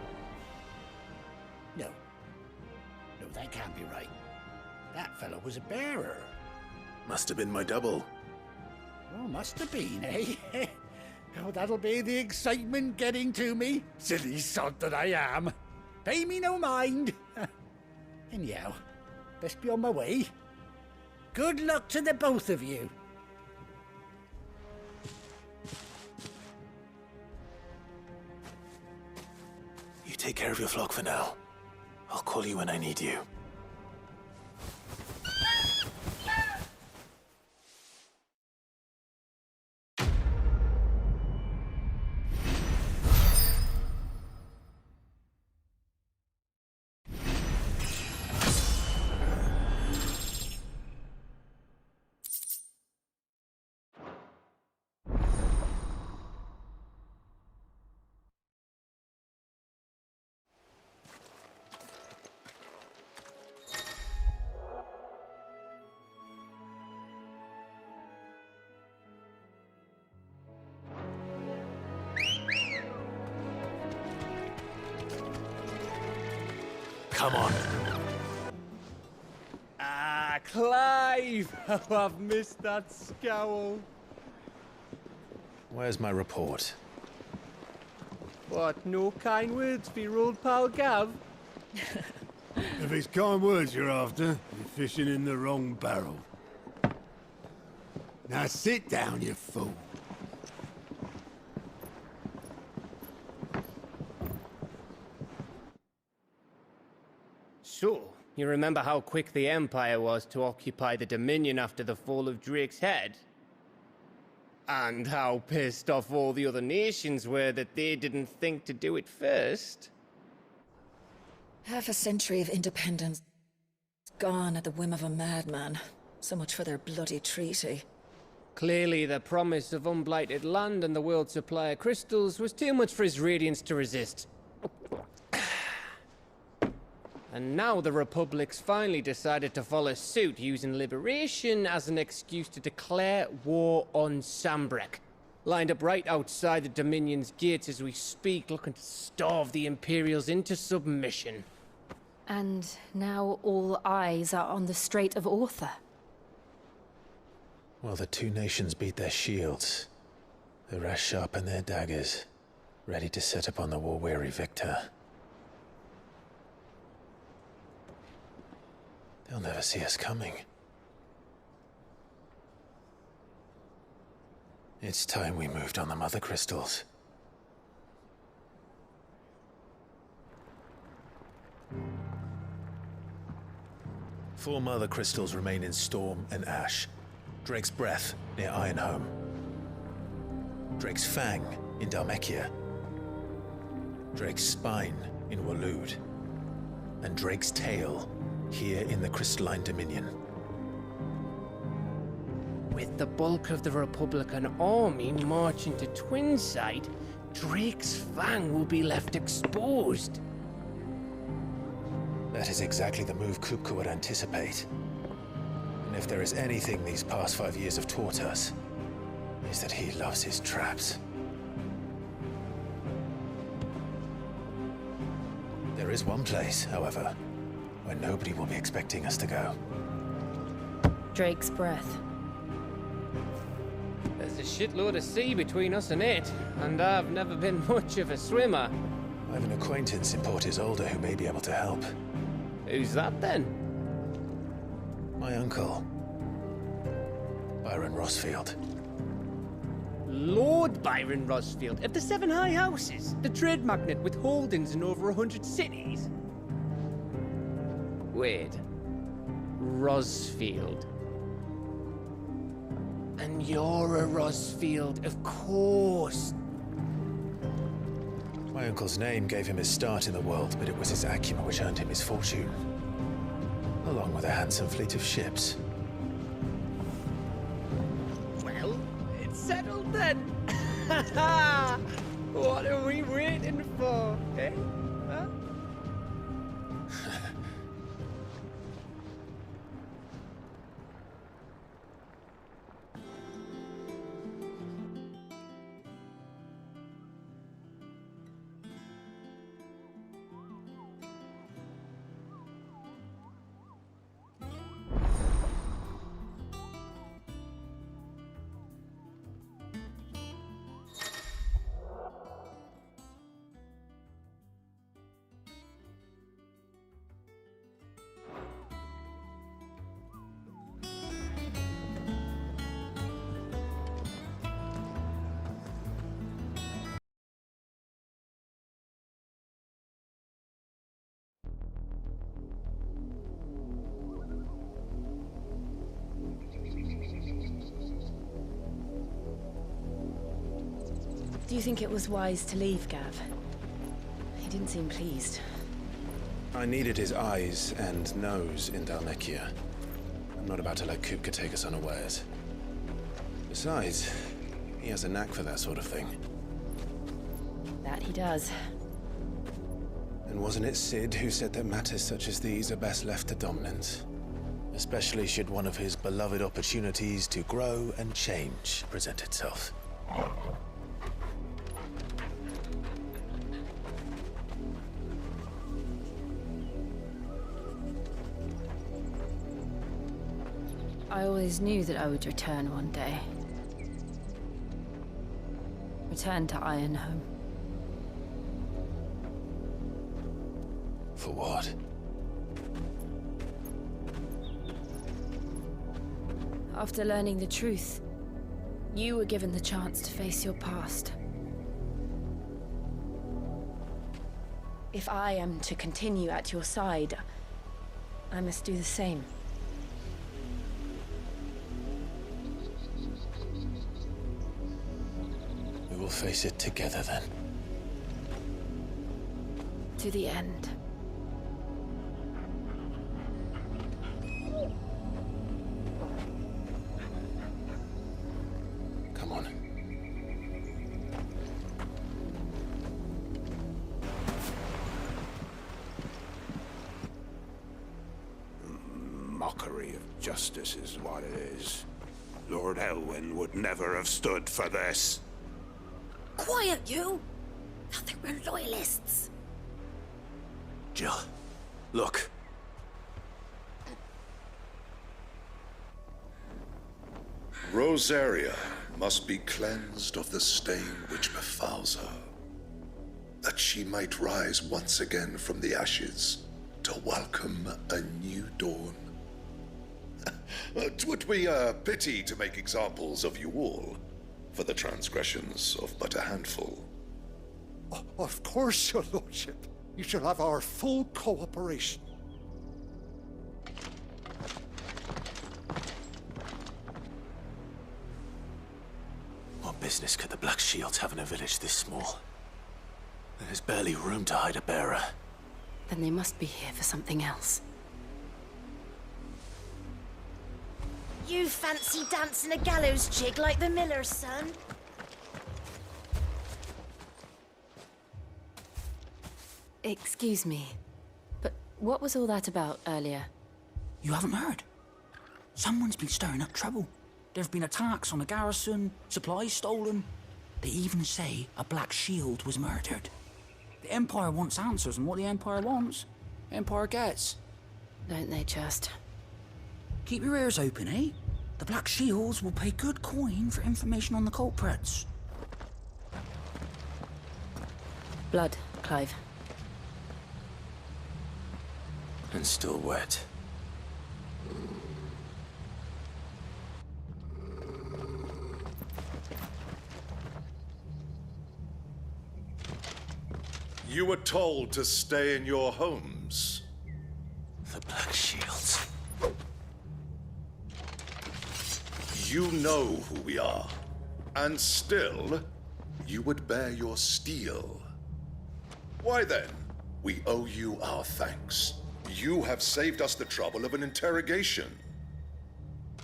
S2: No, that can't be right. That fellow was a bearer.
S4: Must have been my double.
S2: Oh, must have been, eh? Oh, that'll be the excitement getting to me. Silly sod that I am. Pay me no mind. Anyhow, best be on my way. Good luck to the both of you.
S4: You take care of your flock for now.
S1: I'll call you when I need you. Come on.
S3: Ah, Clive! Oh, I've missed that scowl.
S1: Where's my report?
S3: What, no kind words for your old pal Gav?
S10: If it's kind words you're after, you're fishing in the wrong barrel. Now sit down, you fool.
S5: So, you remember how quick the Empire was to occupy the Dominion after the fall of Drake's head? And how pissed off all the other nations were that they didn't think to do it first?
S14: Half a century of independence gone at the whim of a madman. So much for their bloody treaty.
S5: Clearly, the promise of unblighted land and the world's supply of crystals was too much for his radiance to resist. And now the Republic's finally decided to follow suit, using liberation as an excuse to declare war on Sambrek. Lined up right outside the Dominion's gates as we speak, looking to starve the Imperials into submission.
S26: And now all eyes are on the Strait of Author.
S1: Well, the two nations beat their shields. The rest sharpen their daggers, ready to set upon the war-weary victor. They'll never see us coming. It's time we moved on the Mother Crystals. Four Mother Crystals remain in Storm and Ash. Drake's Breath near Ironhome. Drake's Fang in Dhalmekia. Drake's Spine in Waloed. And Drake's Tail here in the Crystalline Dominion.
S5: With the bulk of the Republican army marching to Twinside, Drake's Fang will be left exposed.
S1: That is exactly the move Kupka would anticipate. And if there is anything these past 5 years have taught us, is that he loves his traps. There is one place, however, where nobody will be expecting us to go.
S26: Drake's Breath.
S5: There's a shitload of sea between us and it, and I've never been much of a swimmer.
S1: I have an acquaintance in Port Isolde who may be able to help.
S5: Who's that then?
S1: My uncle, Byron Rosfield.
S5: Lord Byron Rosfield of the Seven High Houses, the trade magnate with holdings in over 100 cities. Wait, Rosfield. And you're a Rosfield, of course.
S1: My uncle's name gave him his start in the world, but it was his acumen which earned him his fortune. Along with a handsome fleet of ships.
S5: Well, it's settled then. What are we waiting for, eh? Huh?
S26: you think it was wise to leave, Gav? He didn't seem pleased.
S4: I needed his eyes and nose in Dalmekia. I'm not about to let Kupka take us unawares. Besides, he has a knack for that sort of thing.
S26: That he does.
S4: And wasn't it Sid who said that matters such as these are best left to dominance? Especially should one of his beloved opportunities to grow and change present itself.
S17: I always knew that I would return one day. Return to Ironhome.
S4: For what?
S17: After learning the truth, you were given the chance to face your past. If I am to continue at your side, I must do the same.
S4: We will face it together then.
S17: To the end.
S4: Come on.
S10: Mockery of justice is what it is. Lord Elwyn would never have stood for this.
S22: Quiet, you! Thought they were loyalists.
S1: Jill, look.
S13: Rosaria must be cleansed of the stain which befouls her, that she might rise once again from the ashes to welcome a new dawn. 'Twould be a pity to make examples of you all, for the transgressions of but a handful.
S11: Of course, your lordship. You shall have our full cooperation.
S1: What business could the Black Shields have in a village this small? There's barely room to hide a bearer.
S26: Then they must be here for something else.
S22: You fancy dancing a gallows jig like the miller's son?
S26: Excuse me, but what was all that about earlier?
S15: You haven't heard? Someone's been stirring up trouble. There have been attacks on the garrison, supplies stolen. They even say a Black Shield was murdered. The Empire wants answers, and what the Empire wants, Empire gets.
S26: Don't they just?
S15: Keep your ears open, eh? The Black Shields will pay good coin for information on the culprits.
S26: Blood, Clive.
S1: And still wet.
S13: You were told to stay in your homes.
S1: The Black Shields.
S13: You know who we are, and still, you would bear your steel. Why then, we owe you our thanks. You have saved us the trouble of an interrogation.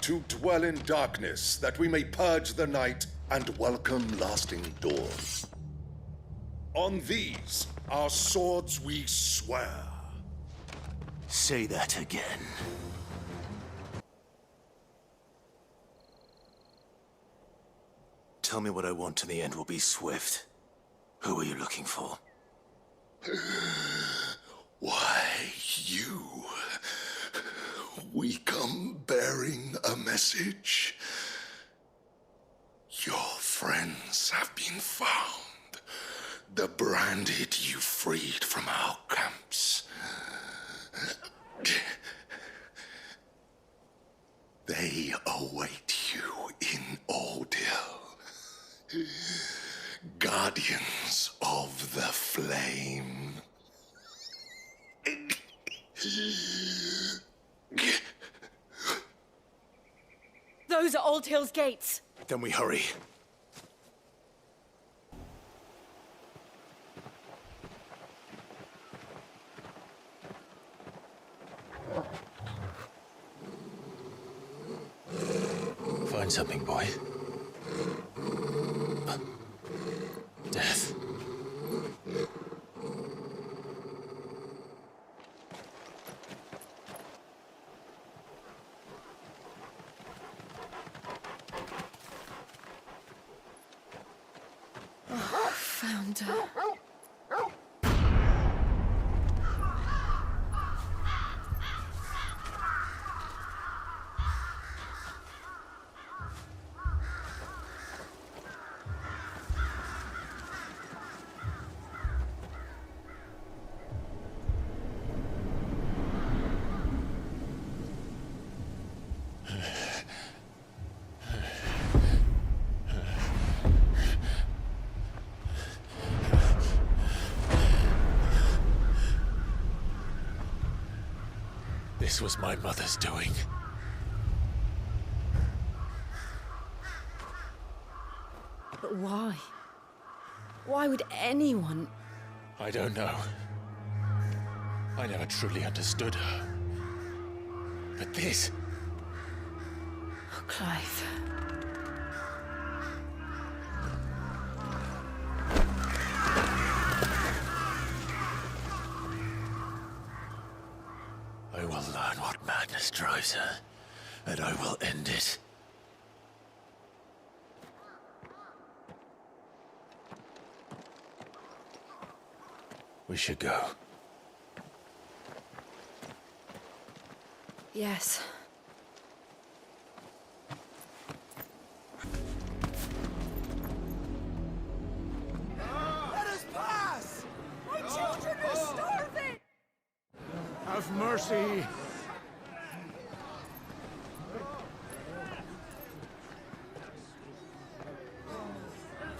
S13: To dwell in darkness, that we may purge the night and welcome lasting dawn. On these, our swords we swear.
S1: Say that again. Tell me what I want and the end will be swift. Who are you looking for?
S13: Why, you. We come bearing a message. Your friends have been found. The branded you freed from our camps. They await you in Ordil. Guardians of the Flame.
S26: Those are Old Hill's gates.
S1: Then we hurry.
S4: Find something, boy. Death.
S26: Oh, found her.
S1: This was my mother's doing.
S26: But why? Why would anyone...
S1: I don't know. I never truly understood her. But this...
S26: Oh, Clive.
S1: I will learn what madness drives her, and I will end it. We should go.
S26: Yes.
S3: Let us pass! My children are starving! Have mercy!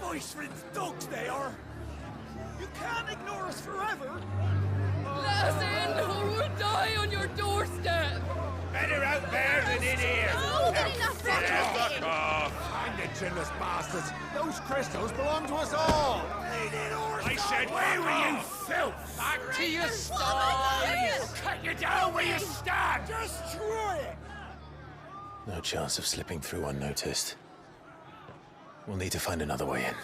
S3: Voice-rinsed dogs they are! You can't ignore us forever!
S26: Let us in, or we'll die on your doorstep!
S3: Better out there than in here!
S24: Oh, good enough,
S3: Fuck off! And the chinless bastards! Those crystals belong to us all! I said, where were you, filth? Back to your sties! We'll cut you down where you stand! Destroy it!
S4: No chance of slipping through unnoticed. We'll need to find another way in.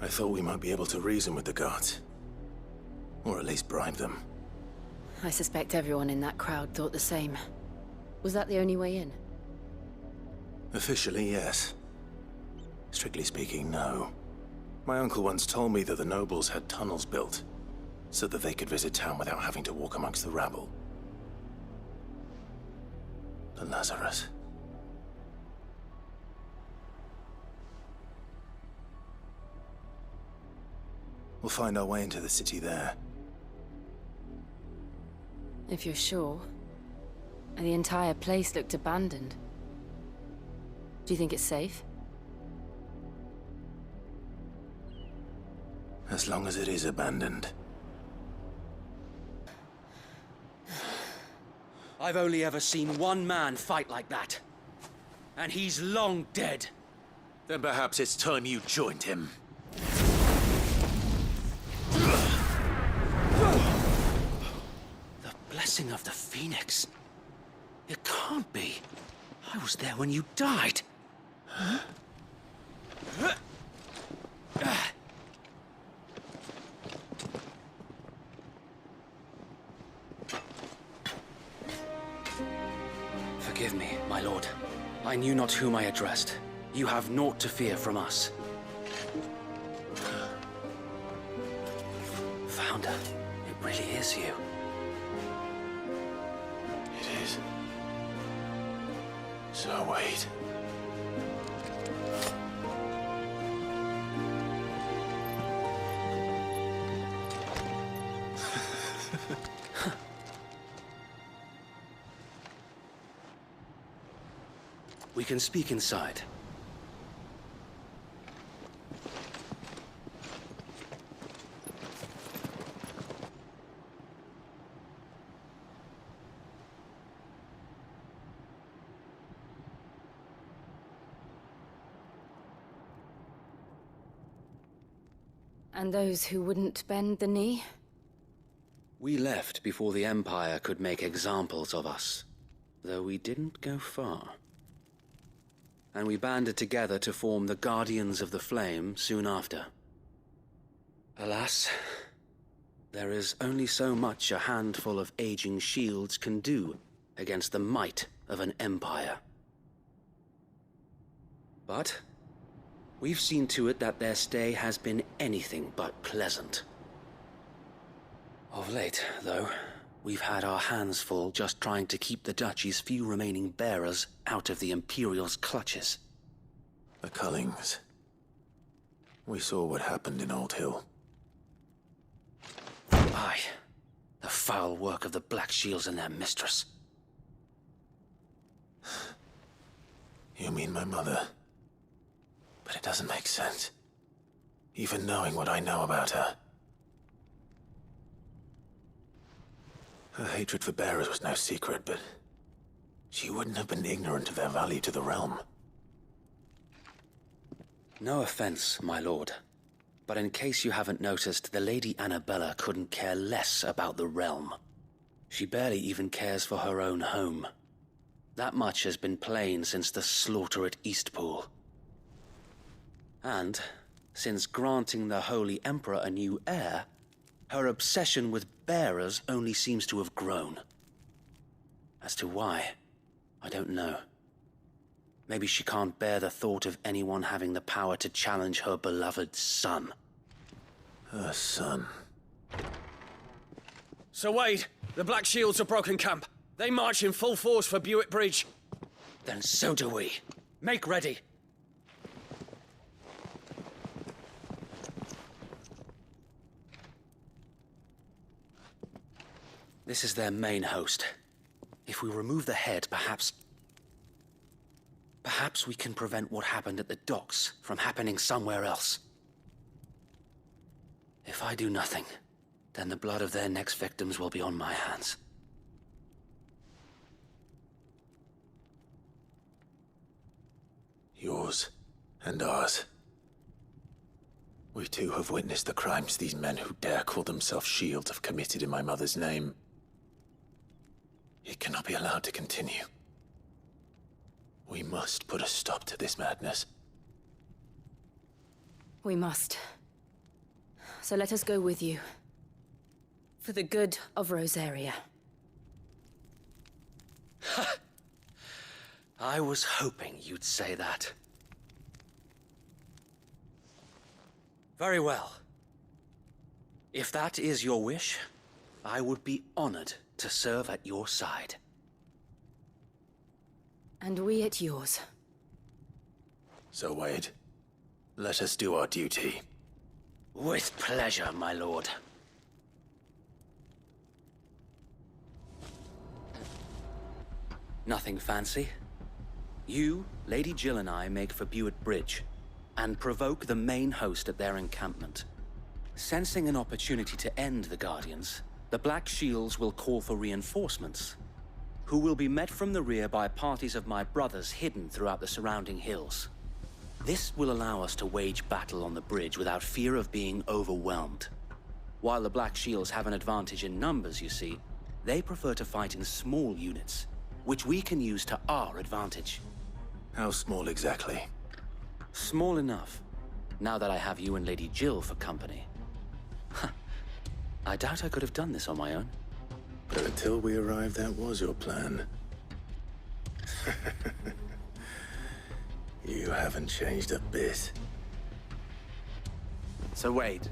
S4: I thought we might be able to reason with the guards. Or at least bribe them.
S26: I suspect everyone in that crowd thought the same. Was that the only way in?
S4: Officially, yes. Strictly speaking, no. My uncle once told me that the nobles had tunnels built, so that they could visit town without having to walk amongst the rabble. But Lazarus... We'll find our way into the city there.
S26: If you're sure. And the entire place looked abandoned. Do you think it's safe?
S4: As long as it is abandoned.
S15: I've only ever seen one man fight like that. And he's long dead.
S1: Then perhaps it's time you joined him.
S15: The blessing of the Phoenix. It can't be. I was there when you died. Huh? Forgive me, my lord. I knew not whom I addressed. You have naught to fear from us. Founder, it really is you.
S4: It is. So wait.
S15: We can speak inside.
S26: And those who wouldn't bend the knee?
S16: We left before the Empire could make examples of us, though we didn't go far. And we banded together to form the Guardians of the Flame soon after. Alas, there is only so much a handful of aging shields can do against the might of an empire. But we've seen to it that their stay has been anything but pleasant. Of late, though, we've had our hands full just trying to keep the Duchy's few remaining bearers out of the Imperial's clutches.
S1: The Cullings. We saw what happened in Old Hill.
S16: Aye, the foul work of the Black Shields and their mistress.
S1: You mean my mother? But it doesn't make sense. Even knowing what I know about her. Her hatred for bearers was no secret, but she wouldn't have been ignorant of their value to the realm.
S16: No offense, my lord, but in case you haven't noticed, the Lady Annabella couldn't care less about the realm. She barely even cares for her own home. That much has been plain since the slaughter at Eastpool. And, since granting the Holy Emperor a new heir, her obsession with bearers only seems to have grown. As to why, I don't know. Maybe she can't bear the thought of anyone having the power to challenge her beloved son.
S1: Her son.
S19: Sir Wade, the Black Shields have broken camp. They march in full force for Buick Bridge.
S16: Then so do we.
S19: Make ready.
S16: This is their main host. If we remove the head, perhaps we can prevent what happened at the docks from happening somewhere else. If I do nothing, then the blood of their next victims will be on my hands.
S1: Yours and ours. We too have witnessed the crimes these men who dare call themselves shields have committed in my mother's name. It cannot be allowed to continue. We must put a stop to this madness.
S26: We must. So let us go with you. For the good of Rosaria.
S16: I was hoping you'd say that. Very well. If that is your wish, I would be honored to serve at your side.
S26: And we at yours.
S1: So, Wade, let us do our duty.
S16: With pleasure, my lord. Nothing fancy. You, Lady Jill and I make for Buick Bridge, and provoke the main host at their encampment. Sensing an opportunity to end the Guardians, the Black Shields will call for reinforcements, who will be met from the rear by parties of my brothers hidden throughout the surrounding hills. This will allow us to wage battle on the bridge without fear of being overwhelmed. While the Black Shields have an advantage in numbers, you see, they prefer to fight in small units, which we can use to our advantage.
S1: How small exactly?
S16: Small enough, now that I have you and Lady Jill for company. I doubt I could have done this on my own.
S1: But until we arrived, that was your plan. You haven't changed a bit.
S7: So Wade,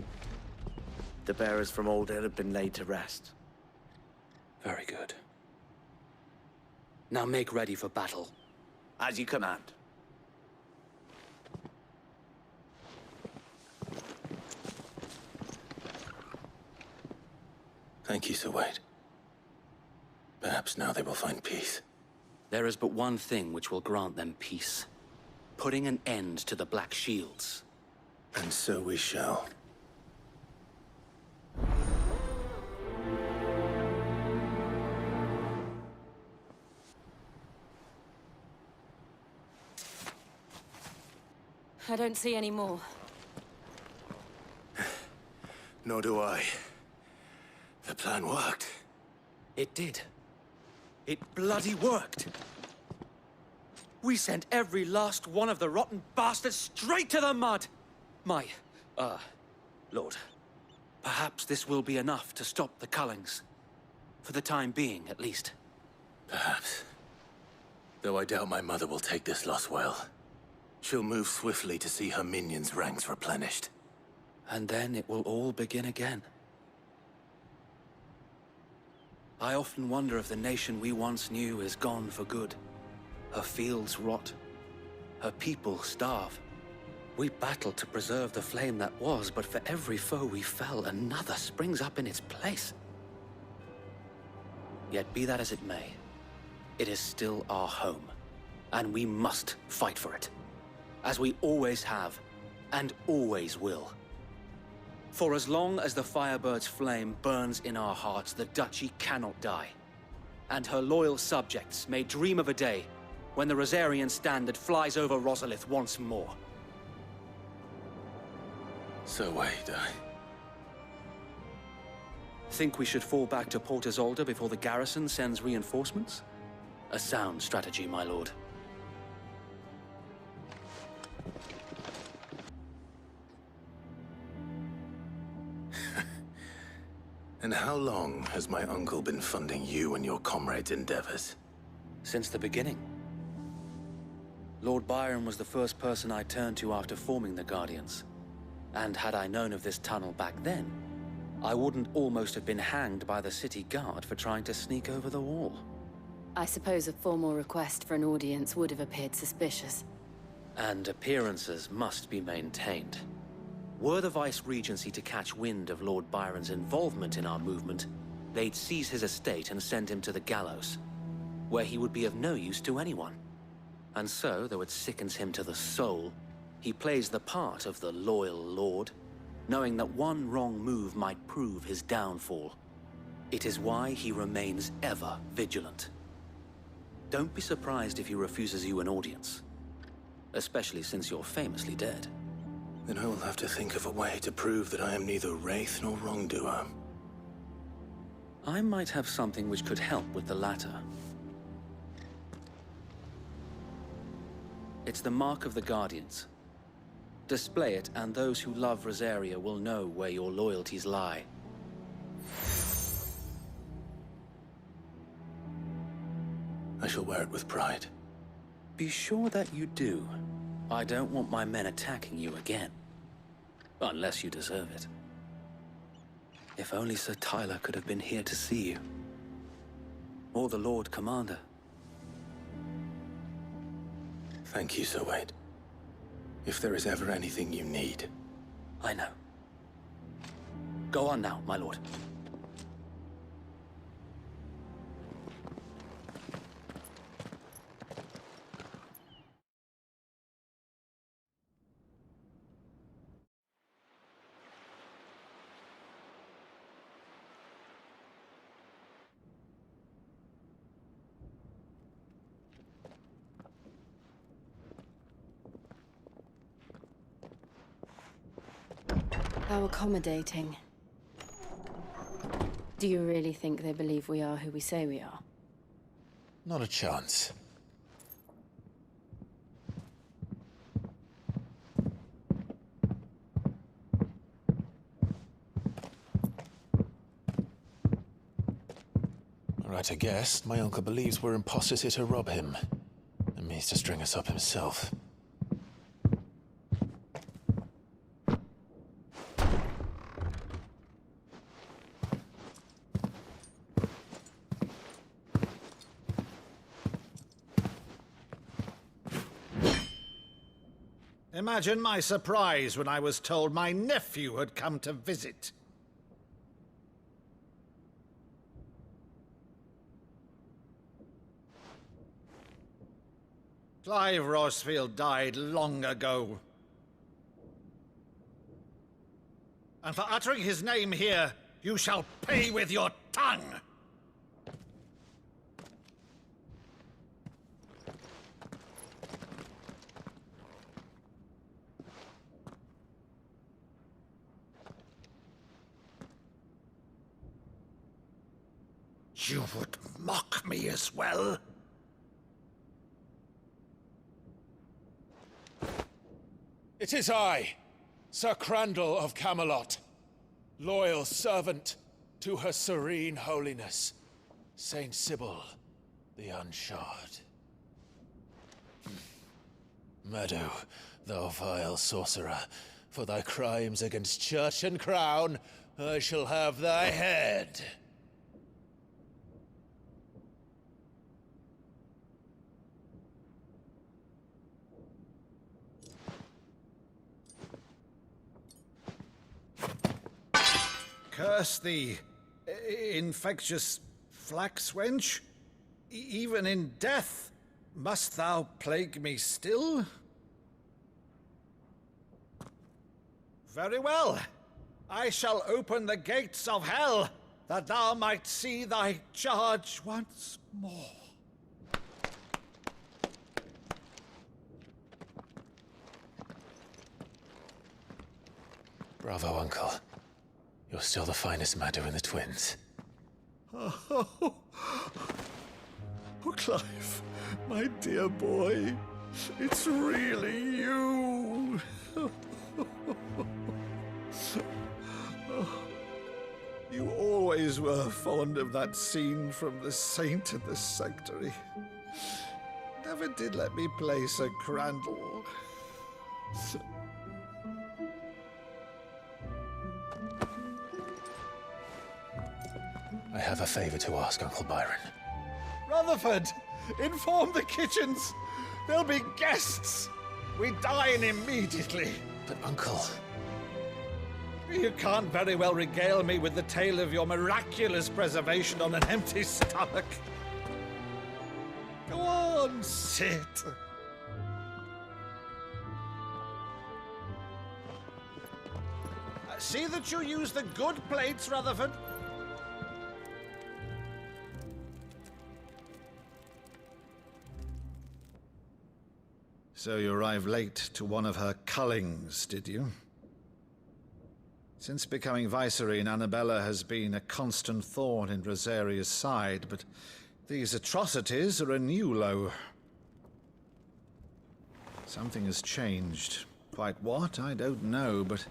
S7: the bearers from Old Hill have been laid to rest.
S16: Very good. Now make ready for battle.
S7: As you command.
S1: Thank you, Sir Wade. Perhaps now they will find peace.
S16: There is but one thing which will grant them peace. Putting an end to the Black Shields.
S1: And so we shall.
S26: I don't see any more.
S4: Nor do I. The plan worked.
S16: It did. It bloody worked. We sent every last one of the rotten bastards straight to the mud! My, Lord, perhaps this will be enough to stop the Cullings. For the time being, at least.
S4: Perhaps. Though I doubt my mother will take this loss well. She'll move swiftly to see her minions' ranks replenished.
S16: And then it will all begin again. I often wonder if the nation we once knew is gone for good. Her fields rot. Her people starve. We battled to preserve the flame that was, but for every foe we fell, another springs up in its place. Yet be that as it may, it is still our home, and we must fight for it, as we always have, and always will. For as long as the Firebird's flame burns in our hearts, the Duchy cannot die, and her loyal subjects may dream of a day when the Rosarian standard flies over Rosalith once more.
S4: So wait,
S16: Think we should fall back to Port Isolde before the garrison sends reinforcements? A sound strategy, my lord.
S4: And how long has my uncle been funding you and your comrades' endeavors?
S16: Since the beginning. Lord Byron was the first person I turned to after forming the Guardians. And had I known of this tunnel back then, I wouldn't almost have been hanged by the city guard for trying to sneak over the wall.
S26: I suppose a formal request for an audience would have appeared suspicious.
S16: And appearances must be maintained. Were the Vice-Regency to catch wind of Lord Byron's involvement in our movement, they'd seize his estate and send him to the gallows, where he would be of no use to anyone. And so, though it sickens him to the soul, he plays the part of the loyal lord, knowing that one wrong move might prove his downfall. It is why he remains ever vigilant. Don't be surprised if he refuses you an audience, especially since you're famously dead.
S4: Then I will have to think of a way to prove that I am neither wraith nor wrongdoer.
S16: I might have something which could help with the latter. It's the mark of the Guardians. Display it, and those who love Rosaria will know where your loyalties lie.
S4: I shall wear it with pride.
S16: Be sure that you do. I don't want my men attacking you again. Unless you deserve it. If only Sir Tyler could have been here to see you. Or the Lord Commander.
S4: Thank you, Sir Wade. If there is ever anything you need.
S16: I know. Go on now, my lord.
S26: How accommodating. Do you really think they believe we are who we say we are?
S1: Not a chance. Right, I guess. My uncle believes we're imposters here to rob him. And means to string us up himself.
S3: Imagine my surprise when I was told my nephew had come to visit. Clive Rosfield died long ago. And for uttering his name here, you shall pay with your tongue!
S11: You would mock me as well?
S3: It is I, Sir Crandall of Camelot, loyal servant to Her Serene Holiness, Saint Sybil the Unshod.
S1: Meadow, thou vile sorcerer, for thy crimes against church and crown, I shall have thy head.
S11: Curse thee, infectious flax wench. Even in death, must thou plague me still? Very well. I shall open the gates of hell, that thou might see thy charge once more.
S1: Bravo, Uncle. You're still the finest Meadow in the twins.
S11: Oh, Clive, my dear boy, it's really you. You always were fond of that scene from The Saint and the Sanctuary. Never did let me play Sir Crandall.
S1: I have a favor to ask, Uncle Byron.
S11: Rutherford, inform the kitchens. There'll be guests. We dine immediately.
S1: But, Uncle...
S11: You can't very well regale me with the tale of your miraculous preservation on an empty stomach. Go on, sit. See that you use the good plates, Rutherford. So you arrived late to one of her cullings, did you? Since becoming Vicereine, Annabella has been a constant thorn in Rosaria's side, but these atrocities are a new low. Something has changed. Quite what, I don't know, but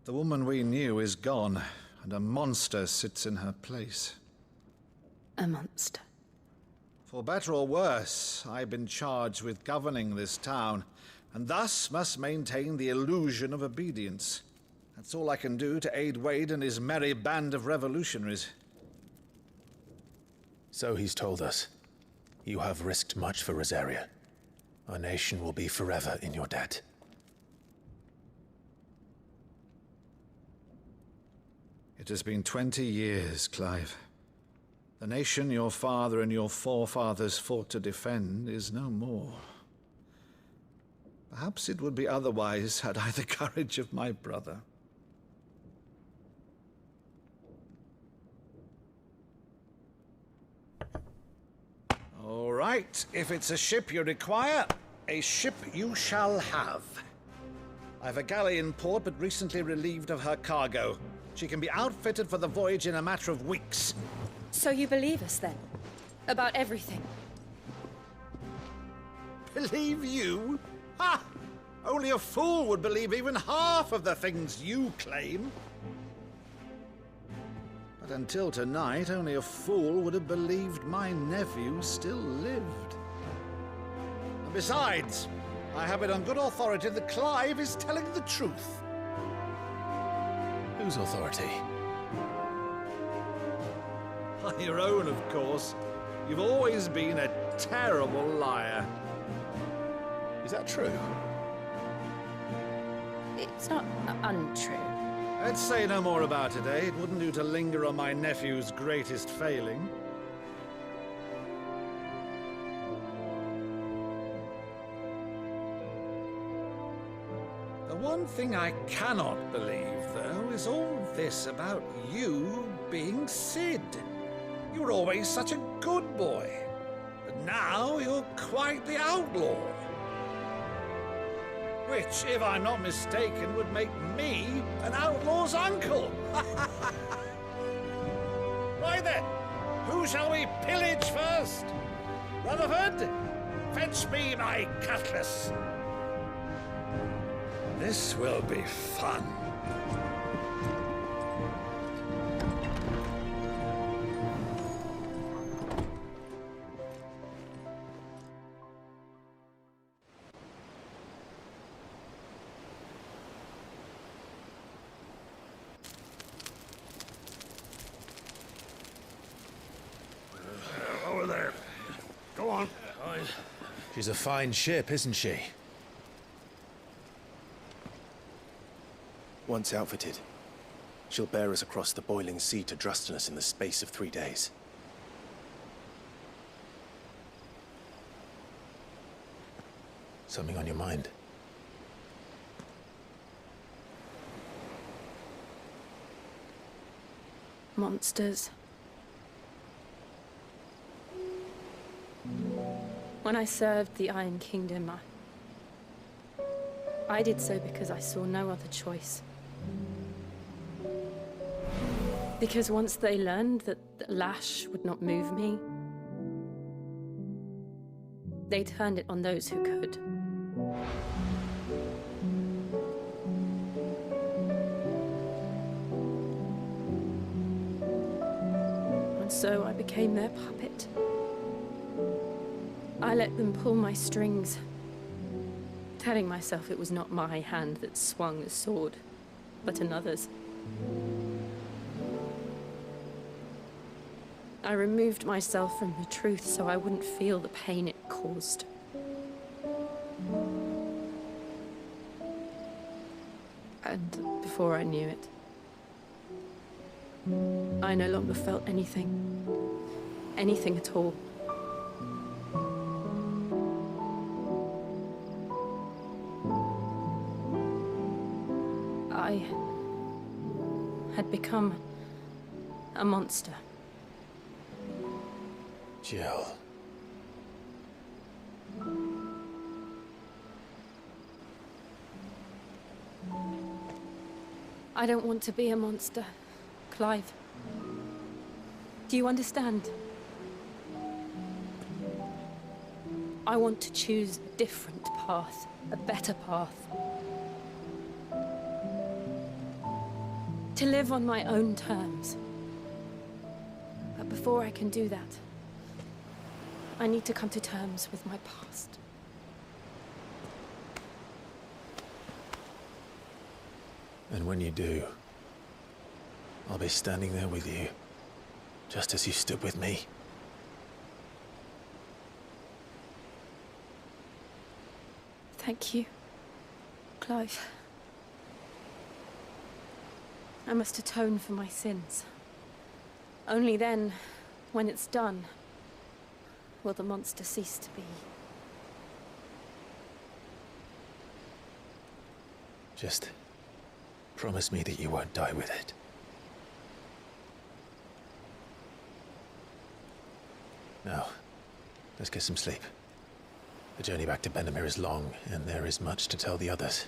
S11: the woman we knew is gone, and a monster sits in her place.
S22: A monster?
S11: For better or worse, I've been charged with governing this town, and thus must maintain the illusion of obedience. That's all I can do to aid Wade and his merry band of revolutionaries.
S1: So he's told us. You have risked much for Rosaria. Our nation will be forever in your debt.
S11: It has been 20 years, Clive. The nation your father and your forefathers fought to defend is no more. Perhaps it would be otherwise had I the courage of my brother. All right, if it's a ship you require, a ship you shall have. I've a galley in port, but recently relieved of her cargo. She can be outfitted for the voyage in a matter of weeks.
S26: So you believe us, then? About everything?
S11: Believe you? Ha! Only a fool would believe even half of the things you claim. But until tonight, only a fool would have believed my nephew still lived. And besides, I have it on good authority that Clive is telling the truth.
S1: Whose authority?
S11: Your own, of course. You've always been a terrible liar.
S1: Is that true?
S26: It's not untrue.
S11: Let's say no more about it, eh? It wouldn't do to linger on my nephew's greatest failing. The one thing I cannot believe, though, is all this about you being Sid. You were always such a good boy, but now you're quite the outlaw. Which, if I'm not mistaken, would make me an outlaw's uncle. Right then, Who shall we pillage first? Rutherford, fetch me my cutlass. This will be fun.
S3: Over there. Go on.
S1: She's a fine ship, isn't she?
S4: Once outfitted, she'll bear us across the boiling sea to Drustinus in the space of 3 days.
S1: Something on your mind?
S26: Monsters. When I served the Iron Kingdom, I did so because I saw no other choice. Because once they learned that the lash would not move me, they turned it on those who could. And so I became their puppet. I let them pull my strings, telling myself it was not my hand that swung a sword, but another's. I removed myself from the truth so I wouldn't feel the pain it caused. And before I knew it, I no longer felt anything. Anything at all. I had become a monster.
S1: Jill.
S26: I don't want to be a monster, Clive. Do you understand? I want to choose a different path, a better path. To live on my own terms. But before I can do that, I need to come to terms with my past.
S1: And when you do, I'll be standing there with you, just as you stood with me.
S26: Thank you, Clive. I must atone for my sins. Only then, when it's done, will the monster cease to be.
S1: Just promise me that you won't die with it. Now, let's get some sleep. The journey back to Benamir is long, and there is much to tell the others.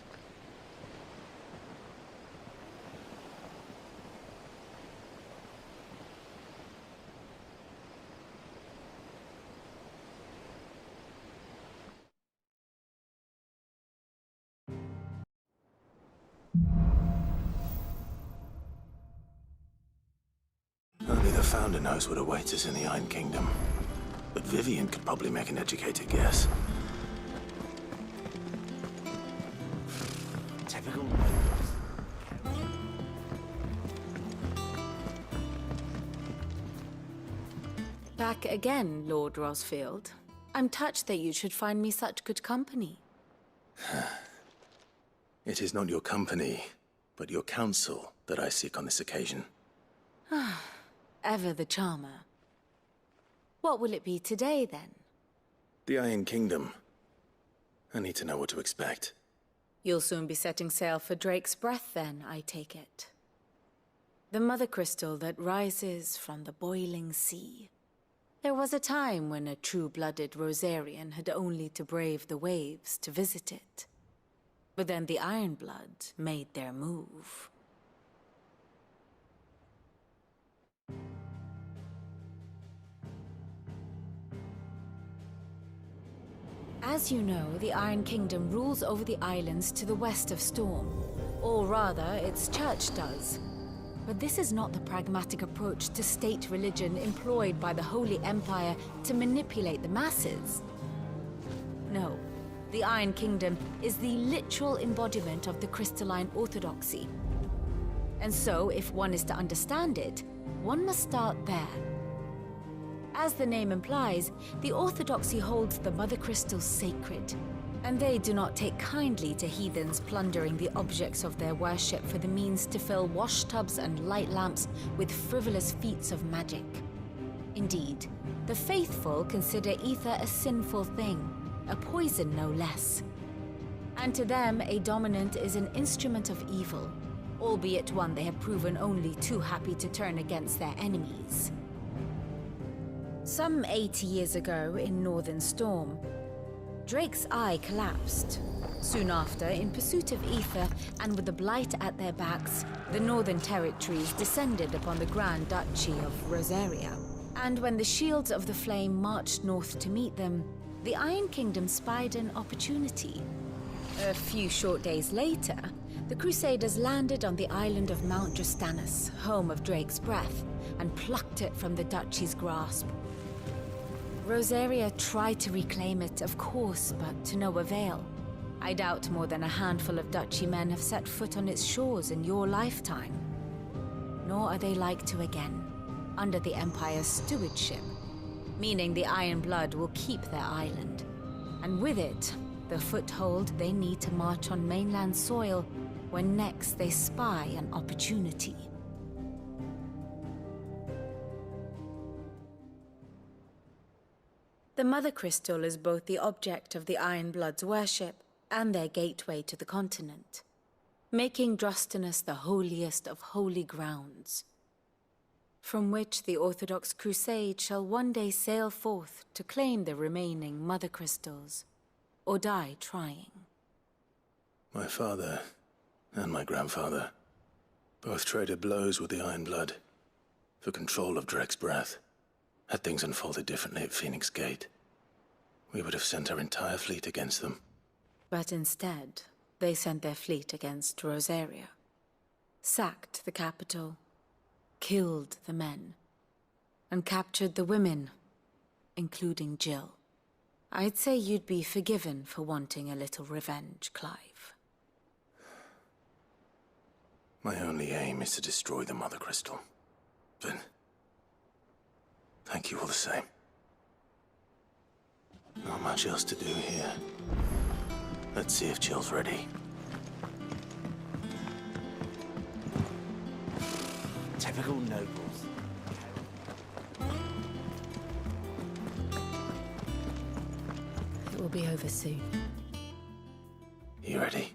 S1: Only the Founder knows what awaits us in the Iron Kingdom. But Vivian could probably make an educated guess.
S7: Typical.
S22: Back again, Lord Rosfield. I'm touched that you should find me such good company.
S4: It is not your company, but your counsel that I seek on this occasion.
S22: Ever the charmer. What will it be today, then?
S4: The Iron Kingdom. I need to know what to expect.
S22: You'll soon be setting sail for Drake's Breath, then, I take it. The mother crystal that rises from the boiling sea. There was a time when a true-blooded Rosarian had only to brave the waves to visit it. But then the Ironblood made their move.
S6: As you know, the Iron Kingdom rules over the islands to the west of Storm. Or rather, its church does. But this is not the pragmatic approach to state religion employed by the Holy Empire to manipulate the masses. No, the Iron Kingdom is the literal embodiment of the crystalline orthodoxy. And so, if one is to understand it, one must start there. As the name implies, the orthodoxy holds the Mother Crystals sacred, and they do not take kindly to heathens plundering the objects of their worship for the means to fill washtubs and light lamps with frivolous feats of magic. Indeed, the faithful consider ether a sinful thing, a poison no less. And to them, a dominant is an instrument of evil, albeit one they have proven only too happy to turn against their enemies. Some 80 years ago in Northern Storm, Drake's eye collapsed. Soon after, in pursuit of ether and with the Blight at their backs, the Northern Territories descended upon the Grand Duchy of Rosaria. And when the Shields of the Flame marched north to meet them, the Iron Kingdom spied an opportunity. A few short days later, the Crusaders landed on the island of Mount Justanus, home of Drake's breath, and plucked it from the Duchy's grasp. Rosaria tried to reclaim it, of course, but to no avail. I doubt more than a handful of Duchy men have set foot on its shores in your lifetime. Nor are they like to again, under the Empire's stewardship, meaning the Iron Blood will keep their island. And with it, the foothold they need to march on mainland soil when next they spy an opportunity. The Mother Crystal is both the object of the Iron Blood's worship and their gateway to the continent, making Drostanus the holiest of holy grounds, from which the Orthodox Crusade shall one day sail forth to claim the remaining Mother Crystals, or die trying.
S4: My father and my grandfather both traded blows with the Iron Blood for control of Drake's breath. Had things unfolded differently at Phoenix Gate, we would have sent our entire fleet against them.
S6: But instead, they sent their fleet against Rosaria, sacked the capital, killed the men, and captured the women, including Jill. I'd say you'd be forgiven for wanting a little revenge, Clive.
S4: My only aim is to destroy the Mother Crystal. But thank you all the same. Not much else to do here. Let's see if Jill's ready.
S7: Typical nobles.
S22: It will be over soon.
S4: You ready?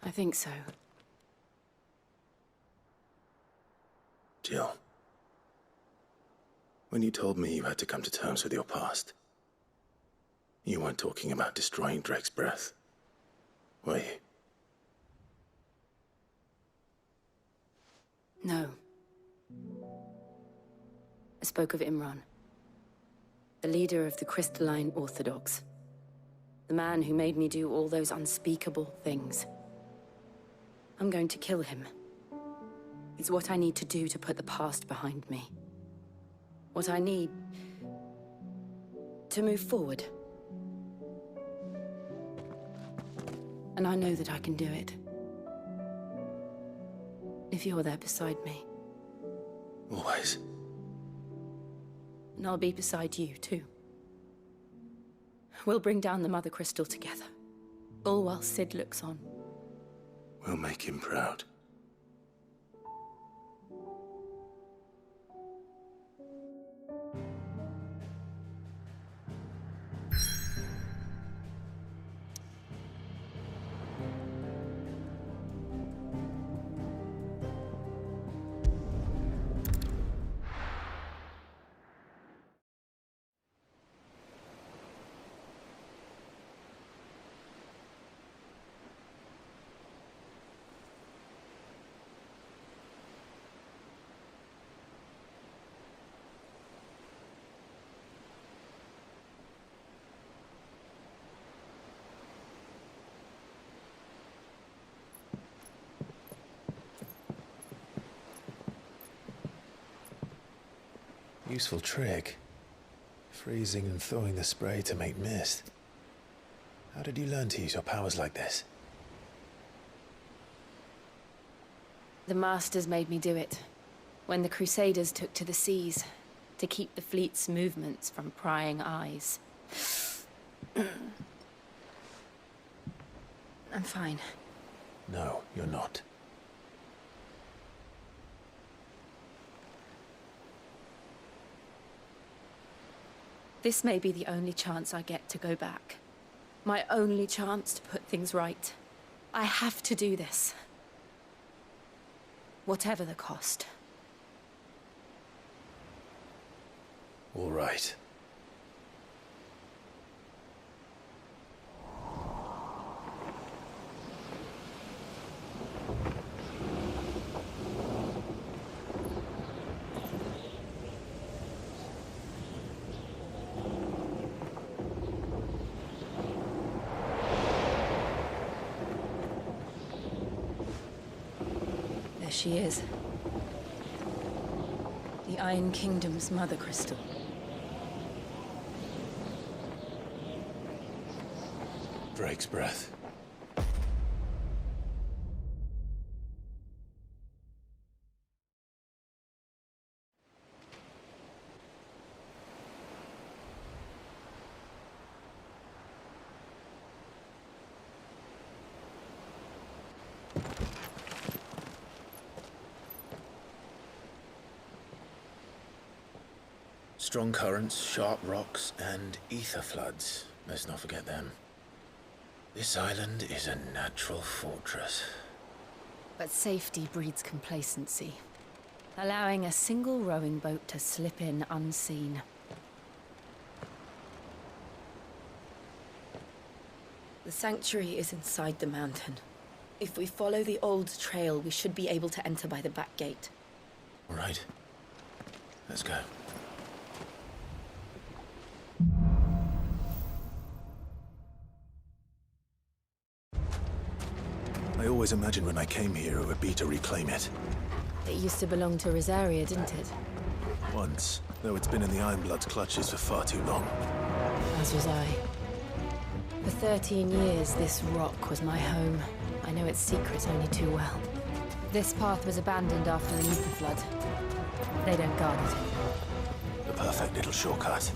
S22: I think so.
S4: Jill. When you told me you had to come to terms with your past, you weren't talking about destroying Drake's breath, were you?
S22: No. I spoke of Imran, the leader of the Crystalline Orthodox. The man who made me do all those unspeakable things. I'm going to kill him. It's what I need to do to put the past behind me. What I need to move forward. And I know that I can do it. If you're there beside me.
S4: Always.
S22: And I'll be beside you, too. We'll bring down the Mother Crystal together. All while Sid looks on.
S4: We'll make him proud.
S1: Useful trick. Freezing and thawing the spray to make mist. How did you learn to use your powers like this?
S26: The Masters made me do it. When the Crusaders took to the seas, to keep the fleet's movements from prying eyes. I'm fine.
S1: No, you're not.
S26: This may be the only chance I get to go back. My only chance to put things right. I have to do this. Whatever the cost.
S1: All right.
S26: There she is. The Iron Kingdom's Mother Crystal.
S1: Drake's breath. Strong currents, sharp rocks, and ether floods. Let's not forget them. This island is a natural fortress.
S26: But safety breeds complacency, allowing a single rowing boat to slip in unseen. The sanctuary is inside the mountain. If we follow the old trail, we should be able to enter by the back gate.
S1: All right. Let's go. I always imagined when I came here it would be to reclaim it.
S26: It used to belong to Rosaria, didn't it?
S1: Once, though it's been in the Ironblood's clutches for far too long.
S26: As was I. For 13 years, this rock was my home. I know its secrets only too well. This path was abandoned after an ether flood. They don't guard it.
S1: The perfect little shortcut.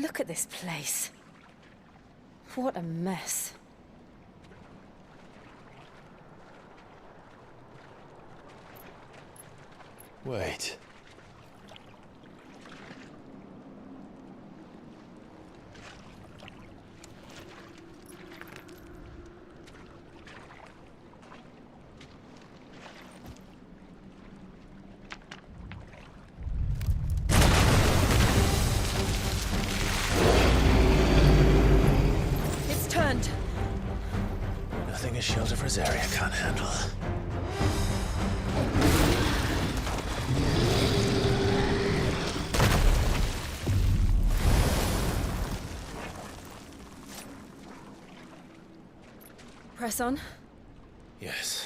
S26: Look at this place. What a mess.
S1: Wait.
S26: It's turned.
S1: Nothing a shield of Rosaria can't handle.
S26: Press on.
S1: Yes.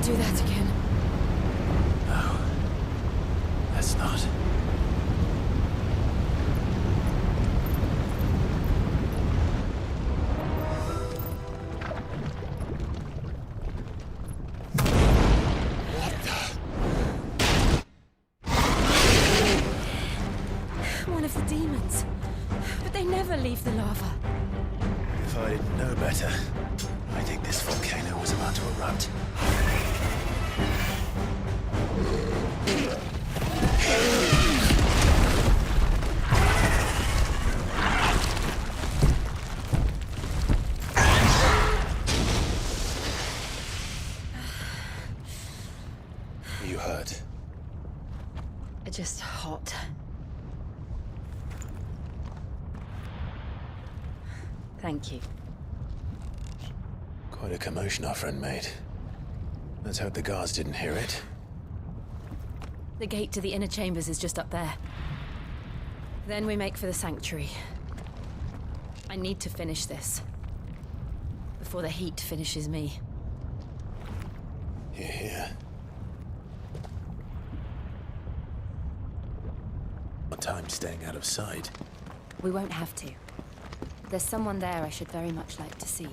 S26: do that again.
S1: No. Let's not.
S26: One of the demons. But they never leave the lava.
S1: If I didn't know better, I think this volcano was about to erupt. You hurt?
S26: Just hot. Thank you.
S1: Quite a commotion our friend made. Let's hope the guards didn't hear it.
S26: The gate to the inner chambers is just up there. Then we make for the sanctuary. I need to finish this. Before the heat finishes me.
S1: Hear, hear. What time staying out of sight?
S26: We won't have to. There's someone there I should very much like to see.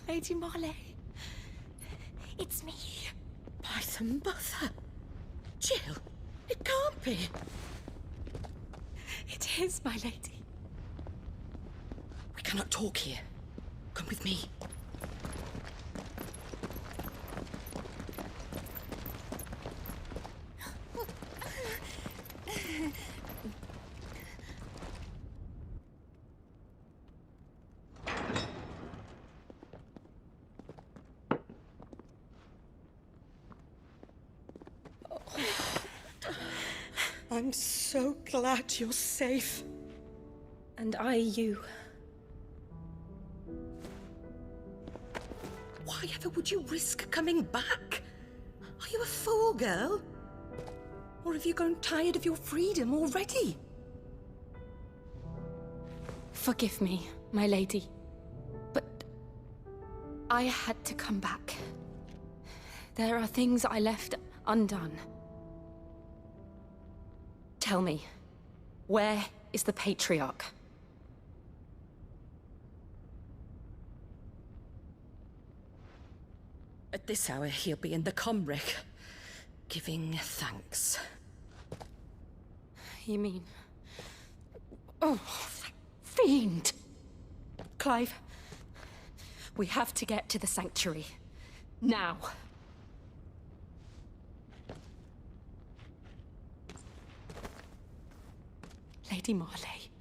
S8: Lady Marley. It's me. By the mother. Jill, it can't be. It is, my lady. We cannot talk here. Come with me. I'm so glad you're safe.
S26: And I you.
S8: Why ever would you risk coming back? Are you a fool, girl? Or have you grown tired of your freedom already?
S26: Forgive me, my lady. But I had to come back. There are things I left undone. Tell me, where is the Patriarch?
S8: At this hour, he'll be in the Comric, giving thanks.
S26: You mean... Oh, that fiend! Clive, we have to get to the sanctuary. Now. Lady Marley,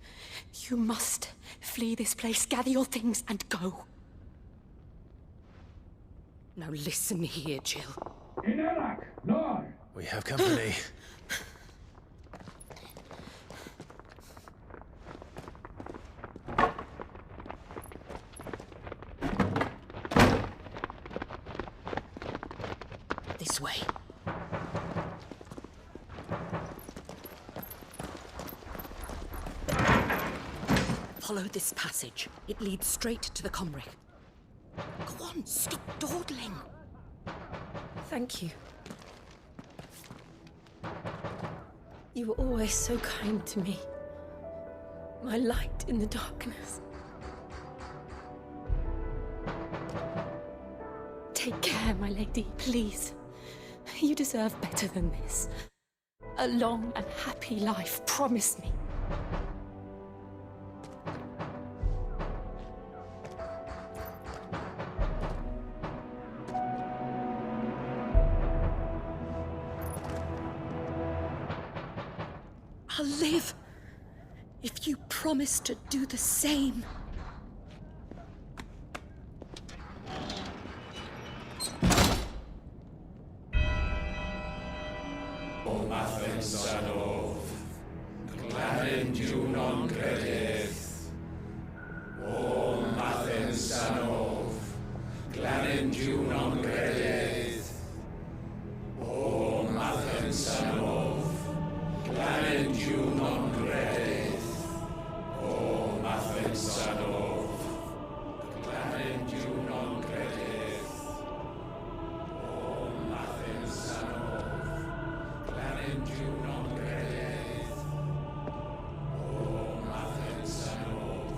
S26: you must flee this place, gather your things, and go.
S8: Now listen here, Jill.
S1: We have company.
S8: This way. Follow this passage. It leads straight to the Comric. Go on, stop dawdling.
S26: Thank you. You were always so kind to me. My light in the darkness. Fair, my lady, please. You deserve better than this. A long and happy life, promise me.
S8: I'll live if you promise to do the same.
S3: O Mathen Sanov, Glanin du non credith. O Mathen Sanov, Glanin du non credith. O Mathen Sanov, Glanin du non credith. O Mathen Sanov, Glanin du non credith. O Mathen Sanov, Glanin du non credith. O Mathen Sanov,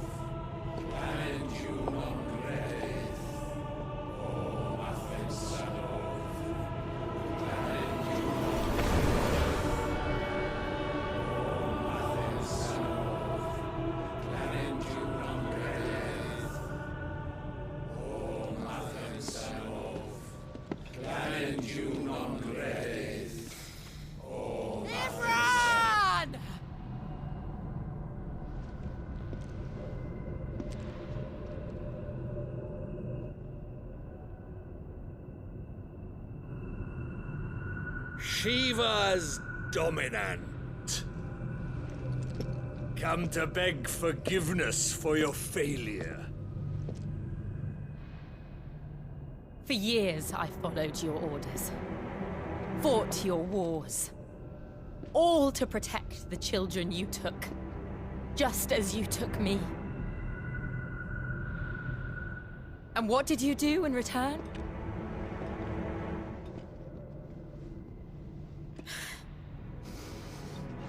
S3: Glanin du non credith. O Mathen Sanov, Glanin du
S9: Shiva's dominant. Come to beg forgiveness for your failure.
S26: For years, I followed your orders. Fought your wars. All to protect the children you took. Just as you took me. And what did you do in return?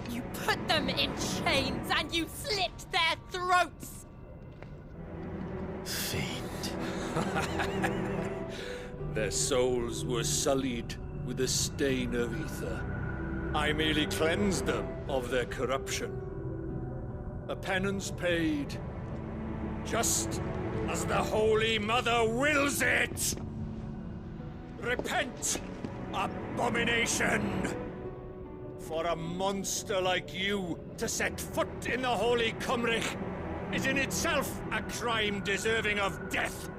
S26: You put them in chains and you slit their throats!
S9: Their souls were sullied with a stain of ether. I merely cleansed them of their corruption. A penance paid, just as the Holy Mother wills it! Repent, abomination! For a monster like you to set foot in the Holy Cymric is in itself a crime deserving of death.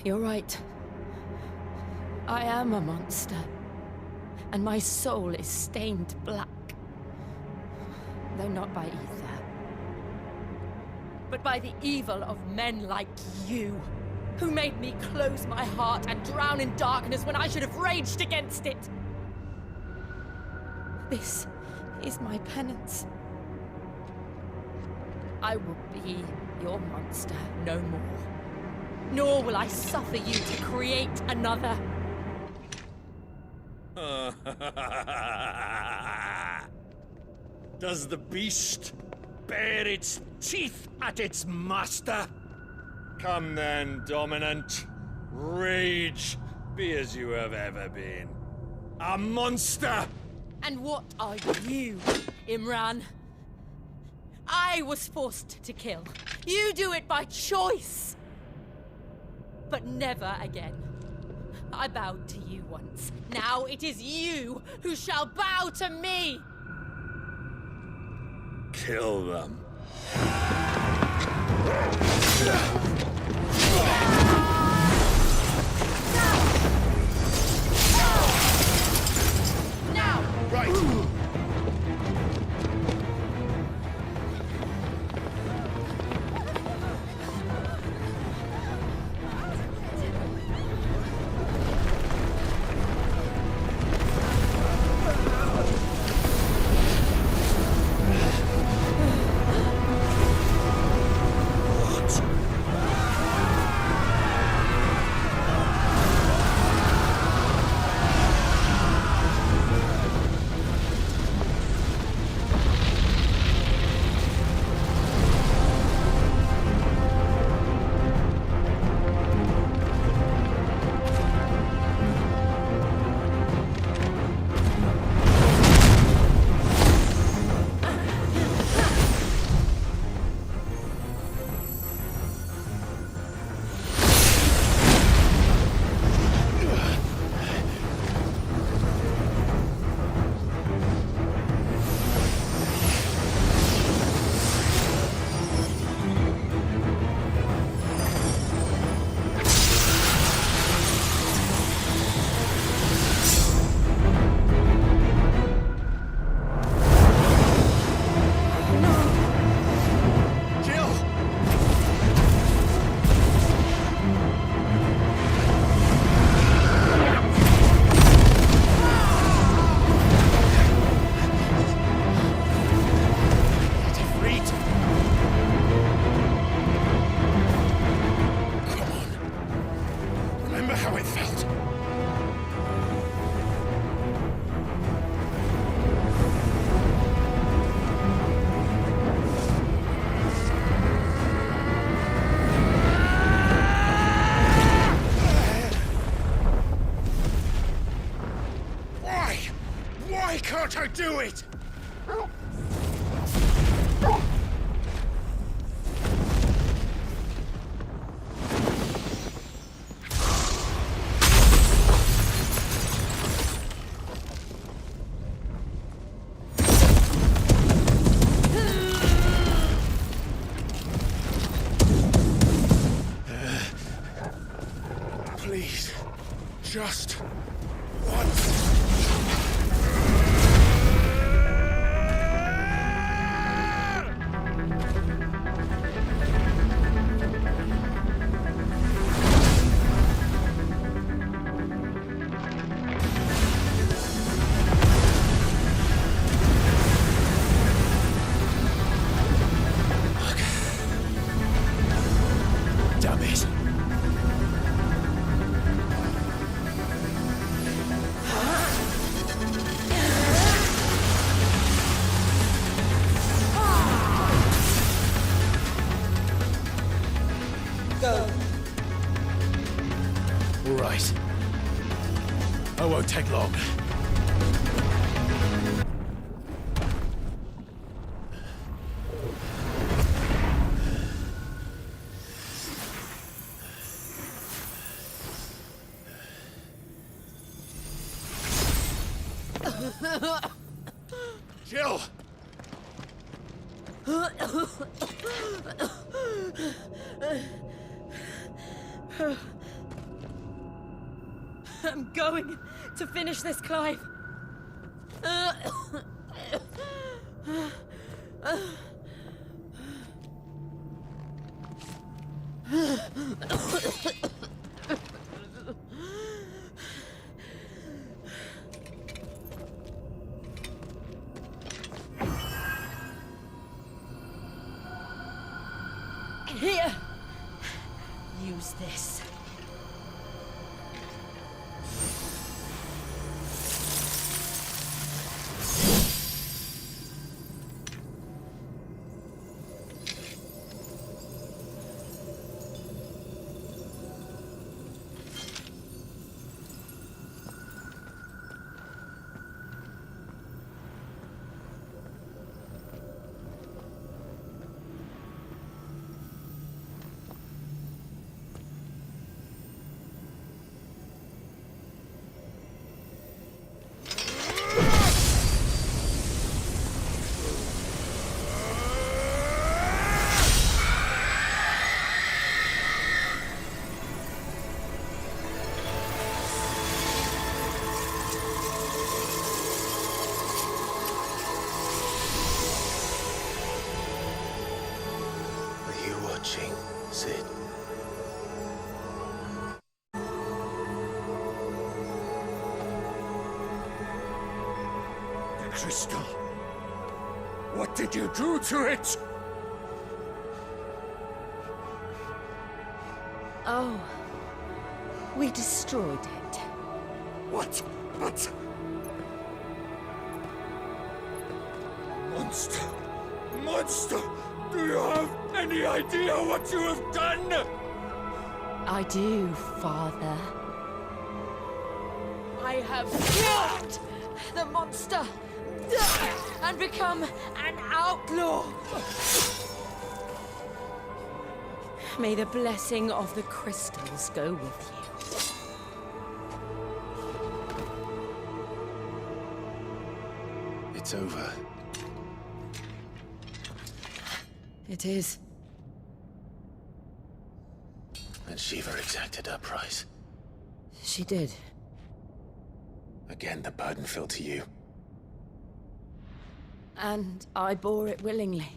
S26: You're right. I am a monster. And my soul is stained black. Though not by ether. But by the evil of men like you, who made me close my heart and drown in darkness when I should have raged against it. This is my penance. I will be your monster no more. Nor will I suffer you to create another.
S9: Does the beast bare its teeth at its master? Come then, dominant. Rage, be as you have ever been. A monster!
S26: And what are you, Imran? I was forced to kill. You do it by choice. But never again. I bowed to you once. Now it is you who shall bow to me!
S9: Kill them.
S26: Now!
S9: Right!
S3: do it! Please, just once.
S1: Damn it.
S26: Go.
S1: All right. I won't take long.
S3: Jill!
S26: I'm going to finish this, Clive. Here. Use this.
S4: Are you watching, Sid?
S3: The crystal. What did you do to it?
S26: Oh. We destroyed it.
S3: What? But... Monster! Monster! Do you have any idea what you have done?
S26: I do, Father. I have killed the monster and become an outlaw. May the blessing of the crystals go with you.
S4: It's over.
S26: It is.
S4: And Shiva exacted her price.
S26: She did.
S4: Again, the burden fell to you.
S26: And I bore it willingly.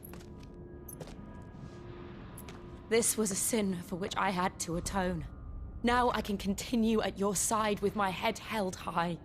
S26: This was a sin for which I had to atone. Now I can continue at your side with my head held high.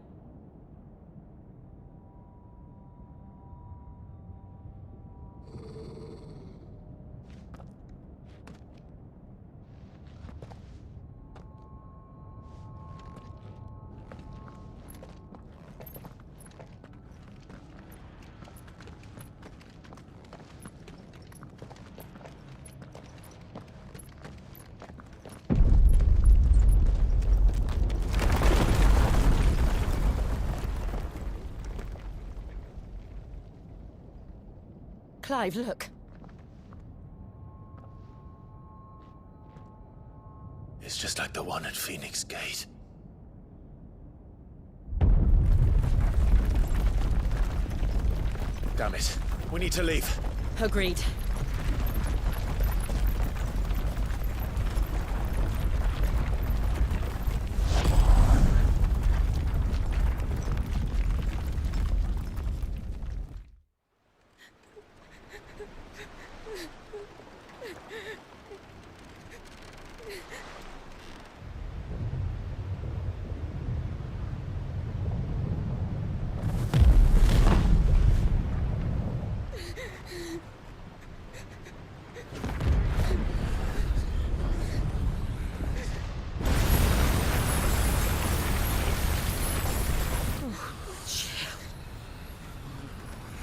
S17: Clive, look.
S4: It's just like the one at Phoenix Gate. Damn it. We need to leave.
S17: Agreed.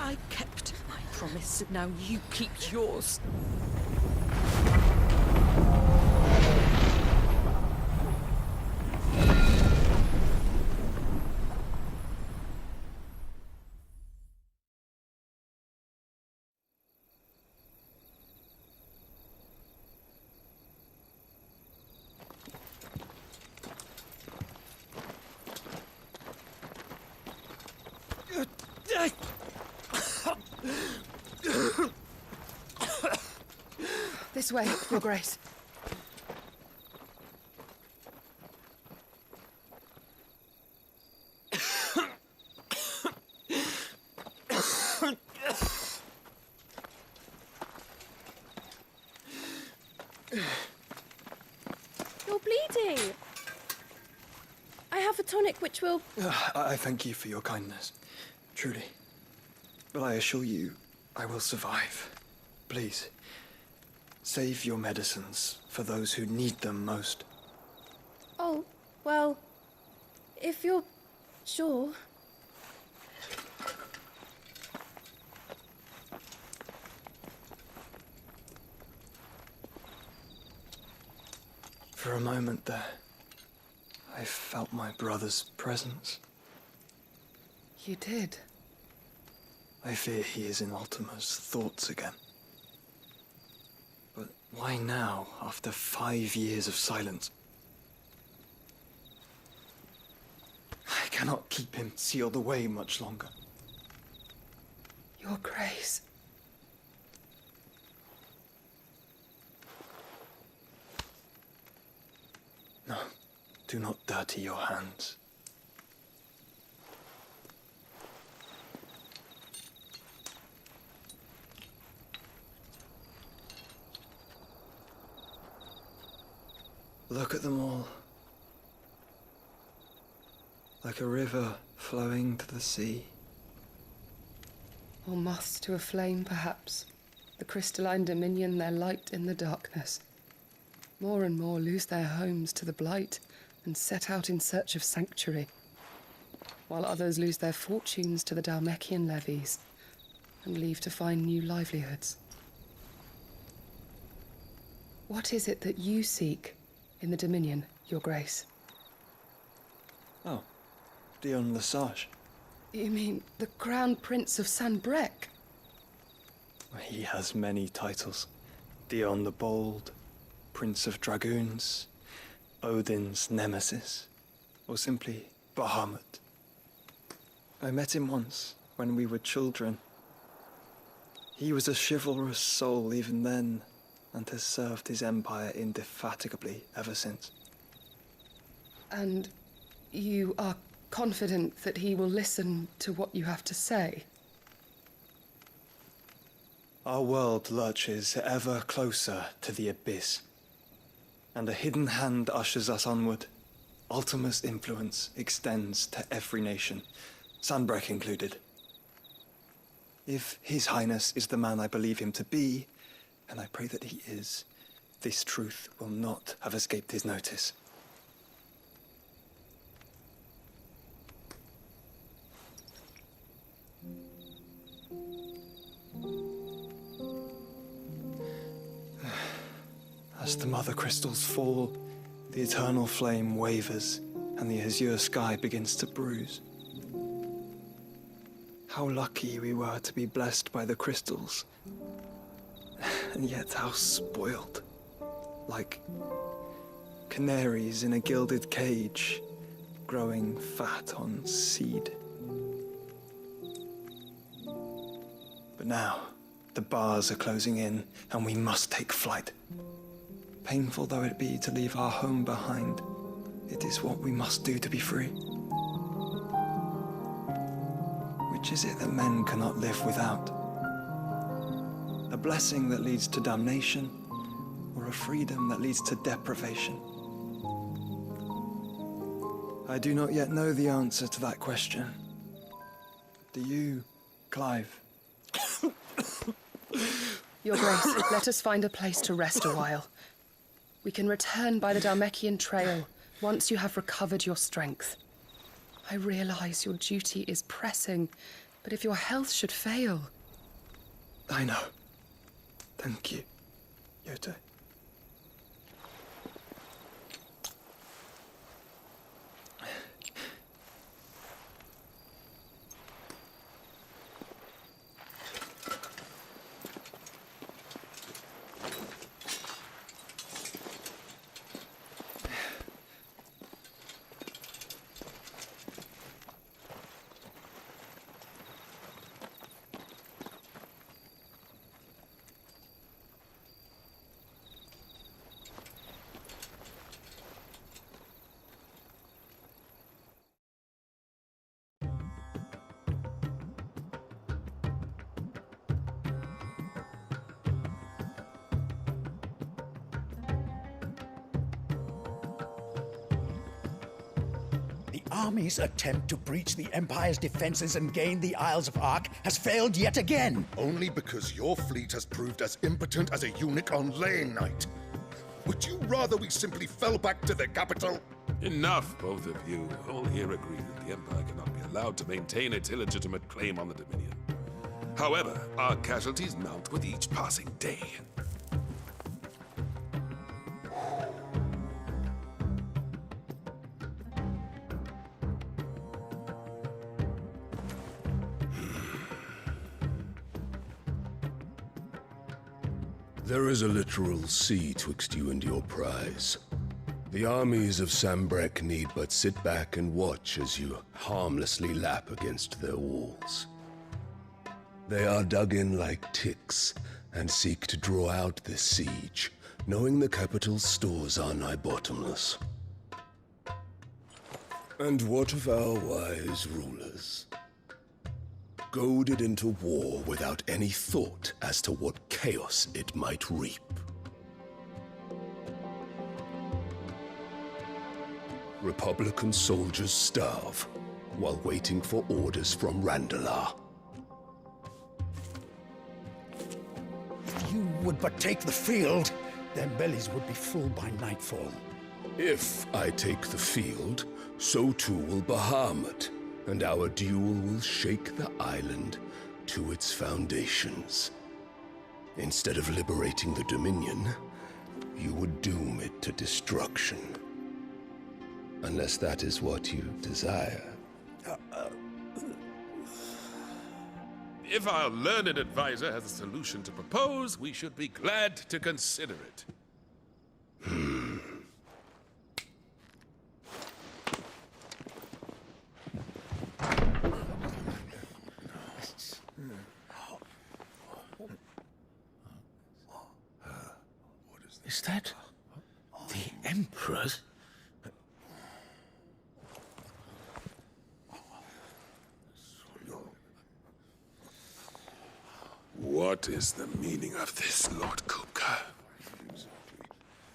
S8: I kept my promise, and now you keep yours.
S17: This way, Your Grace.
S22: You're bleeding. I have a tonic which will...
S12: I thank you for your kindness, truly. But I assure you, I will survive. Please, save your medicines for those who need them most.
S22: Oh, well, if you're sure.
S12: For a moment there, I felt my brother's presence.
S17: You did?
S12: I fear he is in Ultima's thoughts again. But why now, after 5 years of silence? I cannot keep him sealed away much longer.
S17: Your Grace.
S12: No, do not dirty your hands. Look at them all. Like a river flowing to the sea.
S17: Or moths to a flame, perhaps. The crystalline dominion their light in the darkness. More and more lose their homes to the blight and set out in search of sanctuary, while others lose their fortunes to the Dalmekian levies and leave to find new livelihoods. What is it that you seek in the Dominion, Your Grace?
S12: Oh, Dion Lesage.
S17: You mean the Crown Prince of Sanbreque?
S12: He has many titles. Dion the Bold, Prince of Dragoons, Odin's Nemesis, or simply Bahamut. I met him once, when we were children. He was a chivalrous soul even then, and has served his empire indefatigably ever since.
S17: And you are confident that he will listen to what you have to say?
S12: Our world lurches ever closer to the abyss, and a hidden hand ushers us onward. Ultima's influence extends to every nation, Sanbreque included. If His Highness is the man I believe him to be, and I pray that he is, this truth will not have escaped his notice. As the mother crystals fall, the eternal flame wavers, and the azure sky begins to bruise. How how lucky we were to be blessed by the crystals. And yet how spoiled. Like canaries in a gilded cage, growing fat on seed. But now, the bars are closing in, and we must take flight. Painful though it be to leave our home behind, it is what we must do to be free. Which is it that men cannot live without? A blessing that leads to damnation, or a freedom that leads to deprivation? I do not yet know the answer to that question. Do you, Clive?
S2: Your Grace, let us find a place to rest a while. We can return by the Dalmekian trail once you have recovered your strength. I realize your duty is pressing, but if your health should fail...
S12: I know. Thank you, Yote.
S3: Army's attempt to breach the Empire's defenses and gain the Isles of Ark has failed yet again.
S13: Only because your fleet has proved as impotent as a eunuch on laying night. Would you rather we simply fell back to the capital?
S18: Enough, both of you. All here agree that the Empire cannot be allowed to maintain its illegitimate claim on the Dominion. However, our casualties mount with each passing day.
S20: There is a literal sea twixt you and your prize. The armies of Sambrek need but sit back and watch as you harmlessly lap against their walls. They are dug in like ticks and seek to draw out this siege, knowing the capital's stores are nigh bottomless. And what of our wise rulers? Goaded into war without any thought as to what chaos it might reap. Republican soldiers starve while waiting for orders from Randalar.
S3: If you would but take the field, their bellies would be full by nightfall.
S20: If I take the field, so too will Bahamut, and our duel will shake the island to its foundations. Instead of liberating the Dominion, you would doom it to destruction. Unless that is what you desire.
S18: If our learned advisor has a solution to propose, we should be glad to consider it.
S3: Is that the Emperor's?
S18: What is the meaning of this, Lord Kupka?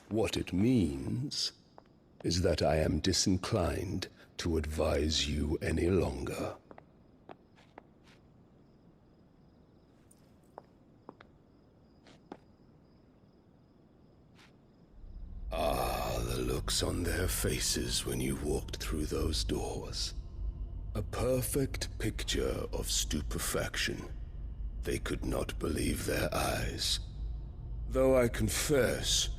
S20: What it means is that I am disinclined to advise you any longer. Ah, the looks on their faces when you walked through those doors. A perfect picture of stupefaction. They could not believe their eyes. Though I confess,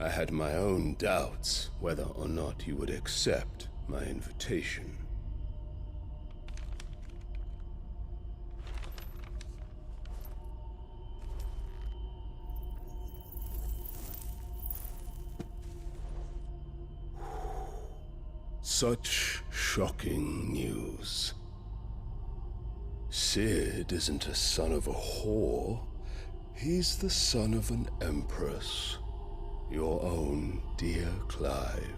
S20: I had my own doubts whether or not you would accept my invitation. Such shocking news. Sid isn't a son of a whore. He's the son of an empress. Your own dear Clive.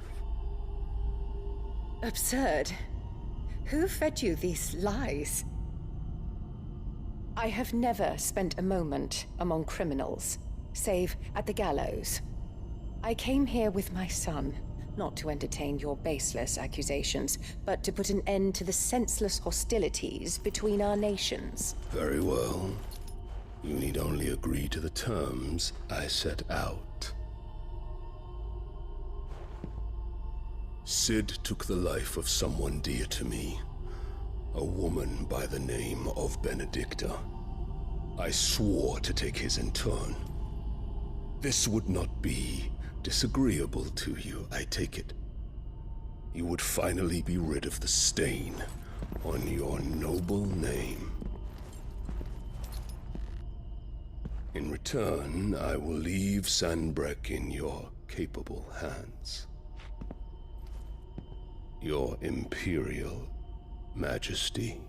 S5: Absurd. Who fed you these lies? I have never spent a moment among criminals, save at the gallows. I came here with my son, not to entertain your baseless accusations, but to put an end to the senseless hostilities between our nations.
S20: Very well. You need only agree to the terms I set out. Sid took the life of someone dear to me, a woman by the name of Benedicta. I swore to take his in turn. This would not be disagreeable to you, I take it. You would finally be rid of the stain on your noble name. In return, I will leave Sanbreque in your capable hands. Your Imperial Majesty.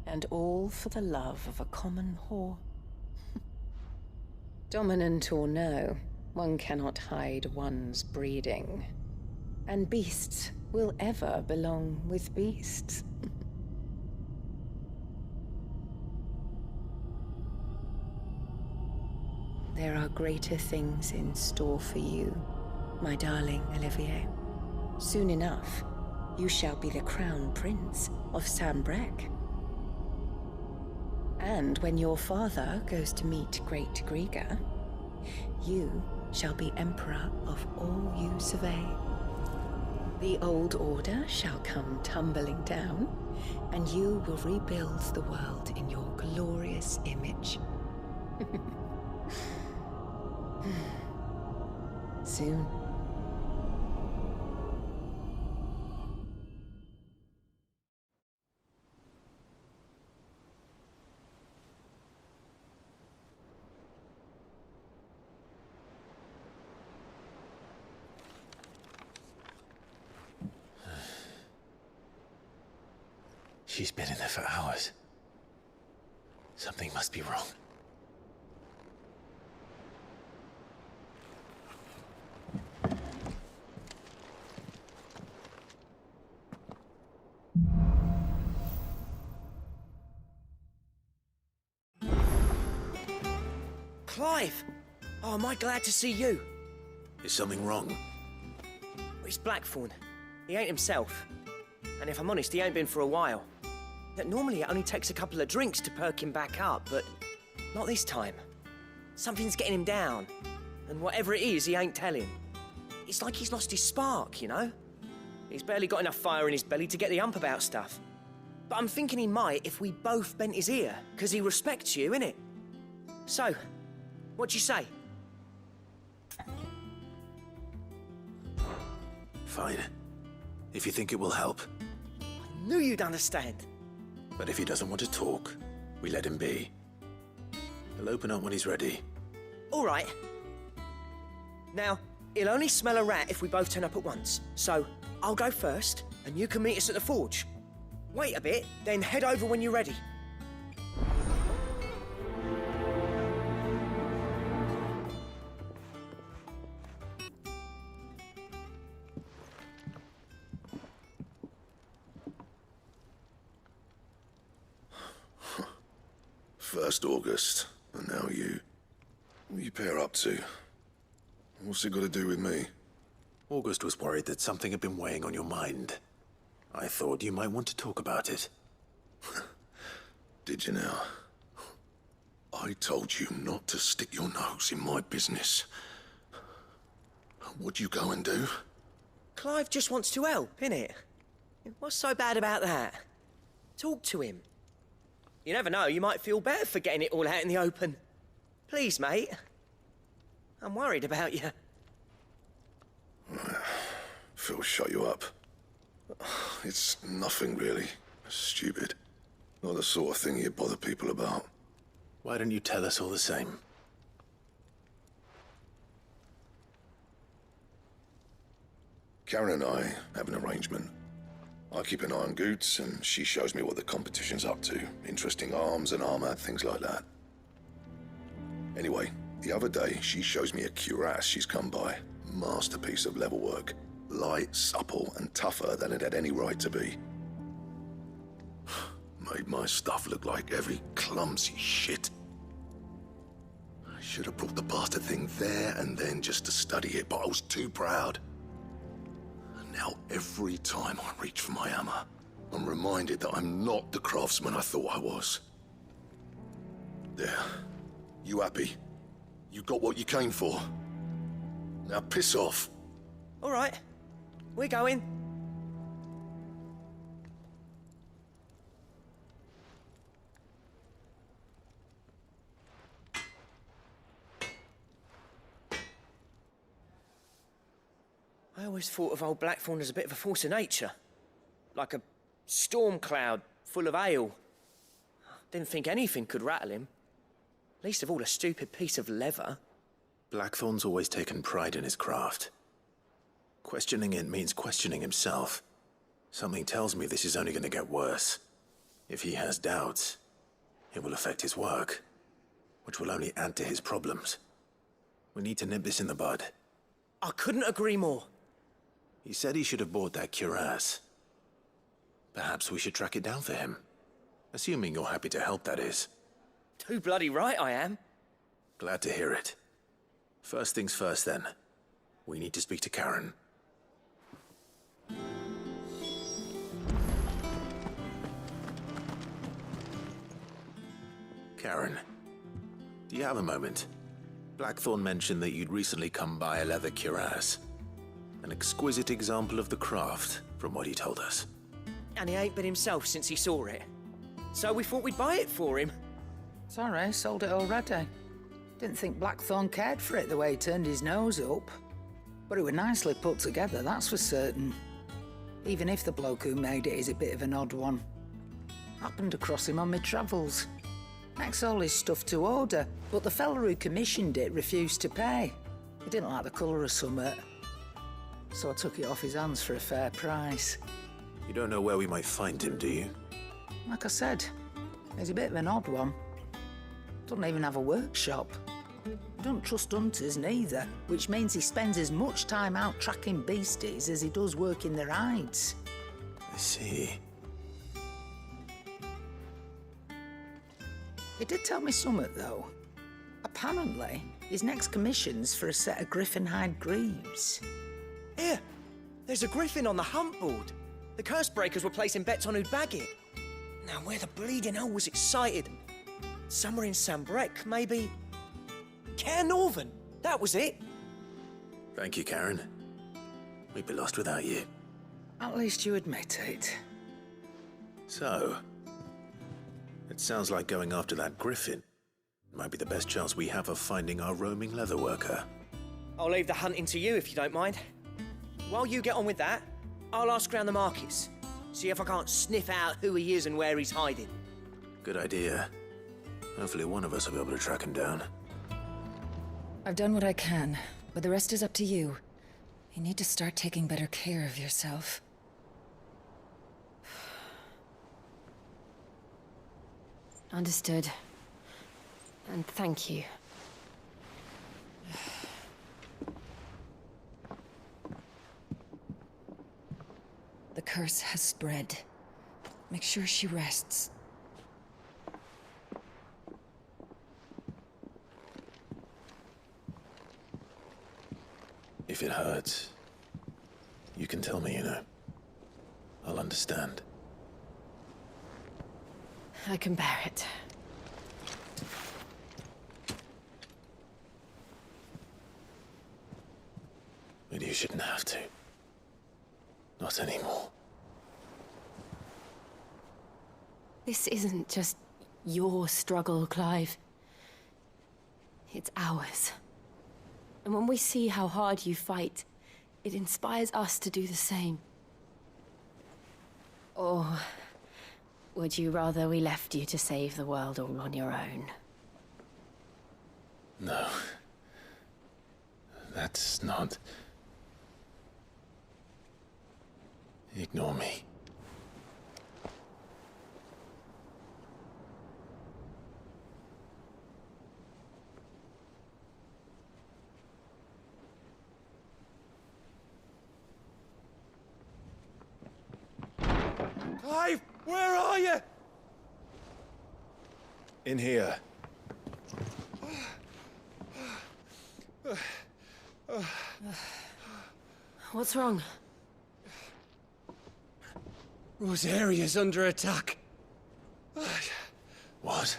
S5: And all for the love of a common whore. Dominant or no, one cannot hide one's breeding. And beasts will ever belong with beasts. There are greater things in store for you, my darling Olivier. Soon enough, you shall be the crown prince of Sanbreque. And when your father goes to meet Great Griga, you shall be emperor of all you survey. The old order shall come tumbling down, and you will rebuild the world in your glorious image. Soon.
S1: She's been in there for hours. Something must be wrong.
S19: Clive! Oh, am I glad to see you?
S1: Is something wrong?
S19: It's Blackthorn. He ain't himself. And if I'm honest, he ain't been for a while. Normally it only takes a couple of drinks to perk him back up, but not this time. Something's getting him down. And whatever it is, he ain't telling. It's like he's lost his spark, you know? He's barely got enough fire in his belly to get the ump about stuff. But I'm thinking he might if we both bent his ear, because he respects you, innit? So, what do you say?
S1: Fine. If you think it will help.
S19: I knew you'd understand.
S1: But if he doesn't want to talk, we let him be. He'll open up when he's ready.
S19: All right. Now, he'll only smell a rat if we both turn up at once. So, I'll go first, and you can meet us at the forge. Wait a bit, then head over when you're ready.
S13: First August, and now you. What are you pair up to? What's it got to do with me?
S1: August was worried that something had been weighing on your mind. I thought you might want to talk about it.
S13: Did you now? I told you not to stick your nose in my business. What'd you go and do?
S19: Clive just wants to help, innit? What's so bad about that? Talk to him. You never know, you might feel better for getting it all out in the open. Please, mate. I'm worried about you.
S13: Phil shut you up. It's nothing really. Stupid. Not the sort of thing you bother people about.
S1: Why don't you tell us all the same?
S13: Karen and I have an arrangement. I keep an eye on Goots, and she shows me what the competition's up to. Interesting arms and armor, things like that. Anyway, the other day, she shows me a cuirass she's come by. Masterpiece of level work. Light, supple, and tougher than it had any right to be. Made my stuff look like every clumsy shit. I should have brought the bastard thing there and then just to study it, but I was too proud. And now every time I reach for my hammer, I'm reminded that I'm not the craftsman I thought I was. There. You happy? You got what you came for. Now piss off.
S19: All right. We're going. I always thought of old Blackthorn as a bit of a force of nature. Like a storm cloud full of ale. Didn't think anything could rattle him. Least of all a stupid piece of leather.
S1: Blackthorn's always taken pride in his craft. Questioning it means questioning himself. Something tells me this is only going to get worse. If he has doubts, it will affect his work, which will only add to his problems. We need to nip this in the bud.
S19: I couldn't agree more.
S1: He said he should have bought that cuirass. Perhaps we should track it down for him. Assuming you're happy to help, that is.
S19: Too bloody right I am.
S1: Glad to hear it. First things first, then. We need to speak to Karen. Karen, do you have a moment? Blackthorn mentioned that you'd recently come by a leather cuirass. An exquisite example of the craft, from what he told us.
S19: And he ain't been himself since he saw it. So we thought we'd buy it for him.
S10: Sorry, sold it already. Didn't think Blackthorn cared for it the way he turned his nose up. But it was nicely put together, that's for certain. Even if the bloke who made it is a bit of an odd one. Happened across him on my travels. Next all his stuff to order, but the fella who commissioned it refused to pay. He didn't like the colour of summit. So I took it off his hands for a fair price.
S1: You don't know where we might find him, do you?
S10: Like I said, he's a bit of an odd one. Doesn't even have a workshop. Don't trust hunters neither, which means he spends as much time out tracking beasties as he does working their hides.
S1: I see.
S10: He did tell me something, though. Apparently, his next commission's for a set of griffin hide greaves.
S19: Here, there's a griffin on the hunt board. The curse breakers were placing bets on who'd bag it. Now, where the bleeding hell was excited? Somewhere in Sambrec, maybe? Care Northern, that was it.
S1: Thank you, Karen. We'd be lost without you.
S10: At least you admit it.
S1: So, it sounds like going after that griffin might be the best chance we have of finding our roaming leather worker.
S19: I'll leave the hunting to you if you don't mind. While you get on with that, I'll ask around the markets. See if I can't sniff out who he is and where he's hiding.
S1: Good idea. Hopefully one of us will be able to track him down.
S26: I've done what I can, but the rest is up to you. You need to start taking better care of yourself.
S17: Understood. And thank you.
S26: The curse has spread. Make sure she rests.
S1: If it hurts, you can tell me, you know. I'll understand.
S17: I can bear it.
S1: But you shouldn't have to. Not anymore.
S17: This isn't just your struggle, Clive. It's ours. And when we see how hard you fight,
S22: It inspires us to do the same. Or would you rather we left you to save the world all on your own?
S4: No. That's not... Ignore me.
S3: Clive, where are you?
S12: In here.
S22: What's wrong?
S19: Rosaria's under attack.
S4: What?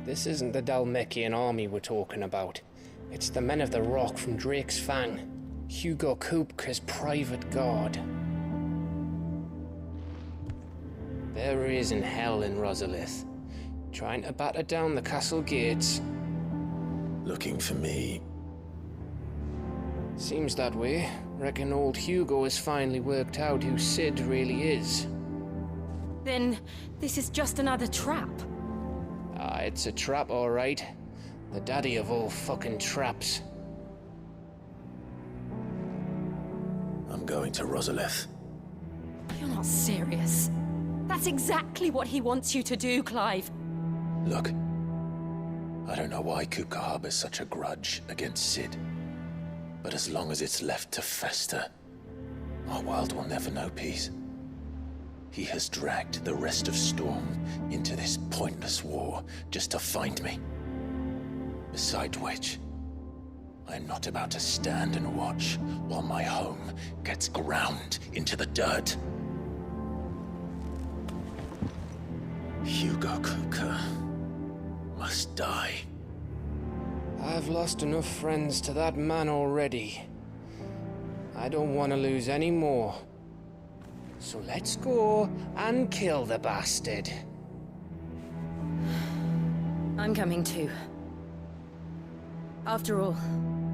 S14: This isn't the Dhalmekian army we're talking about. It's the Men of the Rock from Drake's Fang. Hugo Kupka's private guard. There he is in hell in Rosalith, trying to batter down the castle gates.
S4: Looking for me?
S14: Seems that way. Reckon old Hugo has finally worked out who Sid really is.
S22: Then this is just another trap.
S14: Ah, it's a trap, all right. The daddy of all fucking traps.
S4: I'm going to Rosalith.
S22: You're not serious. That's exactly what he wants you to do, Clive.
S4: Look, I don't know why Kupka harbors such a grudge against Sid. But as long as it's left to fester, our world will never know peace. He has dragged the rest of Storm into this pointless war just to find me. Besides which, I'm not about to stand and watch while my home gets ground into the dirt. Hugo Kupka must die.
S14: I've lost enough friends to that man already. I don't want to lose any more. So let's go and kill the bastard.
S22: I'm coming too. After all,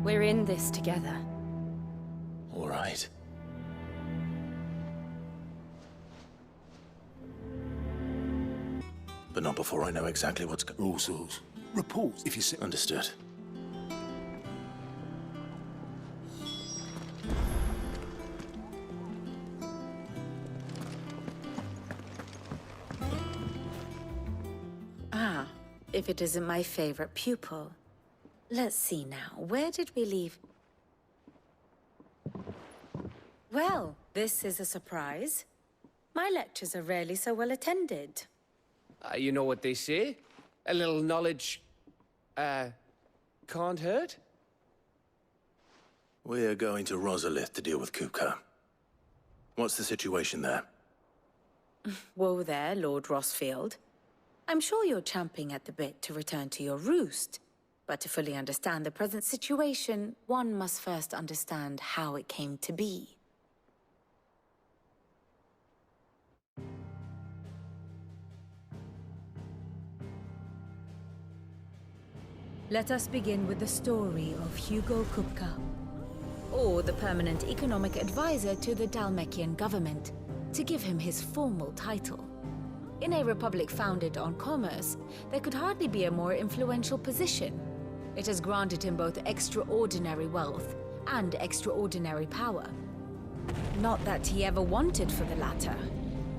S22: we're in this together.
S4: All right. But not before I know exactly what's going on.
S3: Also, reports if you see.
S4: Understood.
S6: Ah, if it isn't my favorite pupil. Let's see now, where did we leave? Well, this is a surprise. My lectures are rarely so well attended.
S14: You know what they say? A little knowledge, can't hurt?
S4: We're going to Rosalith to deal with Kupka. What's the situation there?
S6: Whoa there, Lord Rossfield. I'm sure you're champing at the bit to return to your roost. But to fully understand the present situation, one must first understand how it came to be. Let us begin with the story of Hugo Kupka, or the permanent economic advisor to the Dhalmekian government, to give him his formal title. In a republic founded on commerce, there could hardly be a more influential position. It has granted him both extraordinary wealth and extraordinary power. Not that he ever wanted for the latter.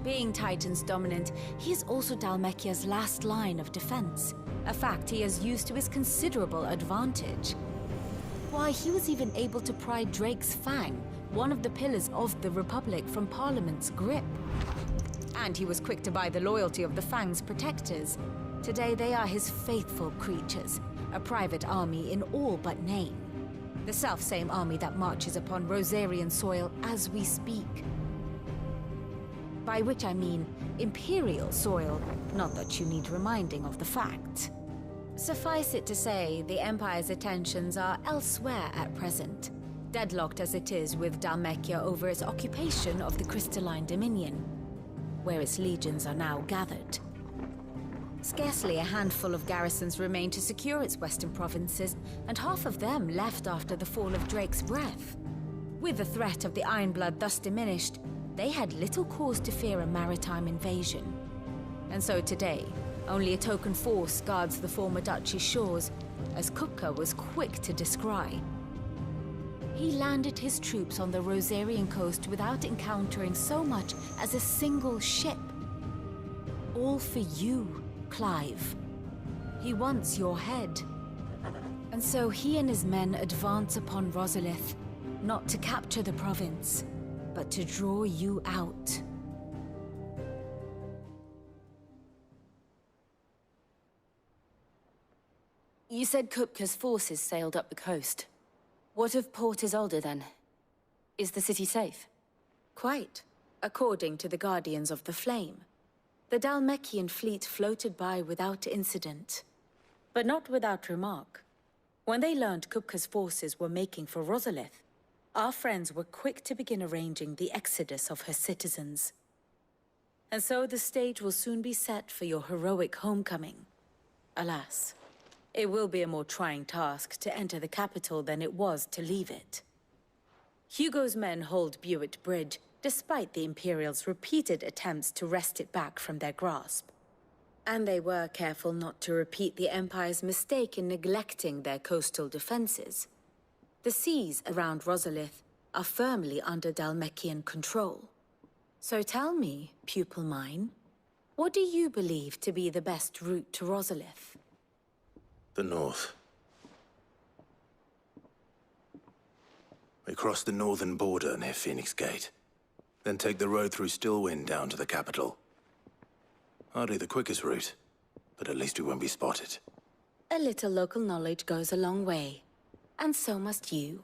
S6: Being Titan's dominant, he is also Dhalmekia's last line of defense, a fact he has used to his considerable advantage. Why, he was even able to pry Drake's Fang, one of the pillars of the Republic, from Parliament's grip. And he was quick to buy the loyalty of the Fang's protectors. Today they are his faithful creatures, a private army in all but name. The self-same army that marches upon Rosarian soil as we speak. By which I mean Imperial soil, not that you need reminding of the fact. Suffice it to say, the Empire's attentions are elsewhere at present, deadlocked as it is with Dhalmekia over its occupation of the Crystalline Dominion, where its legions are now gathered. Scarcely a handful of garrisons remained to secure its western provinces, and half of them left after the fall of Drake's breath. With the threat of the Ironblood thus diminished, they had little cause to fear a maritime invasion. And so today, only a token force guards the former duchy's shores, as Kupka was quick to descry. He landed his troops on the Rosarian coast without encountering so much as a single ship. All for you, Clive. He wants your head. And so he and his men advance upon Rosalith, not to capture the province, but to draw you out.
S22: You said Kupka's forces sailed up the coast. What of Port Isolde, then? Is the city safe?
S6: Quite, according to the Guardians of the Flame. The Dhalmekian fleet floated by without incident. But not without remark. When they learned Kupka's forces were making for Rosalith, our friends were quick to begin arranging the exodus of her citizens. And so the stage will soon be set for your heroic homecoming. Alas, it will be a more trying task to enter the capital than it was to leave it. Hugo's men hold Buet Bridge, despite the Imperials' repeated attempts to wrest it back from their grasp. And they were careful not to repeat the Empire's mistake in neglecting their coastal defenses. The seas around Rosalith are firmly under Dhalmekian control. So tell me, pupil mine, what do you believe to be the best route to Rosalith?
S4: The north. We cross the northern border near Phoenix Gate. Then take the road through Stillwind down to the capital. Hardly the quickest route, but at least we won't be spotted.
S6: A little local knowledge goes a long way. And so must you.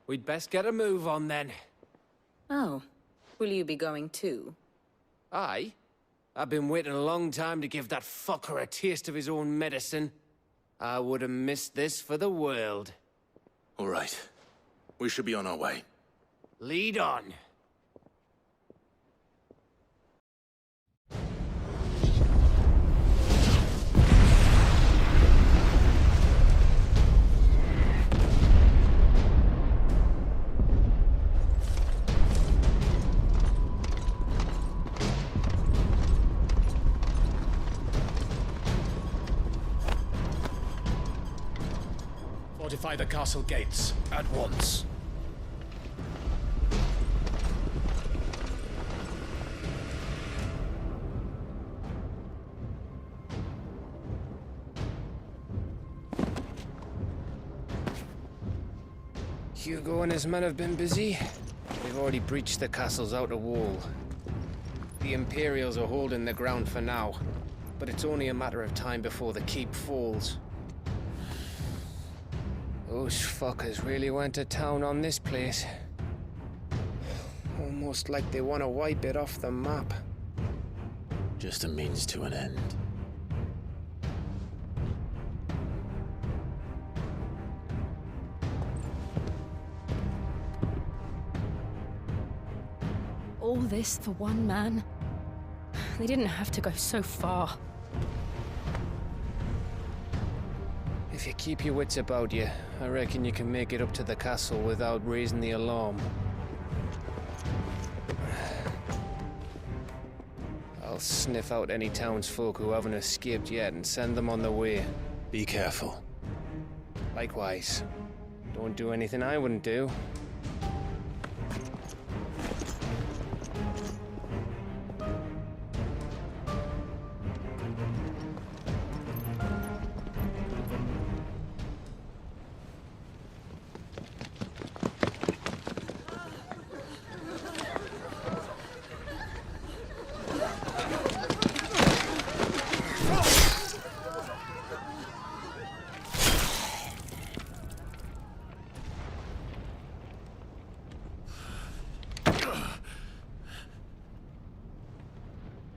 S14: We'd best get a move on then.
S6: Oh, will you be going too?
S14: Aye. I've been waiting a long time to give that fucker a taste of his own medicine. I would have missed this for the world.
S4: All right. We should be on our way.
S14: Lead on.
S11: Fortify the castle gates, at once.
S14: Hugo and his men have been busy. They've already breached the castle's outer wall. The Imperials are holding the ground for now, but it's only a matter of time before the keep falls. Those fuckers really went to town on this place. Almost like they want to wipe it off the map.
S4: Just a means to an end.
S22: All this for one man? They didn't have to go so far.
S14: If you keep your wits about you, I reckon you can make it up to the castle without raising the alarm. I'll sniff out any townsfolk who haven't escaped yet and send them on their way.
S4: Be careful.
S14: Likewise. Don't do anything I wouldn't do.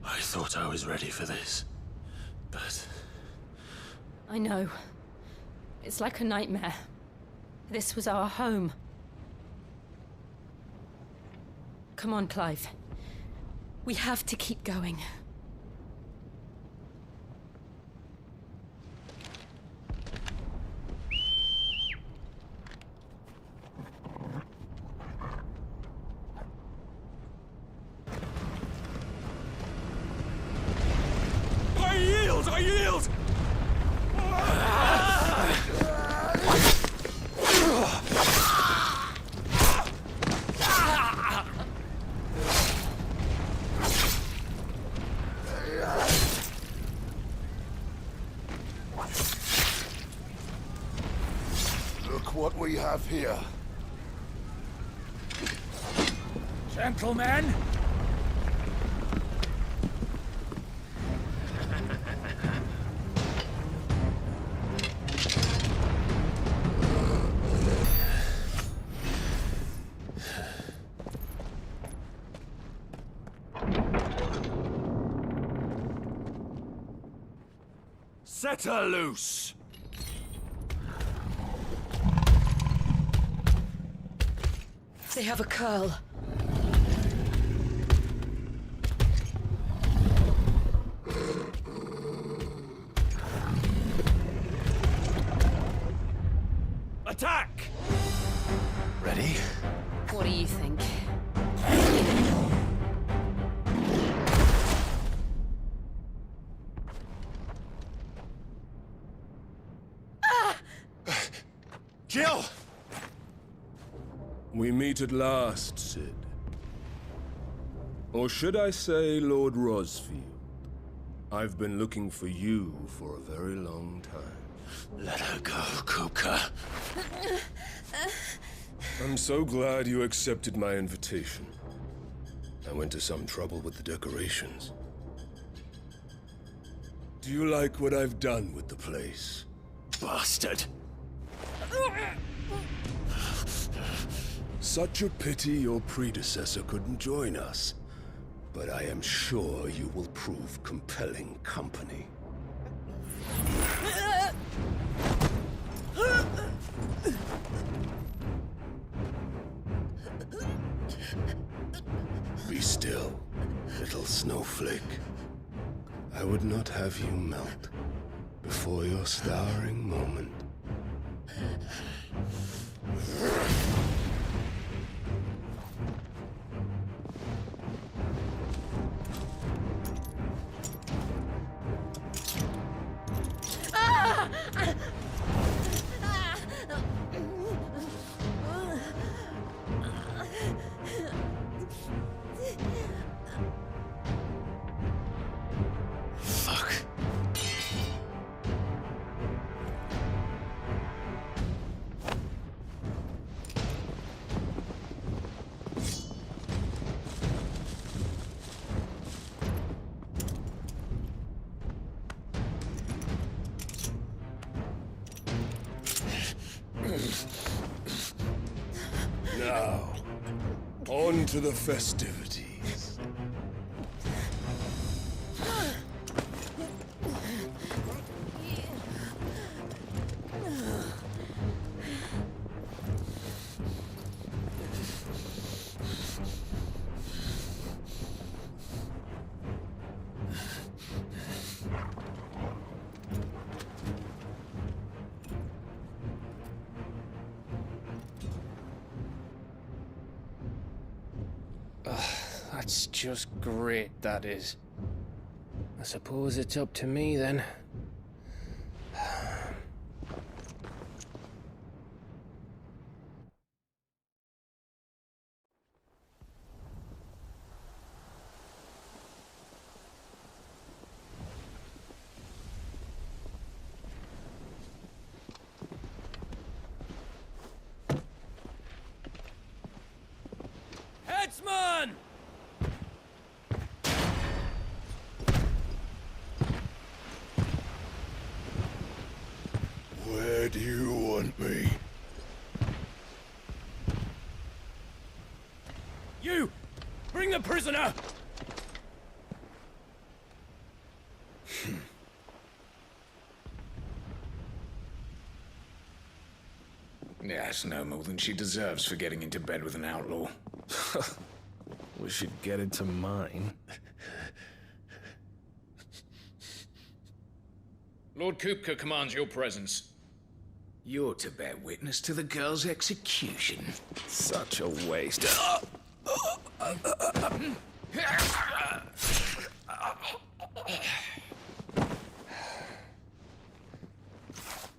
S4: I thought I was ready for this, but...
S22: I know. It's like a nightmare. This was our home. Come on, Clive. We have to keep going.
S3: yield!
S20: Look what we have here.
S3: Gentlemen! Set her loose!
S8: They have a curl.
S3: Attack!
S1: Ready?
S22: What do you think?
S20: Jill! We meet at last, Sid. Or should I say, Lord Rosfield? I've been looking for you for a very long time.
S1: Let her go, Kupka.
S20: I'm so glad you accepted my invitation. I went to some trouble with the decorations. Do you like what I've done with the place?
S1: Bastard!
S20: Such a pity your predecessor couldn't join us. But I am sure you will prove compelling company. Be still, little snowflake. I would not have you melt before your starring moment.
S1: Fuck.
S20: Now, on to the festivities.
S14: That's just great, that is. I suppose it's up to me then.
S3: Headsman!
S20: Where do you want me?
S3: You! Bring the prisoner!
S15: Yes, no more than she deserves for getting into bed with an outlaw.
S12: We should get into mine.
S15: Lord Kupka commands your presence. You're to bear witness to the girl's execution.
S12: Such a waste.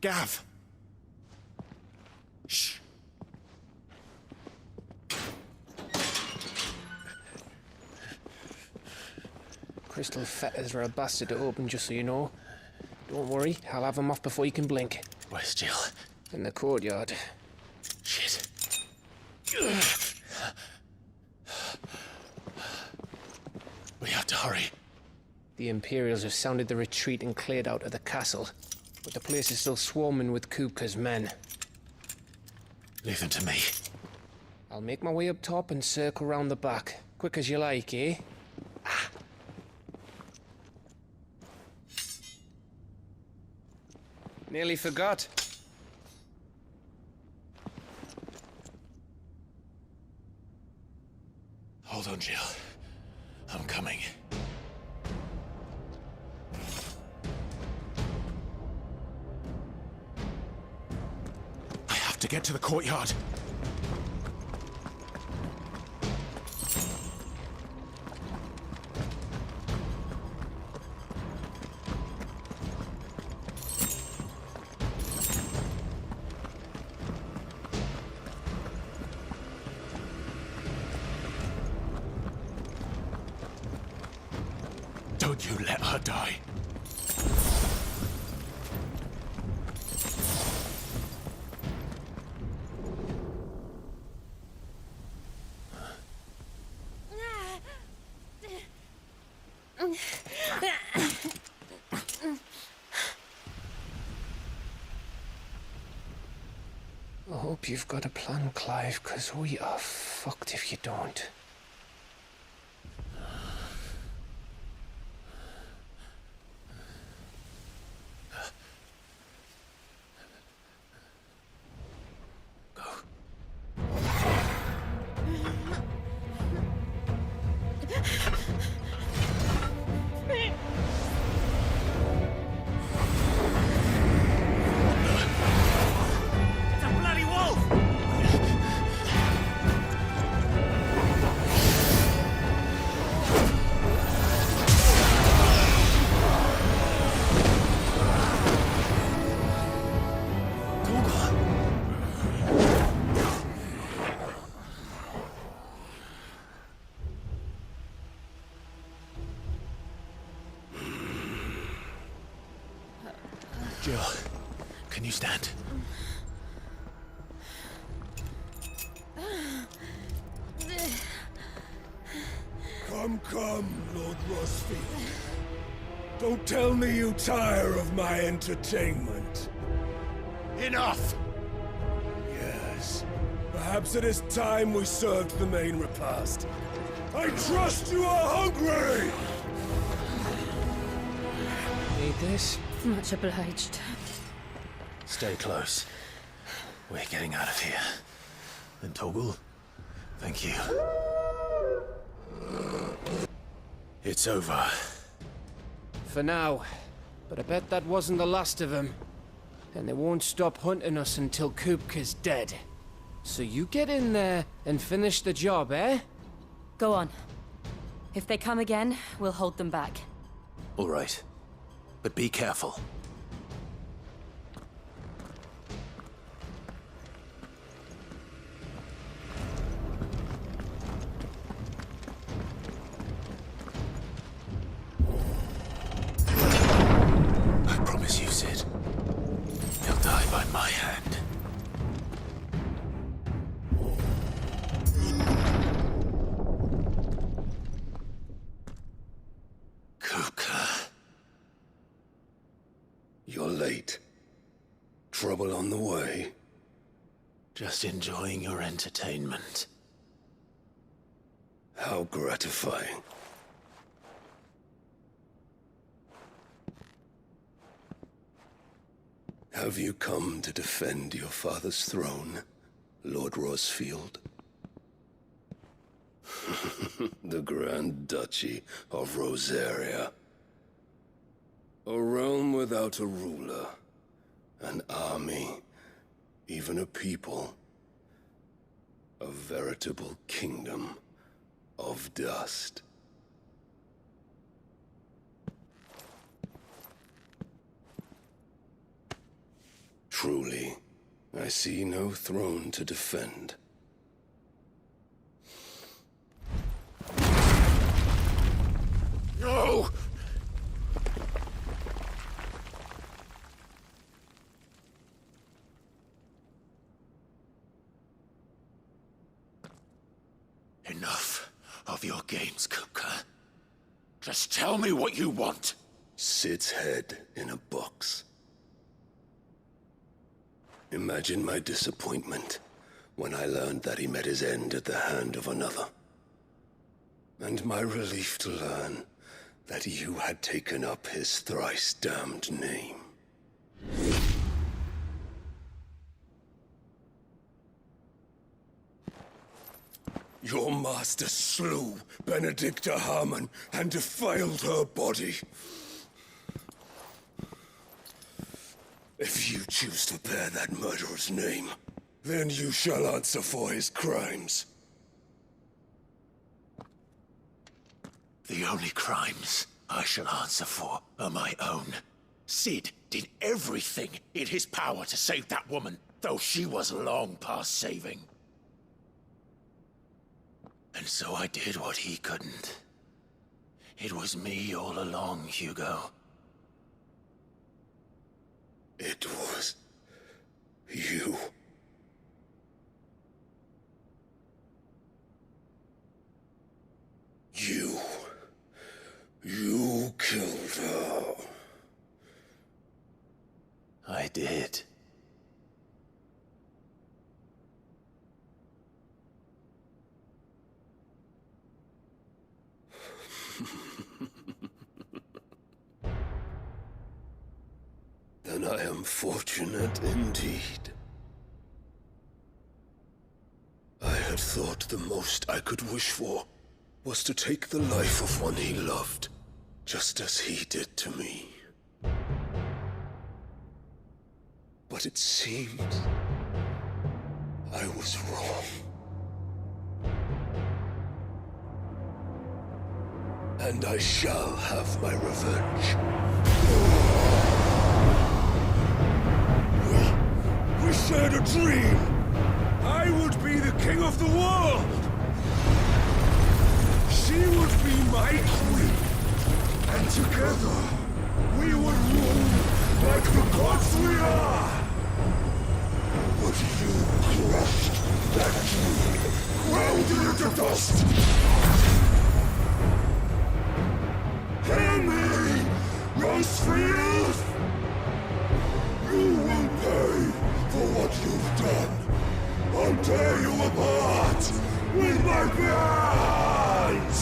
S3: Gav! Shh!
S14: Crystal fetters are a bastard to open, just so you know. Don't worry, I'll have them off before you can blink.
S4: Where's Jill?
S14: In the courtyard.
S4: Shit. We have to hurry.
S14: The Imperials have sounded the retreat and cleared out of the castle, but the place is still swarming with Kupka's men.
S4: Leave them to me.
S14: I'll make my way up top and circle round the back. Quick as you like, eh? Nearly forgot.
S4: Hold on, Jill. I'm coming.
S3: I have to get to the courtyard.
S4: Don't you let her die.
S14: I hope you've got a plan, Clive, because we are fucked if you don't.
S4: Jill, can you stand?
S20: Come, Lord Rosfield. Don't tell me you tire of my entertainment.
S3: Enough!
S20: Yes. Perhaps it is time we served the main repast. I trust you are hungry!
S14: Need this?
S17: Much obliged.
S4: Stay close. We're getting out of here. And Toggle, thank you. It's over.
S14: For now. But I bet that wasn't the last of them. And they won't stop hunting us until Kupka's dead. So you get in there and finish the job, eh?
S17: Go on. If they come again, we'll hold them back.
S4: All right. But be careful. I promise you, Sid. He'll die by my hand. Kupka.
S20: You're late. Trouble on the way.
S4: Just enjoying your entertainment.
S20: How gratifying. Have you come to defend your father's throne, Lord Rosfield? The Grand Duchy of Rosaria. A realm without a ruler, an army, even a people. A veritable kingdom of dust. Truly, I see no throne to defend.
S18: No!
S1: Enough of your games, Kupka. Just tell me what you want.
S20: Sid's head in a box. Imagine my disappointment when I learned that he met his end at the hand of another. And my relief to learn that you had taken up his thrice-damned name. Your master slew Benedicta Harmon and defiled her body. If you choose to bear that murderer's name, then you shall answer for his crimes.
S1: The only crimes I shall answer for are my own. Sid did everything in his power to save that woman, though she was long past saving. And so I did what he couldn't. It was me all along, Hugo.
S20: It was you. You killed her.
S1: I did.
S20: Then I am fortunate indeed. I had thought the most I could wish for was to take the life of one he loved, just as he did to me. But it seems I was wrong. And I shall have my revenge. We shared a dream. I would be the king of the world. She would be my queen. And together, we would rule like the gods we are. But you crushed that dream, ground it into dust. Hear me, Rosefield! You will pay for what you've done. I'll tear you apart with my hands!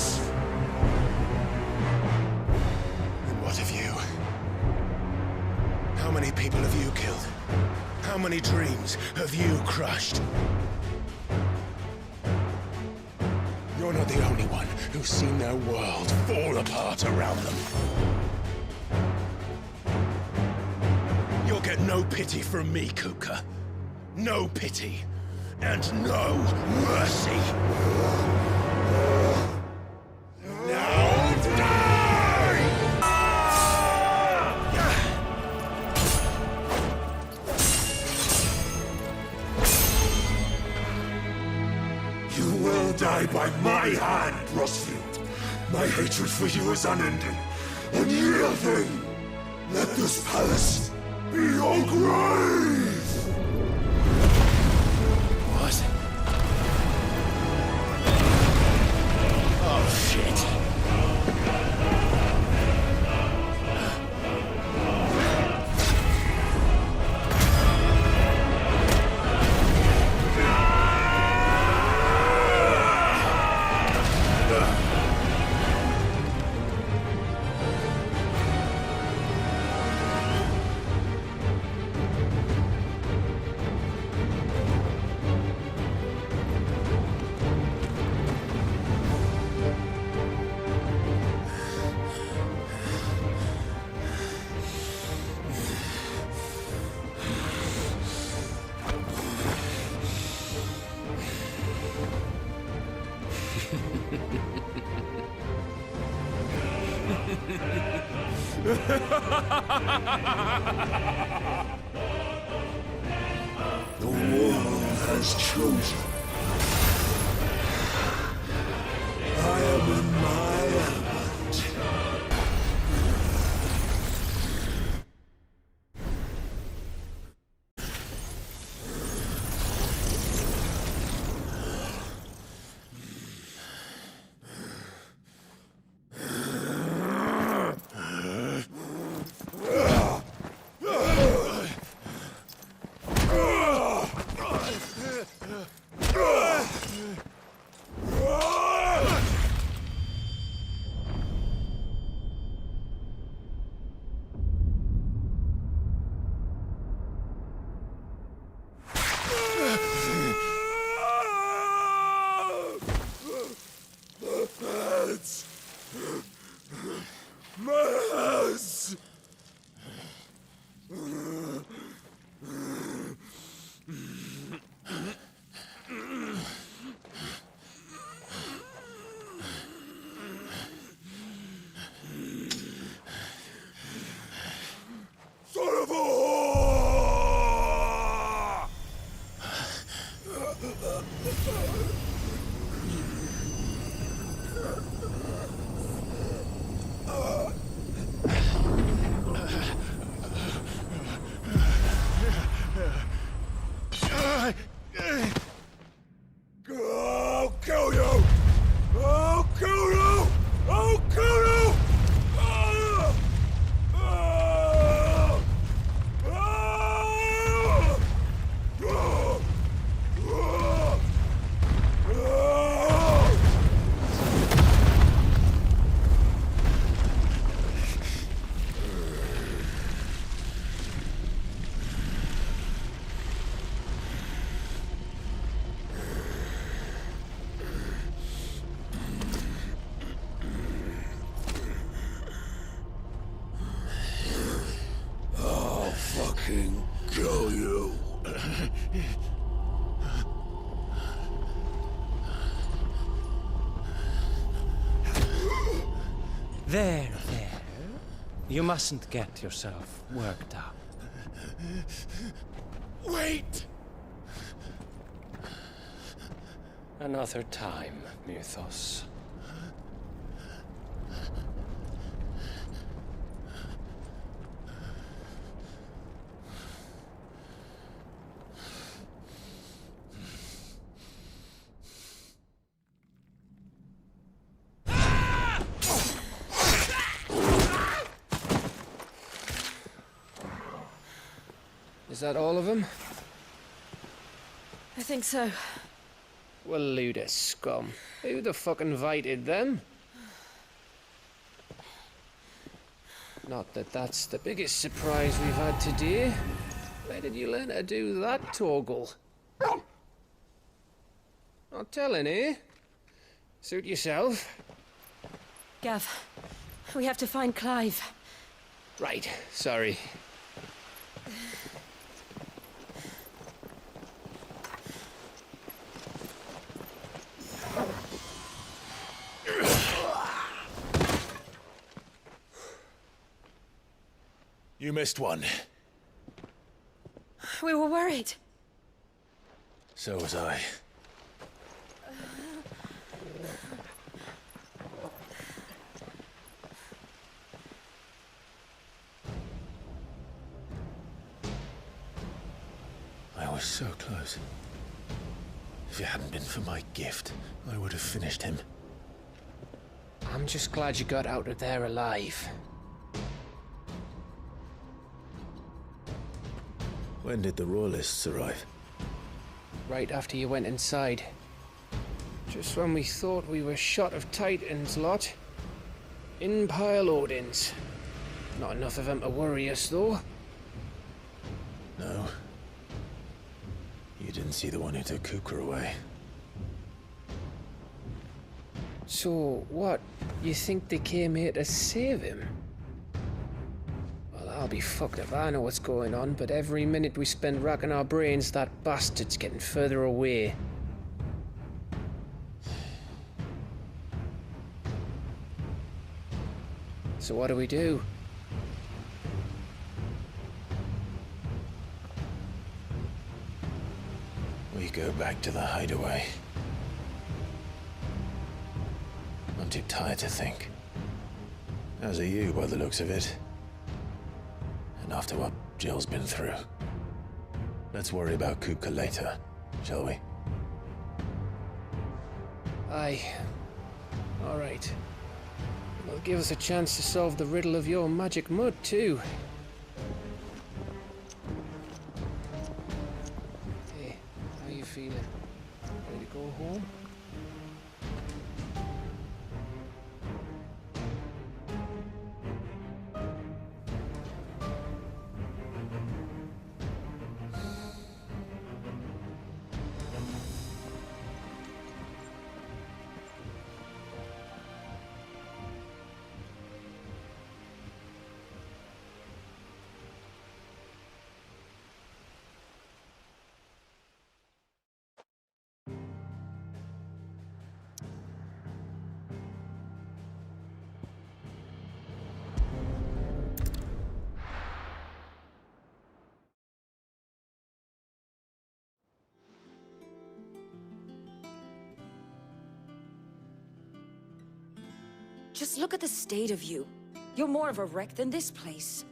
S1: And what of you? How many people have you killed? How many dreams have you crushed? You're not the only one who's seen their world fall apart around them. You'll get no pity from me, Kuka. No pity. And no mercy. Now die!
S20: You will die by my hand, Rosefield. My hatred for you is unending, unyielding. Let this palace be your grave!
S1: What? Oh, shit.
S20: All has chosen. I am in my element. I'll kill you! I'll kill you! I'll kill you! I'll fucking kill you.
S19: There. You mustn't get yourself worked up.
S20: Wait!
S19: Another time, Mythos.
S14: Is that all of them?
S6: I think so.
S14: Well, load of scum. Who the fuck invited them? Not that that's the biggest surprise we've had today. Where did you learn to do that, Toggle? Not telling, eh? Suit yourself.
S6: Gav, we have to find Clive.
S14: Right, sorry.
S1: You missed one.
S6: We were worried.
S1: So was I. I was so close. If it hadn't been for my gift, I would have finished him.
S14: I'm just glad you got out of there alive.
S1: When did the Royalists arrive?
S14: Right after you went inside. Just when we thought we were shot of Titans lot. In pile Odins. Not enough of them to worry us, though.
S1: No. You didn't see the one who took Kukra away.
S14: So, what? You think they came here to save him? Well, I'll be fucked if I know what's going on, but every minute we spend racking our brains, that bastard's getting further away. So what do we do?
S4: go back to the hideaway. I'm too tired to think. As are you, by the looks of it. And after what Jill's been through. Let's worry about Kupka later, shall we?
S14: Aye. All right. It'll give us a chance to solve the riddle of your magic mud, too. Hey, how you feeling? Ready to go home?
S7: Just look at the state of you. You're more of a wreck than this place.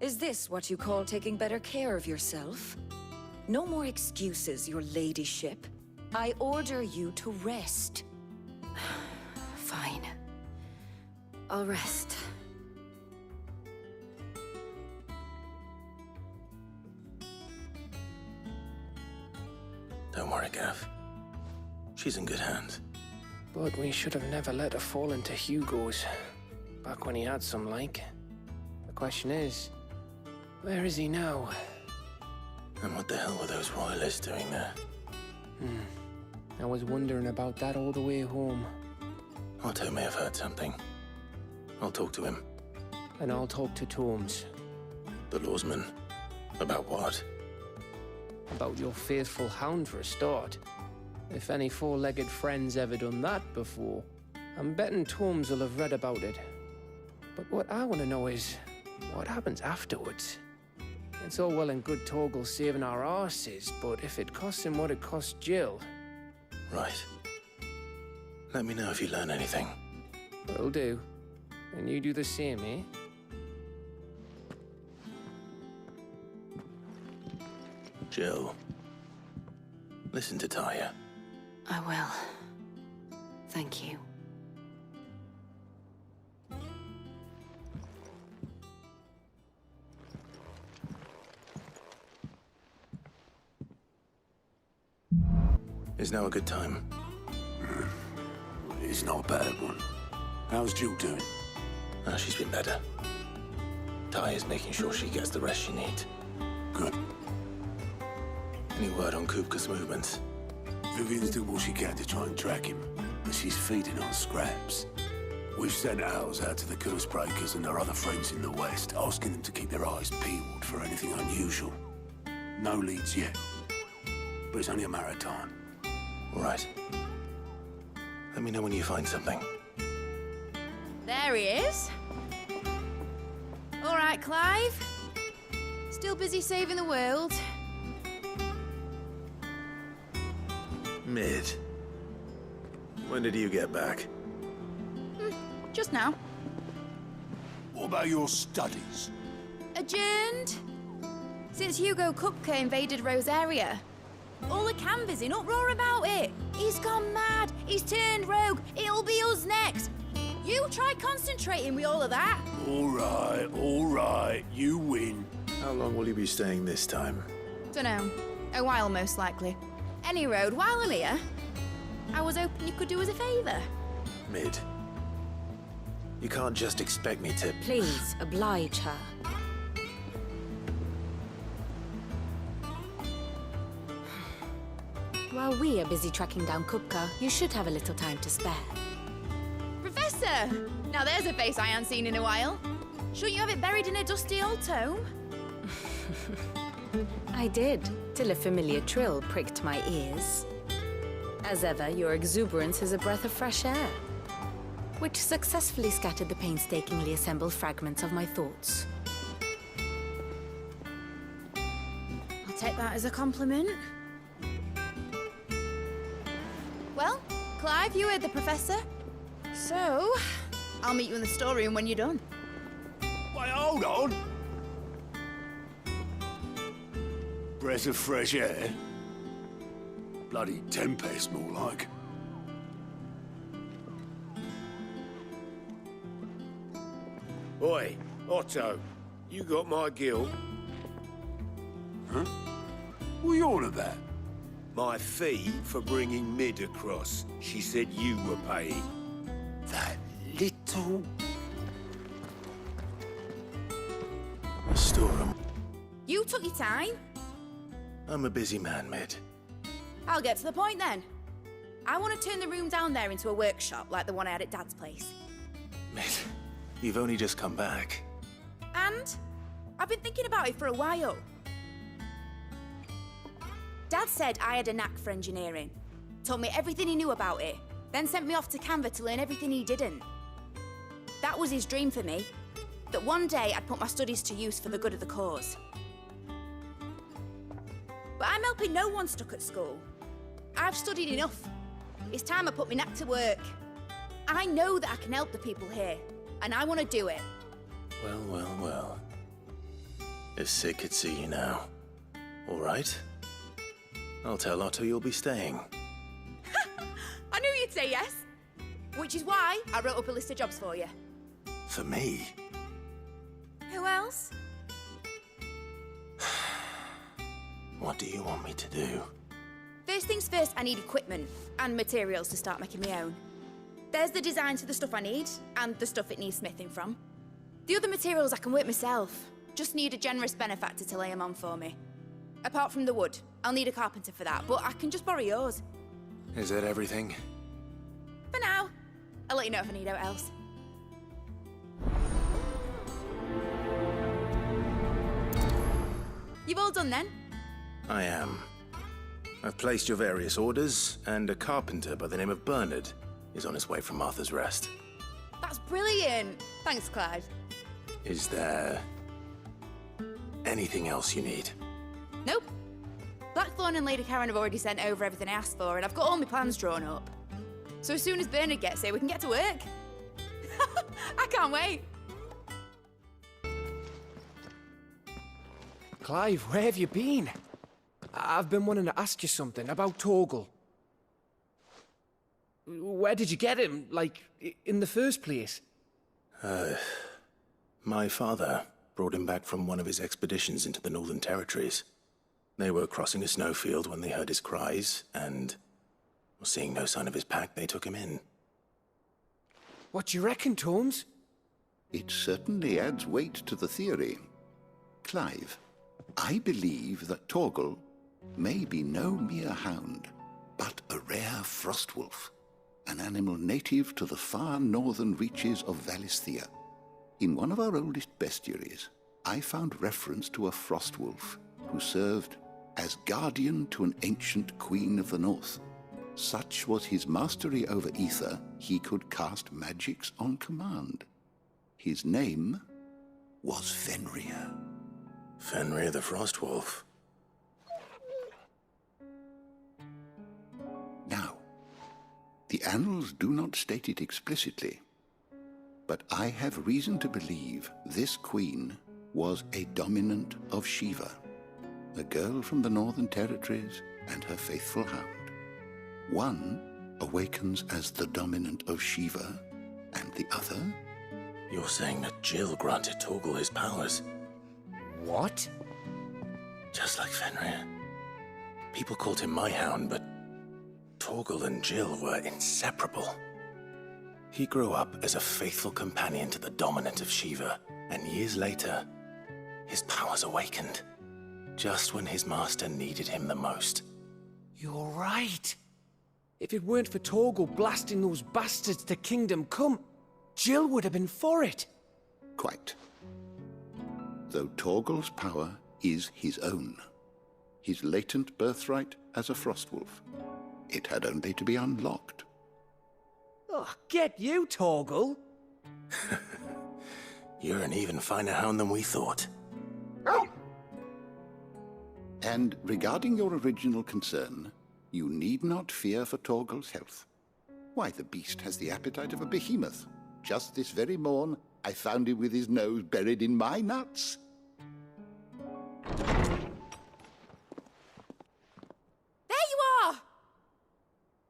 S7: Is this what you call taking better care of yourself? No more excuses, your ladyship. I order you to rest.
S22: Fine. I'll rest.
S4: Don't worry, Gav. She's in good hands.
S14: But we should have never let her fall into Hugo's. Back when he had some like. The question is, where is he now?
S4: And what the hell were those royalists doing there?
S14: I was wondering about that all the way home.
S4: Otto may have heard something. I'll talk to him.
S14: And I'll talk to Torms.
S4: The lawsman. About what?
S14: About your faithful hound for a start. If any four-legged friend's ever done that before, I'm betting Torms will have read about it. But what I want to know is, what happens afterwards? It's all well and good Torgal saving our arses, but if it costs him what it cost Jill...
S4: Right. Let me know if you learn anything.
S14: Will do. And you do the same, eh?
S4: Jill. Listen to Taya.
S22: I will. Thank you.
S4: Is now a good time?
S20: It's not a bad one. How's Jill doing?
S4: She's been better. Taya's making sure she gets the rest she needs.
S20: Good.
S4: Any word on Kupka's movements?
S20: Vivian's doing what she can to try and track him, but she's feeding on scraps. We've sent ours out to the Cursebreakers and their other friends in the West, asking them to keep their eyes peeled for anything unusual. No leads yet, but it's only a matter of time.
S4: All right. Let me know when you find something.
S16: There he is. All right, Clive. Still busy saving the world.
S4: Mid. When did you get back?
S16: Just now.
S20: What about your studies?
S16: Adjourned. Since Hugo Kupka invaded Rosaria. All the canvass in uproar about it. He's gone mad. He's turned rogue. It'll be us next. You try concentrating with all of that.
S20: All right. You win.
S4: How long will you be staying this time?
S16: Dunno. A while, most likely. Any road, while I'm here, I was hoping you could do us a favour.
S4: Mid. You can't just expect me to...
S17: Please, oblige her. While we are busy tracking down Kupka, you should have a little time to spare.
S16: Professor! Now there's a face I ain't seen in a while. Shouldn't you have it buried in a dusty old tome?
S17: I did, till a familiar trill pricked my ears. As ever, your exuberance is a breath of fresh air, which successfully scattered the painstakingly assembled fragments of my thoughts.
S16: I'll take that as a compliment. Clive, you heard the Professor. So, I'll meet you in the storeroom when you're done.
S3: Wait, hold on. Breath of fresh air? Bloody tempest, more like.
S2: Oi, Otto, you got my gill?
S3: Huh? What are you on about?
S2: My fee for bringing Mid across. She said you were paying.
S3: That little...
S4: Storeroom.
S16: You took your time.
S4: I'm a busy man, Mid.
S16: I'll get to the point then. I want to turn the room down there into a workshop like the one I had at Dad's place.
S4: Mid, you've only just come back.
S16: And I've been thinking about it for a while. Dad said I had a knack for engineering, told me everything he knew about it, then sent me off to Canva to learn everything he didn't. That was his dream for me, that one day I'd put my studies to use for the good of the cause. But I'm helping no one stuck at school. I've studied enough. It's time I put my knack to work. I know that I can help the people here, and I want to do it.
S4: Well, well, well. If Sid could see you now. All right? I'll tell Otto you'll be staying.
S16: I knew you'd say yes. Which is why I wrote up a list of jobs for you.
S4: For me?
S16: Who else?
S4: What do you want me to do?
S16: First things first, I need equipment and materials to start making my own. There's the designs for the stuff I need, and the stuff it needs smithing from. The other materials I can work myself. Just need a generous benefactor to lay them on for me. Apart from the wood, I'll need a carpenter for that, but I can just borrow yours.
S4: Is that everything?
S16: For now. I'll let you know if I need out else. You've all done then?
S4: I am. I've placed your various orders, and a carpenter by the name of Bernard is on his way from Arthur's Rest.
S16: That's brilliant! Thanks, Clive.
S4: Is there anything else you need?
S16: Nope. Blackthorn and Lady Karen have already sent over everything I asked for, and I've got all my plans drawn up. So as soon as Bernard gets here, we can get to work. I can't wait.
S14: Clive, where have you been? I've been wanting to ask you something about Torgal. Where did you get him, like, in the first place?
S4: My father brought him back from one of his expeditions into the Northern Territories. They were crossing a snowfield when they heard his cries, and, seeing no sign of his pack, they took him in.
S14: What do you reckon, Torms?
S9: It certainly adds weight to the theory. Clive, I believe that Torgal may be no mere hound, but a rare frostwolf, an animal native to the far northern reaches of Valisthea. In one of our oldest bestiaries, I found reference to a frostwolf who served as guardian to an ancient queen of the north. Such was his mastery over ether, he could cast magics on command. His name was Fenrir.
S4: Fenrir the Frostwolf.
S9: Now, the annals do not state it explicitly, but I have reason to believe this queen was a dominant of Shiva, a girl from the Northern Territories and her faithful hound. One awakens as the dominant of Shiva, and the other...
S4: You're saying that Jill granted Torgal his powers?
S14: What?
S4: Just like Fenrir. People called him my hound, but Torgal and Jill were inseparable. He grew up as a faithful companion to the dominant of Shiva, and years later, his powers awakened, just when his master needed him the most.
S14: You're right. If it weren't for Torgal blasting those bastards to Kingdom Come, Jill would have been for it.
S9: Quite. Though Torgal's power is his own, his latent birthright as a Frostwolf. It had only to be unlocked.
S14: Oh, get you, Torgal!
S4: You're an even finer hound than we thought.
S9: And regarding your original concern, you need not fear for Torgal's health. Why, the beast has the appetite of a behemoth. Just this very morn, I found him with his nose buried in my nuts.
S16: There you are!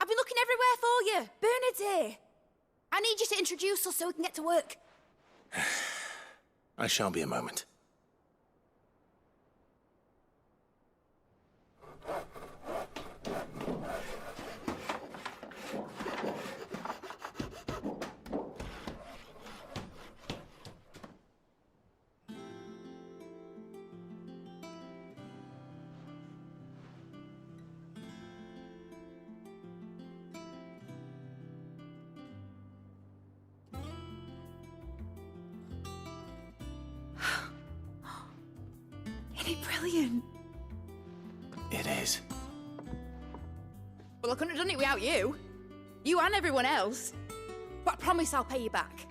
S16: I've been looking everywhere for you. Bernard's here. I need you to introduce us so we can get to work.
S4: I shan't be a moment.
S16: Isn't it brilliant?
S4: It is.
S16: Well, I couldn't have done it without you. You and everyone else. But I promise I'll pay you back.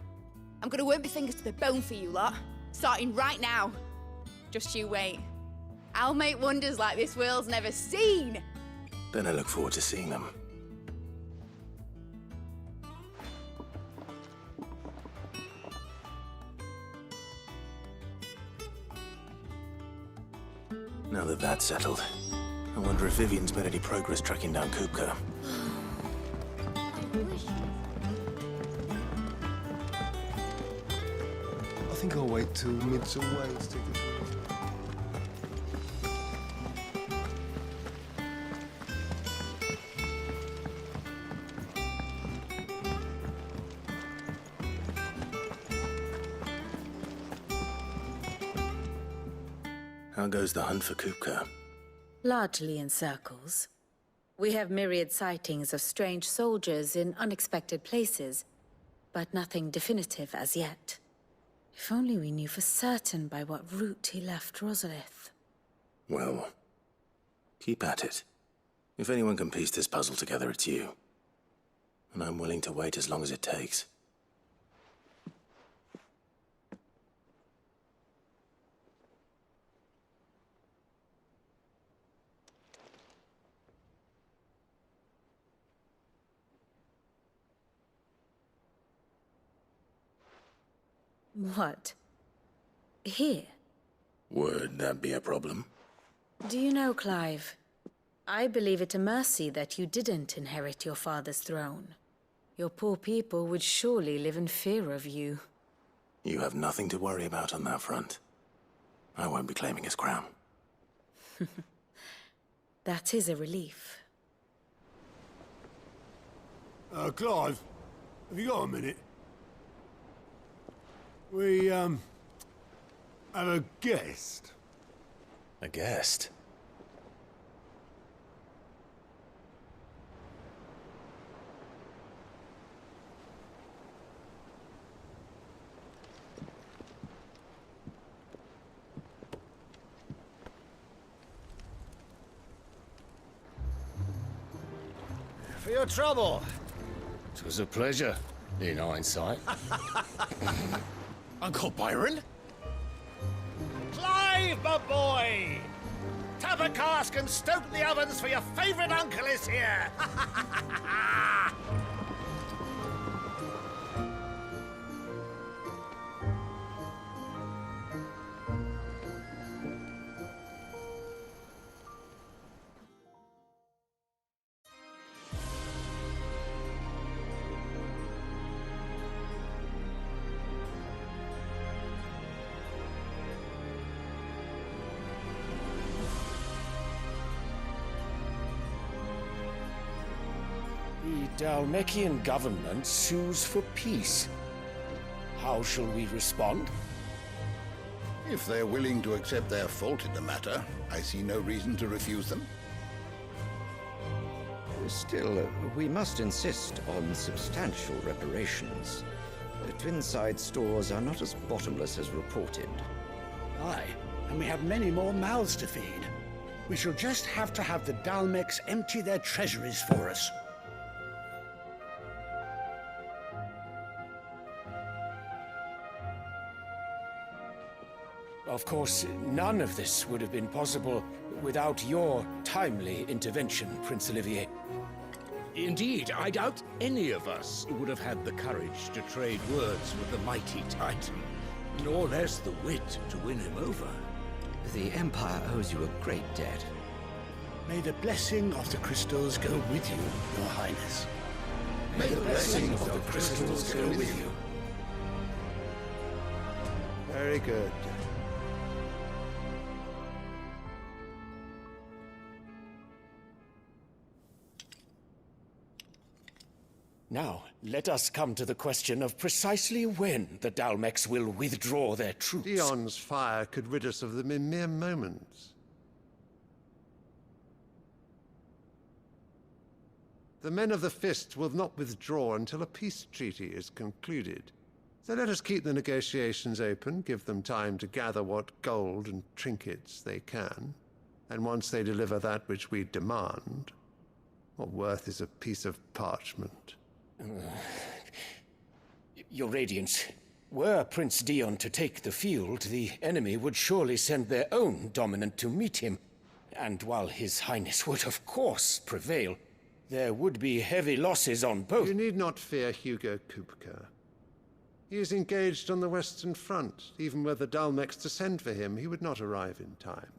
S16: I'm gonna work my fingers to the bone for you lot, starting right now. Just you wait. I'll make wonders like this world's never seen.
S4: Then I look forward to seeing them. Now that that's settled, I wonder if Vivian's made any progress tracking down Kupka.
S12: I think I'll wait till mid's away to take the tour.
S4: How goes the hunt for Kupka?
S6: Largely in circles. We have myriad sightings of strange soldiers in unexpected places, but nothing definitive as yet. If only we knew for certain by what route he left Rosalith.
S4: Well, keep at it. If anyone can piece this puzzle together, it's you. And I'm willing to wait as long as it takes.
S6: What? Here?
S4: Would that be a problem?
S6: Do you know, Clive? I believe it a mercy that you didn't inherit your father's throne. Your poor people would surely live in fear of you.
S4: You have nothing to worry about on that front. I won't be claiming his crown.
S6: That is a relief.
S3: Clive, have you got a minute? We, have a guest.
S4: A guest?
S11: For your trouble.
S15: It was a pleasure, in hindsight.
S3: Uncle Byron?
S11: Clive, my boy! Tap a cask and stoke the ovens for your favourite uncle is here!
S14: The Dalmekian government sues for peace. How shall we respond?
S9: If they're willing to accept their fault in the matter, I see no reason to refuse them.
S5: Still, we must insist on substantial reparations. The Twinside stores are not as bottomless as reported.
S3: Aye, and we have many more mouths to feed. We shall just have to have the Dalmecs empty their treasuries for us.
S14: Of course, none of this would have been possible without your timely intervention, Prince Olivier.
S3: Indeed, I doubt any of us would have had the courage to trade words with the mighty Titan, nor less the wit to win him over.
S5: The Empire owes you a great debt.
S3: May the blessing of the crystals go with you, Your Highness.
S20: May the blessing of the crystals go with you.
S11: Very good.
S3: Now, let us come to the question of precisely when the Dalmex will withdraw their troops.
S10: Dion's fire could rid us of them in mere moments. The men of the Fist will not withdraw until a peace treaty is concluded. So let us keep the negotiations open, give them time to gather what gold and trinkets they can, and once they deliver that which we demand, what worth is a piece of parchment?
S3: Your Radiance, were Prince Dion to take the field, the enemy would surely send their own dominant to meet him. And while His Highness would of course prevail, there would be heavy losses on both.
S10: You need not fear Hugo Kupka. He is engaged on the Western Front. Even were the Dalmex to send for him, he would not arrive in time.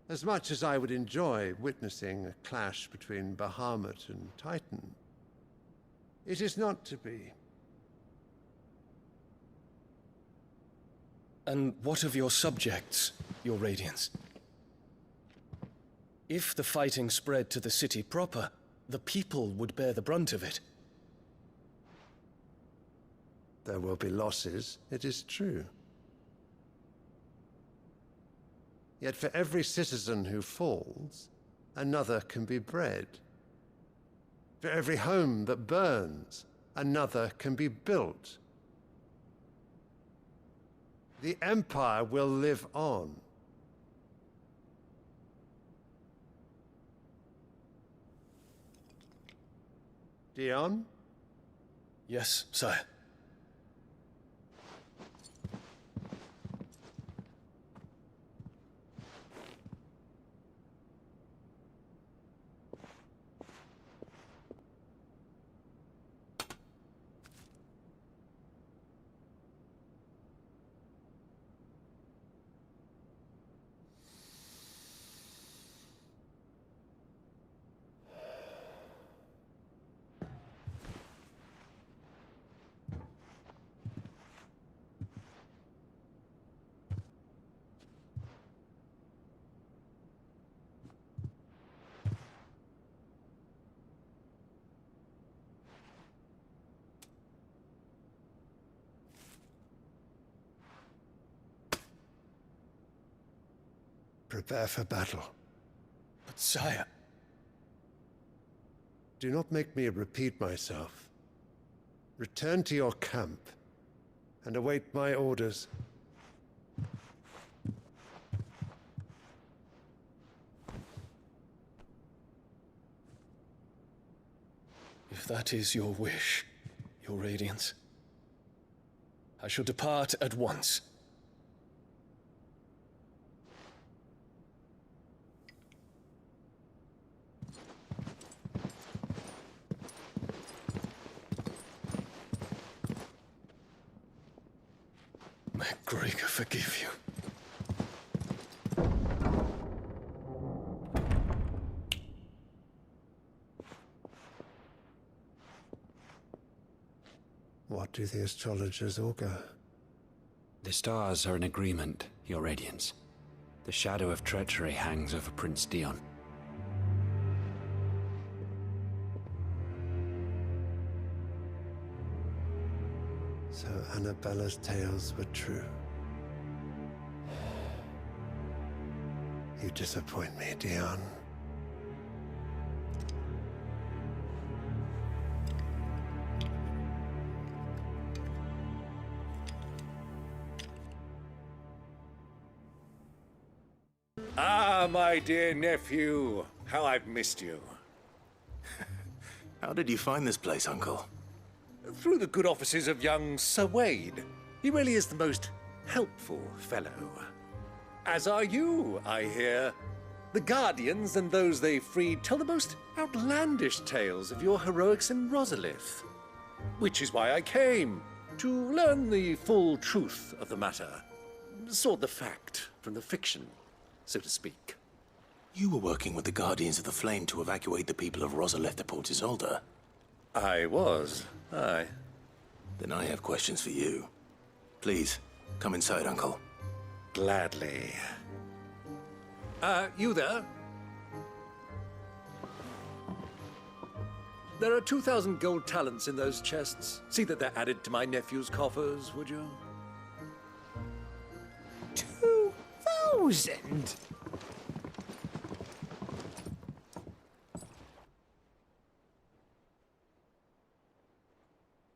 S10: As much as I would enjoy witnessing a clash between Bahamut and Titan, it is not to be.
S12: And what of your subjects, Your Radiance? If the fighting spread to the city proper, the people would bear the brunt of it.
S10: There will be losses, it is true. Yet for every citizen who falls, another can be bred. For every home that burns, another can be built. The Empire will live on. Dion?
S12: Yes, sire.
S10: Prepare for battle.
S12: But sire...
S10: Do not make me repeat myself. Return to your camp and await my orders.
S12: If that is your wish, Your Radiance, I shall depart at once. May Gregor forgive you.
S10: What do the astrologers augur?
S13: The stars are in agreement, Your Radiance. The shadow of treachery hangs over Prince Dion.
S10: So Annabella's tales were true. You disappoint me, Dion.
S3: Ah, my dear nephew, how I've missed you.
S4: How did you find this place, Uncle?
S3: Through the good offices of young Sir Wade. He really is the most helpful fellow. As are you, I hear.
S11: The Guardians and those they freed tell the most outlandish tales of your heroics in Rosalith. Which is why I came, to learn the full truth of the matter. Sort the fact from the fiction, so to speak.
S1: You were working with the Guardians of the Flame to evacuate the people of Rosalith to Port Isolde.
S11: I was, aye.
S1: Then I have questions for you. Please, come inside, Uncle.
S11: Gladly. You there? There are 2,000 gold talents in those chests. See that they're added to my nephew's coffers, would you?
S3: 2,000?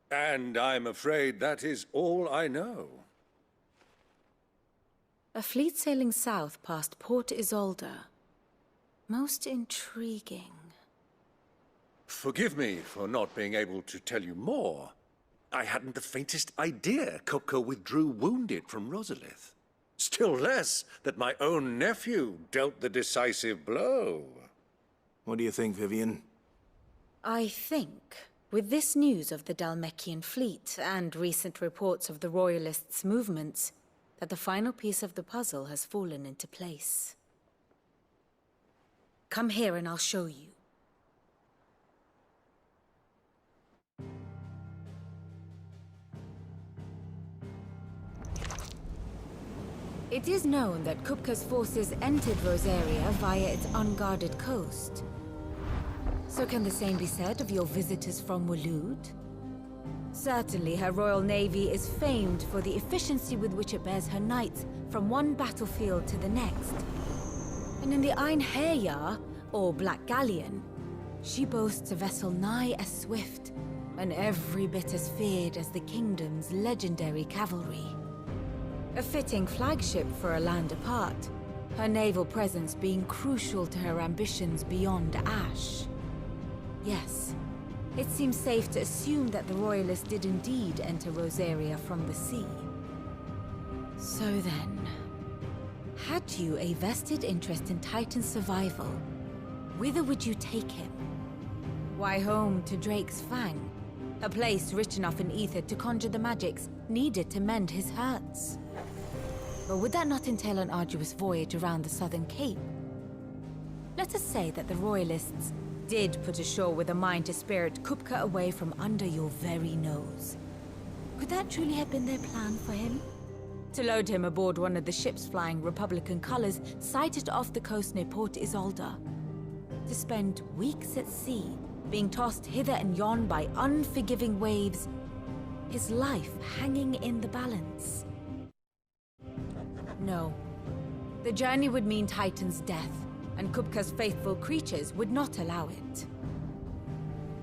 S11: And I'm afraid that is all I know.
S6: A fleet sailing south past Port Isolde. Most intriguing.
S11: Forgive me for not being able to tell you more. I hadn't the faintest idea Kupka withdrew wounded from Rosalith. Still less that my own nephew dealt the decisive blow.
S1: What do you think, Vivian?
S6: I think, with this news of the Dhalmekian fleet and recent reports of the Royalists' movements, that the final piece of the puzzle has fallen into place. Come here and I'll show you. It is known that Kupka's forces entered Rosaria via its unguarded coast. So can the same be said of your visitors from Waloed? Certainly, her Royal Navy is famed for the efficiency with which it bears her knights from one battlefield to the next. And in the Einherjar, or Black Galleon, she boasts a vessel nigh as swift and every bit as feared as the kingdom's legendary cavalry. A fitting flagship for a land apart, her naval presence being crucial to her ambitions beyond Ash. Yes. It seems safe to assume that the Royalists did indeed enter Rosaria from the sea. So then, had you a vested interest in Titan's survival, whither would you take him? Why, home to Drake's Fang, a place rich enough in ether to conjure the magics needed to mend his hurts. But would that not entail an arduous voyage around the Southern Cape? Let us say that the Royalists did put ashore with a mind to spirit Kupka away from under your very nose. Could that truly have been their plan for him? To load him aboard one of the ships flying Republican colors sighted off the coast near Port Isolde. To spend weeks at sea, being tossed hither and yon by unforgiving waves, his life hanging in the balance. No. The journey would mean Titan's death, and Kupka's faithful creatures would not allow it.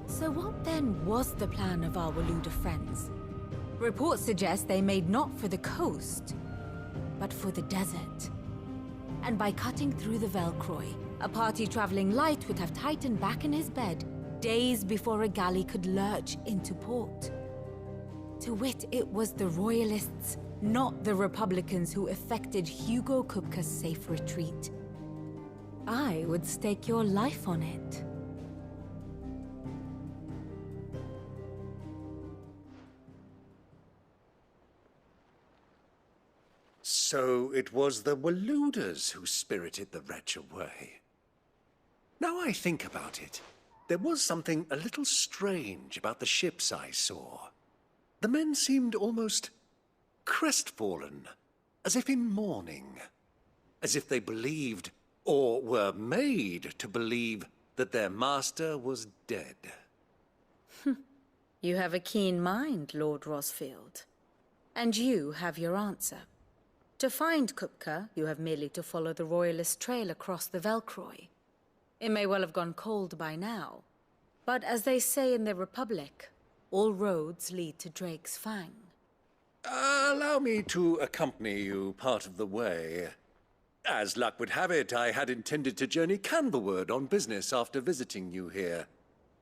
S6: So what then was the plan of our Waluda friends? Reports suggest they made not for the coast, but for the desert. And by cutting through the Velcroy, a party traveling light would have Titan back in his bed days before a galley could lurch into port. To wit, it was the Royalists, not the Republicans, who effected Hugo Kupka's safe retreat. I would stake your life on it.
S11: So it was the Waludas who spirited the wretch away. Now I think about it, there was something a little strange about the ships I saw. The men seemed almost crestfallen, as if in mourning, as if they believed, or were made to believe, that their master was dead.
S6: You have a keen mind, Lord Rosfield. And you have your answer. To find Kupka, you have merely to follow the Royalist trail across the Velcroy. It may well have gone cold by now, but as they say in the Republic, all roads lead to Drake's Fang.
S11: Allow me to accompany you part of the way. As luck would have it, I had intended to journey Canberward on business after visiting you here.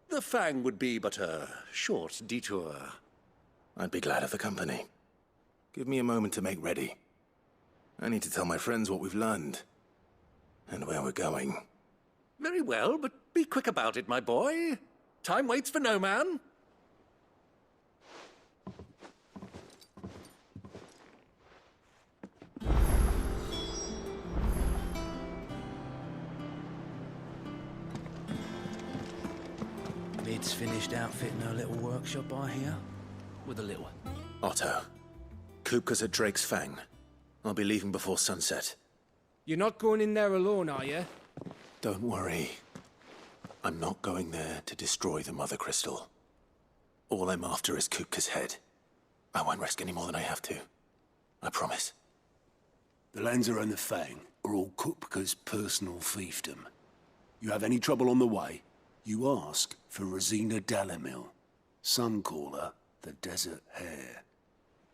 S11: The Fang would be but a short detour.
S1: I'd be glad of the company. Give me a moment to make ready. I need to tell my friends what we've learned. and where we're going.
S8: Very well, but be quick about it, my boy. Time waits for no man.
S21: Lid's finished outfitting her little workshop, I hear. With a little.
S1: Otto, Kupka's at Drake's Fang. I'll be leaving before sunset.
S14: You're not going in there alone, are you?
S1: Don't worry. I'm not going there to destroy the Mother Crystal. All I'm after is Kupka's head. I won't risk any more than I have to. I promise.
S2: The Lanza and the Fang are all Kupka's personal fiefdom. You have any trouble on the way, you ask for Rosina Dalamil. Some call her the Desert Hare.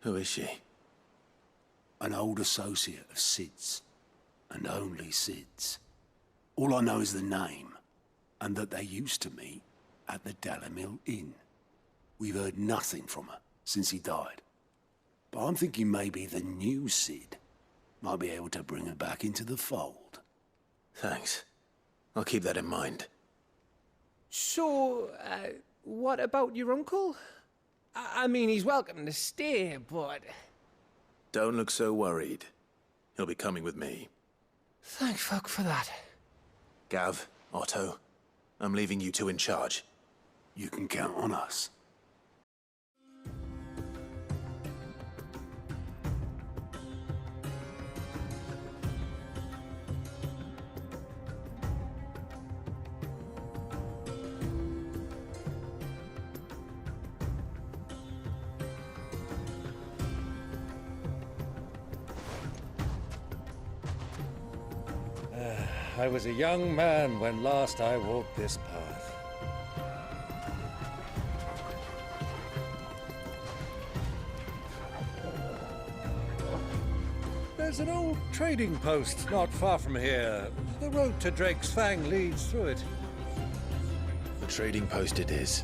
S1: Who is she?
S2: An old associate of Sid's, and only Sid's. All I know is the name, and that they used to meet at the Dalamil Inn. We've heard nothing from her since he died. But I'm thinking maybe the new Sid might be able to bring her back into the fold.
S1: Thanks. I'll keep that in mind.
S14: So, what about your uncle? I mean, he's welcome to stay, but...
S1: Don't look so worried. He'll be coming with me.
S14: Thank fuck for that.
S1: Gav, Otto, I'm leaving you two in charge.
S2: You can count on us.
S11: I was a young man when last I walked this path. There's an old trading post not far from here. The road to Drake's Fang leads through it.
S1: The trading post it is.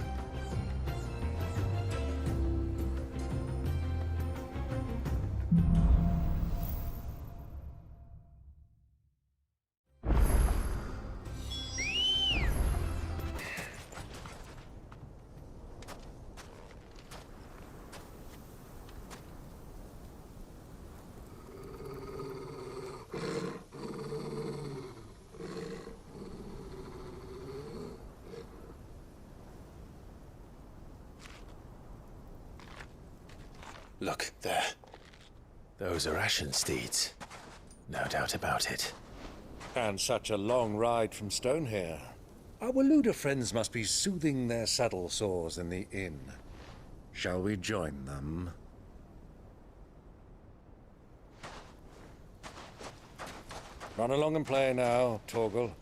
S1: Look, there. Those are Ashen steeds. No doubt about it.
S11: And such a long ride from Stonehair. Our Luda friends must be soothing their saddle sores in the inn. Shall we join them? Run along and play now, Torgal.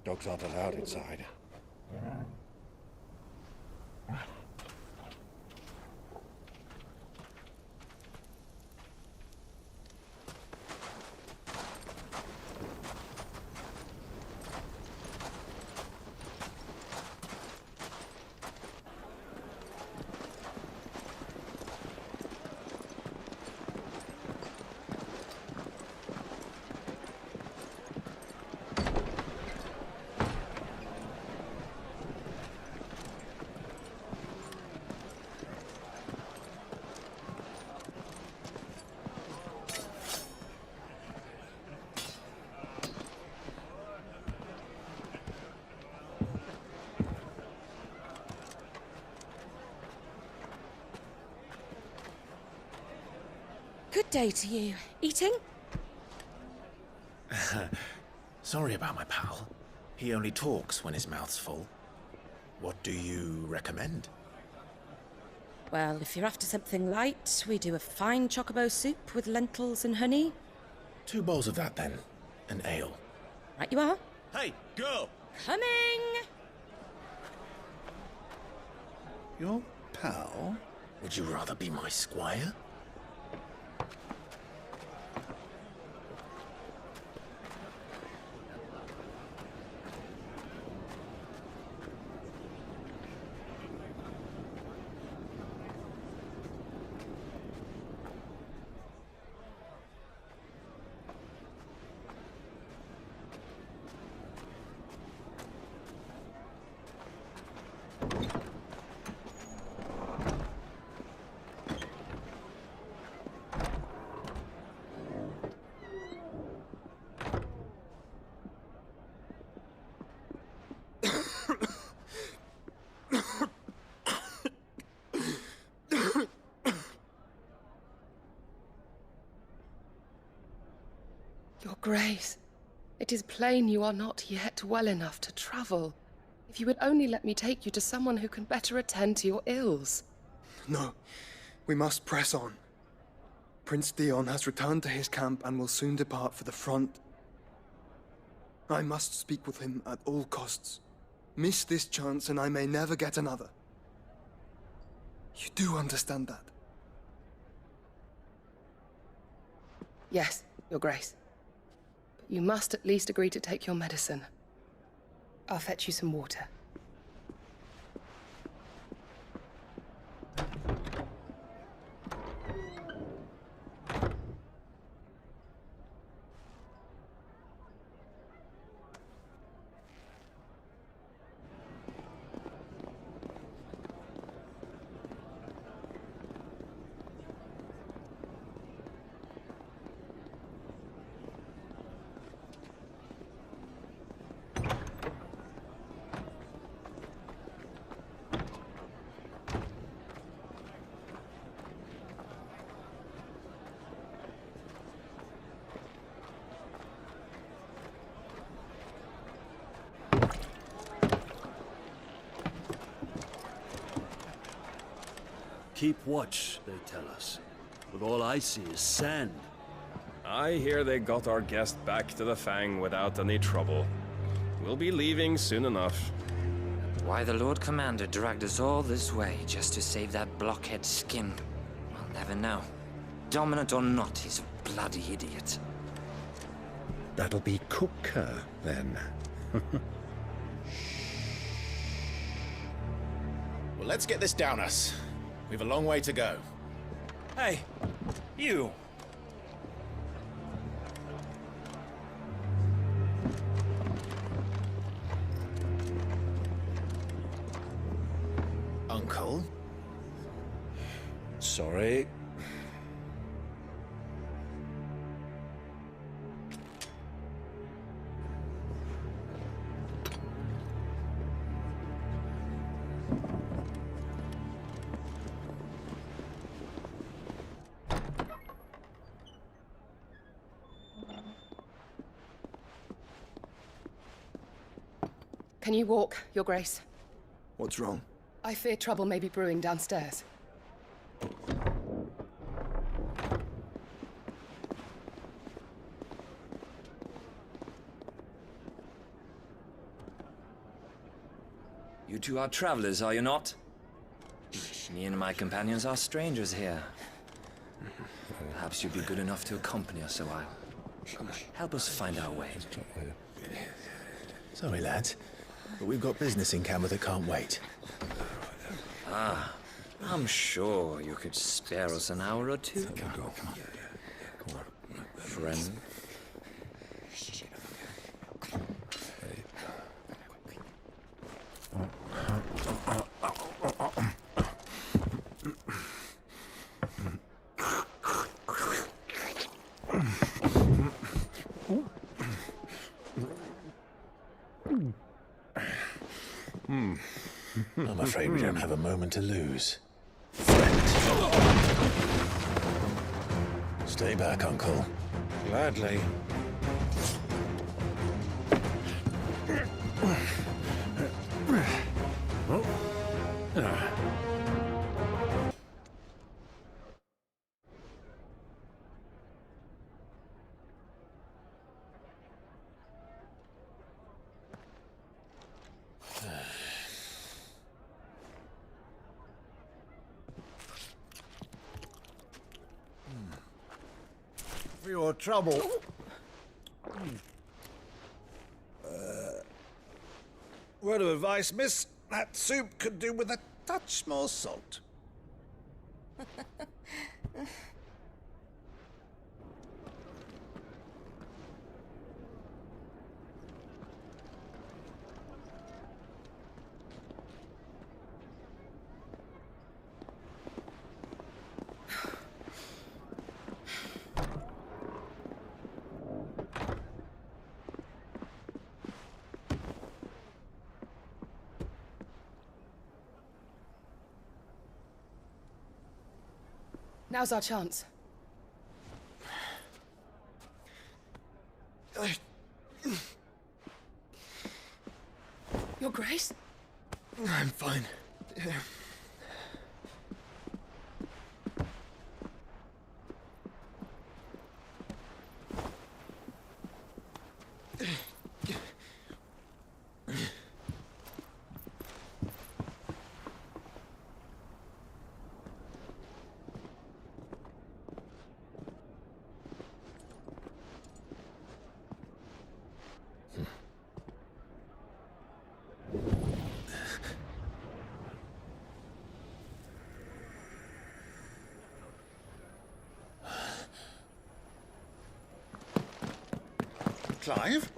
S11: Dogs aren't allowed inside.
S23: Good day to you. Eating?
S1: Sorry about my pal. He only talks when his mouth's full. What do you recommend?
S23: Well, if you're after something light, we do a fine chocobo soup with lentils and honey.
S1: 2 bowls of that, then. An ale.
S23: Right you are.
S8: Hey, girl!
S23: Coming!
S1: Your pal? Would you rather be my squire?
S7: Your Grace, it is plain you are not yet well enough to travel. If you would only let me take you to someone who can better attend to your ills.
S12: No, we must press on. Prince Dion has returned to his camp and will soon depart for the front. I must speak with him at all costs. Miss this chance and I may never get another. You do understand that?
S7: Yes, Your Grace. But you must at least agree to take your medicine. I'll fetch you some water.
S18: Keep watch, they tell us. But all I see is sand.
S19: I hear they got our guest back to the Fang without any trouble. We'll be leaving soon enough.
S24: Why the Lord Commander dragged us all this way just to save that blockhead's skin, I'll never know. Dominant or not, he's a bloody idiot.
S25: That'll be Cooker, then.
S1: Well, let's get this down us. We've a long way to go.
S21: Hey, you!
S1: Uncle?
S25: Sorry.
S7: Can you walk, Your Grace?
S12: What's wrong?
S7: I fear trouble may be brewing downstairs.
S24: You two are travelers, are you not? Me and my companions are strangers here. Perhaps you'd be good enough to accompany us a while. Help us find our way.
S1: Sorry, lads, but we've got business in camera that can't wait.
S24: Ah, I'm sure you could spare us an hour or two. Friend.
S1: I'm afraid we don't have a moment to lose. Stay back, Uncle.
S25: Gladly.
S11: For your trouble. Word of advice, miss. That soup could do with a touch more salt.
S7: Now's our chance. Your Grace?
S4: I'm fine.
S11: Clive?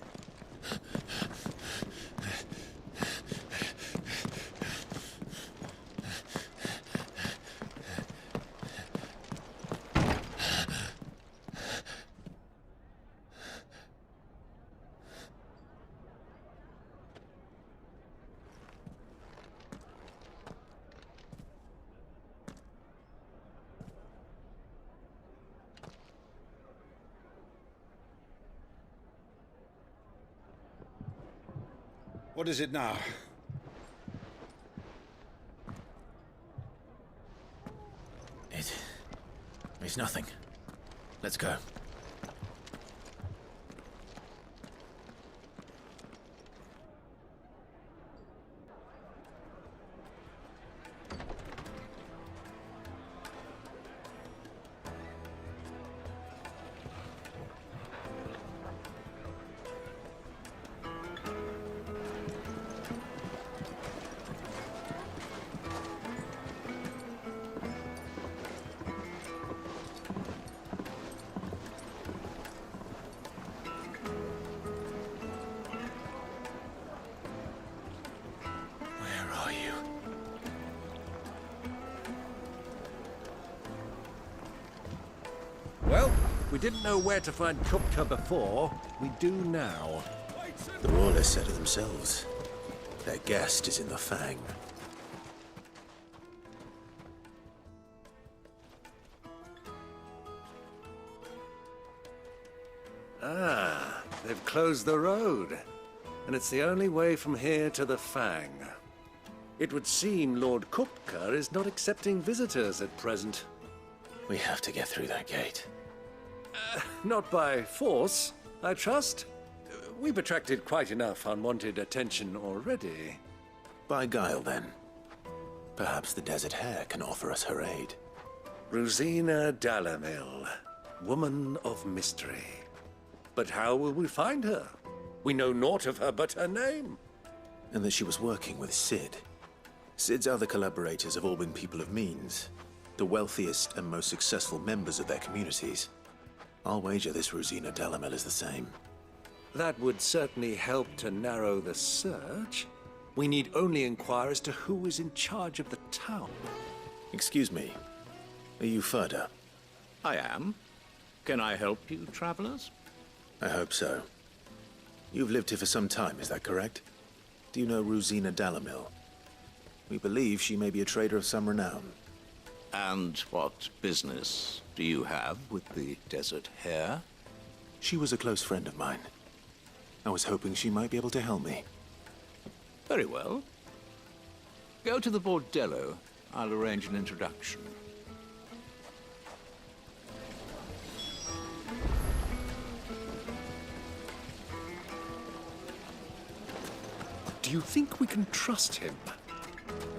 S11: What is it now?
S1: It's nothing. Let's go.
S3: Well, we didn't know where to find Kupka before. We do now.
S1: The Royalists said it themselves. Their guest is in the Fang.
S3: Ah, they've closed the road. And it's the only way from here to the Fang. It would seem Lord Kupka is not accepting visitors at present.
S1: We have to get through that gate.
S3: Not by force, I trust. We've attracted quite enough unwanted attention already.
S1: By guile, then. Perhaps the Desert Hare can offer us her aid.
S3: Rosina Dalamil, woman of mystery. But how will we find her? We know naught of her but her name.
S1: And that she was working with Cid. Cid's other collaborators have all been people of means. The wealthiest and most successful members of their communities. I'll wager this Rosina Dalamil is the same.
S3: That would certainly help to narrow the search. We need only inquire as to who is in charge of the town.
S1: Excuse me. Are you Ferda?
S9: I am. Can I help you, travelers?
S1: I hope so. You've lived here for some time, is that correct? Do you know Rosina Dalamil? We believe she may be a trader of some renown.
S9: And what business do you have with the Desert Hare?
S1: She was a close friend of mine. I was hoping she might be able to help me.
S9: Very well. Go to the bordello. I'll arrange an introduction.
S3: Do you think we can trust him?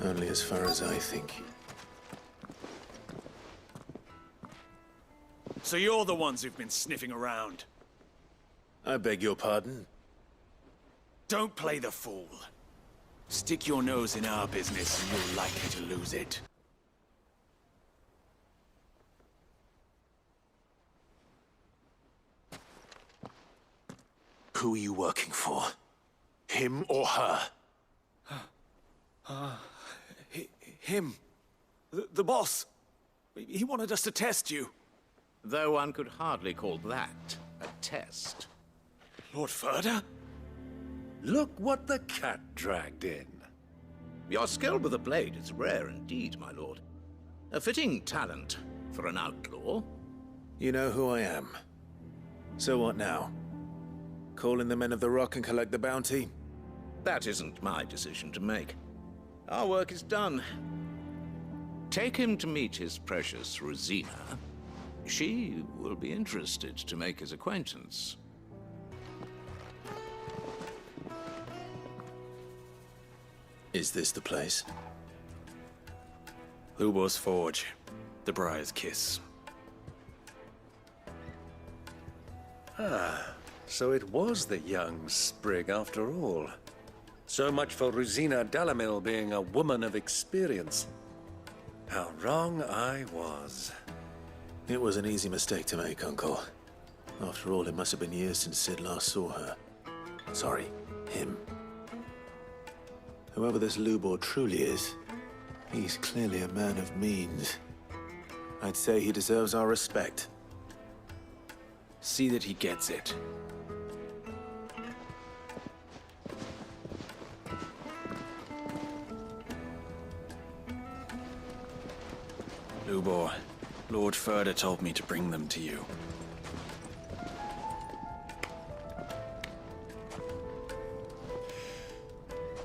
S1: Only as far as I think.
S15: So you're the ones who've been sniffing around?
S1: I beg your pardon?
S15: Don't play the fool. Stick your nose in our business and you're likely to lose it.
S1: Who are you working for? Him or her?
S15: Him. The boss. He wanted us to test you.
S9: Though one could hardly call that a test.
S15: Lord Ferda?
S3: Look what the cat dragged in.
S9: Your skill with the blade is rare indeed, my lord. A fitting talent for an outlaw.
S1: You know who I am. So what now? Call in the Men of the Rock and collect the bounty?
S9: That isn't my decision to make. Our work is done. Take him to meet his precious Rosina. She will be interested to make his acquaintance.
S1: Is this the place?
S15: Lubor's Forge. The Briar's Kiss.
S5: Ah, so it was the young sprig after all. So much for Rosina Dalamil being a woman of experience. How wrong I was.
S1: It was an easy mistake to make, Uncle. After all, it must have been years since Sid last saw her. Sorry, him. Whoever this Lubor truly is, he's clearly a man of means. I'd say he deserves our respect.
S15: See that he gets it. Lubor, Lord Furder told me to bring them to you.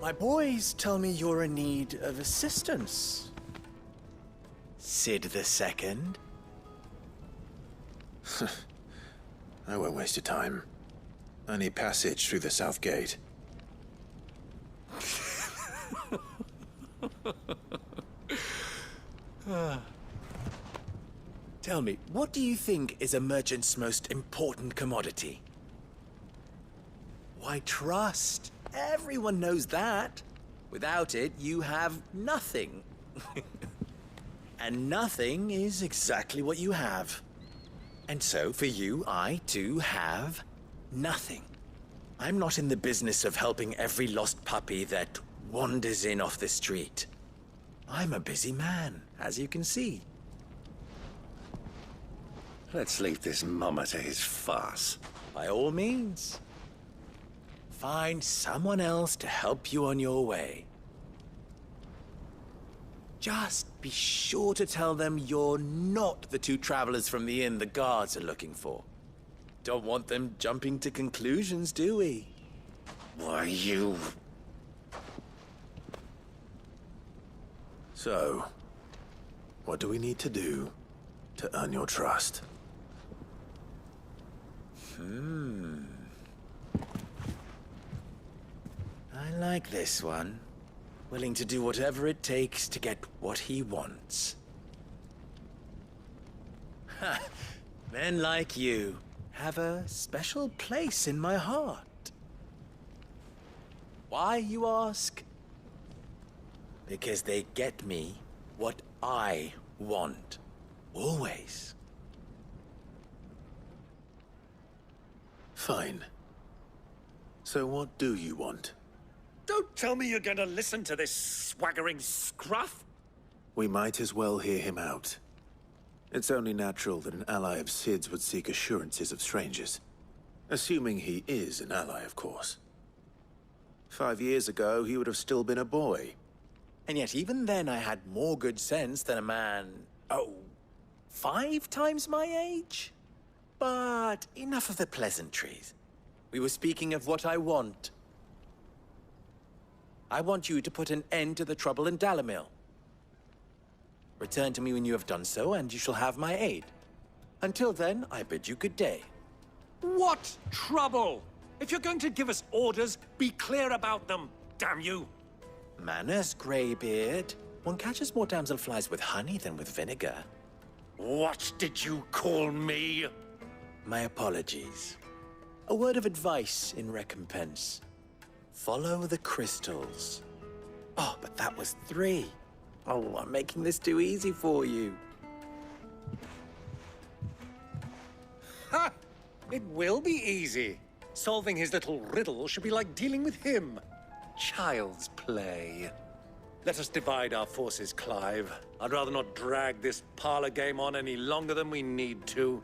S16: My boys tell me you're in need of assistance. Sid the Second?
S1: I won't waste your time. I need passage through the south gate.
S16: Tell me, what do you think is a merchant's most important commodity? Why, trust. Everyone knows that. Without it, you have nothing. And nothing is exactly what you have. And so, for you, I, too, have nothing. I'm not in the business of helping every lost puppy that wanders in off the street. I'm a busy man, as you can see.
S5: Let's leave this mummer to his farce.
S16: By all means. Find someone else to help you on your way. Just be sure to tell them you're not the two travelers from the inn the guards are looking for. Don't want them jumping to conclusions, do we?
S5: Why, you...
S1: So, what do we need to do to earn your trust?
S16: I like this one. Willing to do whatever it takes to get what he wants. Ha! Men like you have a special place in my heart. Why, you ask? Because they get me what I want. Always.
S1: Fine. So what do you want?
S5: Don't tell me you're going to listen to this swaggering scruff!
S1: We might as well hear him out. It's only natural that an ally of Sid's would seek assurances of strangers. Assuming he is an ally, of course. 5 years ago, he would have still been a boy.
S16: And yet even then I had more good sense than a man, 5 times my age? But enough of the pleasantries. We were speaking of what I want. I want you to put an end to the trouble in Dalamil. Return to me when you have done so, and you shall have my aid. Until then, I bid you good day.
S5: What trouble? If you're going to give us orders, be clear about them, damn you!
S16: Manners, Greybeard. One catches more damselflies with honey than with vinegar.
S5: What did you call me?
S16: My apologies. A word of advice in recompense. Follow the crystals. Oh, but that was 3. Oh, I'm making this too easy for you.
S5: Ha! It will be easy. Solving his little riddle should be like dealing with him. Child's play. Let us divide our forces, Clive. I'd rather not drag this parlor game on any longer than we need to.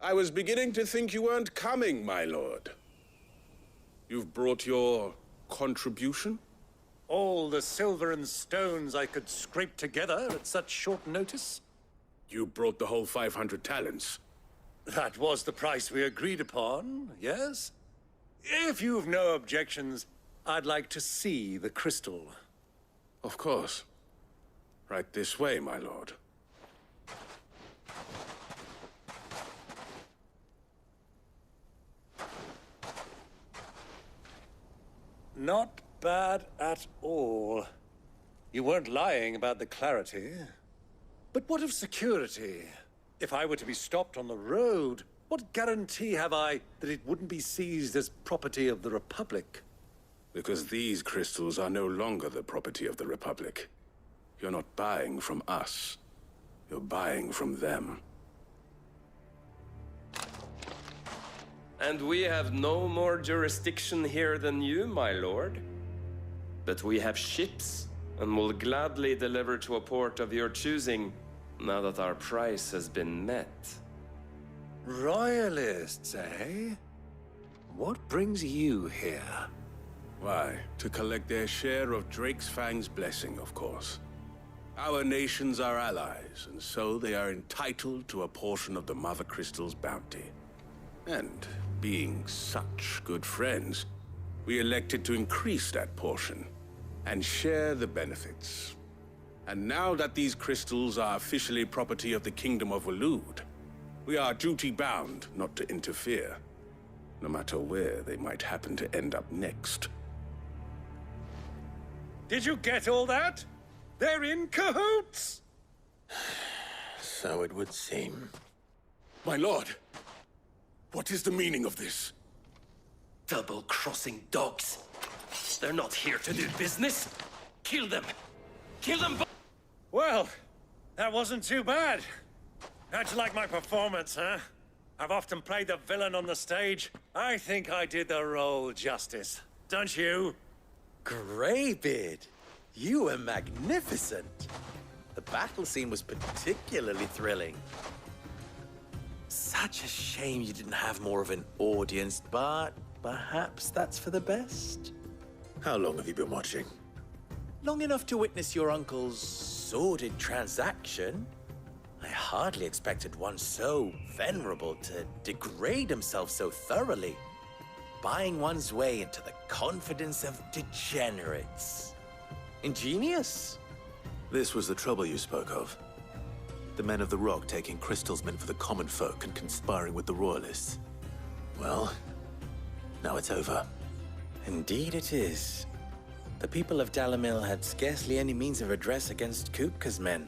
S17: I was beginning to think you weren't coming, my lord.
S3: You've brought your contribution?
S5: All the silver and stones I could scrape together at such short notice?
S3: You brought the whole 500 talents.
S5: That was the price we agreed upon, yes? If you've no objections, I'd like to see the crystal.
S3: Of course. Right this way, my lord.
S5: Not bad at all. You weren't lying about the clarity. But what of security? If I were to be stopped on the road, what guarantee have I that it wouldn't be seized as property of the Republic?
S3: Because these crystals are no longer the property of the Republic. You're not buying from us. You're buying from them.
S19: And we have no more jurisdiction here than you, my lord. But we have ships, and will gladly deliver to a port of your choosing, now that our price has been met.
S5: Royalists, eh? What brings you here?
S3: Why, to collect their share of Drake's Fang's blessing, of course. Our nations are allies, and so they are entitled to a portion of the Mother Crystal's bounty. And being such good friends, we elected to increase that portion and share the benefits. And now that these crystals are officially property of the Kingdom of Waloed, we are duty-bound not to interfere, no matter where they might happen to end up next.
S5: Did you get all that? They're in cahoots!
S4: So it would seem.
S3: My lord, what is the meaning of this?
S10: Double-crossing dogs. They're not here to do business. Kill them! Kill them both!
S5: Well, that wasn't too bad. How'd you like my performance, huh? I've often played the villain on the stage. I think I did the role justice. Don't you?
S16: Greybeard, you were magnificent. The battle scene was particularly thrilling. Such a shame you didn't have more of an audience, but perhaps that's for the best.
S4: How long have you been watching?
S16: Long enough to witness your uncle's sordid transaction. I hardly expected one so venerable to degrade himself so thoroughly, buying one's way into the confidence of degenerates. Ingenious.
S4: This was the trouble you spoke of. The men of the Rock taking crystals meant for the common folk and conspiring with the Royalists. Well, now it's over.
S16: Indeed it is. The people of Dalamil had scarcely any means of redress against Kupka's men,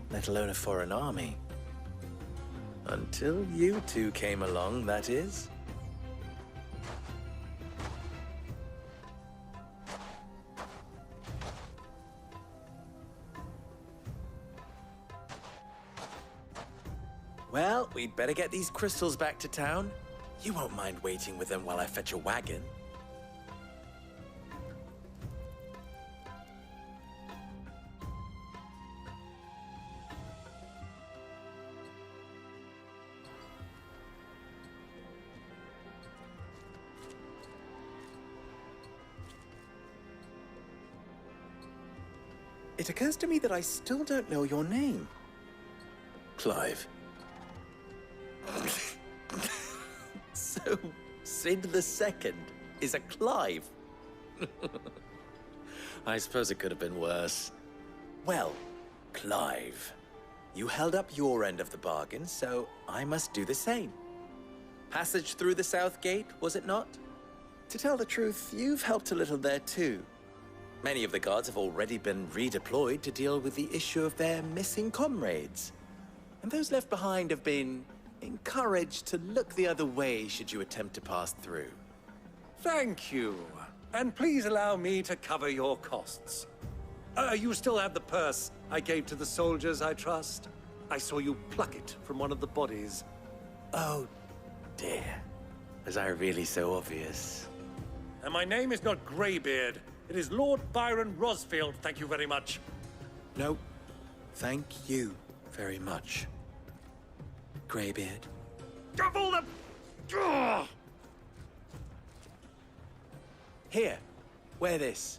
S16: let alone a foreign army. Until you two came along, that is. Well, we'd better get these crystals back to town. You won't mind waiting with them while I fetch a wagon. It occurs to me that I still don't know your name.
S4: Clive.
S16: So, Sid the Second is a Clive? I suppose it could have been worse. Well, Clive, you held up your end of the bargain, so I must do the same. Passage through the South Gate, was it not? To tell the truth, you've helped a little there too. Many of the guards have already been redeployed to deal with the issue of their missing comrades. And those left behind have been encouraged to look the other way should you attempt to pass through.
S5: Thank you. And please allow me to cover your costs. You still have the purse I gave to the soldiers, I trust? I saw you pluck it from one of the bodies.
S16: Oh, dear. Was I really so obvious?
S5: And my name is not Greybeard. It is Lord Byron Rosfield, thank you very much.
S16: No, thank you very much, Greybeard.
S5: Double the... Ugh!
S16: Here, wear this.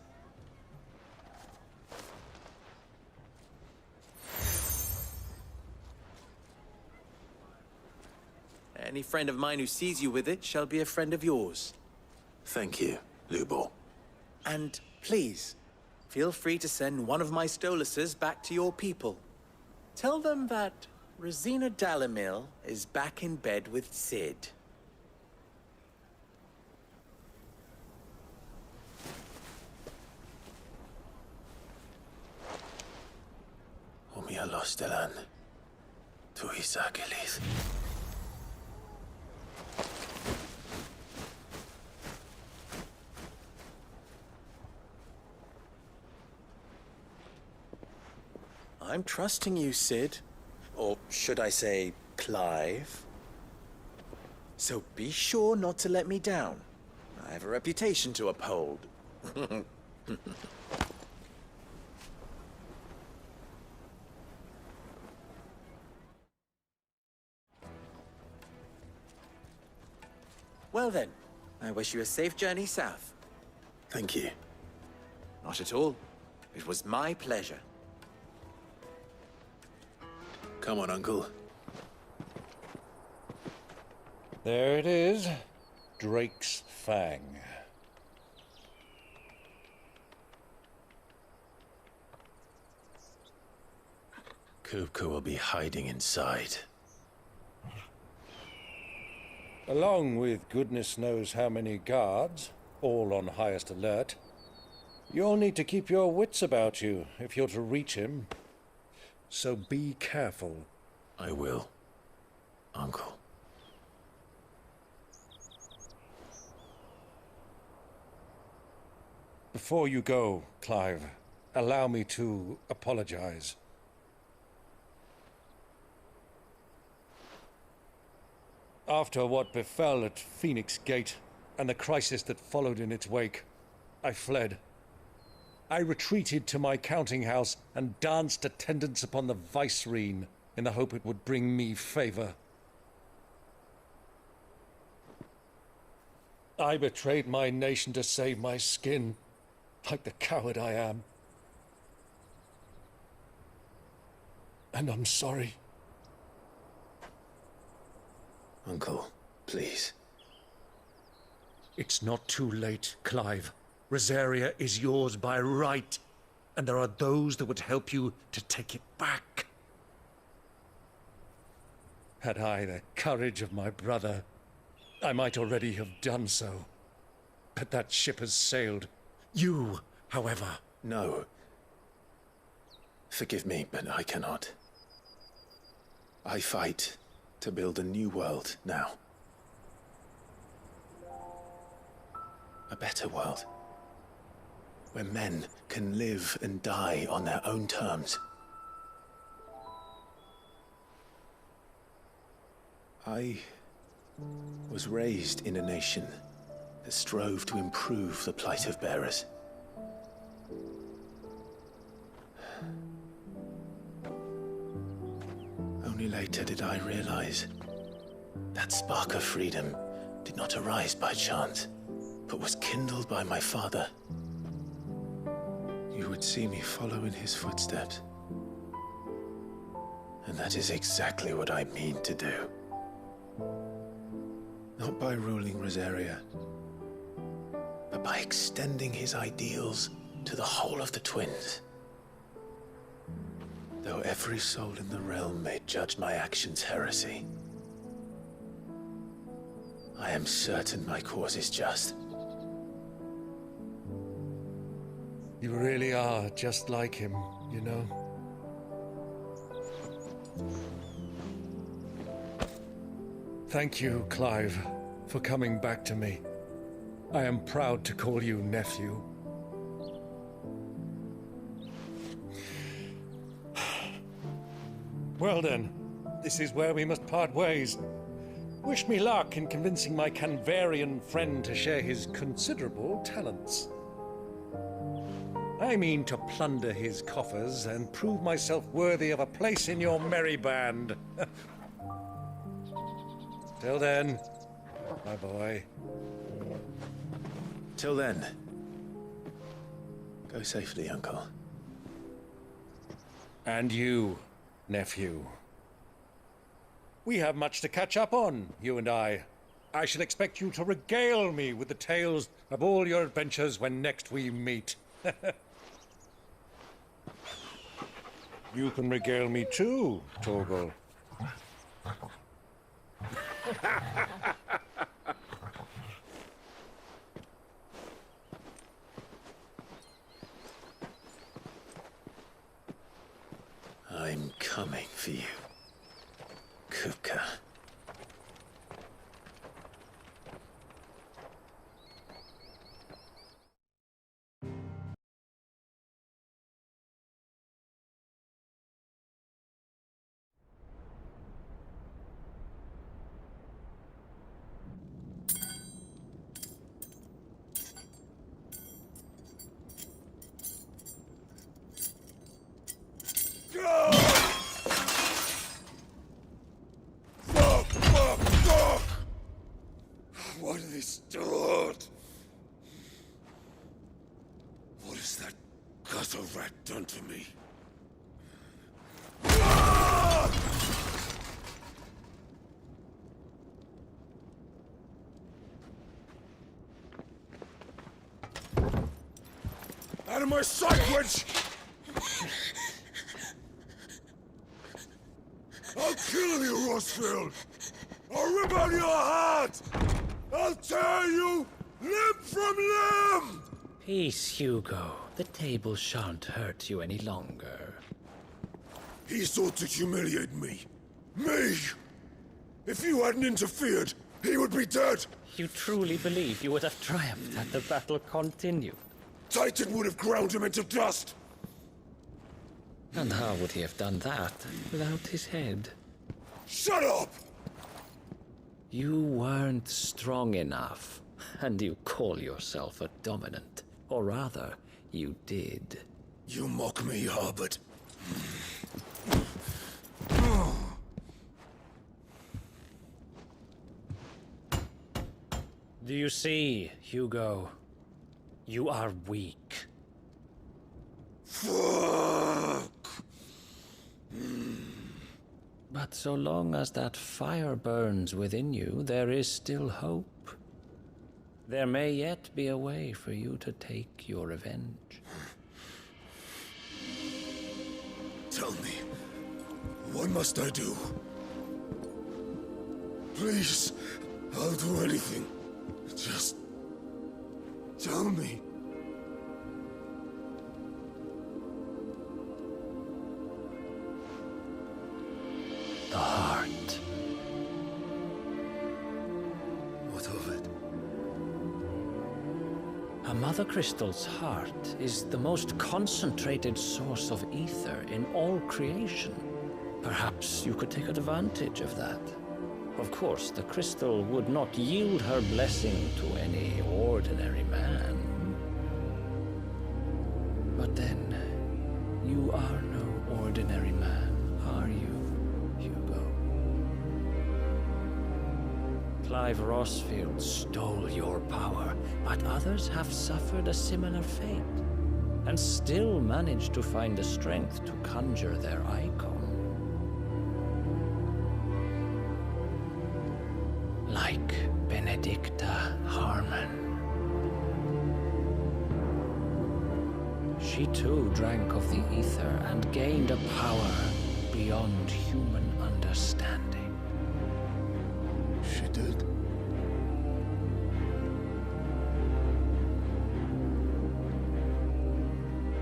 S16: Any friend of mine who sees you with it shall be a friend of yours.
S4: Thank you, Lubo.
S16: And please, feel free to send one of my Stoluses back to your people. Tell them that Rosina Dalamil is back in bed with Cid.
S4: Omia Lostelan. Tu Isakelis.
S16: I'm trusting you, Cid. Or should I say, Clive? So be sure not to let me down. I have a reputation to uphold. Well then, I wish you a safe journey south.
S4: Thank you.
S16: Not at all. It was my pleasure.
S4: Come on, Uncle.
S11: There it is. Drake's Fang.
S4: Kupka will be hiding inside.
S11: Along with goodness knows how many guards, all on highest alert. You'll need to keep your wits about you if you're to reach him. So be careful.
S4: I will, Uncle.
S11: Before you go, Clive, allow me to apologize. After what befell at Phoenix Gate and the crisis that followed in its wake, I fled. I retreated to my counting house and danced attendance upon the vicereine in the hope it would bring me favor. I betrayed my nation to save my skin, like the coward I am. And I'm sorry.
S4: Uncle, please.
S11: It's not too late, Clive. Rosaria is yours by right, and there are those that would help you to take it back. Had I the courage of my brother, I might already have done so. But that ship has sailed. You, however...
S4: No. Forgive me, but I cannot. I fight to build a new world now. A better world. Where men can live and die on their own terms. I was raised in a nation that strove to improve the plight of bearers. Only later did I realize that spark of freedom did not arise by chance, but was kindled by my father. You would see me follow in his footsteps. And that is exactly what I mean to do. Not by ruling Rosaria, but by extending his ideals to the whole of the twins. Though every soul in the realm may judge my actions heresy, I am certain my cause is just.
S11: You really are just like him, you know? Thank you, Clive, for coming back to me. I am proud to call you nephew. Well then, this is where we must part ways. Wish me luck in convincing my Canvarian friend to share his considerable talents. I mean to plunder his coffers and prove myself worthy of a place in your merry band. Till then, my boy.
S4: Till then. Go safely, Uncle.
S5: And you, nephew. We have much to catch up on, you and I. I shall expect you to regale me with the tales of all your adventures when next we meet. You can regale me too, Torgal.
S4: I'm coming for you, Kupka.
S3: What have they stored? What has that gutter rat done to me? Out of my sight, witch! I'll kill you, Rossfield! I'll rip out your heart! I'll tear you limb from limb!
S21: Peace, Hugo. The table shan't hurt you any longer.
S3: He sought to humiliate me. Me! If you hadn't interfered, he would be dead!
S21: You truly believe you would have triumphed had the battle continued?
S3: Titan would have ground him into dust!
S21: And how would he have done that without his head?
S3: Shut up!
S21: You weren't strong enough, and you call yourself a dominant. Or rather, you did.
S3: You mock me, Harbert.
S21: Do you see, Hugo? You are weak.
S3: Fuck!
S21: But so long as that fire burns within you, there is still hope. There may yet be a way for you to take your revenge.
S3: Tell me, what must I do? Please, I'll do anything. Just tell me.
S21: The heart.
S3: What of it?
S21: A mother crystal's heart is the most concentrated source of ether in all creation. Perhaps you could take advantage of that. Of course, the crystal would not yield her blessing to any ordinary man. But then, you are no ordinary man, are you, Hugo? Clive Rossfield stole your power, but others have suffered a similar fate, and still managed to find the strength to conjure their icon. Like Benedicta Harmon. She too drank of the ether and gained a power beyond human understanding.
S3: She did?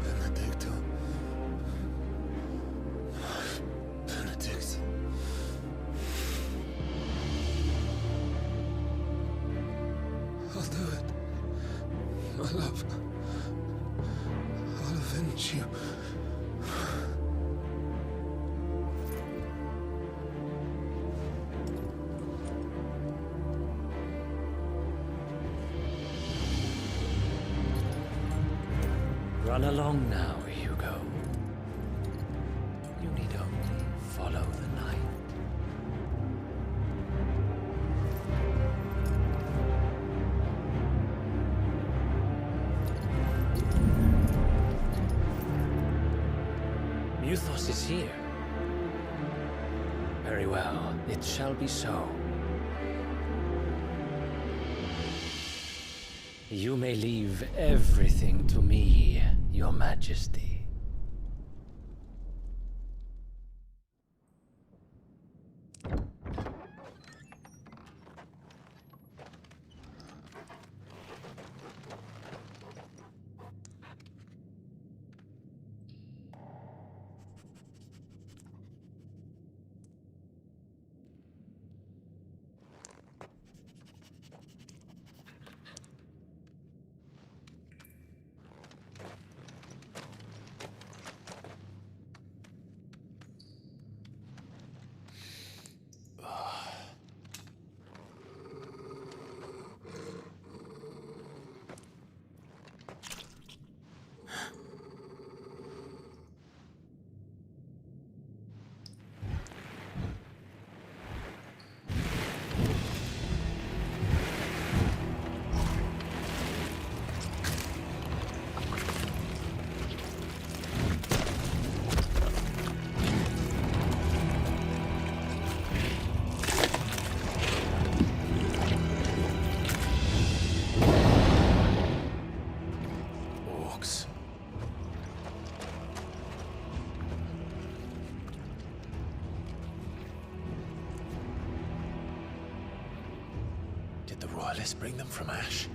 S3: Benedicta. Benedict. I'll do it. My love. I'll avenge you.
S21: Run along now, Hugo. You need only follow the night. Mythos is here. Very well, it shall be so. You may leave everything to me, Your Majesty.
S1: Did the Royalists bring them from Ash?